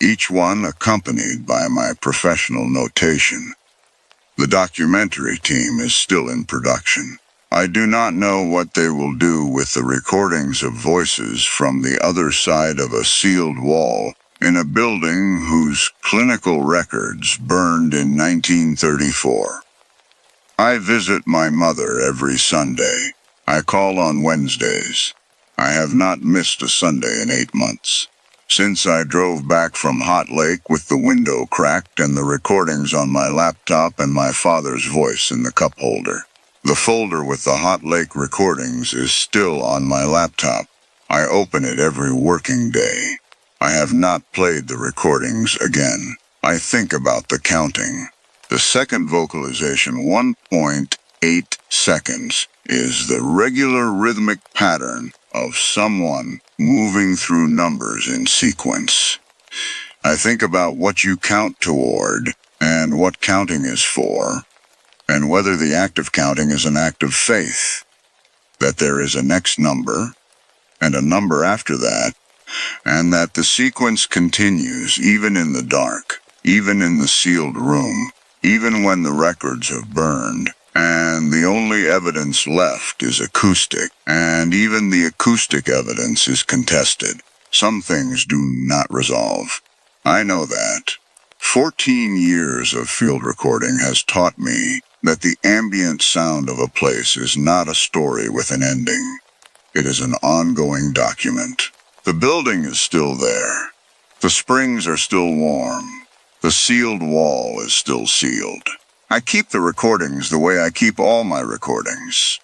each one accompanied by my professional notation. The documentary team is still in production. I do not know what they will do with the recordings of voices from the other side of a sealed wall in a building whose clinical records burned in 1934. I visit my mother every Sunday. I call on Wednesdays. I have not missed a Sunday in 8 months. Since I drove back from Hot Lake with the window cracked and the recordings on my laptop and my father's voice in the cup holder. The folder with the Hot Lake recordings is still on my laptop. I open it every working day. I have not played the recordings again. I think about the counting. The second vocalization, 1.8 seconds, is the regular rhythmic pattern of someone moving through numbers in sequence. I think about what you count toward and what counting is for, and whether the act of counting is an act of faith, that there is a next number and a number after that, and that the sequence continues even in the dark, even in the sealed room, even when the records have burned, and the only evidence left is acoustic, and even the acoustic evidence is contested. Some things do not resolve. I know that. 14 years of field recording has taught me that the ambient sound of a place is not a story with an ending. It is an ongoing document. The building is still there. The springs are still warm. The sealed wall is still sealed. I keep the recordings the way I keep all my recordings,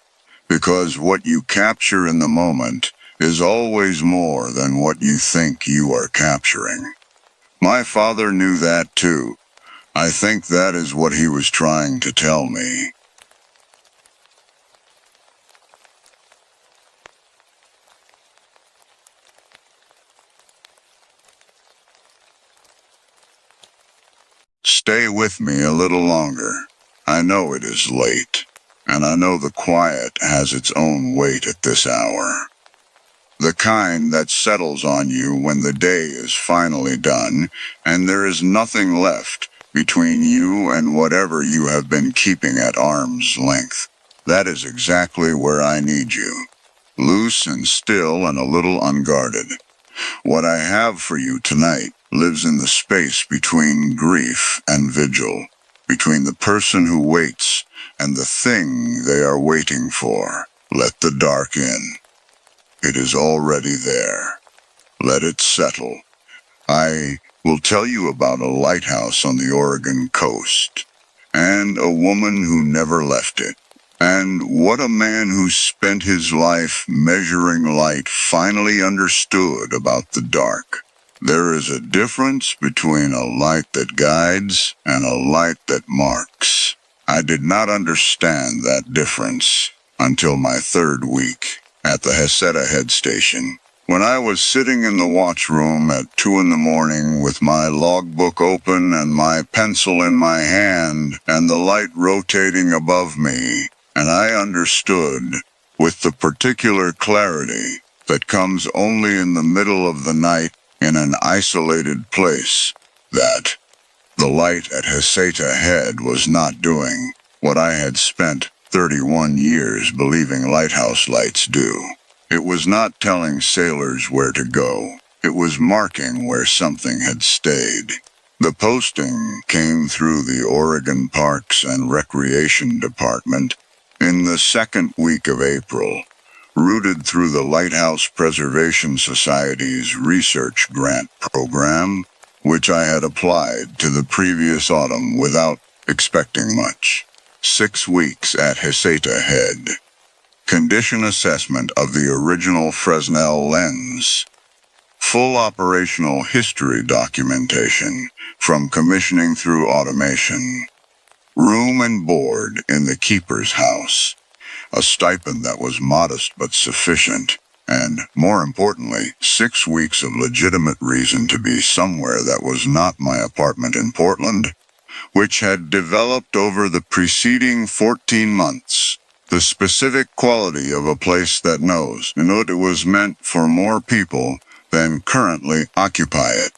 because what you capture in the moment is always more than what you think you are capturing. My father knew that too. I think that is what he was trying to tell me. Stay with me a little longer. I know it is late, and I know the quiet has its own weight at this hour. The kind that settles on you when the day is finally done, and there is nothing left between you and whatever you have been keeping at arm's length. That is exactly where I need you. Loose and still and a little unguarded. What I have for you tonight lives in the space between grief and vigil, between the person who waits and the thing they are waiting for. Let the dark in. It is already there. Let it settle. I will tell you about a lighthouse on the Oregon coast, and a woman who never left it. And what a man who spent his life measuring light finally understood about the dark. There is a difference between a light that guides and a light that marks. I did not understand that difference until my third week at the Heseta head station. When I was sitting in the watchroom at 2 a.m. with my logbook open and my pencil in my hand and the light rotating above me, and I understood, with the particular clarity that comes only in the middle of the night in an isolated place, that the light at Heseta Head was not doing what I had spent 31 years believing lighthouse lights do. It was not telling sailors where to go. It was marking where something had stayed. The posting came through the Oregon Parks and Recreation Department in the second week of April, routed through the Lighthouse Preservation Society's research grant program, which I had applied to the previous autumn without expecting much. 6 weeks at Heseta Head. Condition assessment of the original Fresnel lens. Full operational history documentation from commissioning through automation. room and board in the keeper's house, a stipend that was modest but sufficient, and, more importantly, 6 weeks of legitimate reason to be somewhere that was not my apartment in Portland, which had developed over the preceding 14 months. The specific quality of a place that knows it was meant for more people than currently occupy it.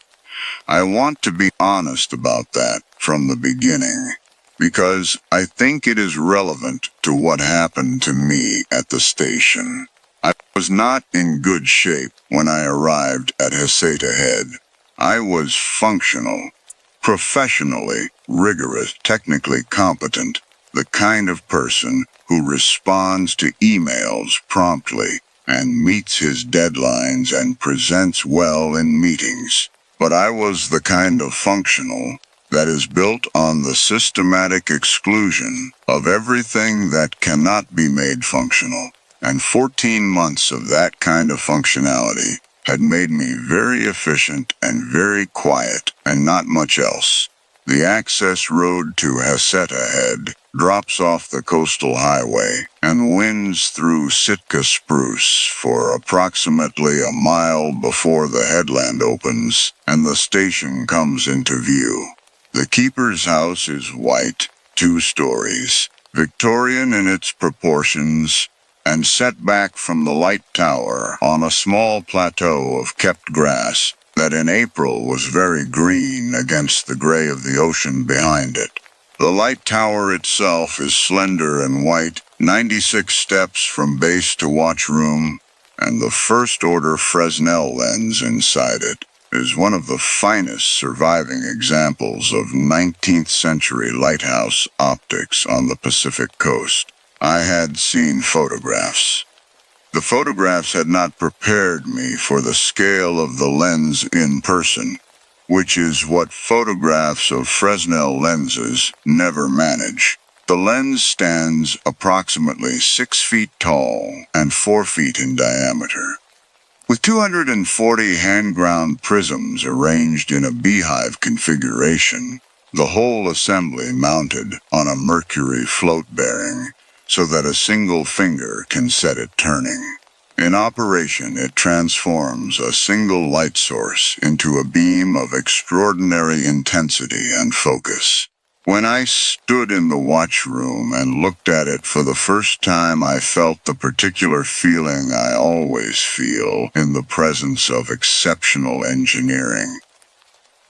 I want to be honest about that from the beginning, because I think it is relevant to what happened to me at the station. I was not in good shape when I arrived at Heceta Head. I was functional, professionally rigorous, technically competent, the kind of person who responds to emails promptly and meets his deadlines and presents well in meetings. But I was the kind of functional that is built on the systematic exclusion of everything that cannot be made functional. And 14 months of that kind of functionality had made me very efficient and very quiet, and not much else. The access road to Heceta Head drops off the coastal highway and winds through Sitka spruce for approximately a mile before the headland opens and the station comes into view. The keeper's house is white, 2 stories, Victorian in its proportions, and set back from the light tower on a small plateau of kept grass that in April was very green against the gray of the ocean behind it. The light tower itself is slender and white, 96 steps from base to watchroom, and the first-order Fresnel lens inside it is one of the finest surviving examples of 19th-century lighthouse optics on the Pacific coast. I had seen photographs. The photographs had not prepared me for the scale of the lens in person, which is what photographs of Fresnel lenses never manage. The lens stands approximately 6 feet tall and 4 feet in diameter. With 240 hand-ground prisms arranged in a beehive configuration, the whole assembly mounted on a mercury float bearing, so that a single finger can set it turning. In operation, it transforms a single light source into a beam of extraordinary intensity and focus. When I stood in the watchroom and looked at it for the first time, I felt the particular feeling I always feel in the presence of exceptional engineering.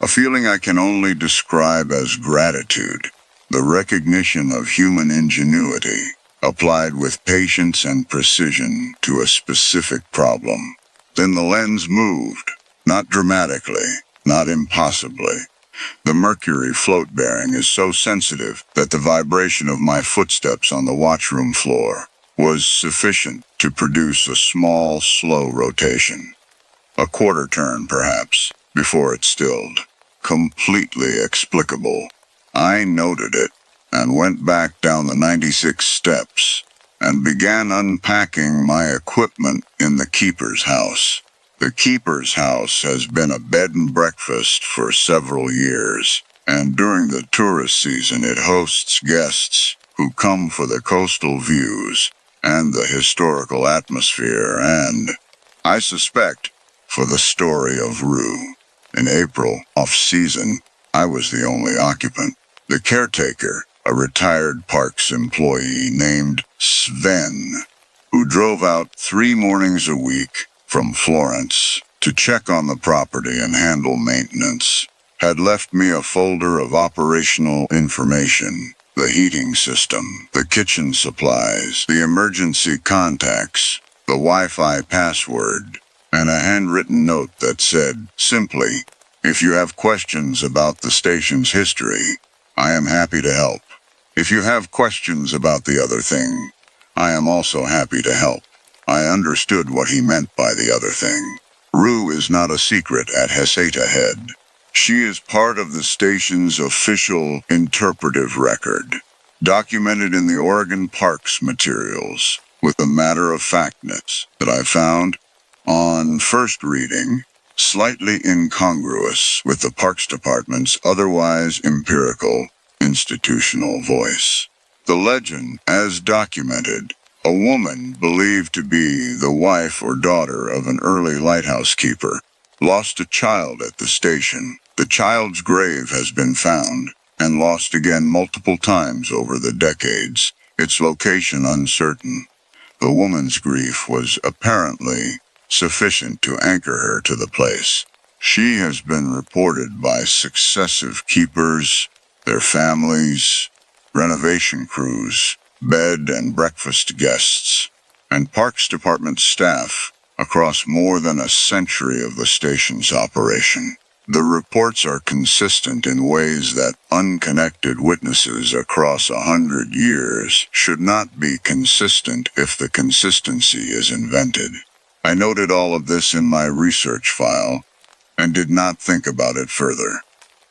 A feeling I can only describe as gratitude, the recognition of human ingenuity, applied with patience and precision to a specific problem. Then the lens moved, not dramatically, not impossibly. The mercury float bearing is so sensitive that the vibration of my footsteps on the watchroom floor was sufficient to produce a small, slow rotation. A quarter turn, perhaps, before it stilled. Completely explicable. I noted it and went back down the 96 steps and began unpacking my equipment in the keeper's house. The keeper's house has been a bed and breakfast for several years, and during the tourist season it hosts guests who come for the coastal views and the historical atmosphere and, I suspect, for the story of Rue. In April, off-season, I was the only occupant. The caretaker, a retired parks employee named Sven, who drove out 3 mornings a week from Florence to check on the property and handle maintenance, had left me a folder of operational information, the heating system, the kitchen supplies, the emergency contacts, the Wi-Fi password, and a handwritten note that said, simply, "If you have questions about the station's history, I am happy to help. If you have questions about the other thing, I am also happy to help." I understood what he meant by the other thing. Rue is not a secret at Heceta Head. She is part of the station's official interpretive record, documented in the Oregon Parks materials, with a matter-of-factness that I found, on first reading, slightly incongruous with the Parks Department's otherwise empirical institutional voice. The legend, as documented, a woman believed to be the wife or daughter of an early lighthouse keeper lost a child at the station. The child's grave has been found and lost again multiple times over the decades, its location uncertain. The woman's grief was apparently sufficient to anchor her to the place. She has been reported by successive keepers, their families, renovation crews, bed and breakfast guests, and Parks Department staff across more than a century of the station's operation. The reports are consistent in ways that unconnected witnesses across 100 years should not be consistent if the consistency is invented. I noted all of this in my research file and did not think about it further.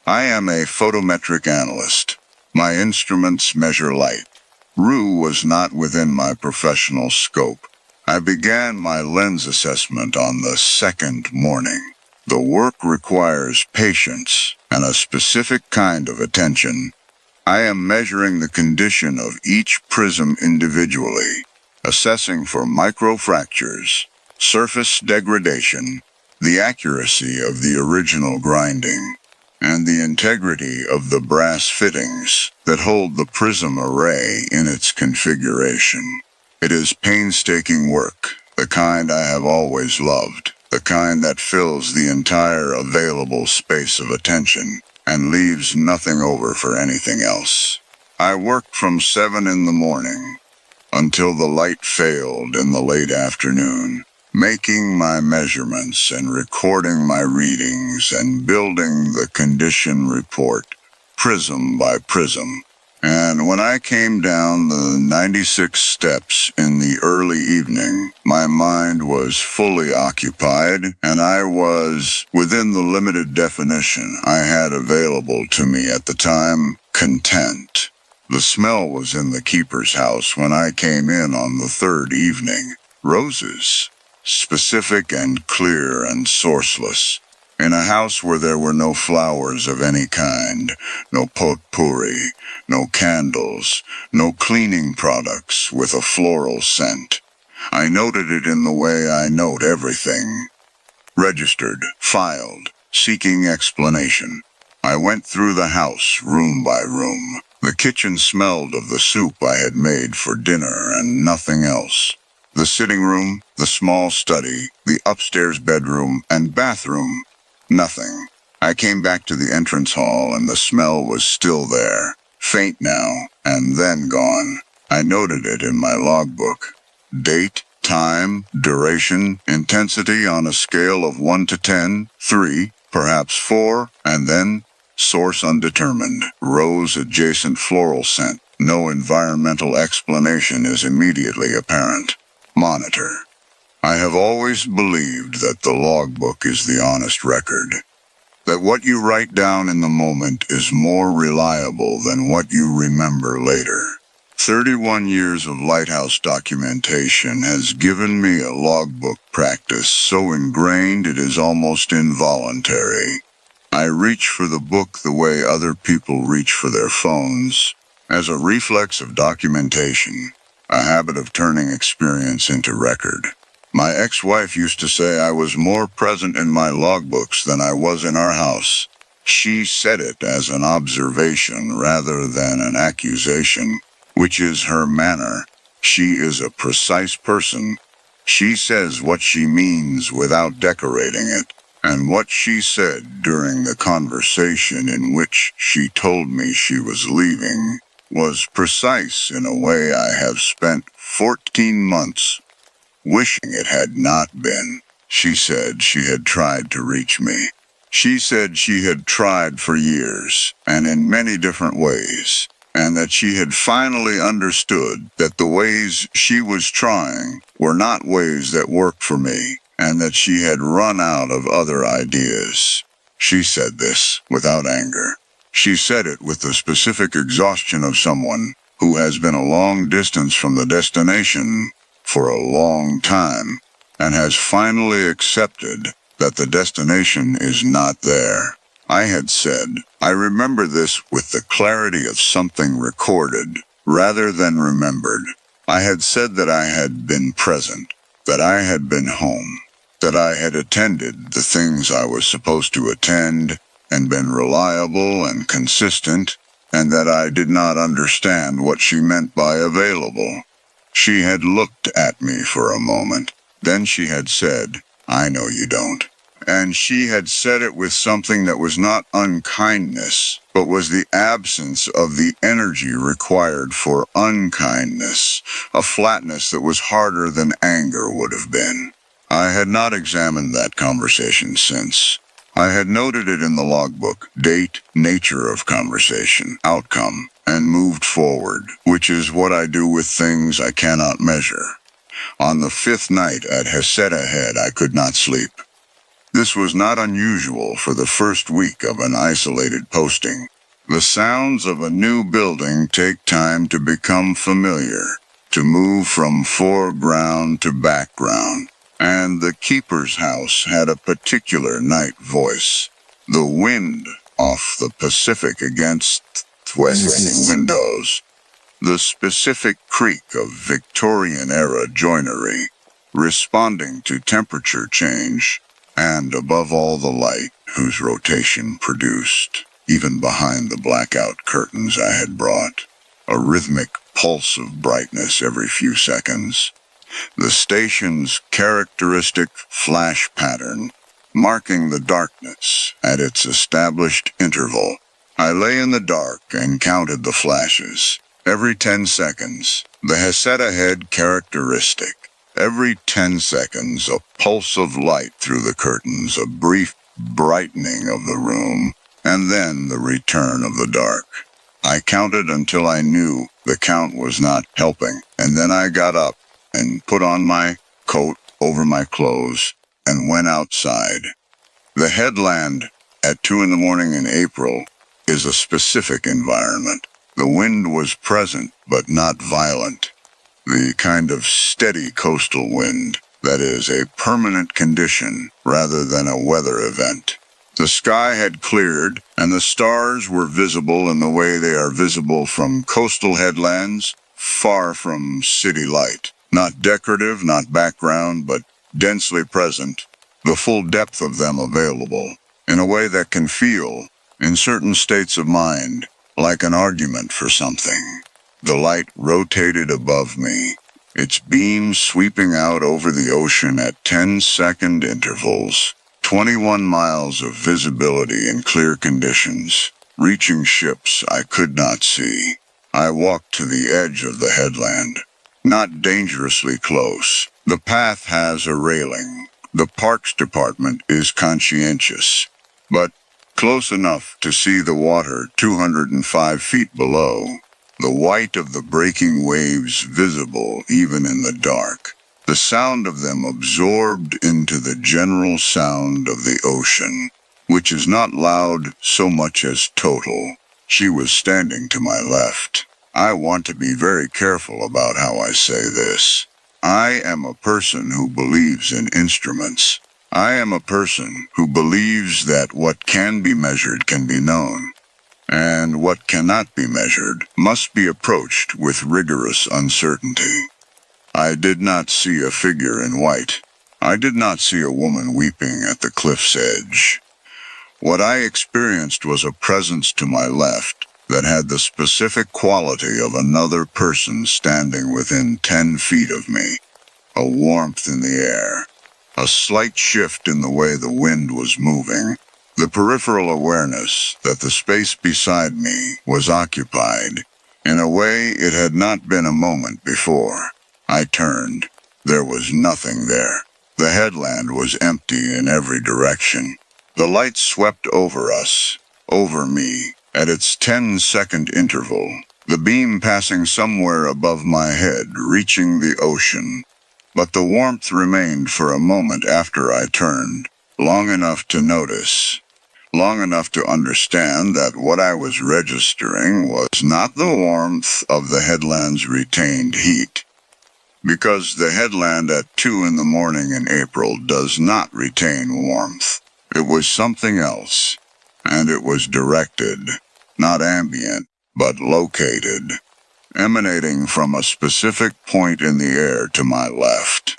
I am a photometric analyst. My instruments measure light. RU was not within my professional scope. I began my lens assessment on the second morning. The work requires patience and a specific kind of attention. I am measuring the condition of each prism individually, assessing for microfractures, surface degradation, the accuracy of the original grinding, and the integrity of the brass fittings that hold the prism array in its configuration. It is painstaking work, the kind I have always loved, the kind that fills the entire available space of attention and leaves nothing over for anything else. I worked from 7 in the morning until the light failed in the late afternoon, making my measurements and recording my readings and building the condition report, prism by prism. And when I came down the 96 steps in the early evening, my mind was fully occupied, and I was, within the limited definition I had available to me at the time, content. The smell was in the keeper's house when I came in on the third evening. Roses. Specific and clear and sourceless. In a house where there were no flowers of any kind, no potpourri, no candles, no cleaning products with a floral scent. I noted it in the way I note everything. Registered, filed, seeking explanation. I went through the house, room by room. The kitchen smelled of the soup I had made for dinner and nothing else. The sitting room, the small study, the upstairs bedroom and bathroom. Nothing. I came back to the entrance hall and the smell was still there, faint now, and then gone. I noted it in my logbook. Date, time, duration, intensity on a scale of 1 to 10, 3, perhaps 4, and then source undetermined. Rose adjacent floral scent. No environmental explanation is immediately apparent. Monitor. I have always believed that the logbook is the honest record. That what you write down in the moment is more reliable than what you remember later. 31 years of lighthouse documentation has given me a logbook practice so ingrained it is almost involuntary. I reach for the book the way other people reach for their phones, as a reflex of documentation, a habit of turning experience into record. My ex-wife used to say I was more present in my logbooks than I was in our house. She said it as an observation rather than an accusation, which is her manner. She is a precise person. She says what she means without decorating it, and what she said during the conversation in which she told me she was leaving was precise in a way I have spent 14 months wishing it had not been. She said she had tried to reach me. She said she had tried for years, and in many different ways, and that she had finally understood that the ways she was trying were not ways that worked for me, and that she had run out of other ideas. She said this without anger. She said it with the specific exhaustion of someone who has been a long distance from the destination for a long time, and has finally accepted that the destination is not there. I had said, I remember this with the clarity of something recorded, rather than remembered. I had said that I had been present, that I had been home, that I had attended the things I was supposed to attend, and been reliable and consistent, and that I did not understand what she meant by available. She had looked at me for a moment. Then she had said, I know you don't. And she had said it with something that was not unkindness, but was the absence of the energy required for unkindness, a flatness that was harder than anger would have been. I had not examined that conversation since. I had noted it in the logbook, date, nature of conversation, outcome, and moved forward, which is what I do with things I cannot measure. On the 5th night at Heseta Head, I could not sleep. This was not unusual for the first week of an isolated posting. The sounds of a new building take time to become familiar, to move from foreground to background, and the keeper's house had a particular night voice. The wind off the Pacific against west windows, the specific creak of Victorian-era joinery, responding to temperature change, and above all the light whose rotation produced, even behind the blackout curtains I had brought, a rhythmic pulse of brightness every few seconds. The station's characteristic flash pattern, marking the darkness at its established interval. I lay in the dark and counted the flashes. Every 10 seconds, the Heseta Head characteristic. Every 10 seconds, a pulse of light through the curtains, a brief brightening of the room, and then the return of the dark. I counted until I knew the count was not helping, and then I got up and put on my coat over my clothes and went outside. The headland at 2 in the morning in April is a specific environment. The wind was present, but not violent. The kind of steady coastal wind that is a permanent condition rather than a weather event. The sky had cleared, and the stars were visible in the way they are visible from coastal headlands, far from city light. Not decorative, not background, but densely present, the full depth of them available, in a way that can feel, in certain states of mind, like an argument for something. The light rotated above me, its beams sweeping out over the ocean at 10-second intervals, 21 miles of visibility in clear conditions, reaching ships I could not see. I walked to the edge of the headland, not dangerously close. The path has a railing. The Parks Department is conscientious, but close enough to see the water 205 feet below. The white of the breaking waves visible even in the dark, the sound of them absorbed into the general sound of the ocean, which is not loud so much as total. She was standing to my left. I want to be very careful about how I say this. I am a person who believes in instruments. I am a person who believes that what can be measured can be known, and what cannot be measured must be approached with rigorous uncertainty. I did not see a figure in white. I did not see a woman weeping at the cliff's edge. What I experienced was a presence to my left that had the specific quality of another person standing within 10 feet of me. A warmth in the air, a slight shift in the way the wind was moving, the peripheral awareness that the space beside me was occupied in a way it had not been a moment before. I turned. There was nothing there. The headland was empty in every direction. The light swept over us, over me, at its 10-second interval, the beam passing somewhere above my head, reaching the ocean. But the warmth remained for a moment after I turned, long enough to notice, long enough to understand that what I was registering was not the warmth of the headland's retained heat, because the headland at 2 in the morning in April does not retain warmth. It was something else, and it was directed, not ambient, but located, emanating from a specific point in the air to my left,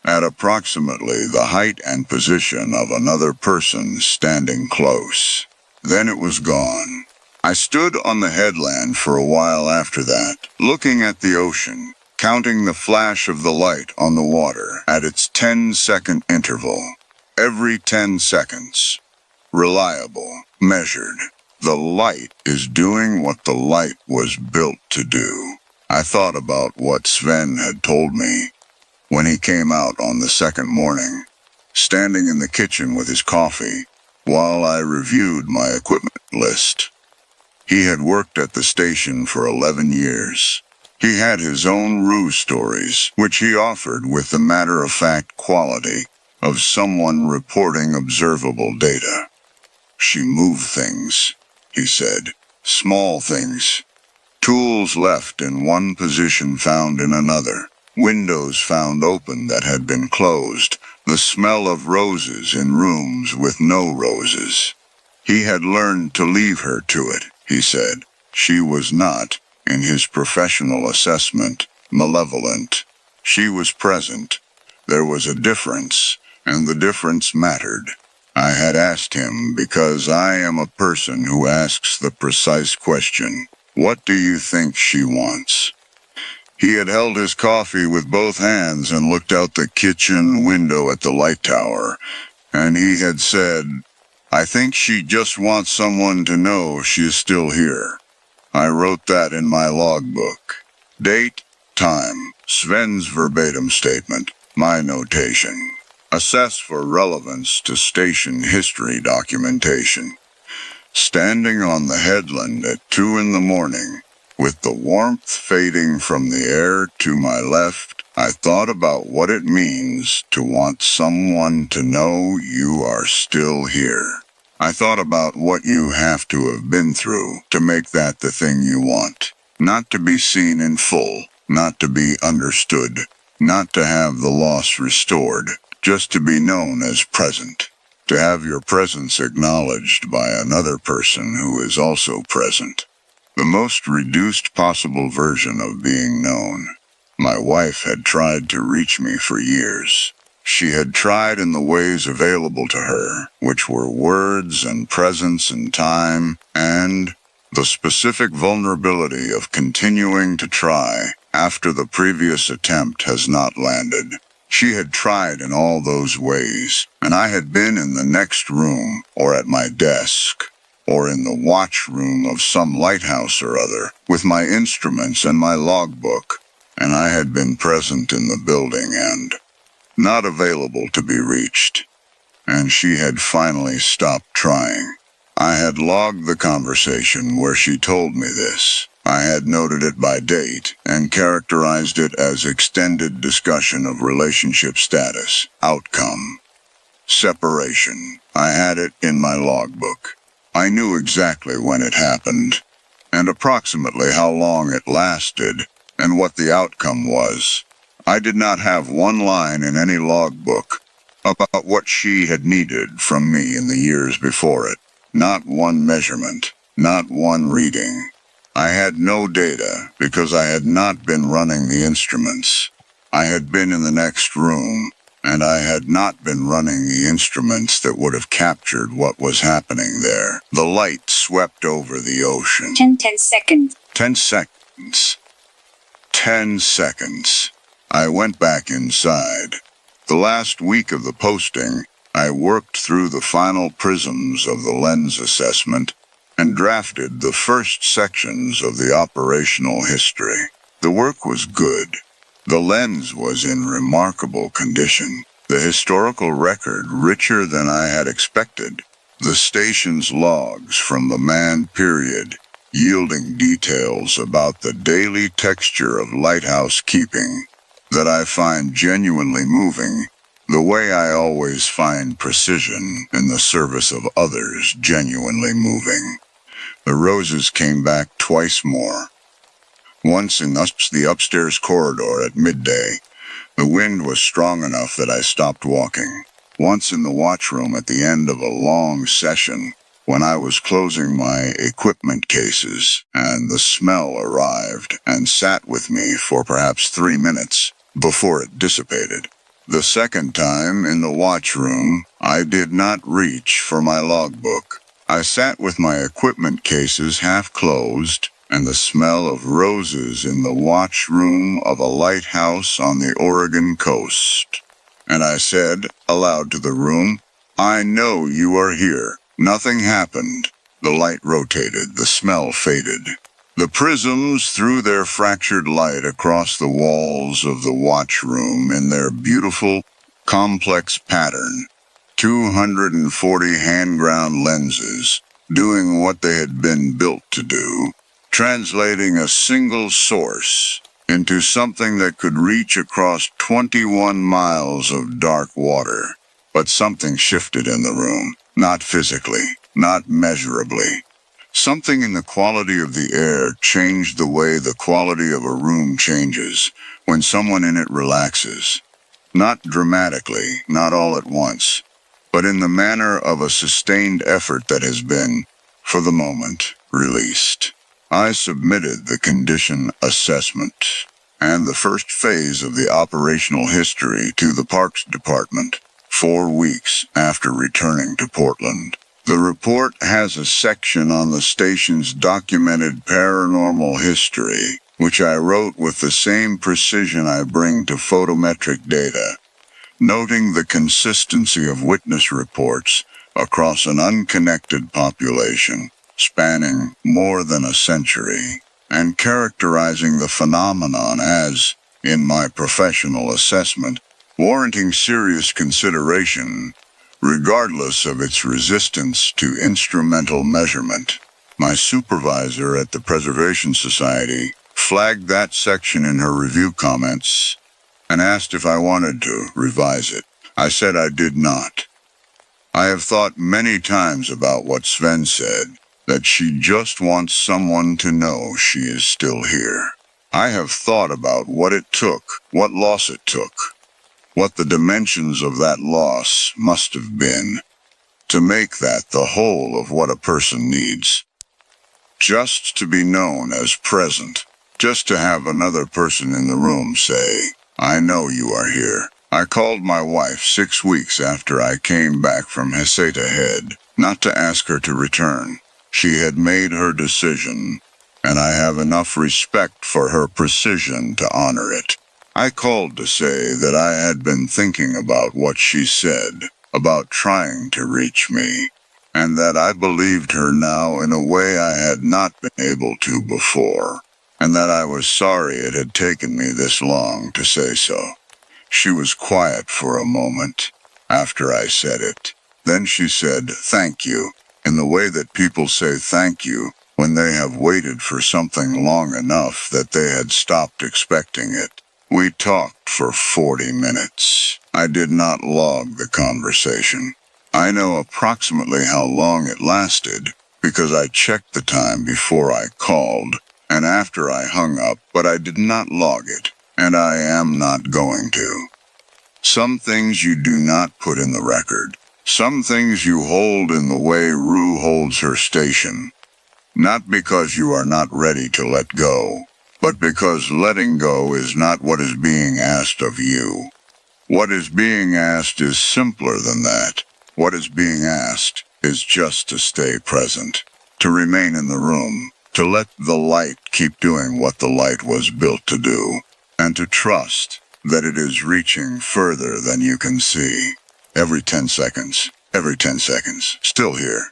at approximately the height and position of another person standing close. Then it was gone. I stood on the headland for a while after that, looking at the ocean, counting the flash of the light on the water at its 10-second interval. Every 10 seconds. Reliable, measured. The light is doing what the light was built to do. I thought about what Sven had told me when he came out on the second morning, standing in the kitchen with his coffee, while I reviewed my equipment list. He had worked at the station for 11 years. He had his own ruse stories, which he offered with the matter-of-fact quality of someone reporting observable data. She moved things, he said. Small things. Tools left in one position found in another. Windows found open that had been closed. The smell of roses in rooms with no roses. He had learned to leave her to it, he said. She was not, in his professional assessment, malevolent. She was present. There was a difference, and the difference mattered. I had asked him because I am a person who asks the precise question, "What do you think she wants?" He had held his coffee with both hands and looked out the kitchen window at the light tower, and he had said, "I think she just wants someone to know she is still here." I wrote that in my logbook. Date, time, Sven's verbatim statement, my notation. Assess for relevance to station history documentation. Standing on the headland at 2 in the morning, with the warmth fading from the air to my left, I thought about what it means to want someone to know you are still here. I thought about what you have to have been through to make that the thing you want. Not to be seen in full, not to be understood, not to have the loss restored, just to be known as present. To have your presence acknowledged by another person who is also present. The most reduced possible version of being known. My wife had tried to reach me for years. She had tried in the ways available to her, which were words and presence and time, and the specific vulnerability of continuing to try after the previous attempt has not landed. She had tried in all those ways, and I had been in the next room, or at my desk, or in the watch room of some lighthouse or other, with my instruments and my logbook, and I had been present in the building and not available to be reached. And she had finally stopped trying. I had logged the conversation where she told me this. I had noted it by date and characterized it as extended discussion of relationship status, outcome, separation. I had it in my logbook. I knew exactly when it happened, and approximately how long it lasted, and what the outcome was. I did not have one line in any logbook about what she had needed from me in the years before it. Not one measurement, not one reading. I had no data because I had not been running the instruments. I had been in the next room, and I had not been running the instruments that would have captured what was happening there. The light swept over the ocean. 10 seconds. 10 seconds. 10 seconds. I went back inside. The last week of the posting, I worked through the final prisms of the lens assessment and drafted the first sections of the operational history. The work was good. The lens was in remarkable condition. The historical record richer than I had expected. The station's logs from the manned period, yielding details about the daily texture of lighthouse keeping that I find genuinely moving, the way I always find precision in the service of others genuinely moving. The roses came back twice more. Once in the upstairs corridor at midday. The wind was strong enough that I stopped walking. Once in the watchroom at the end of a long session, when I was closing my equipment cases, and the smell arrived and sat with me for perhaps 3 minutes before it dissipated. The second time in the watch room, I did not reach for my logbook. I sat with my equipment cases half closed, and the smell of roses in the watch room of a lighthouse on the Oregon coast. And I said, aloud to the room, "I know you are here." Nothing happened. The light rotated, the smell faded. The prisms threw their fractured light across the walls of the watch room in their beautiful, complex pattern. 240 hand-ground lenses, doing what they had been built to do, translating a single source into something that could reach across 21 miles of dark water. But something shifted in the room, not physically, not measurably. Something in the quality of the air changed the way the quality of a room changes when someone in it relaxes. Not dramatically, not all at once, but in the manner of a sustained effort that has been, for the moment, released. I submitted the condition assessment and the first phase of the operational history to the Parks Department 4 weeks after returning to Portland. The report has a section on the station's documented paranormal history, which I wrote with the same precision I bring to photometric data, noting the consistency of witness reports across an unconnected population spanning more than a century, and characterizing the phenomenon as, in my professional assessment, warranting serious consideration, regardless of its resistance to instrumental measurement. My supervisor at the Preservation Society flagged that section in her review comments and asked if I wanted to revise it. I said I did not. I have thought many times about what Sven said, that she just wants someone to know she is still here. I have thought about what it took, what loss it took, what the dimensions of that loss must have been, to make that the whole of what a person needs. Just to be known as present, just to have another person in the room say, "I know you are here." I called my wife 6 weeks after I came back from Heceta Head, not to ask her to return. She had made her decision, and I have enough respect for her precision to honor it. I called to say that I had been thinking about what she said, about trying to reach me, and that I believed her now in a way I had not been able to before, and that I was sorry it had taken me this long to say so. She was quiet for a moment after I said it. Then she said, "Thank you," in the way that people say thank you when they have waited for something long enough that they had stopped expecting it. We talked for 40 minutes. I did not log the conversation. I know approximately how long it lasted because I checked the time before I called and after I hung up, but I did not log it, and I am not going to. Some things you do not put in the record. Some things you hold in the way Rue holds her station. Not because you are not ready to let go, but because letting go is not what is being asked of you. What is being asked is simpler than that. What is being asked is just to stay present, to remain in the room, to let the light keep doing what the light was built to do, and to trust that it is reaching further than you can see. Every 10 seconds, still here.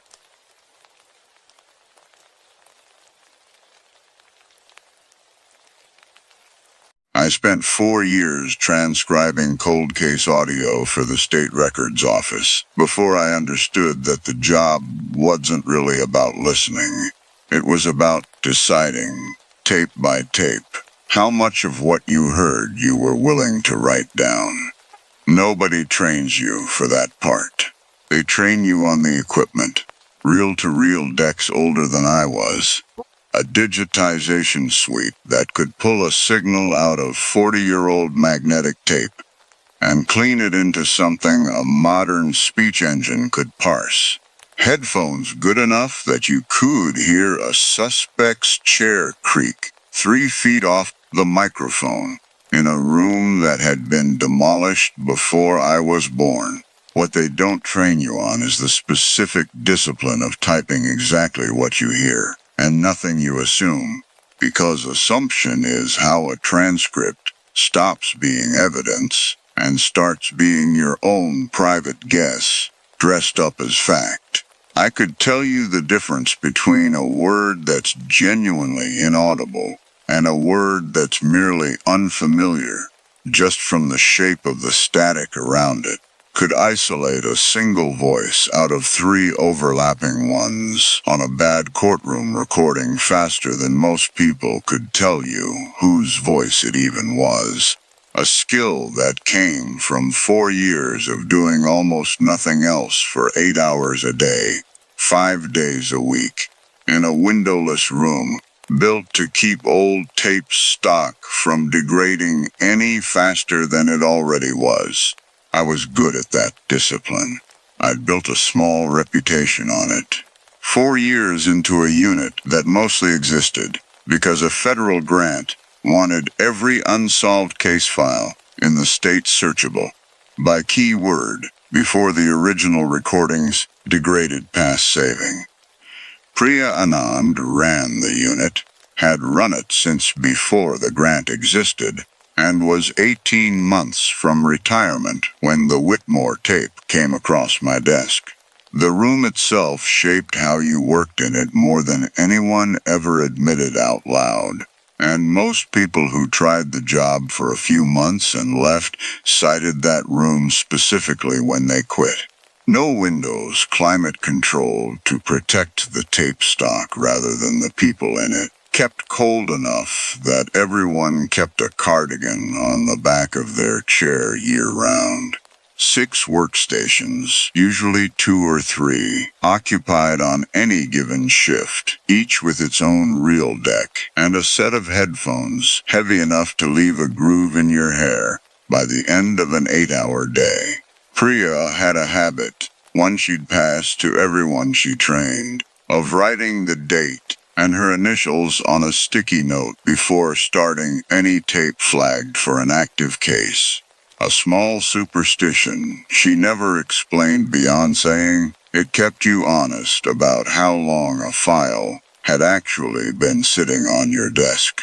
I spent 4 years transcribing cold case audio for the State Records Office before I understood that the job wasn't really about listening. It was about deciding, tape by tape, how much of what you heard you were willing to write down. Nobody trains you for that part. They train you on the equipment, reel-to-reel decks older than I was. A digitization suite that could pull a signal out of 40-year-old magnetic tape and clean it into something a modern speech engine could parse. Headphones good enough that you could hear a suspect's chair creak 3 feet off the microphone in a room that had been demolished before I was born. What they don't train you on is the specific discipline of typing exactly what you hear, and nothing you assume, because assumption is how a transcript stops being evidence and starts being your own private guess, dressed up as fact. I could tell you the difference between a word that's genuinely inaudible and a word that's merely unfamiliar, just from the shape of the static around it. Could isolate a single voice out of 3 overlapping ones on a bad courtroom recording faster than most people could tell you whose voice it even was. A skill that came from 4 years of doing almost nothing else for 8 hours a day, 5 days a week, in a windowless room, built to keep old tape stock from degrading any faster than it already was. I was good at that discipline. I'd built a small reputation on it. 4 years into a unit that mostly existed because a federal grant wanted every unsolved case file in the state searchable by keyword before the original recordings degraded past saving. Priya Anand ran the unit, had run it since before the grant existed, and was 18 months from retirement when the Whitmore tape came across my desk. The room itself shaped how you worked in it more than anyone ever admitted out loud, and most people who tried the job for a few months and left cited that room specifically when they quit. No windows, climate controlled to protect the tape stock rather than the people in it. Kept cold enough that everyone kept a cardigan on the back of their chair year-round. 6 workstations, usually 2 or 3, occupied on any given shift, each with its own reel deck, and a set of headphones heavy enough to leave a groove in your hair by the end of an 8-hour day. Priya had a habit, one she'd passed to everyone she trained, of writing the date and her initials on a sticky note before starting any tape flagged for an active case. A small superstition she never explained beyond saying it kept you honest about how long a file had actually been sitting on your desk.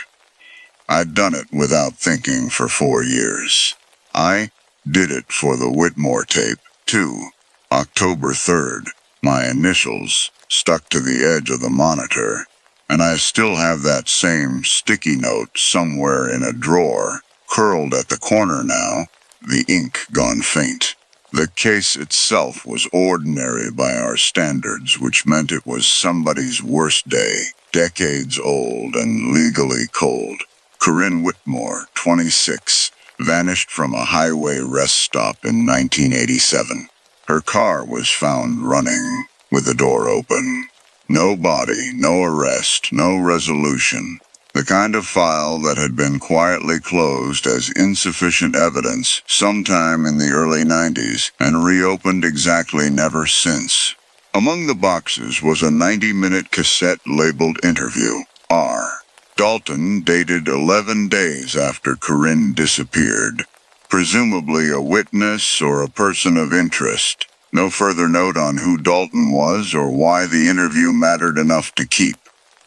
I'd done it without thinking for 4 years. I did it for the Whitmore tape, too. October 3rd, my initials stuck to the edge of the monitor, and I still have that same sticky note somewhere in a drawer, curled at the corner now, the ink gone faint. The case itself was ordinary by our standards, which meant it was somebody's worst day, decades old and legally cold. Corinne Whitmore, 26, vanished from a highway rest stop in 1987. Her car was found running, with the door open. No body, no arrest, no resolution. The kind of file that had been quietly closed as insufficient evidence sometime in the early 90s and reopened exactly never since. Among the boxes was a 90-minute cassette labeled Interview, R. Dalton, dated 11 days after Corinne disappeared. Presumably a witness or a person of interest. No further note on who Dalton was or why the interview mattered enough to keep.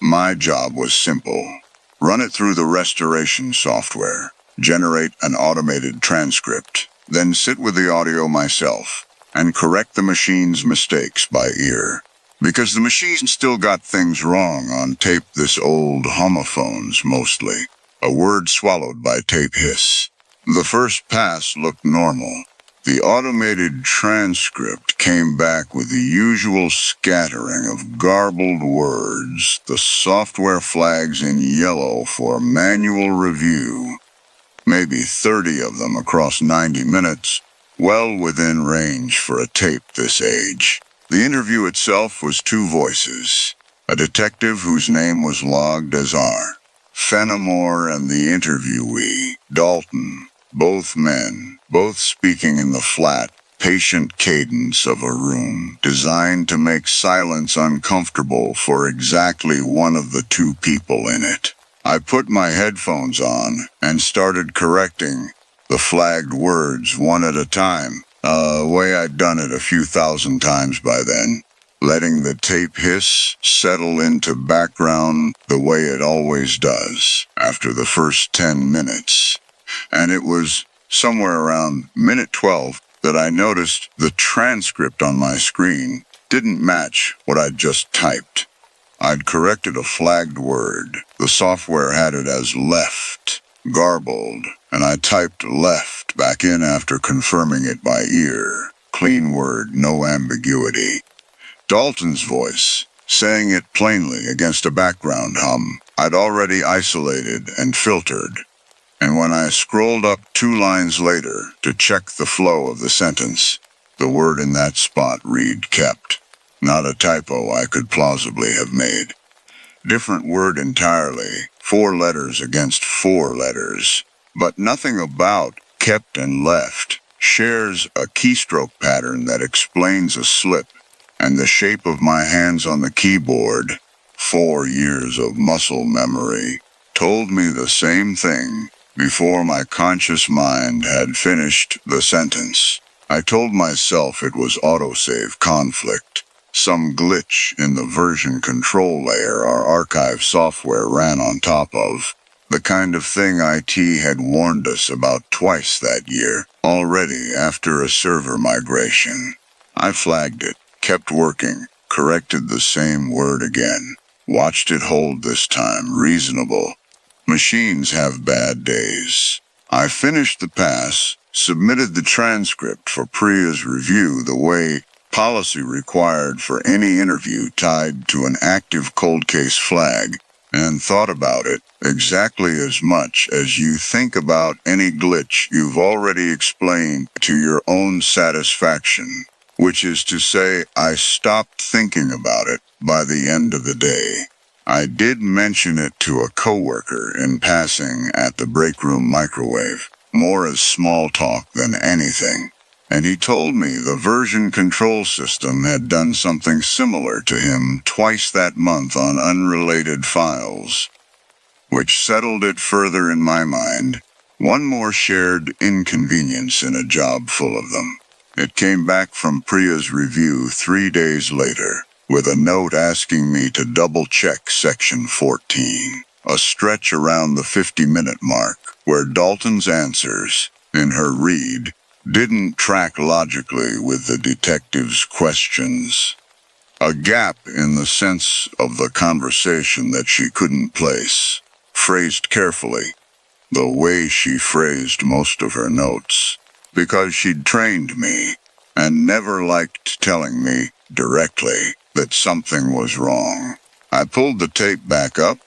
My job was simple. Run it through the restoration software, generate an automated transcript, then sit with the audio myself, and correct the machine's mistakes by ear. Because the machine still got things wrong on tape, this old homophones mostly. A word swallowed by tape hiss. The first pass looked normal. The automated transcript came back with the usual scattering of garbled words, the software flags in yellow for manual review. Maybe 30 of them across 90 minutes, well within range for a tape this age. The interview itself was 2 voices, a detective whose name was logged as R. Fenimore and the interviewee, Dalton, both men, both speaking in the flat, patient cadence of a room designed to make silence uncomfortable for exactly one of the two people in it. I put my headphones on and started correcting the flagged words one at a time, the way I'd done it a few thousand times by then, letting the tape hiss settle into background the way it always does after the first 10 minutes. And it was somewhere around minute 12 that I noticed the transcript on my screen didn't match what I'd just typed. I'd corrected a flagged word. The software had it as left, garbled, and I typed left back in after confirming it by ear. Clean word, no ambiguity. Dalton's voice, saying it plainly against a background hum I'd already isolated and filtered. And when I scrolled up 2 lines later to check the flow of the sentence, the word in that spot read kept. Not a typo I could plausibly have made. Different word entirely, 4 letters against 4 letters, but nothing about kept and left shares a keystroke pattern that explains a slip, and the shape of my hands on the keyboard, 4 years of muscle memory, told me the same thing before my conscious mind had finished the sentence. I told myself it was autosave conflict, some glitch in the version control layer our archive software ran on top of, the kind of thing IT had warned us about twice that year, already after a server migration. I flagged it, kept working, corrected the same word again, watched it hold this time, reasonable. Machines have bad days. I finished the pass, submitted the transcript for Priya's review the way policy required for any interview tied to an active cold case flag, and thought about it exactly as much as you think about any glitch you've already explained to your own satisfaction, which is to say I stopped thinking about it by the end of the day. I did mention it to a coworker in passing at the break room microwave, more as small talk than anything, and he told me the version control system had done something similar to him twice that month on unrelated files, which settled it further in my mind. One more shared inconvenience in a job full of them. It came back from Priya's review 3 days later, with a note asking me to double-check section 14, a stretch around the 50-minute mark, where Dalton's answers, in her read, didn't track logically with the detective's questions. A gap in the sense of the conversation that she couldn't place, phrased carefully, the way she phrased most of her notes, because she'd trained me and never liked telling me directly that something was wrong. I pulled the tape back up,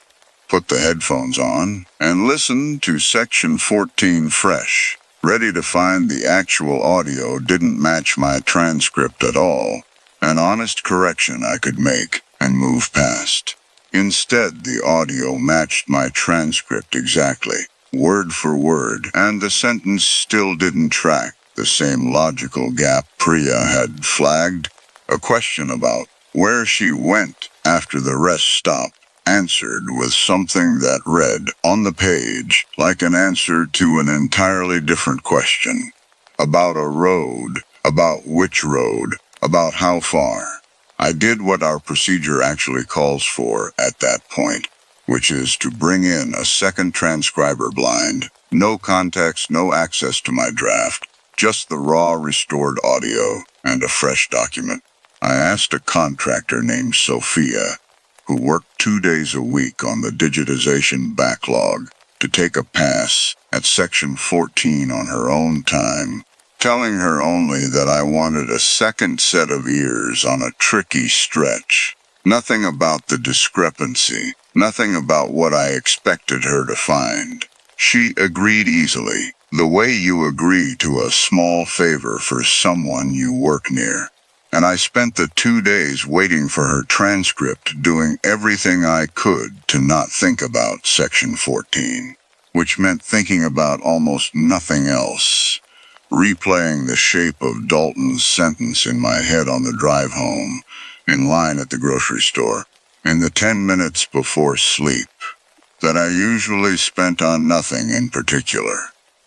put the headphones on, and listened to section 14 fresh, ready to find the actual audio didn't match my transcript at all, an honest correction I could make and move past. Instead, the audio matched my transcript exactly, word for word, and the sentence still didn't track the same logical gap Priya had flagged. A question about where she went after the rest stopped, answered with something that read on the page like an answer to an entirely different question. About a road, about which road, about how far. I did what our procedure actually calls for at that point, which is to bring in a second transcriber blind, no context, no access to my draft, just the raw restored audio and a fresh document. I asked a contractor named Sophia, who worked 2 days a week on the digitization backlog, to take a pass at section 14 on her own time, telling her only that I wanted a second set of ears on a tricky stretch. Nothing about the discrepancy, nothing about what I expected her to find. She agreed easily, the way you agree to a small favor for someone you work near. And I spent the 2 days waiting for her transcript, doing everything I could to not think about section 14, which meant thinking about almost nothing else. replaying the shape of Dalton's sentence in my head on the drive home, in line at the grocery store, in the 10 minutes before sleep, that I usually spent on nothing in particular.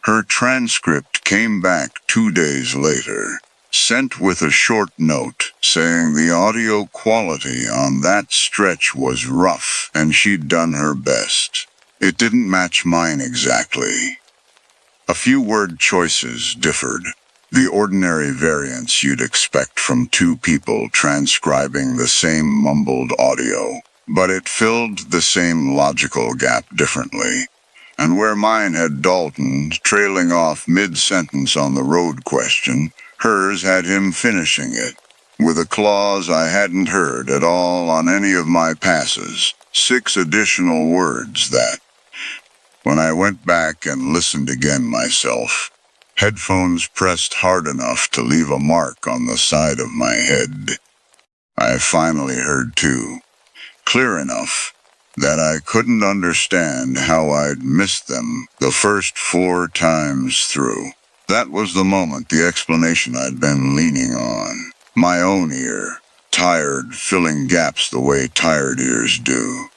Her transcript came back 2 days later, sent with a short note saying the audio quality on that stretch was rough and she'd done her best. It didn't match mine exactly. A few word choices differed, the ordinary variants you'd expect from two people transcribing the same mumbled audio, but it filled the same logical gap differently. And where mine had Dalton trailing off mid-sentence on the road question, hers had him finishing it, with a clause I hadn't heard at all on any of my passes, 6 additional words that, when I went back and listened again myself, headphones pressed hard enough to leave a mark on the side of my head. I finally heard too, clear enough, that I couldn't understand how I'd missed them the first 4 times through. That was the moment the explanation I'd been leaning on. My own ear, tired, filling gaps the way tired ears do,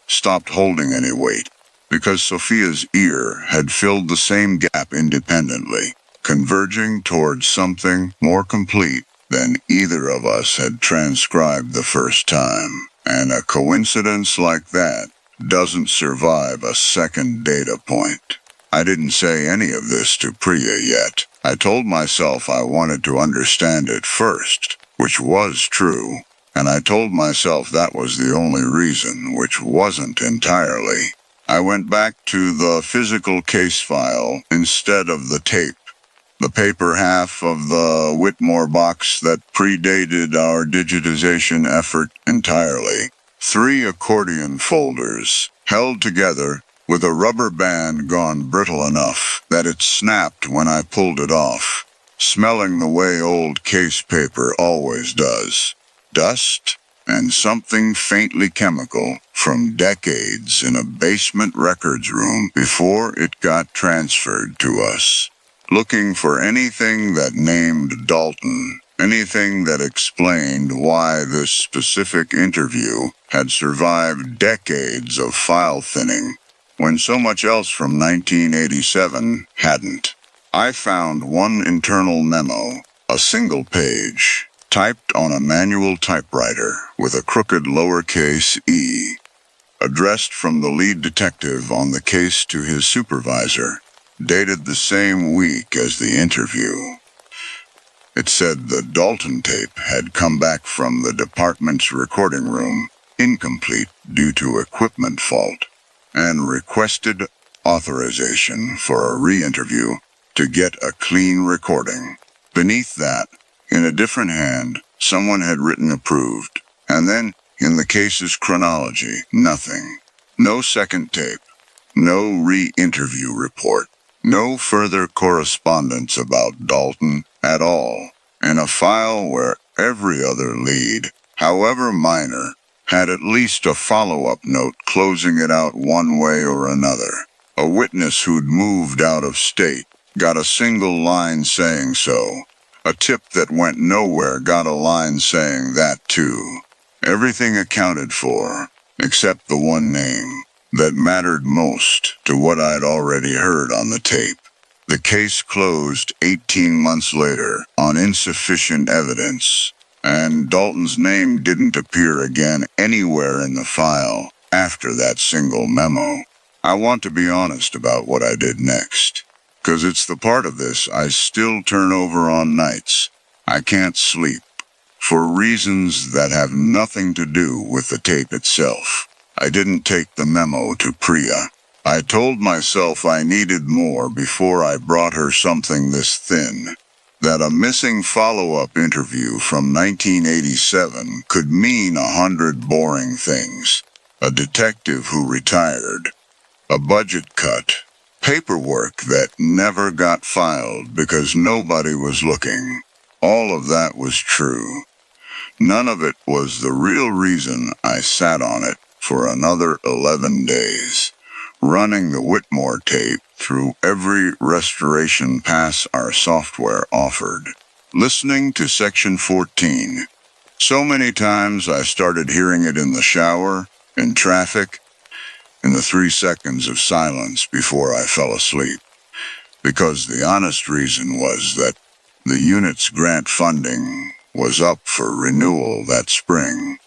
stopped holding any weight, because Sophia's ear had filled the same gap independently, converging towards something more complete than either of us had transcribed the first time. And a coincidence like that doesn't survive a second data point. I didn't say any of this to Priya yet. I told myself I wanted to understand it first, which was true, and I told myself that was the only reason, which wasn't entirely. I went back to the physical case file instead of the tape. The paper half of the Whitmore box that predated our digitization effort entirely. 3 accordion folders, held together with a rubber band gone brittle enough that it snapped when I pulled it off, smelling the way old case paper always does. Dust and something faintly chemical from decades in a basement records room before it got transferred to us. Looking for anything that named Dalton, anything that explained why this specific interview had survived decades of file thinning, when so much else from 1987 hadn't. I found one internal memo, a single page, typed on a manual typewriter with a crooked lowercase e, addressed from the lead detective on the case to his supervisor, dated the same week as the interview. It said the Dalton tape had come back from the department's recording room, incomplete due to equipment fault, and requested authorization for a re-interview to get a clean recording. Beneath that, in a different hand, someone had written approved, and then, in the case's chronology, nothing. No second tape, no re-interview report. No further correspondence about Dalton at all, in a file where every other lead, however minor, had at least a follow-up note closing it out one way or another. A witness who'd moved out of state got a single line saying so. A tip that went nowhere got a line saying that too. Everything accounted for, except the one name that mattered most to what I'd already heard on the tape. The case closed 18 months later on insufficient evidence, and Dalton's name didn't appear again anywhere in the file after that single memo. I want to be honest about what I did next, 'cause it's the part of this I still turn over on nights. I can't sleep, for reasons that have nothing to do with the tape itself. I didn't take the memo to Priya. I told myself I needed more before I brought her something this thin. That a missing follow-up interview from 1987 could mean 100 boring things. A detective who retired. A budget cut. Paperwork that never got filed because nobody was looking. All of that was true. None of it was the real reason I sat on it for another 11 days, running the Whitmore tape through every restoration pass our software offered, listening to Section 14. So many times I started hearing it in the shower, in traffic, in the 3 seconds of silence before I fell asleep. Because the honest reason was that the unit's grant funding was up for renewal that spring,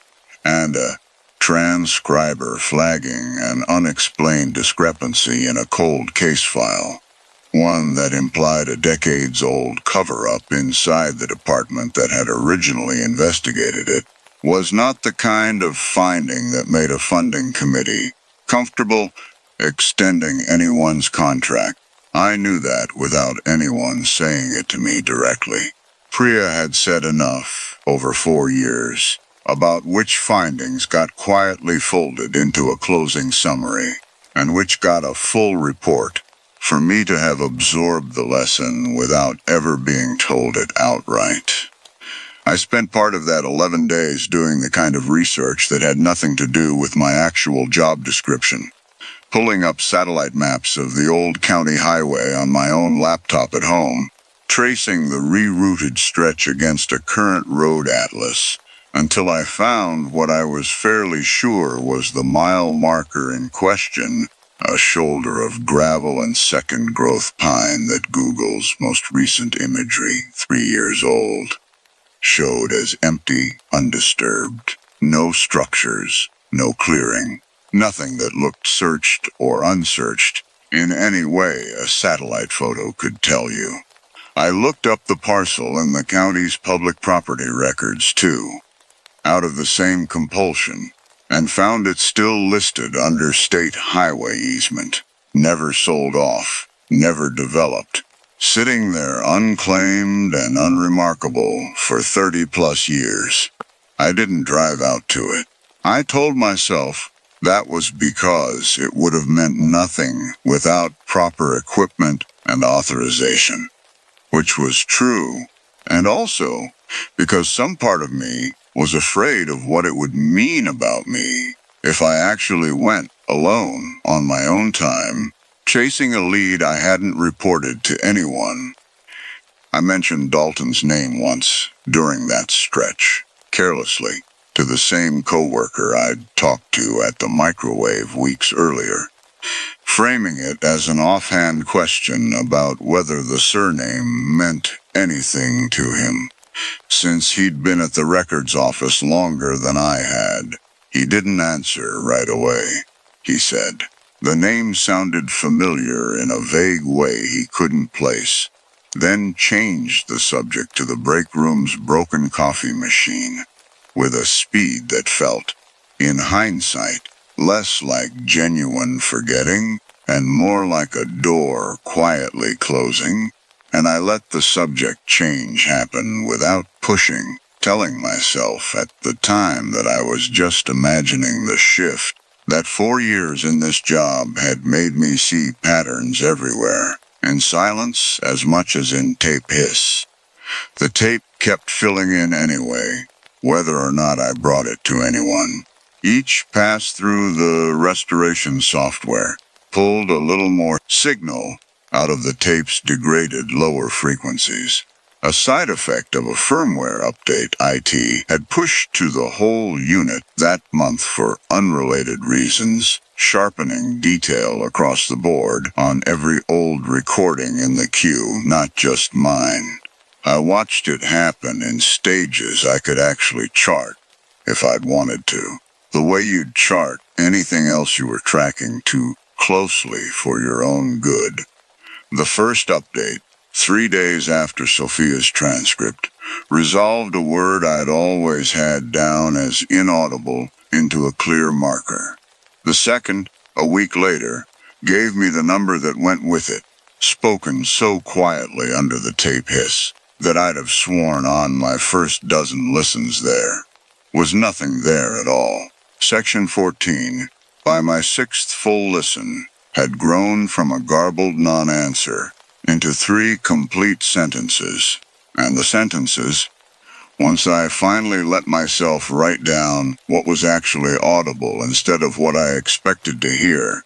and a transcriber flagging an unexplained discrepancy in a cold case file, one that implied a decades-old cover-up inside the department that had originally investigated it, was not the kind of finding that made a funding committee comfortable extending anyone's contract. I knew that without anyone saying it to me directly. Priya had said enough over 4 years about which findings got quietly folded into a closing summary, and which got a full report, for me to have absorbed the lesson without ever being told it outright. I spent part of that 11 days doing the kind of research that had nothing to do with my actual job description, pulling up satellite maps of the old county highway on my own laptop at home, tracing the rerouted stretch against a current road atlas, until I found what I was fairly sure was the mile marker in question, a shoulder of gravel and second-growth pine that Google's most recent imagery, 3 years old, showed as empty, undisturbed. No structures, no clearing, nothing that looked searched or unsearched in any way a satellite photo could tell you. I looked up the parcel in the county's public property records, too, out of the same compulsion, and found it still listed under state highway easement, never sold off, never developed, sitting there unclaimed and unremarkable for 30-plus years. I didn't drive out to it. I told myself that was because it would have meant nothing without proper equipment and authorization, which was true, and also because some part of me was afraid of what it would mean about me if I actually went alone on my own time, chasing a lead I hadn't reported to anyone. I mentioned Dalton's name once during that stretch, carelessly, to the same coworker I'd talked to at the microwave weeks earlier, framing it as an offhand question about whether the surname meant anything to him. Since he'd been at the records office longer than I had, he didn't answer right away, he said. The name sounded familiar in a vague way he couldn't place, then changed the subject to the break room's broken coffee machine, with a speed that felt, in hindsight, less like genuine forgetting and more like a door quietly closing, and I let the subject change happen without pushing, telling myself at the time that I was just imagining the shift, that 4 years in this job had made me see patterns everywhere, in silence as much as in tape hiss. The tape kept filling in anyway, whether or not I brought it to anyone. Each pass through the restoration software pulled a little more signal out of the tape's degraded lower frequencies. A side effect of a firmware update IT had pushed to the whole unit that month for unrelated reasons, sharpening detail across the board on every old recording in the queue, not just mine. I watched it happen in stages I could actually chart, if I'd wanted to, the way you'd chart anything else you were tracking too closely for your own good. The first update, 3 days after Sophia's transcript, resolved a word I'd always had down as inaudible into a clear marker. The second, a week later, gave me the number that went with it, spoken so quietly under the tape hiss that I'd have sworn on my first dozen listens there was nothing there at all. Section 14, by my 6th full listen, had grown from a garbled non-answer into 3 complete sentences, and the sentences, once I finally let myself write down what was actually audible instead of what I expected to hear,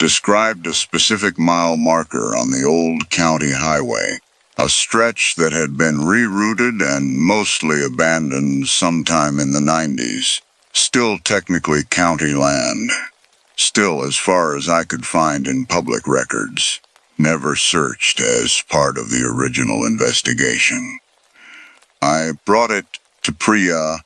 described a specific mile marker on the old county highway, a stretch that had been rerouted and mostly abandoned sometime in the 90s. Still technically county land. Still as far as I could find in public records. Never searched as part of the original investigation. I brought it to Priya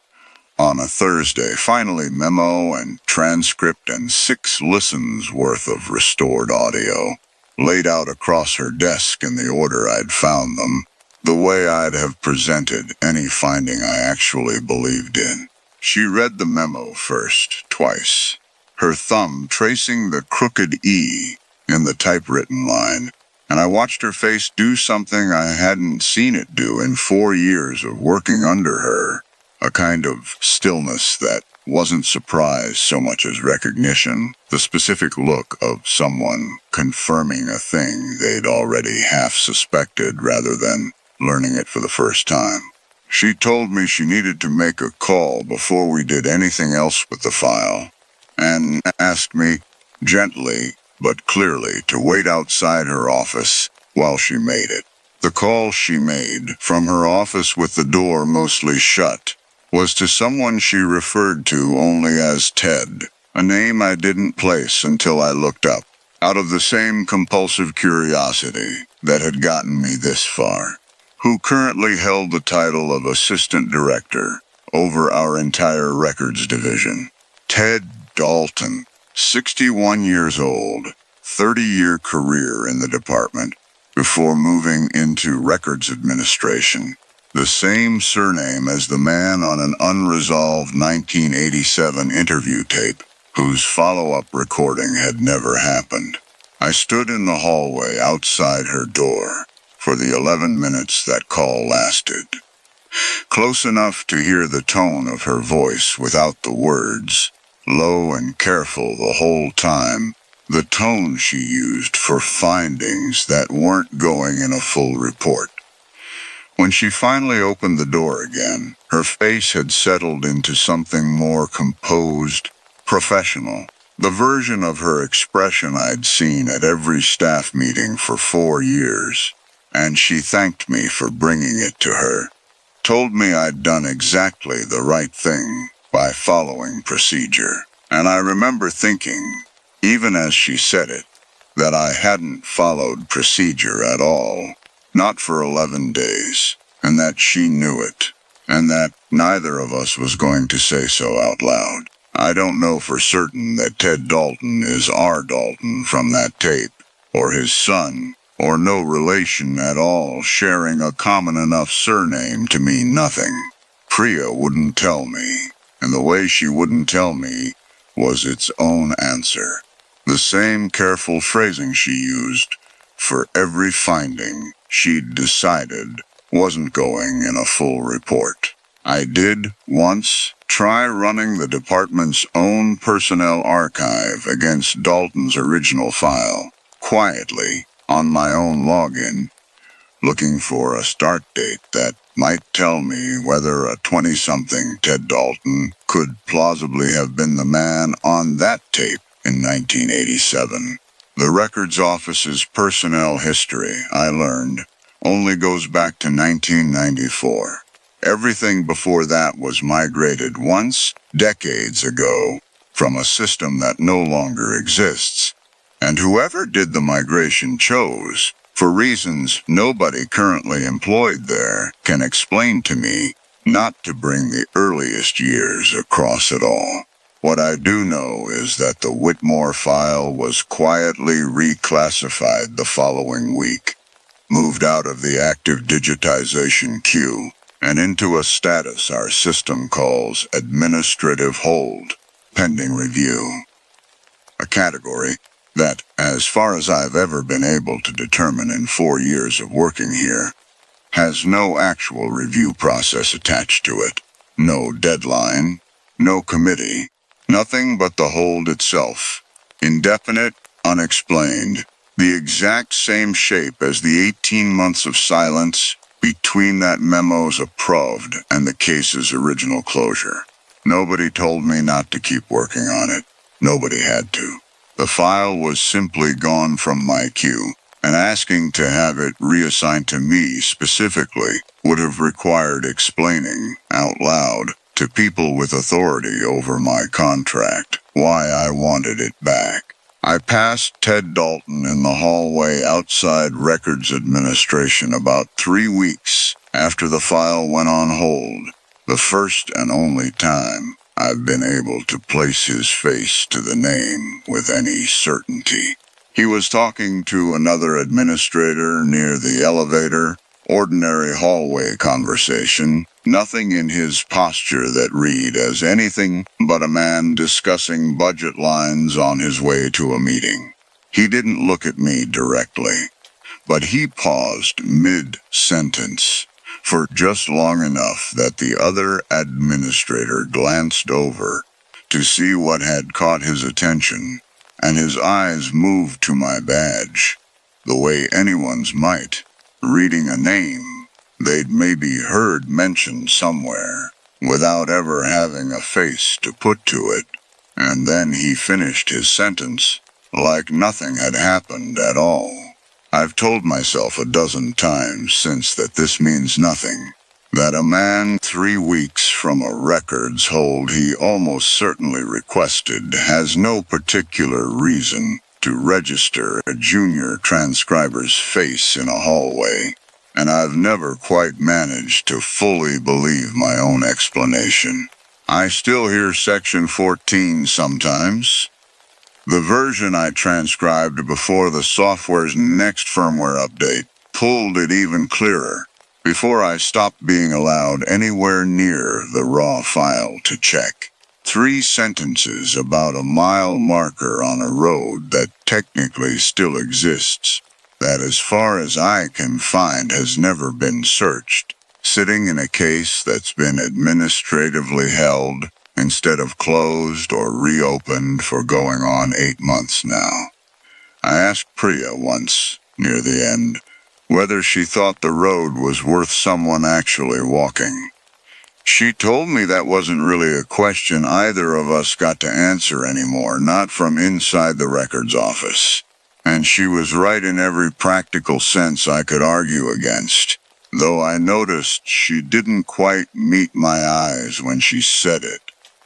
on a Thursday, finally memo and transcript and 6 listens worth of restored audio, laid out across her desk in the order I'd found them, the way I'd have presented any finding I actually believed in. She read the memo first, twice, her thumb tracing the crooked E in the typewritten line, and I watched her face do something I hadn't seen it do in 4 years of working under her. A kind of stillness that wasn't surprise so much as recognition, the specific look of someone confirming a thing they'd already half suspected rather than learning it for the first time. She told me she needed to make a call before we did anything else with the file, and asked me, gently but clearly, to wait outside her office while she made it. The call she made from her office with the door mostly shut was to someone she referred to only as Ted, a name I didn't place until I looked up, out of the same compulsive curiosity that had gotten me this far, who currently held the title of assistant director over our entire records division. Ted Dalton, 61 years old, 30-year career in the department, before moving into records administration. The same surname as the man on an unresolved 1987 interview tape, whose follow-up recording had never happened. I stood in the hallway outside her door for the 11 minutes that call lasted. Close enough to hear the tone of her voice without the words, low and careful the whole time, the tone she used for findings that weren't going in a full report. When she finally opened the door again, her face had settled into something more composed, professional, the version of her expression I'd seen at every staff meeting for 4 years, and she thanked me for bringing it to her, told me I'd done exactly the right thing by following procedure, and I remember thinking, even as she said it, that I hadn't followed procedure at all. Not for 11 days, and that she knew it, and that neither of us was going to say so out loud. I don't know for certain that Ted Dalton is our Dalton from that tape, or his son, or no relation at all, sharing a common enough surname to mean nothing. Priya wouldn't tell me, and the way she wouldn't tell me was its own answer. The same careful phrasing she used for every finding she'd decided wasn't going in a full report. I did once try running the department's own personnel archive against Dalton's original file, quietly, on my own login, looking for a start date that might tell me whether a 20-something Ted Dalton could plausibly have been the man on that tape in 1987. The records office's personnel history, I learned, only goes back to 1994. Everything before that was migrated once, decades ago, from a system that no longer exists. And whoever did the migration chose, for reasons nobody currently employed there can explain to me, not to bring the earliest years across at all. What I do know is that the Whitmore file was quietly reclassified the following week, moved out of the active digitization queue and into a status our system calls administrative hold, pending review. A category that, as far as I've ever been able to determine in 4 years of working here, has no actual review process attached to it, no deadline, no committee, nothing but the hold itself, indefinite, unexplained, the exact same shape as the 18 months of silence between that memo's approved and the case's original closure. Nobody told me not to keep working on it. Nobody had to. The file was simply gone from my queue, and asking to have it reassigned to me specifically would have required explaining out loud to people with authority over my contract why I wanted it back. I passed Ted Dalton in the hallway outside Records Administration about 3 weeks after the file went on hold, the first and only time I've been able to place his face to the name with any certainty. He was talking to another administrator near the elevator, ordinary hallway conversation, nothing in his posture that read as anything but a man discussing budget lines on his way to a meeting. He didn't look at me directly, but he paused mid-sentence for just long enough that the other administrator glanced over to see what had caught his attention, and his eyes moved to my badge, the way anyone's might, reading a name they'd maybe heard mentioned somewhere, without ever having a face to put to it. And then he finished his sentence, like nothing had happened at all. I've told myself a dozen times since that this means nothing. That a man 3 weeks from a records hold he almost certainly requested has no particular reason to register a junior transcriber's face in a hallway, and I've never quite managed to fully believe my own explanation. I still hear Section 14 sometimes. The version I transcribed before the software's next firmware update pulled it even clearer, before I stopped being allowed anywhere near the raw file to check. 3 sentences about a mile marker on a road that technically still exists, that as far as I can find has never been searched, sitting in a case that's been administratively held instead of closed or reopened for going on 8 months now. I asked Priya once, near the end, whether she thought the road was worth someone actually walking. She told me that wasn't really a question either of us got to answer anymore, not from inside the records office. And she was right in every practical sense I could argue against, though I noticed she didn't quite meet my eyes when she said it,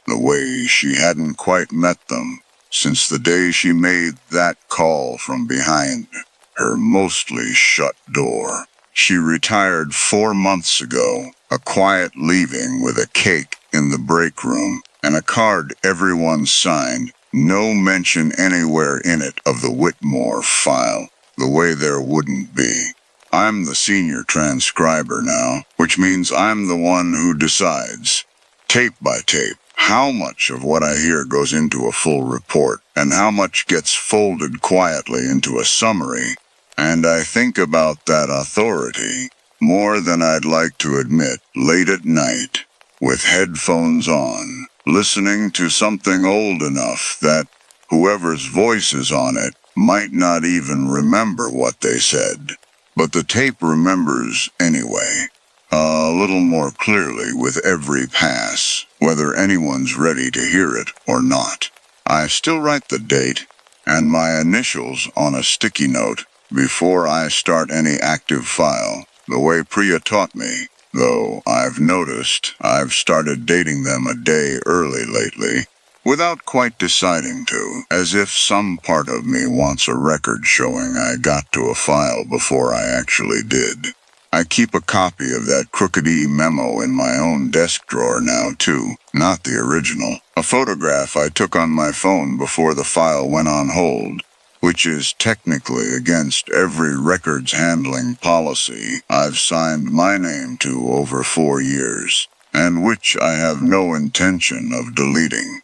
the way she hadn't quite met them since the day she made that call from behind her mostly shut door. She retired 4 months ago, a quiet leaving with a cake in the break room and a card everyone signed, no mention anywhere in it of the Whitmore file, the way there wouldn't be. I'm the senior transcriber now, which means I'm the one who decides, tape by tape, how much of what I hear goes into a full report and how much gets folded quietly into a summary. And I think about that authority more than I'd like to admit late at night, with headphones on, listening to something old enough that whoever's voice is on it might not even remember what they said. But the tape remembers anyway, a little more clearly with every pass, whether anyone's ready to hear it or not. I still write the date and my initials on a sticky note before I start any active file, the way Priya taught me, though I've noticed I've started dating them a day early lately, without quite deciding to, as if some part of me wants a record showing I got to a file before I actually did. I keep a copy of that crookedy memo in my own desk drawer now too, not the original, a photograph I took on my phone before the file went on hold, which is technically against every records handling policy I've signed my name to over 4 years, and which I have no intention of deleting.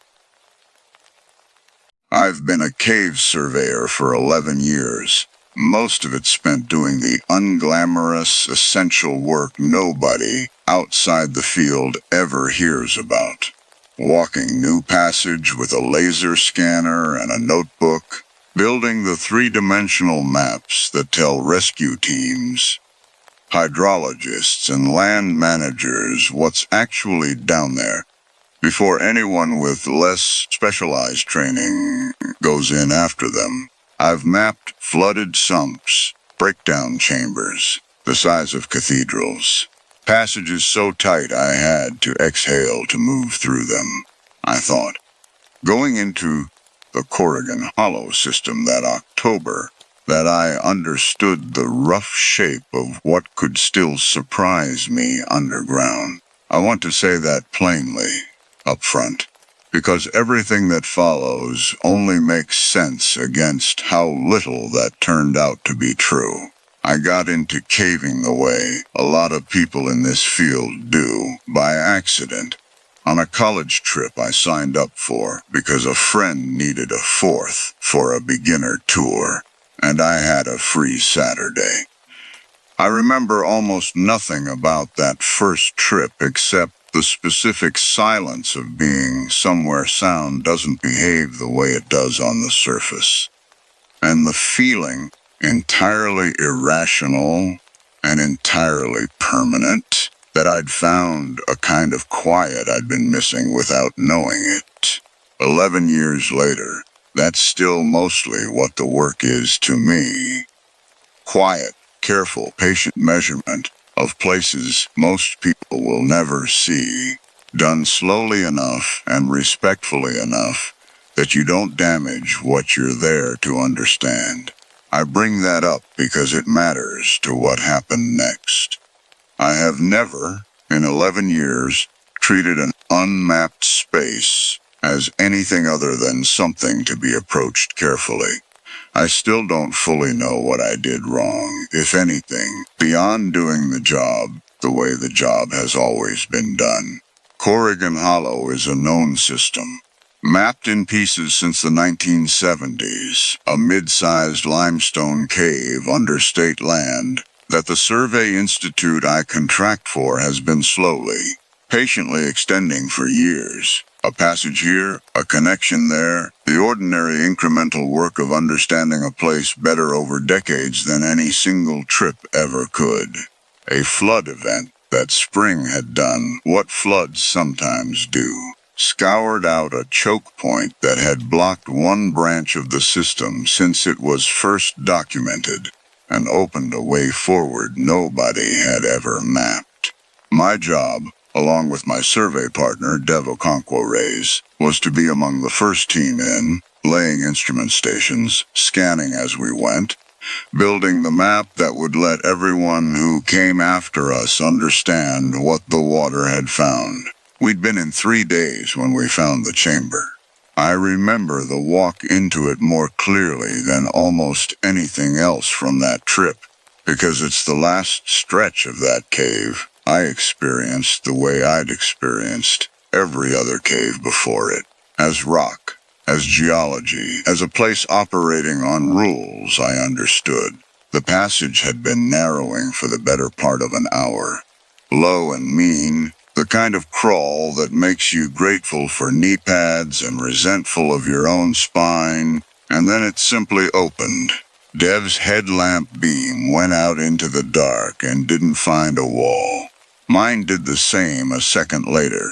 I've been a cave surveyor for 11 years, most of it spent doing the unglamorous, essential work nobody outside the field ever hears about. Walking New Passage with a laser scanner and a notebook, building the 3-dimensional maps that tell rescue teams, hydrologists, and land managers what's actually down there, before anyone with less specialized training goes in after them. I've mapped flooded sumps, breakdown chambers, the size of cathedrals, passages so tight I had to exhale to move through them. I thought, going into the Corrigan Hollow system that October, that I understood the rough shape of what could still surprise me underground. I want to say that plainly, up front, because everything that follows only makes sense against how little that turned out to be true. I got into caving the way a lot of people in this field do, by accident, on a college trip I signed up for because a friend needed a fourth for a beginner tour, and I had a free Saturday. I remember almost nothing about that first trip except the specific silence of being somewhere sound doesn't behave the way it does on the surface, and the feeling entirely irrational and entirely permanent that I'd found a kind of quiet I'd been missing without knowing it. 11 years later, that's still mostly what the work is to me. Quiet, careful, patient measurement of places most people will never see, done slowly enough and respectfully enough that you don't damage what you're there to understand. I bring that up because it matters to what happened next. I have never, in 11 years, treated an unmapped space as anything other than something to be approached carefully. I still don't fully know what I did wrong, if anything, beyond doing the job the way the job has always been done. Corrigan Hollow is a known system, mapped in pieces since the 1970s, a mid-sized limestone cave under state land that the Survey Institute I contract for has been slowly, patiently extending for years. A passage here, a connection there, the ordinary incremental work of understanding a place better over decades than any single trip ever could. A flood event that spring had done what floods sometimes do. Scoured out a choke point that had blocked one branch of the system since it was first documented, and opened a way forward nobody had ever mapped. My job, along with my survey partner, Dev Okonkwo-Reyes, was to be among the first team in, laying instrument stations, scanning as we went, building the map that would let everyone who came after us understand what the water had found. We'd been in 3 days when we found the chamber. I remember the walk into it more clearly than almost anything else from that trip, because it's the last stretch of that cave I experienced the way I'd experienced every other cave before it, as rock, as geology, as a place operating on rules I understood. The passage had been narrowing for the better part of an hour. Low and mean, the kind of crawl that makes you grateful for knee pads and resentful of your own spine, and then it simply opened. Dev's headlamp beam went out into the dark and didn't find a wall. Mine did the same a second later,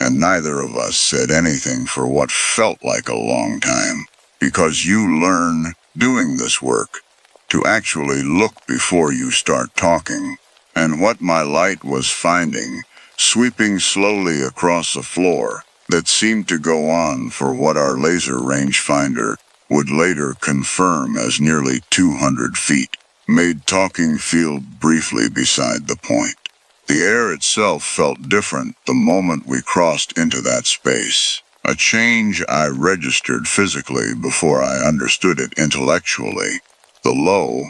and neither of us said anything for what felt like a long time, because you learn, doing this work, to actually look before you start talking. And what my light was finding, sweeping slowly across the floor, that seemed to go on for what our laser rangefinder would later confirm as nearly 200 feet, made talking feel briefly beside the point. The air itself felt different the moment we crossed into that space, a change I registered physically before I understood it intellectually. The low,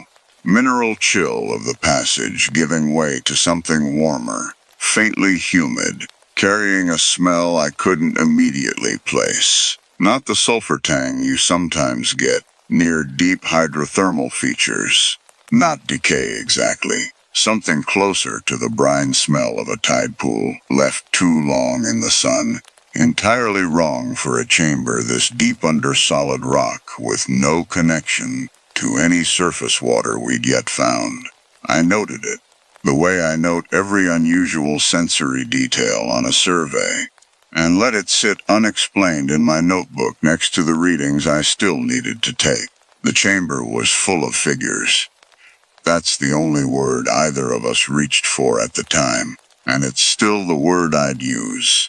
mineral chill of the passage giving way to something warmer, faintly humid, carrying a smell I couldn't immediately place. Not the sulfur tang you sometimes get near deep hydrothermal features. Not decay exactly. Something closer to the brine smell of a tide pool left too long in the sun. Entirely wrong for a chamber this deep under solid rock with no connection to any surface water we'd yet found. I noted it, the way I note every unusual sensory detail on a survey, and let it sit unexplained in my notebook next to the readings I still needed to take. The chamber was full of figures. That's the only word either of us reached for at the time, and it's still the word I'd use.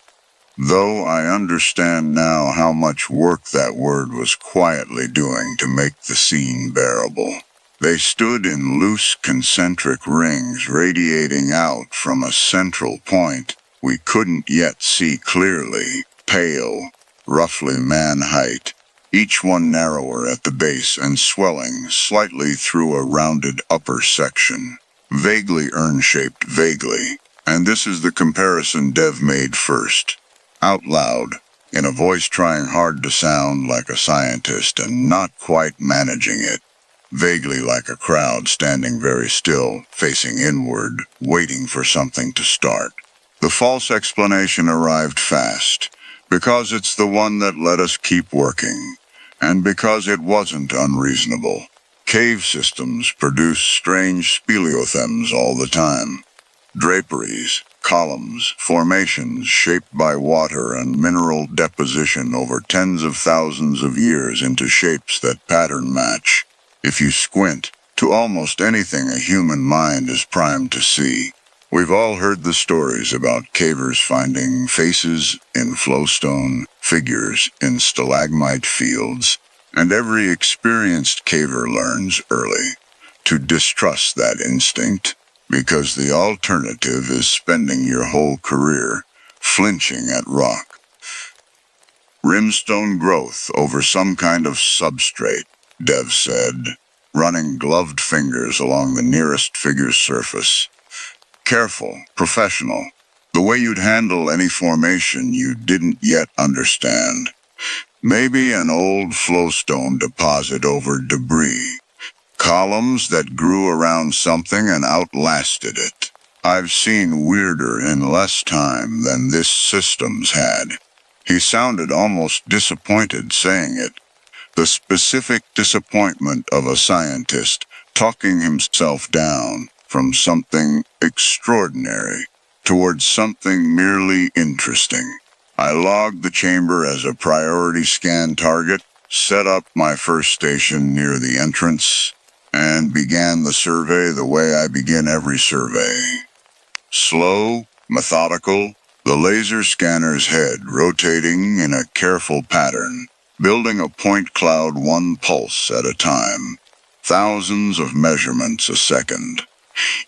Though I understand now how much work that word was quietly doing to make the scene bearable. They stood in loose concentric rings radiating out from a central point we couldn't yet see clearly, pale, roughly man-height, each one narrower at the base and swelling slightly through a rounded upper section. Vaguely urn-shaped, vaguely. And this is the comparison Dev made first. Out loud, in a voice trying hard to sound like a scientist and not quite managing it. Vaguely like a crowd standing very still, facing inward, waiting for something to start. The false explanation arrived fast, because it's the one that let us keep working, and because it wasn't unreasonable. Cave systems produce strange speleothems all the time. Draperies, columns, formations shaped by water and mineral deposition over tens of thousands of years into shapes that pattern match, if you squint, to almost anything a human mind is primed to see. We've all heard the stories about cavers finding faces in flowstone, figures in stalagmite fields, and every experienced caver learns early to distrust that instinct, because the alternative is spending your whole career flinching at rock. Rimstone growth over some kind of substrate, Dev said, running gloved fingers along the nearest figure's surface. Careful, professional, the way you'd handle any formation you didn't yet understand. Maybe an old flowstone deposit over debris. Columns that grew around something and outlasted it. I've seen weirder in less time than this system's had. He sounded almost disappointed saying it. The specific disappointment of a scientist talking himself down from something extraordinary towards something merely interesting. I logged the chamber as a priority scan target, set up my first station near the entrance, and began the survey the way I begin every survey. Slow, methodical, the laser scanner's head rotating in a careful pattern, building a point cloud one pulse at a time. Thousands of measurements a second.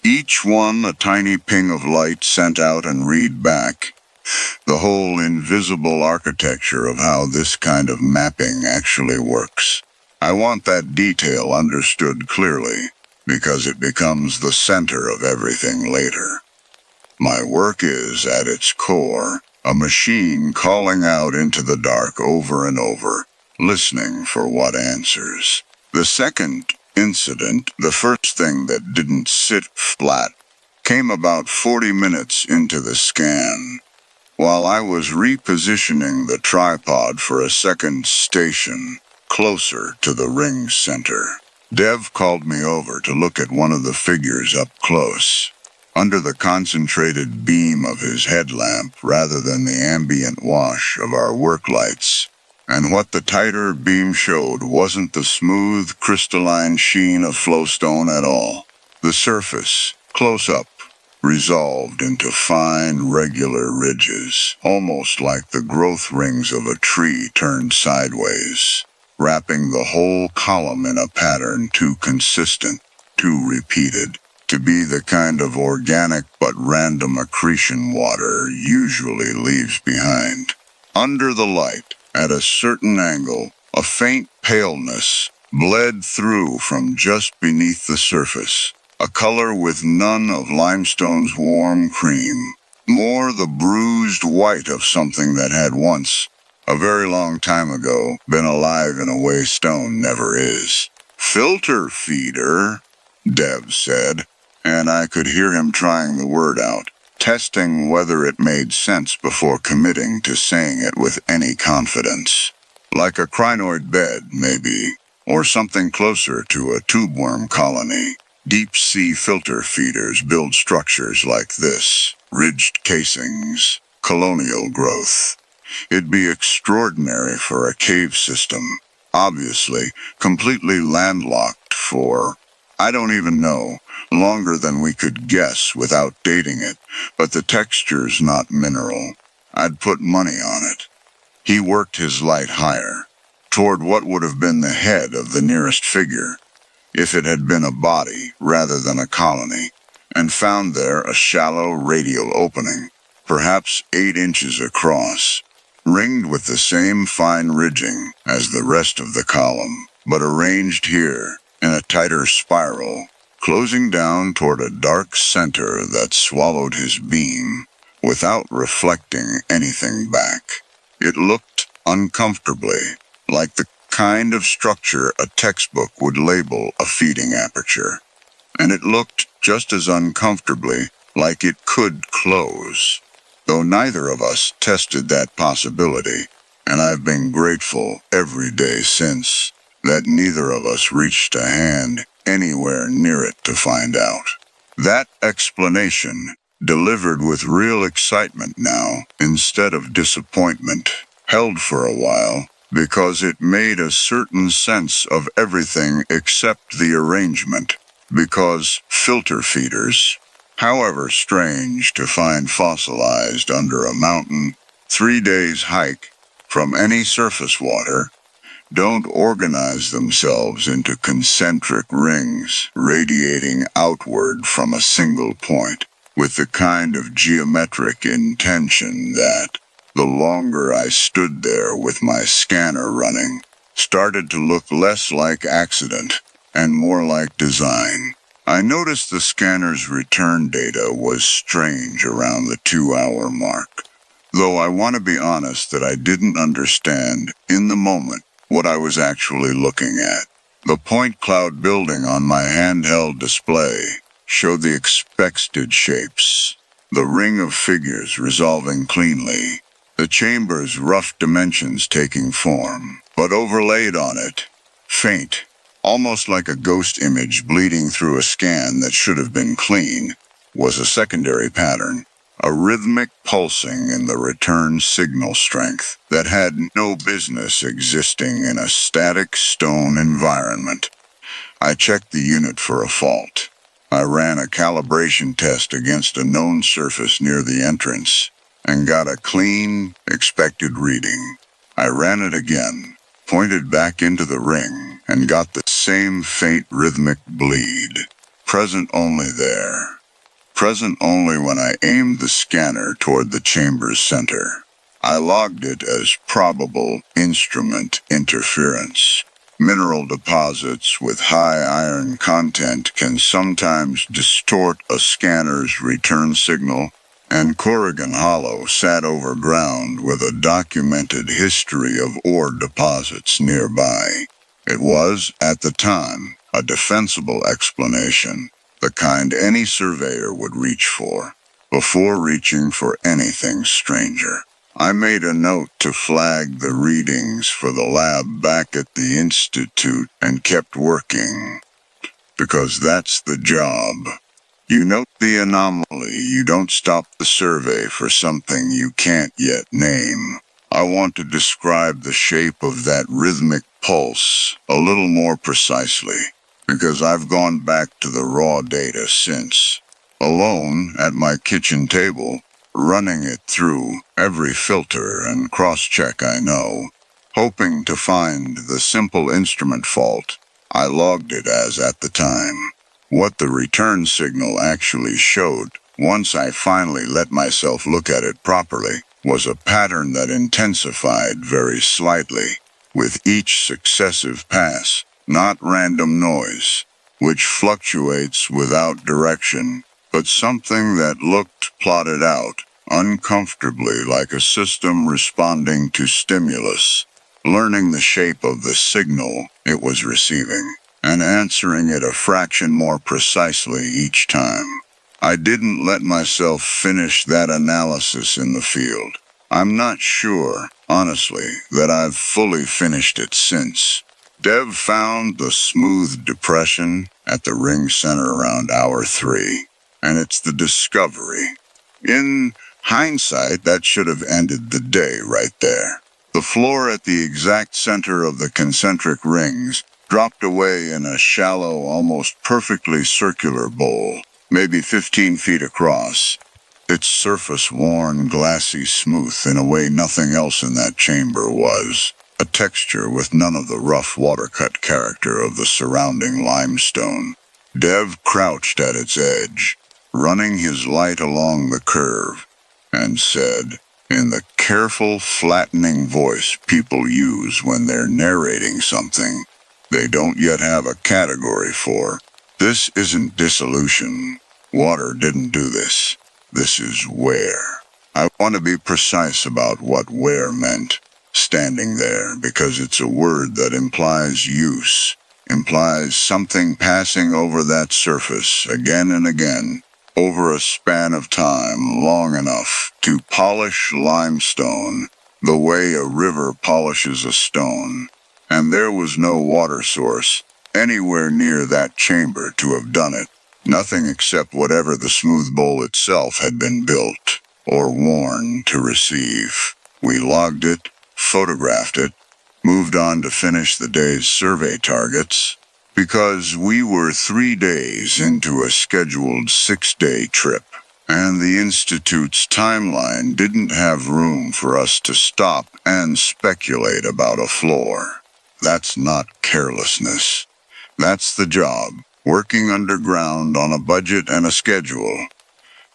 Each one a tiny ping of light sent out and read back. The whole invisible architecture of how this kind of mapping actually works. I want that detail understood clearly, because it becomes the center of everything later. My work is, at its core, a machine calling out into the dark over and over, listening for what answers. The second incident, the first thing that didn't sit flat, came about 40 minutes into the scan. While I was repositioning the tripod for a second station, closer to the ring's center, Dev called me over to look at one of the figures up close, under the concentrated beam of his headlamp rather than the ambient wash of our work lights. And what the tighter beam showed wasn't the smooth, crystalline sheen of flowstone at all. The surface, close up, resolved into fine, regular ridges, almost like the growth rings of a tree turned sideways, wrapping the whole column in a pattern too consistent, too repeated, to be the kind of organic but random accretion water usually leaves behind. Under the light, at a certain angle, a faint paleness bled through from just beneath the surface, a color with none of limestone's warm cream, more the bruised white of something that had once, a very long time ago, been alive in a way stone never is. "Filter feeder," Dev said, and I could hear him trying the word out, testing whether it made sense before committing to saying it with any confidence. Like a crinoid bed, maybe, or something closer to a tubeworm colony. Deep-sea filter feeders build structures like this, ridged casings, colonial growth. It'd be extraordinary for a cave system, obviously, completely landlocked for, I don't even know, longer than we could guess without dating it, but the texture's not mineral. I'd put money on it. He worked his light higher, toward what would have been the head of the nearest figure, if it had been a body rather than a colony, and found there a shallow radial opening, perhaps 8 inches across, ringed with the same fine ridging as the rest of the column, but arranged here in a tighter spiral, closing down toward a dark center that swallowed his beam without reflecting anything back. It looked uncomfortably like the kind of structure a textbook would label a feeding aperture, and it looked just as uncomfortably like it could close, though neither of us tested that possibility, and I've been grateful every day since that neither of us reached a hand anywhere near it to find out. That explanation, delivered with real excitement now instead of disappointment, held for a while, because it made a certain sense of everything except the arrangement, because filter feeders, however strange to find fossilized under a mountain 3 days hike from any surface water, don't organize themselves into concentric rings radiating outward from a single point, with the kind of geometric intention that, the longer I stood there with my scanner running, started to look less like accident and more like design. I noticed the scanner's return data was strange around the 2-hour mark, though I want to be honest that I didn't understand, in the moment, what I was actually looking at. The point cloud building on my handheld display showed the expected shapes, the ring of figures resolving cleanly, the chamber's rough dimensions taking form, but overlaid on it, faint, almost like a ghost image bleeding through a scan that should have been clean, was a secondary pattern, a rhythmic pulsing in the return signal strength that had no business existing in a static stone environment. I checked the unit for a fault. I ran a calibration test against a known surface near the entrance, and got a clean, expected reading. I ran it again, pointed back into the ring, and got the same faint rhythmic bleed, present only there. Present only when I aimed the scanner toward the chamber's center. I logged it as probable instrument interference. Mineral deposits with high iron content can sometimes distort a scanner's return signal, and Corrigan Hollow sat over ground with a documented history of ore deposits nearby. It was, at the time, a defensible explanation, the kind any surveyor would reach for, before reaching for anything stranger. I made a note to flag the readings for the lab back at the Institute and kept working, because that's the job. You note the anomaly, you don't stop the survey for something you can't yet name. I want to describe the shape of that rhythmic pulse a little more precisely, because I've gone back to the raw data since, alone at my kitchen table, running it through every filter and cross-check I know, hoping to find the simple instrument fault I logged it as at the time. What the return signal actually showed, once I finally let myself look at it properly, was a pattern that intensified very slightly with each successive pass, not random noise, which fluctuates without direction, but something that looked plotted out, uncomfortably like a system responding to stimulus, learning the shape of the signal it was receiving, and answering it a fraction more precisely each time. I didn't let myself finish that analysis in the field. I'm not sure, honestly, that I've fully finished it since. Dev found the smooth depression at the ring center around hour 3, and it's the discovery, in Hindsight, that should have ended the day right there. The floor at the exact center of the concentric rings dropped away in a shallow, almost perfectly circular bowl, maybe 15 feet across. Its surface worn, glassy smooth in a way nothing else in that chamber was. A texture with none of the rough watercut character of the surrounding limestone. Dev crouched at its edge, running his light along the curve, and said, in the careful, flattening voice people use when they're narrating something they don't yet have a category for, "This isn't dissolution. Water didn't do this. This is wear." I want to be precise about what wear meant, standing there, because it's a word that implies use, implies something passing over that surface again and again, over a span of time long enough to polish limestone the way a river polishes a stone. And there was no water source anywhere near that chamber to have done it. Nothing except whatever the smooth bowl itself had been built or worn to receive. We logged it, photographed it, moved on to finish the day's survey targets, because we were 3 days into a scheduled 6-day trip, and the Institute's timeline didn't have room for us to stop and speculate about a floor. That's not carelessness. That's the job, working underground on a budget and a schedule,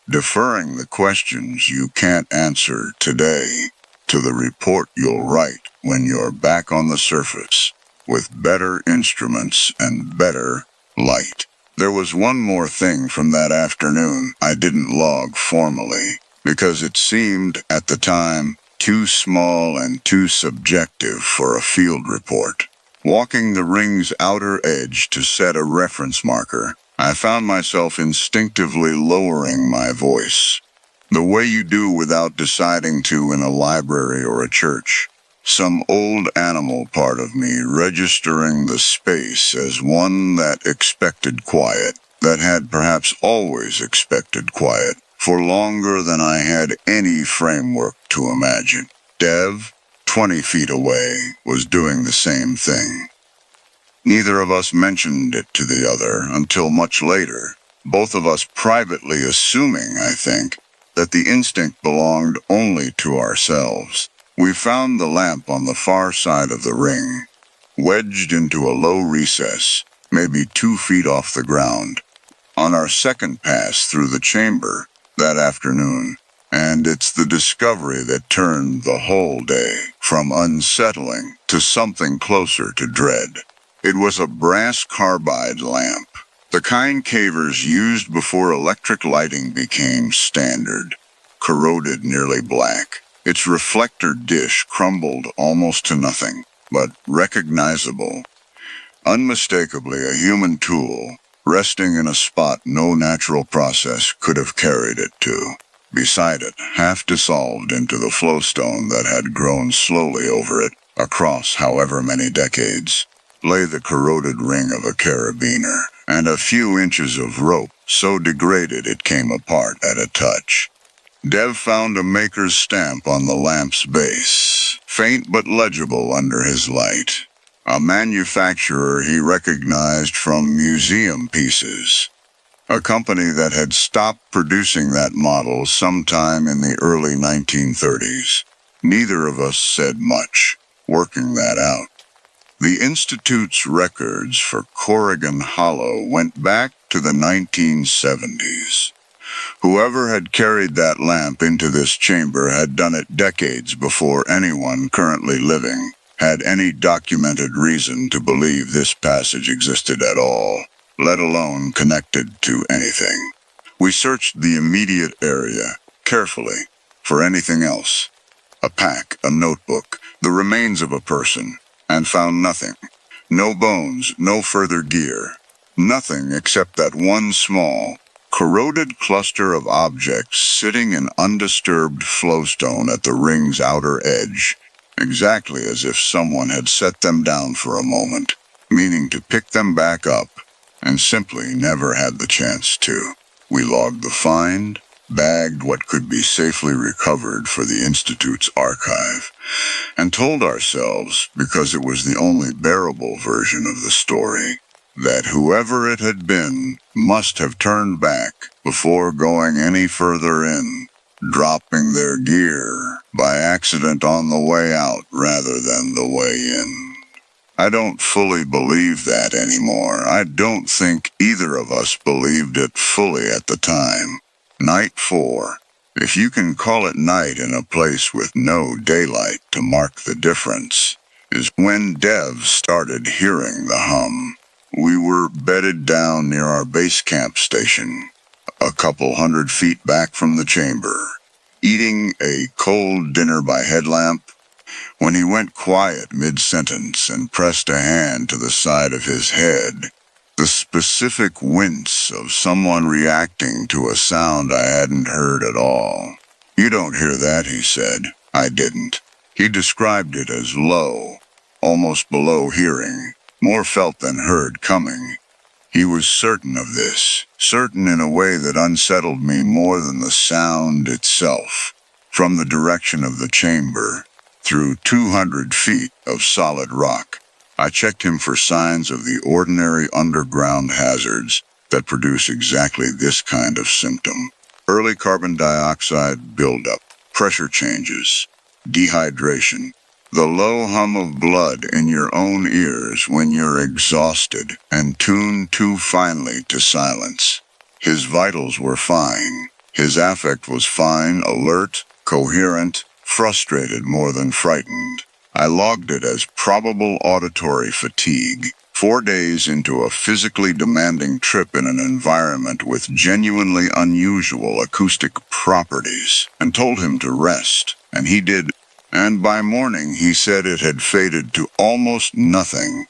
deferring the questions you can't answer today to the report you'll write when you're back on the surface, with better instruments and better light. There was one more thing from that afternoon I didn't log formally, because it seemed, at the time, too small and too subjective for a field report. Walking the ring's outer edge to set a reference marker, I found myself instinctively lowering my voice, the way you do without deciding to in a library or a church. Some old animal part of me registering the space as one that expected quiet, that had perhaps always expected quiet, for longer than I had any framework to imagine. Dev, 20 feet away, was doing the same thing. Neither of us mentioned it to the other until much later, both of us privately assuming, I think, that the instinct belonged only to ourselves. We found the lamp on the far side of the ring, wedged into a low recess, maybe 2 feet off the ground, on our second pass through the chamber that afternoon, and it's the discovery that turned the whole day from unsettling to something closer to dread. It was a brass carbide lamp, the kind cavers used before electric lighting became standard, corroded nearly black. Its reflector dish crumbled almost to nothing, but recognizable. Unmistakably a human tool, resting in a spot no natural process could have carried it to. Beside it, half dissolved into the flowstone that had grown slowly over it, across however many decades, lay the corroded ring of a carabiner, and a few inches of rope so degraded it came apart at a touch. Dev found a maker's stamp on the lamp's base, faint but legible under his light. A manufacturer he recognized from museum pieces. A company that had stopped producing that model sometime in the early 1930s. Neither of us said much, working that out. The Institute's records for Corrigan Hollow went back to the 1970s. Whoever had carried that lamp into this chamber had done it decades before anyone currently living had any documented reason to believe this passage existed at all, let alone connected to anything. We searched the immediate area, carefully, for anything else. A pack, a notebook, the remains of a person, and found nothing. No bones, no further gear. Nothing except that one small, corroded cluster of objects sitting in undisturbed flowstone at the ring's outer edge, exactly as if someone had set them down for a moment, meaning to pick them back up, and simply never had the chance to. We logged the find, bagged what could be safely recovered for the Institute's archive, and told ourselves, because it was the only bearable version of the story, that whoever it had been must have turned back before going any further in, dropping their gear by accident on the way out rather than the way in. I don't fully believe that anymore. I don't think either of us believed it fully at the time. Night 4. If you can call it night in a place with no daylight to mark the difference, is when Dev started hearing the hum. We were bedded down near our base camp station, a couple 100 feet back from the chamber, eating a cold dinner by headlamp, when he went quiet mid-sentence and pressed a hand to the side of his head. The specific wince of someone reacting to a sound I hadn't heard at all. "You don't hear that," he said. I didn't. He described it as low, almost below hearing, more felt than heard coming. He was certain of this, certain in a way that unsettled me more than the sound itself. From the direction of the chamber, through 200 feet of solid rock, I checked him for signs of the ordinary underground hazards that produce exactly this kind of symptom. Early carbon dioxide buildup, pressure changes, dehydration, the low hum of blood in your own ears when you're exhausted and tuned too finely to silence. His vitals were fine. His affect was fine, alert, coherent, frustrated more than frightened. I logged it as probable auditory fatigue, 4 days into a physically demanding trip in an environment with genuinely unusual acoustic properties, and told him to rest, and he did. And by morning he said it had faded to almost nothing.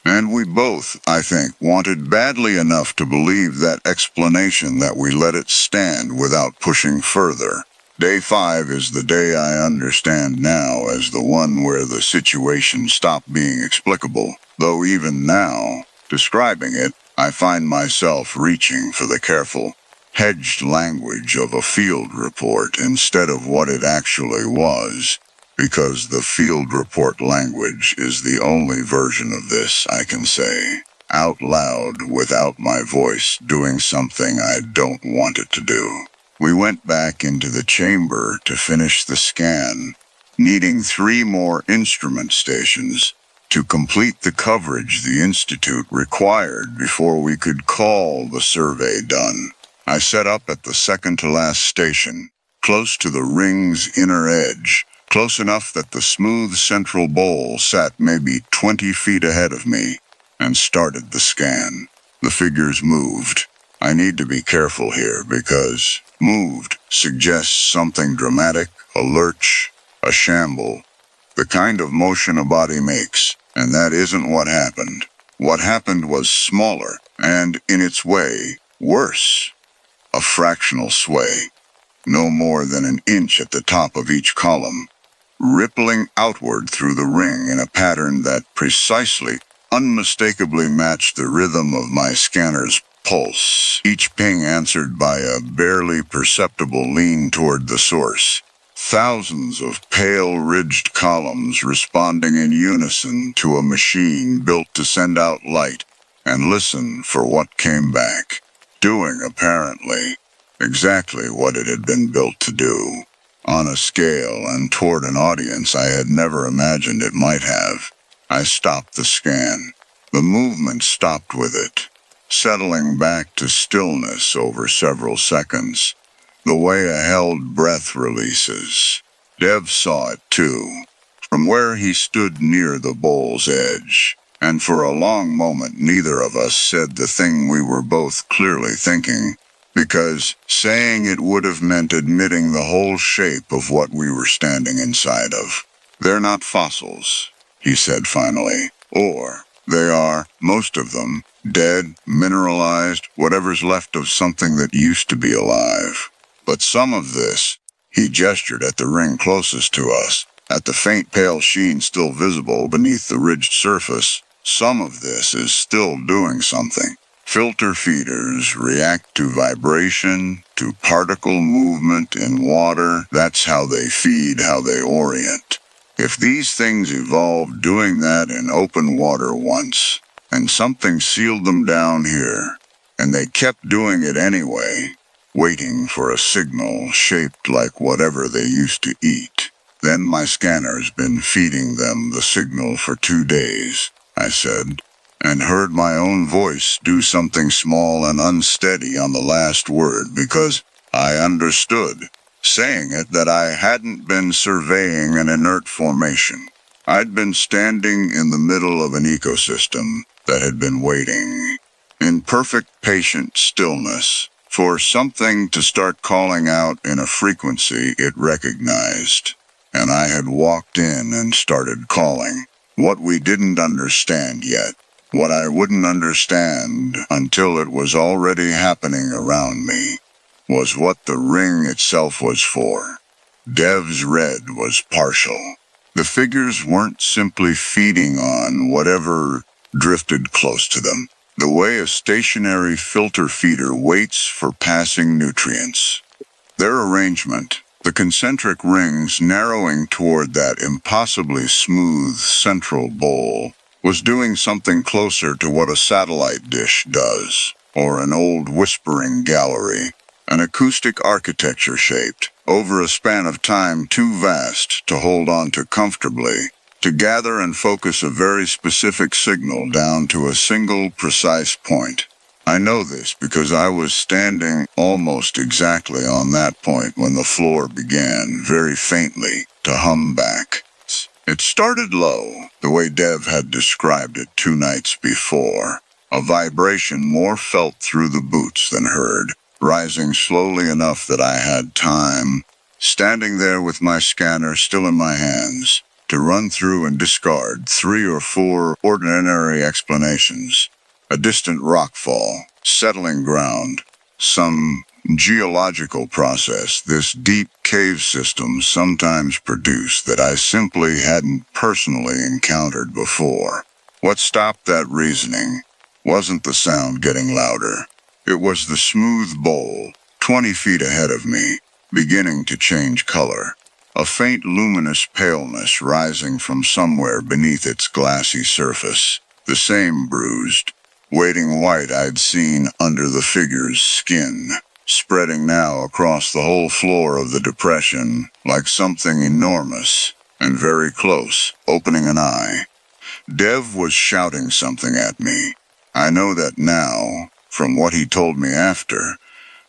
And we both, I think, wanted badly enough to believe that explanation that we let it stand without pushing further. Day 5 is the day I understand now as the one where the situation stopped being explicable, though even now, describing it, I find myself reaching for the careful, hedged language of a field report instead of what it actually was, because the field report language is the only version of this I can say, out loud without my voice doing something I don't want it to do. We went back into the chamber to finish the scan, needing 3 more instrument stations to complete the coverage the Institute required before we could call the survey done. I set up at the second-to-last station, close to the ring's inner edge, close enough that the smooth central bowl sat maybe 20 feet ahead of me, and started the scan. The figures moved. I need to be careful here because moved suggests something dramatic, a lurch, a shamble, the kind of motion a body makes, and that isn't what happened. What happened was smaller, and, in its way, worse. A fractional sway, no more than an inch at the top of each column, rippling outward through the ring in a pattern that precisely, unmistakably matched the rhythm of my scanner's pulse, each ping answered by a barely perceptible lean toward the source. Thousands of pale, ridged columns responding in unison to a machine built to send out light and listen for what came back, doing, apparently, exactly what it had been built to do, on a scale and toward an audience I had never imagined it might have. I stopped the scan. The movement stopped with it, settling back to stillness over several seconds, the way a held breath releases. Dev saw it too, from where he stood near the bowl's edge, and for a long moment neither of us said the thing we were both clearly thinking, because saying it would have meant admitting the whole shape of what we were standing inside of. "They're not fossils," he said finally, "or they are, most of them, dead, mineralized, whatever's left of something that used to be alive. But some of this," he gestured at the ring closest to us, at the faint pale sheen still visible beneath the ridged surface, "some of this is still doing something. Filter feeders react to vibration, to particle movement in water. That's how they feed, how they orient. If these things evolved doing that in open water once, and something sealed them down here, and they kept doing it anyway, waiting for a signal shaped like whatever they used to eat, then my scanner's been feeding them the signal for 2 days, I said, and heard my own voice do something small and unsteady on the last word because I understood, saying it, that I hadn't been surveying an inert formation. I'd been standing in the middle of an ecosystem that had been waiting, in perfect patient stillness, for something to start calling out in a frequency it recognized. And I had walked in and started calling what we didn't understand yet. What I wouldn't understand until it was already happening around me was what the ring itself was for. Dev's red was partial. The figures weren't simply feeding on whatever drifted close to them, the way a stationary filter feeder waits for passing nutrients. Their arrangement, the concentric rings narrowing toward that impossibly smooth central bowl, was doing something closer to what a satellite dish does, or an old whispering gallery, an acoustic architecture shaped, over a span of time too vast to hold on to comfortably, to gather and focus a very specific signal down to a single precise point. I know this because I was standing almost exactly on that point when the floor began, very faintly, to hum back. It started low, the way Dev had described it 2 nights before, a vibration more felt through the boots than heard, rising slowly enough that I had time, standing there with my scanner still in my hands, to run through and discard 3 or 4 ordinary explanations. A distant rockfall, settling ground, some geological process this deep cave system sometimes produced that I simply hadn't personally encountered before. What stopped that reasoning wasn't the sound getting louder. It was the smooth bowl, 20 feet ahead of me, beginning to change color. A faint luminous paleness rising from somewhere beneath its glassy surface. The same bruised, waiting white I'd seen under the figure's skin, spreading now across the whole floor of the depression like something enormous and very close, opening an eye. Dev was shouting something at me. I know that now, from what he told me after,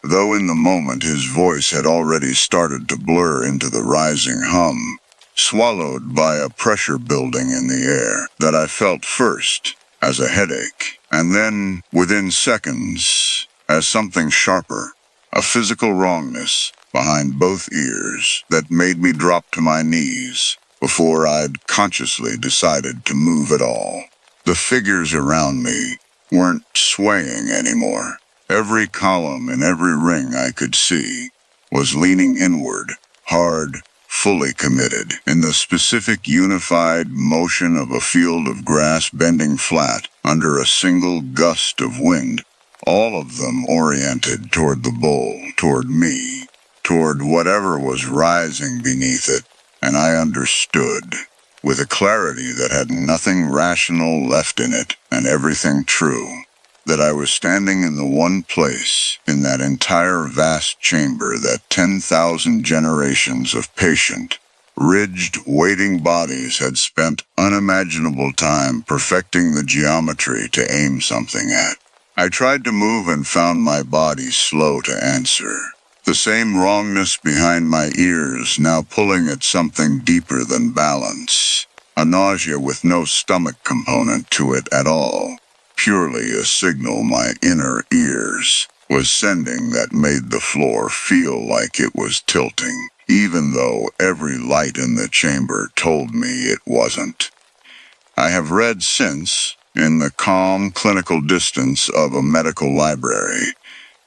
though in the moment his voice had already started to blur into the rising hum, swallowed by a pressure building in the air that I felt first as a headache, and then, within seconds, as something sharper, a physical wrongness behind both ears that made me drop to my knees before I'd consciously decided to move at all. The figures around me weren't swaying anymore. Every column in every ring I could see was leaning inward, hard, fully committed, in the specific unified motion of a field of grass bending flat under a single gust of wind, all of them oriented toward the bowl, toward me, toward whatever was rising beneath it, and I understood, with a clarity that had nothing rational left in it and everything true, that I was standing in the one place in that entire vast chamber that 10,000 generations of patient, ridged, waiting bodies had spent unimaginable time perfecting the geometry to aim something at. I tried to move and found my body slow to answer. The same wrongness behind my ears now pulling at something deeper than balance. A nausea with no stomach component to it at all. Purely a signal my inner ears was sending that made the floor feel like it was tilting, even though every light in the chamber told me it wasn't. I have read since, in the calm clinical distance of a medical library,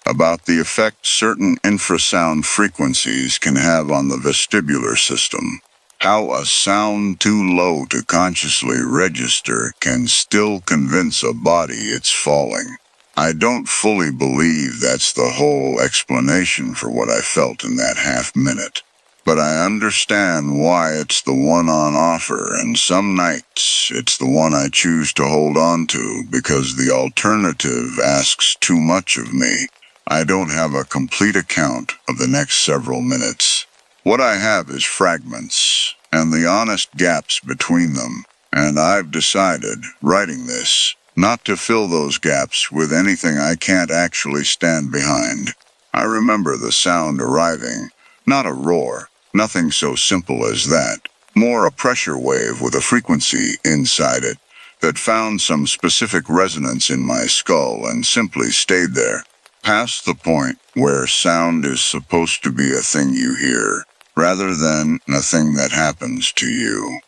about the effect certain infrasound frequencies can have on the vestibular system. How a sound too low to consciously register can still convince a body it's falling. I don't fully believe that's the whole explanation for what I felt in that half minute. But I understand why it's the one on offer, and some nights it's the one I choose to hold on to because the alternative asks too much of me. I don't have a complete account of the next several minutes. What I have is fragments, and the honest gaps between them, and I've decided, writing this, not to fill those gaps with anything I can't actually stand behind. I remember the sound arriving, not a roar, nothing so simple as that, more a pressure wave with a frequency inside it that found some specific resonance in my skull and simply stayed there, past the point where sound is supposed to be a thing you hear, rather than a thing that happens to you.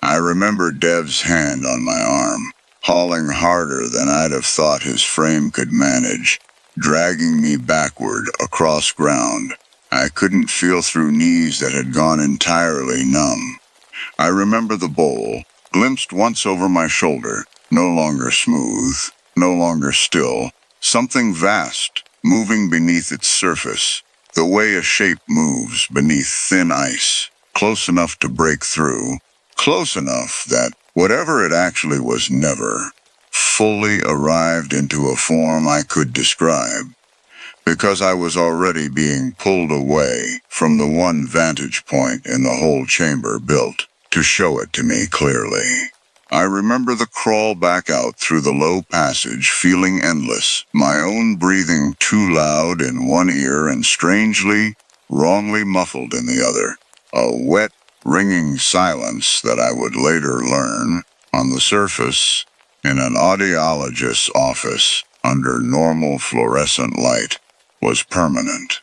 I remember Dev's hand on my arm, hauling harder than I'd have thought his frame could manage, dragging me backward across ground. I couldn't feel through knees that had gone entirely numb. I remember the bowl, glimpsed once over my shoulder, no longer smooth, no longer still, something vast, moving beneath its surface, the way a shape moves beneath thin ice, close enough to break through, close enough that whatever it actually was never fully arrived into a form I could describe, because I was already being pulled away from the one vantage point in the whole chamber built to show it to me clearly. I remember the crawl back out through the low passage, feeling endless, my own breathing too loud in one ear and strangely, wrongly muffled in the other. A wet, ringing silence that I would later learn, on the surface, in an audiologist's office, under normal fluorescent light, was permanent.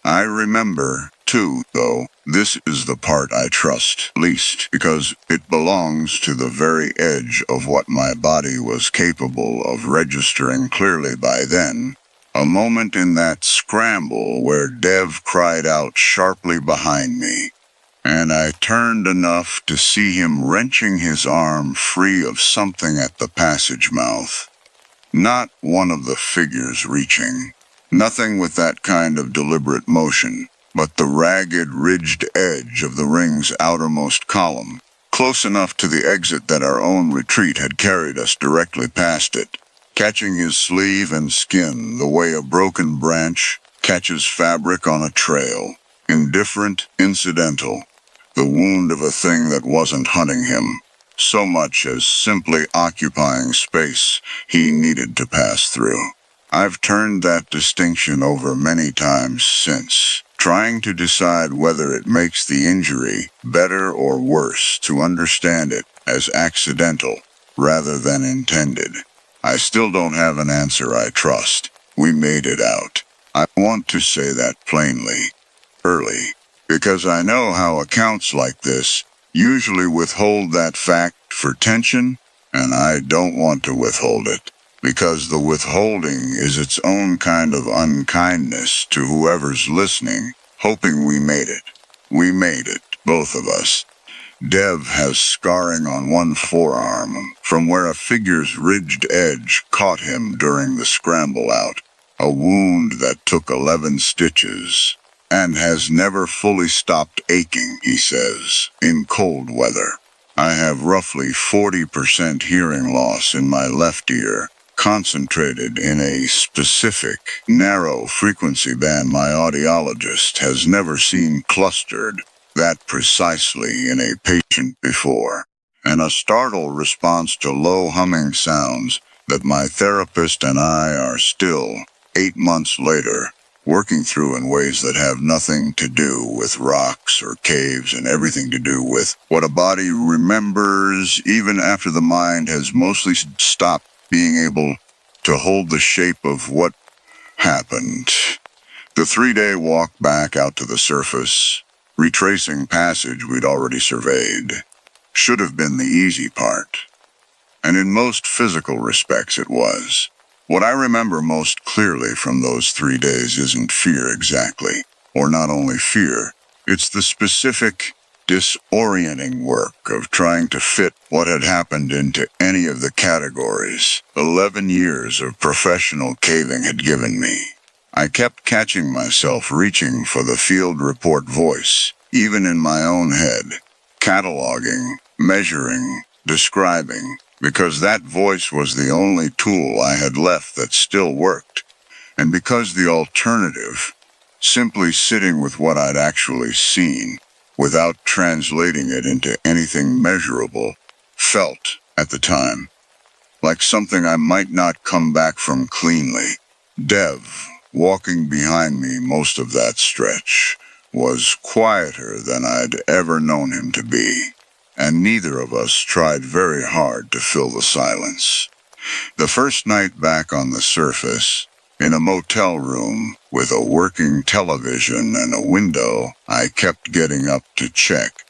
I remember, too, though, this is the part I trust least, because it belongs to the very edge of what my body was capable of registering clearly by then, a moment in that scramble where Dev cried out sharply behind me, and I turned enough to see him wrenching his arm free of something at the passage mouth. Not one of the figures reaching. Nothing with that kind of deliberate motion, but the ragged, ridged edge of the ring's outermost column, close enough to the exit that our own retreat had carried us directly past it, catching his sleeve and skin the way a broken branch catches fabric on a trail, indifferent, incidental, the wound of a thing that wasn't hunting him, so much as simply occupying space he needed to pass through. I've turned that distinction over many times since, trying to decide whether it makes the injury better or worse to understand it as accidental rather than intended. I still don't have an answer I trust. We made it out. I want to say that plainly, early, because I know how accounts like this usually withhold that fact for tension, and I don't want to withhold it, because the withholding is its own kind of unkindness to whoever's listening, hoping we made it. We made it, both of us. Dev has scarring on one forearm from where a figure's ridged edge caught him during the scramble out, a wound that took 11 stitches, and has never fully stopped aching, he says, in cold weather. I have roughly 40% hearing loss in my left ear, concentrated in a specific, narrow frequency band my audiologist has never seen clustered that precisely in a patient before, and a startled response to low humming sounds that my therapist and I are still, 8 months later, working through in ways that have nothing to do with rocks or caves and everything to do with what a body remembers even after the mind has mostly stopped being able to hold the shape of what happened. The 3-day walk back out to the surface, retracing passage we'd already surveyed, should have been the easy part. And in most physical respects it was. What I remember most clearly from those 3 days isn't fear exactly, or not only fear, it's the specific, disorienting work of trying to fit what had happened into any of the categories 11 years of professional caving had given me. I kept catching myself reaching for the field report voice, even in my own head, cataloging, measuring, describing, because that voice was the only tool I had left that still worked, and because the alternative, simply sitting with what I'd actually seen, without translating it into anything measurable, felt, at the time, like something I might not come back from cleanly. Dev, walking behind me most of that stretch, was quieter than I'd ever known him to be, and neither of us tried very hard to fill the silence. The first night back on the surface, in a motel room with a working television and a window I kept getting up to check,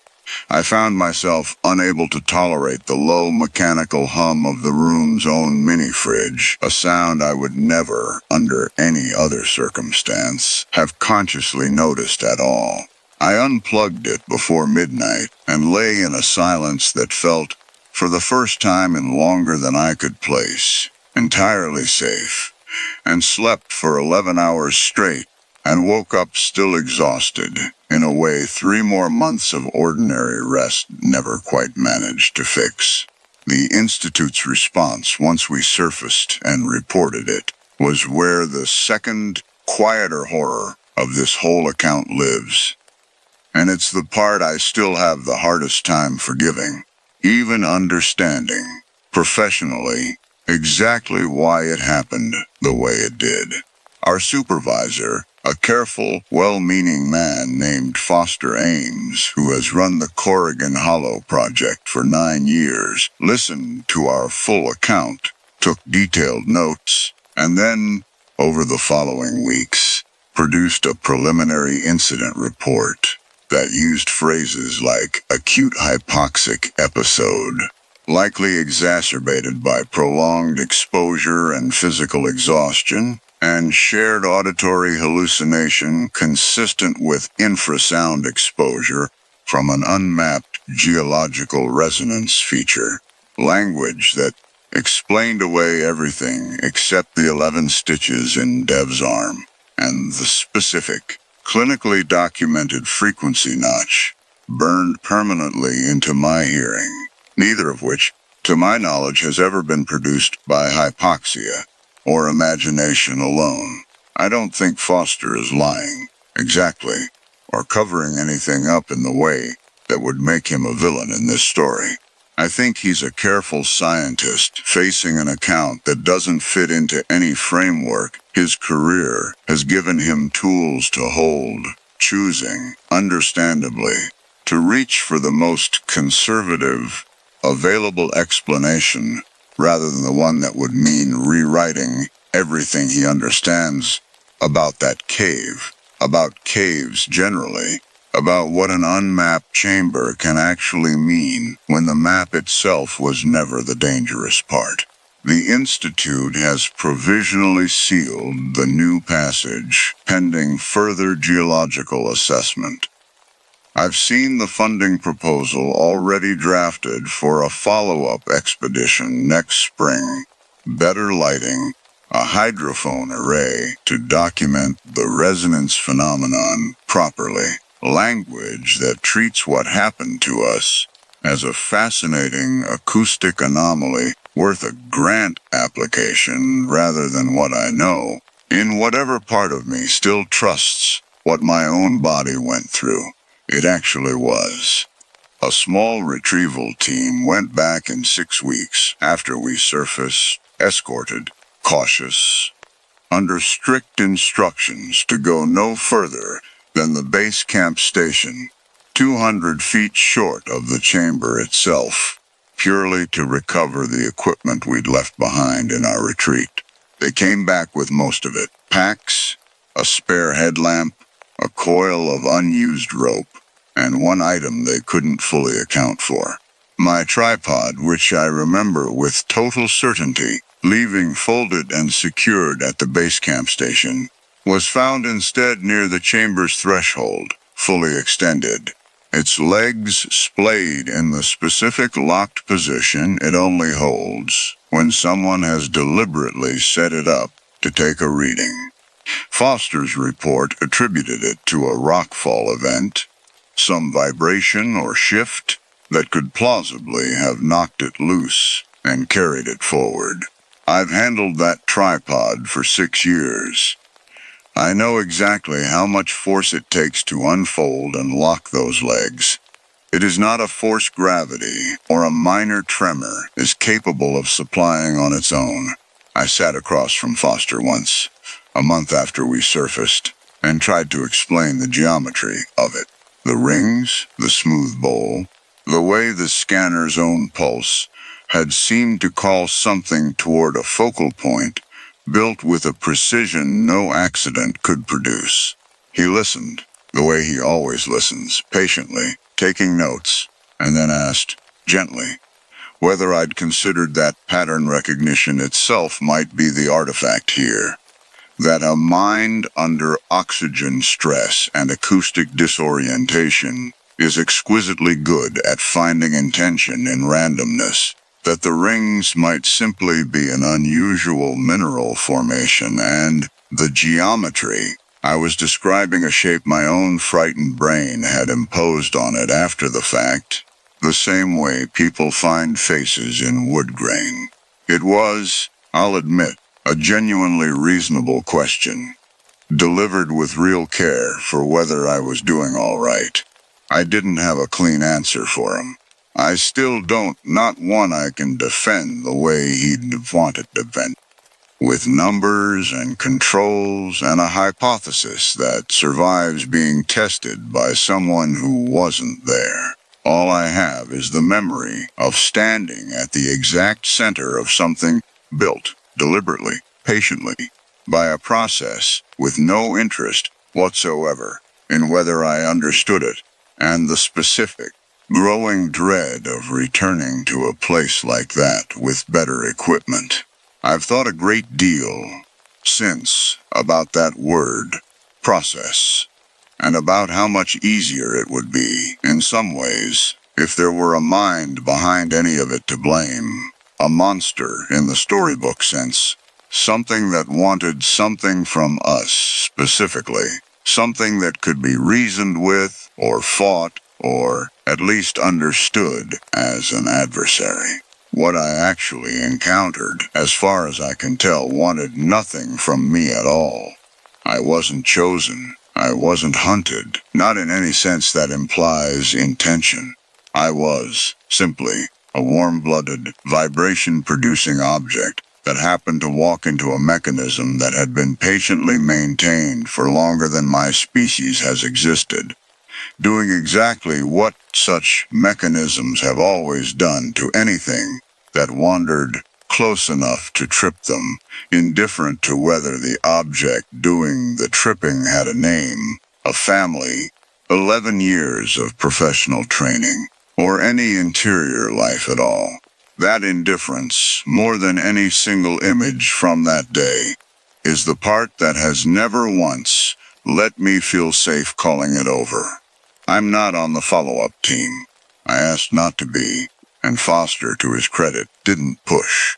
I found myself unable to tolerate the low mechanical hum of the room's own mini-fridge, a sound I would never, under any other circumstance, have consciously noticed at all. I unplugged it before midnight and lay in a silence that felt, for the first time in longer than I could place, entirely safe, and slept for 11 hours straight, and woke up still exhausted, in a way 3 more months of ordinary rest never quite managed to fix. The Institute's response, once we surfaced and reported it, was where the second, quieter horror of this whole account lives. And it's the part I still have the hardest time forgiving, even understanding, professionally, exactly why it happened the way it did. Our supervisor, a careful, well-meaning man named Foster Ames, who has run the Corrigan Hollow project for 9 years, listened to our full account, took detailed notes, and then, over the following weeks, produced a preliminary incident report that used phrases like acute hypoxic episode, likely exacerbated by prolonged exposure and physical exhaustion, and shared auditory hallucination consistent with infrasound exposure from an unmapped geological resonance feature. Language that explained away everything except the 11 stitches in Dev's arm, and the specific, clinically documented frequency notch burned permanently into my hearing, neither of which, to my knowledge, has ever been produced by hypoxia or imagination alone. I don't think Foster is lying, exactly, or covering anything up in the way that would make him a villain in this story. I think he's a careful scientist facing an account that doesn't fit into any framework his career has given him tools to hold, choosing, understandably, to reach for the most conservative, available explanation rather than the one that would mean rewriting everything he understands about that cave, about caves generally, about what an unmapped chamber can actually mean when the map itself was never the dangerous part. The Institute has provisionally sealed the new passage pending further geological assessment. I've seen the funding proposal already drafted for a follow-up expedition next spring. Better lighting, a hydrophone array to document the resonance phenomenon properly, language that treats what happened to us as a fascinating acoustic anomaly worth a grant application rather than what I know, in whatever part of me still trusts what my own body went through. It actually was. A small retrieval team went back in 6 weeks after we surfaced, escorted, cautious, under strict instructions to go no further than the base camp station, 200 feet short of the chamber itself, purely to recover the equipment we'd left behind in our retreat. They came back with most of it: packs, a spare headlamp, a coil of unused rope, and one item they couldn't fully account for. My tripod, which I remember with total certainty leaving folded and secured at the base camp station, was found instead near the chamber's threshold, fully extended, its legs splayed in the specific locked position it only holds when someone has deliberately set it up to take a reading. Foster's report attributed it to a rockfall event, some vibration or shift that could plausibly have knocked it loose and carried it forward. I've handled that tripod for 6 years. I know exactly how much force it takes to unfold and lock those legs. It is not a force gravity or a minor tremor is capable of supplying on its own. I sat across from Foster once, a month after we surfaced, and tried to explain the geometry of it. The rings, the smooth bowl, the way the scanner's own pulse had seemed to call something toward a focal point built with a precision no accident could produce. He listened, the way he always listens, patiently, taking notes, and then asked, gently, whether I'd considered that pattern recognition itself might be the artifact here. That a mind under oxygen stress and acoustic disorientation is exquisitely good at finding intention in randomness. That the rings might simply be an unusual mineral formation and the geometry. I was describing a shape my own frightened brain had imposed on it after the fact, the same way people find faces in wood grain. It was, I'll admit, a genuinely reasonable question, delivered with real care for whether I was doing all right. I didn't have a clean answer for him. I still don't, not one I can defend the way he'd wanted to vent. With numbers and controls and a hypothesis that survives being tested by someone who wasn't there. All I have is the memory of standing at the exact center of something built deliberately, patiently, by a process with no interest whatsoever in whether I understood it, and the specific, growing dread of returning to a place like that with better equipment. I've thought a great deal since about that word, process, and about how much easier it would be, in some ways, if there were a mind behind any of it to blame, a monster in the storybook sense, something that wanted something from us specifically, something that could be reasoned with or fought or at least understood as an adversary. What I actually encountered, as far as I can tell, wanted nothing from me at all. I wasn't chosen. I wasn't hunted, not in any sense that implies intention. I was, simply, a warm-blooded, vibration-producing object that happened to walk into a mechanism that had been patiently maintained for longer than my species has existed, doing exactly what such mechanisms have always done to anything that wandered close enough to trip them, indifferent to whether the object doing the tripping had a name, a family, 11 years of professional training, or any interior life at all. That indifference, more than any single image from that day, is the part that has never once let me feel safe calling it over. I'm not on the follow-up team. I asked not to be, and Foster, to his credit, didn't push.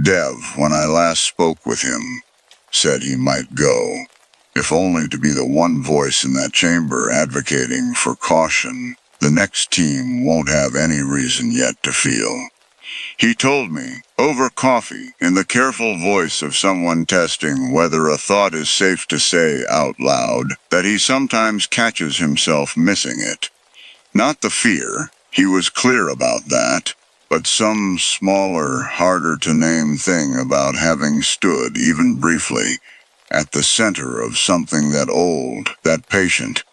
Dev, when I last spoke with him, said he might go, if only to be the one voice in that chamber advocating for caution the next team won't have any reason yet to feel. He told me, over coffee, in the careful voice of someone testing whether a thought is safe to say out loud, that he sometimes catches himself missing it. Not the fear, he was clear about that, but some smaller, harder-to-name thing about having stood, even briefly, at the center of something that old, that patient,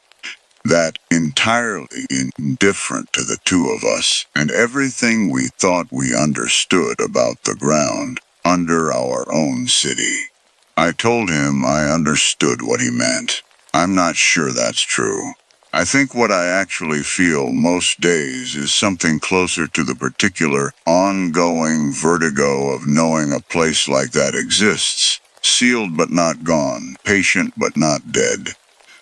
that entirely indifferent to the two of us and everything we thought we understood about the ground under our own city. I told him I understood what he meant. I'm not sure that's true. I think what I actually feel most days is something closer to the particular ongoing vertigo of knowing a place like that exists, sealed but not gone, patient but not dead.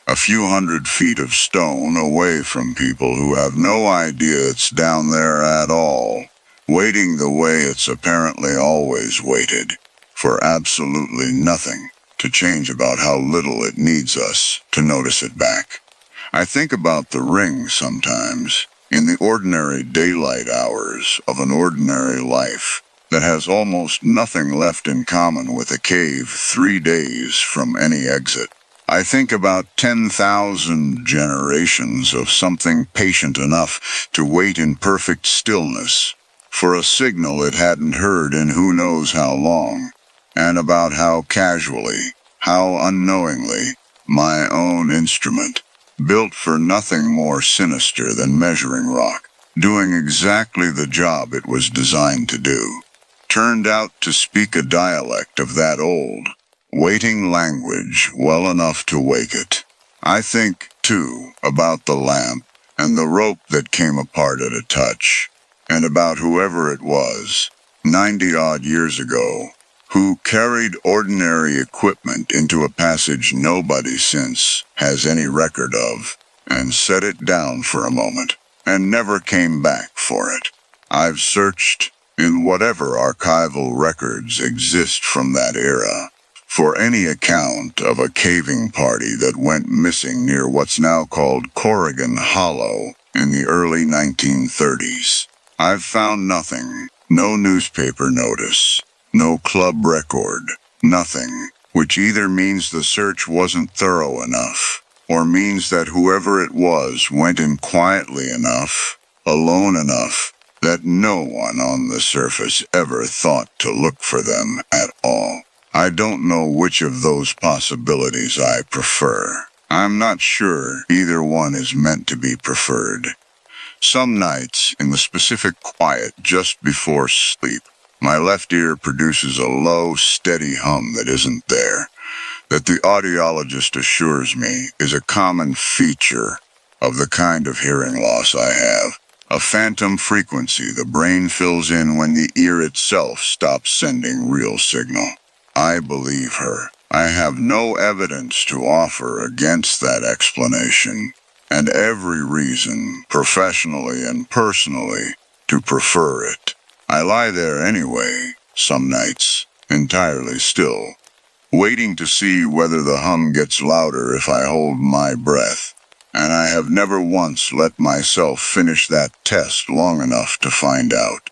a few hundred feet of stone away from people who have no idea it's down there at all, waiting the way it's apparently always waited, for absolutely nothing to change about how little it needs us to notice it back. I think about the ring sometimes, in the ordinary daylight hours of an ordinary life that has almost nothing left in common with a cave 3 days from any exit. I think about 10,000 generations of something patient enough to wait in perfect stillness for a signal it hadn't heard in who knows how long, and about how casually, how unknowingly, my own instrument, built for nothing more sinister than measuring rock, doing exactly the job it was designed to do, turned out to speak a dialect of that old, waiting language well enough to wake it. I think, too, about the lamp and the rope that came apart at a touch, and about whoever it was, 90-odd years ago, who carried ordinary equipment into a passage nobody since has any record of, and set it down for a moment, and never came back for it. I've searched, in whatever archival records exist from that era, for any account of a caving party that went missing near what's now called Corrigan Hollow in the early 1930s. I've found nothing, no newspaper notice, no club record, nothing, which either means the search wasn't thorough enough, or means that whoever it was went in quietly enough, alone enough, that no one on the surface ever thought to look for them at all. I don't know which of those possibilities I prefer. I'm not sure either one is meant to be preferred. Some nights, in the specific quiet just before sleep, my left ear produces a low, steady hum that isn't there, that the audiologist assures me is a common feature of the kind of hearing loss I have, a phantom frequency the brain fills in when the ear itself stops sending real signal. I believe her. I have no evidence to offer against that explanation, and every reason, professionally and personally, to prefer it. I lie there anyway, some nights, entirely still, waiting to see whether the hum gets louder if I hold my breath, and I have never once let myself finish that test long enough to find out.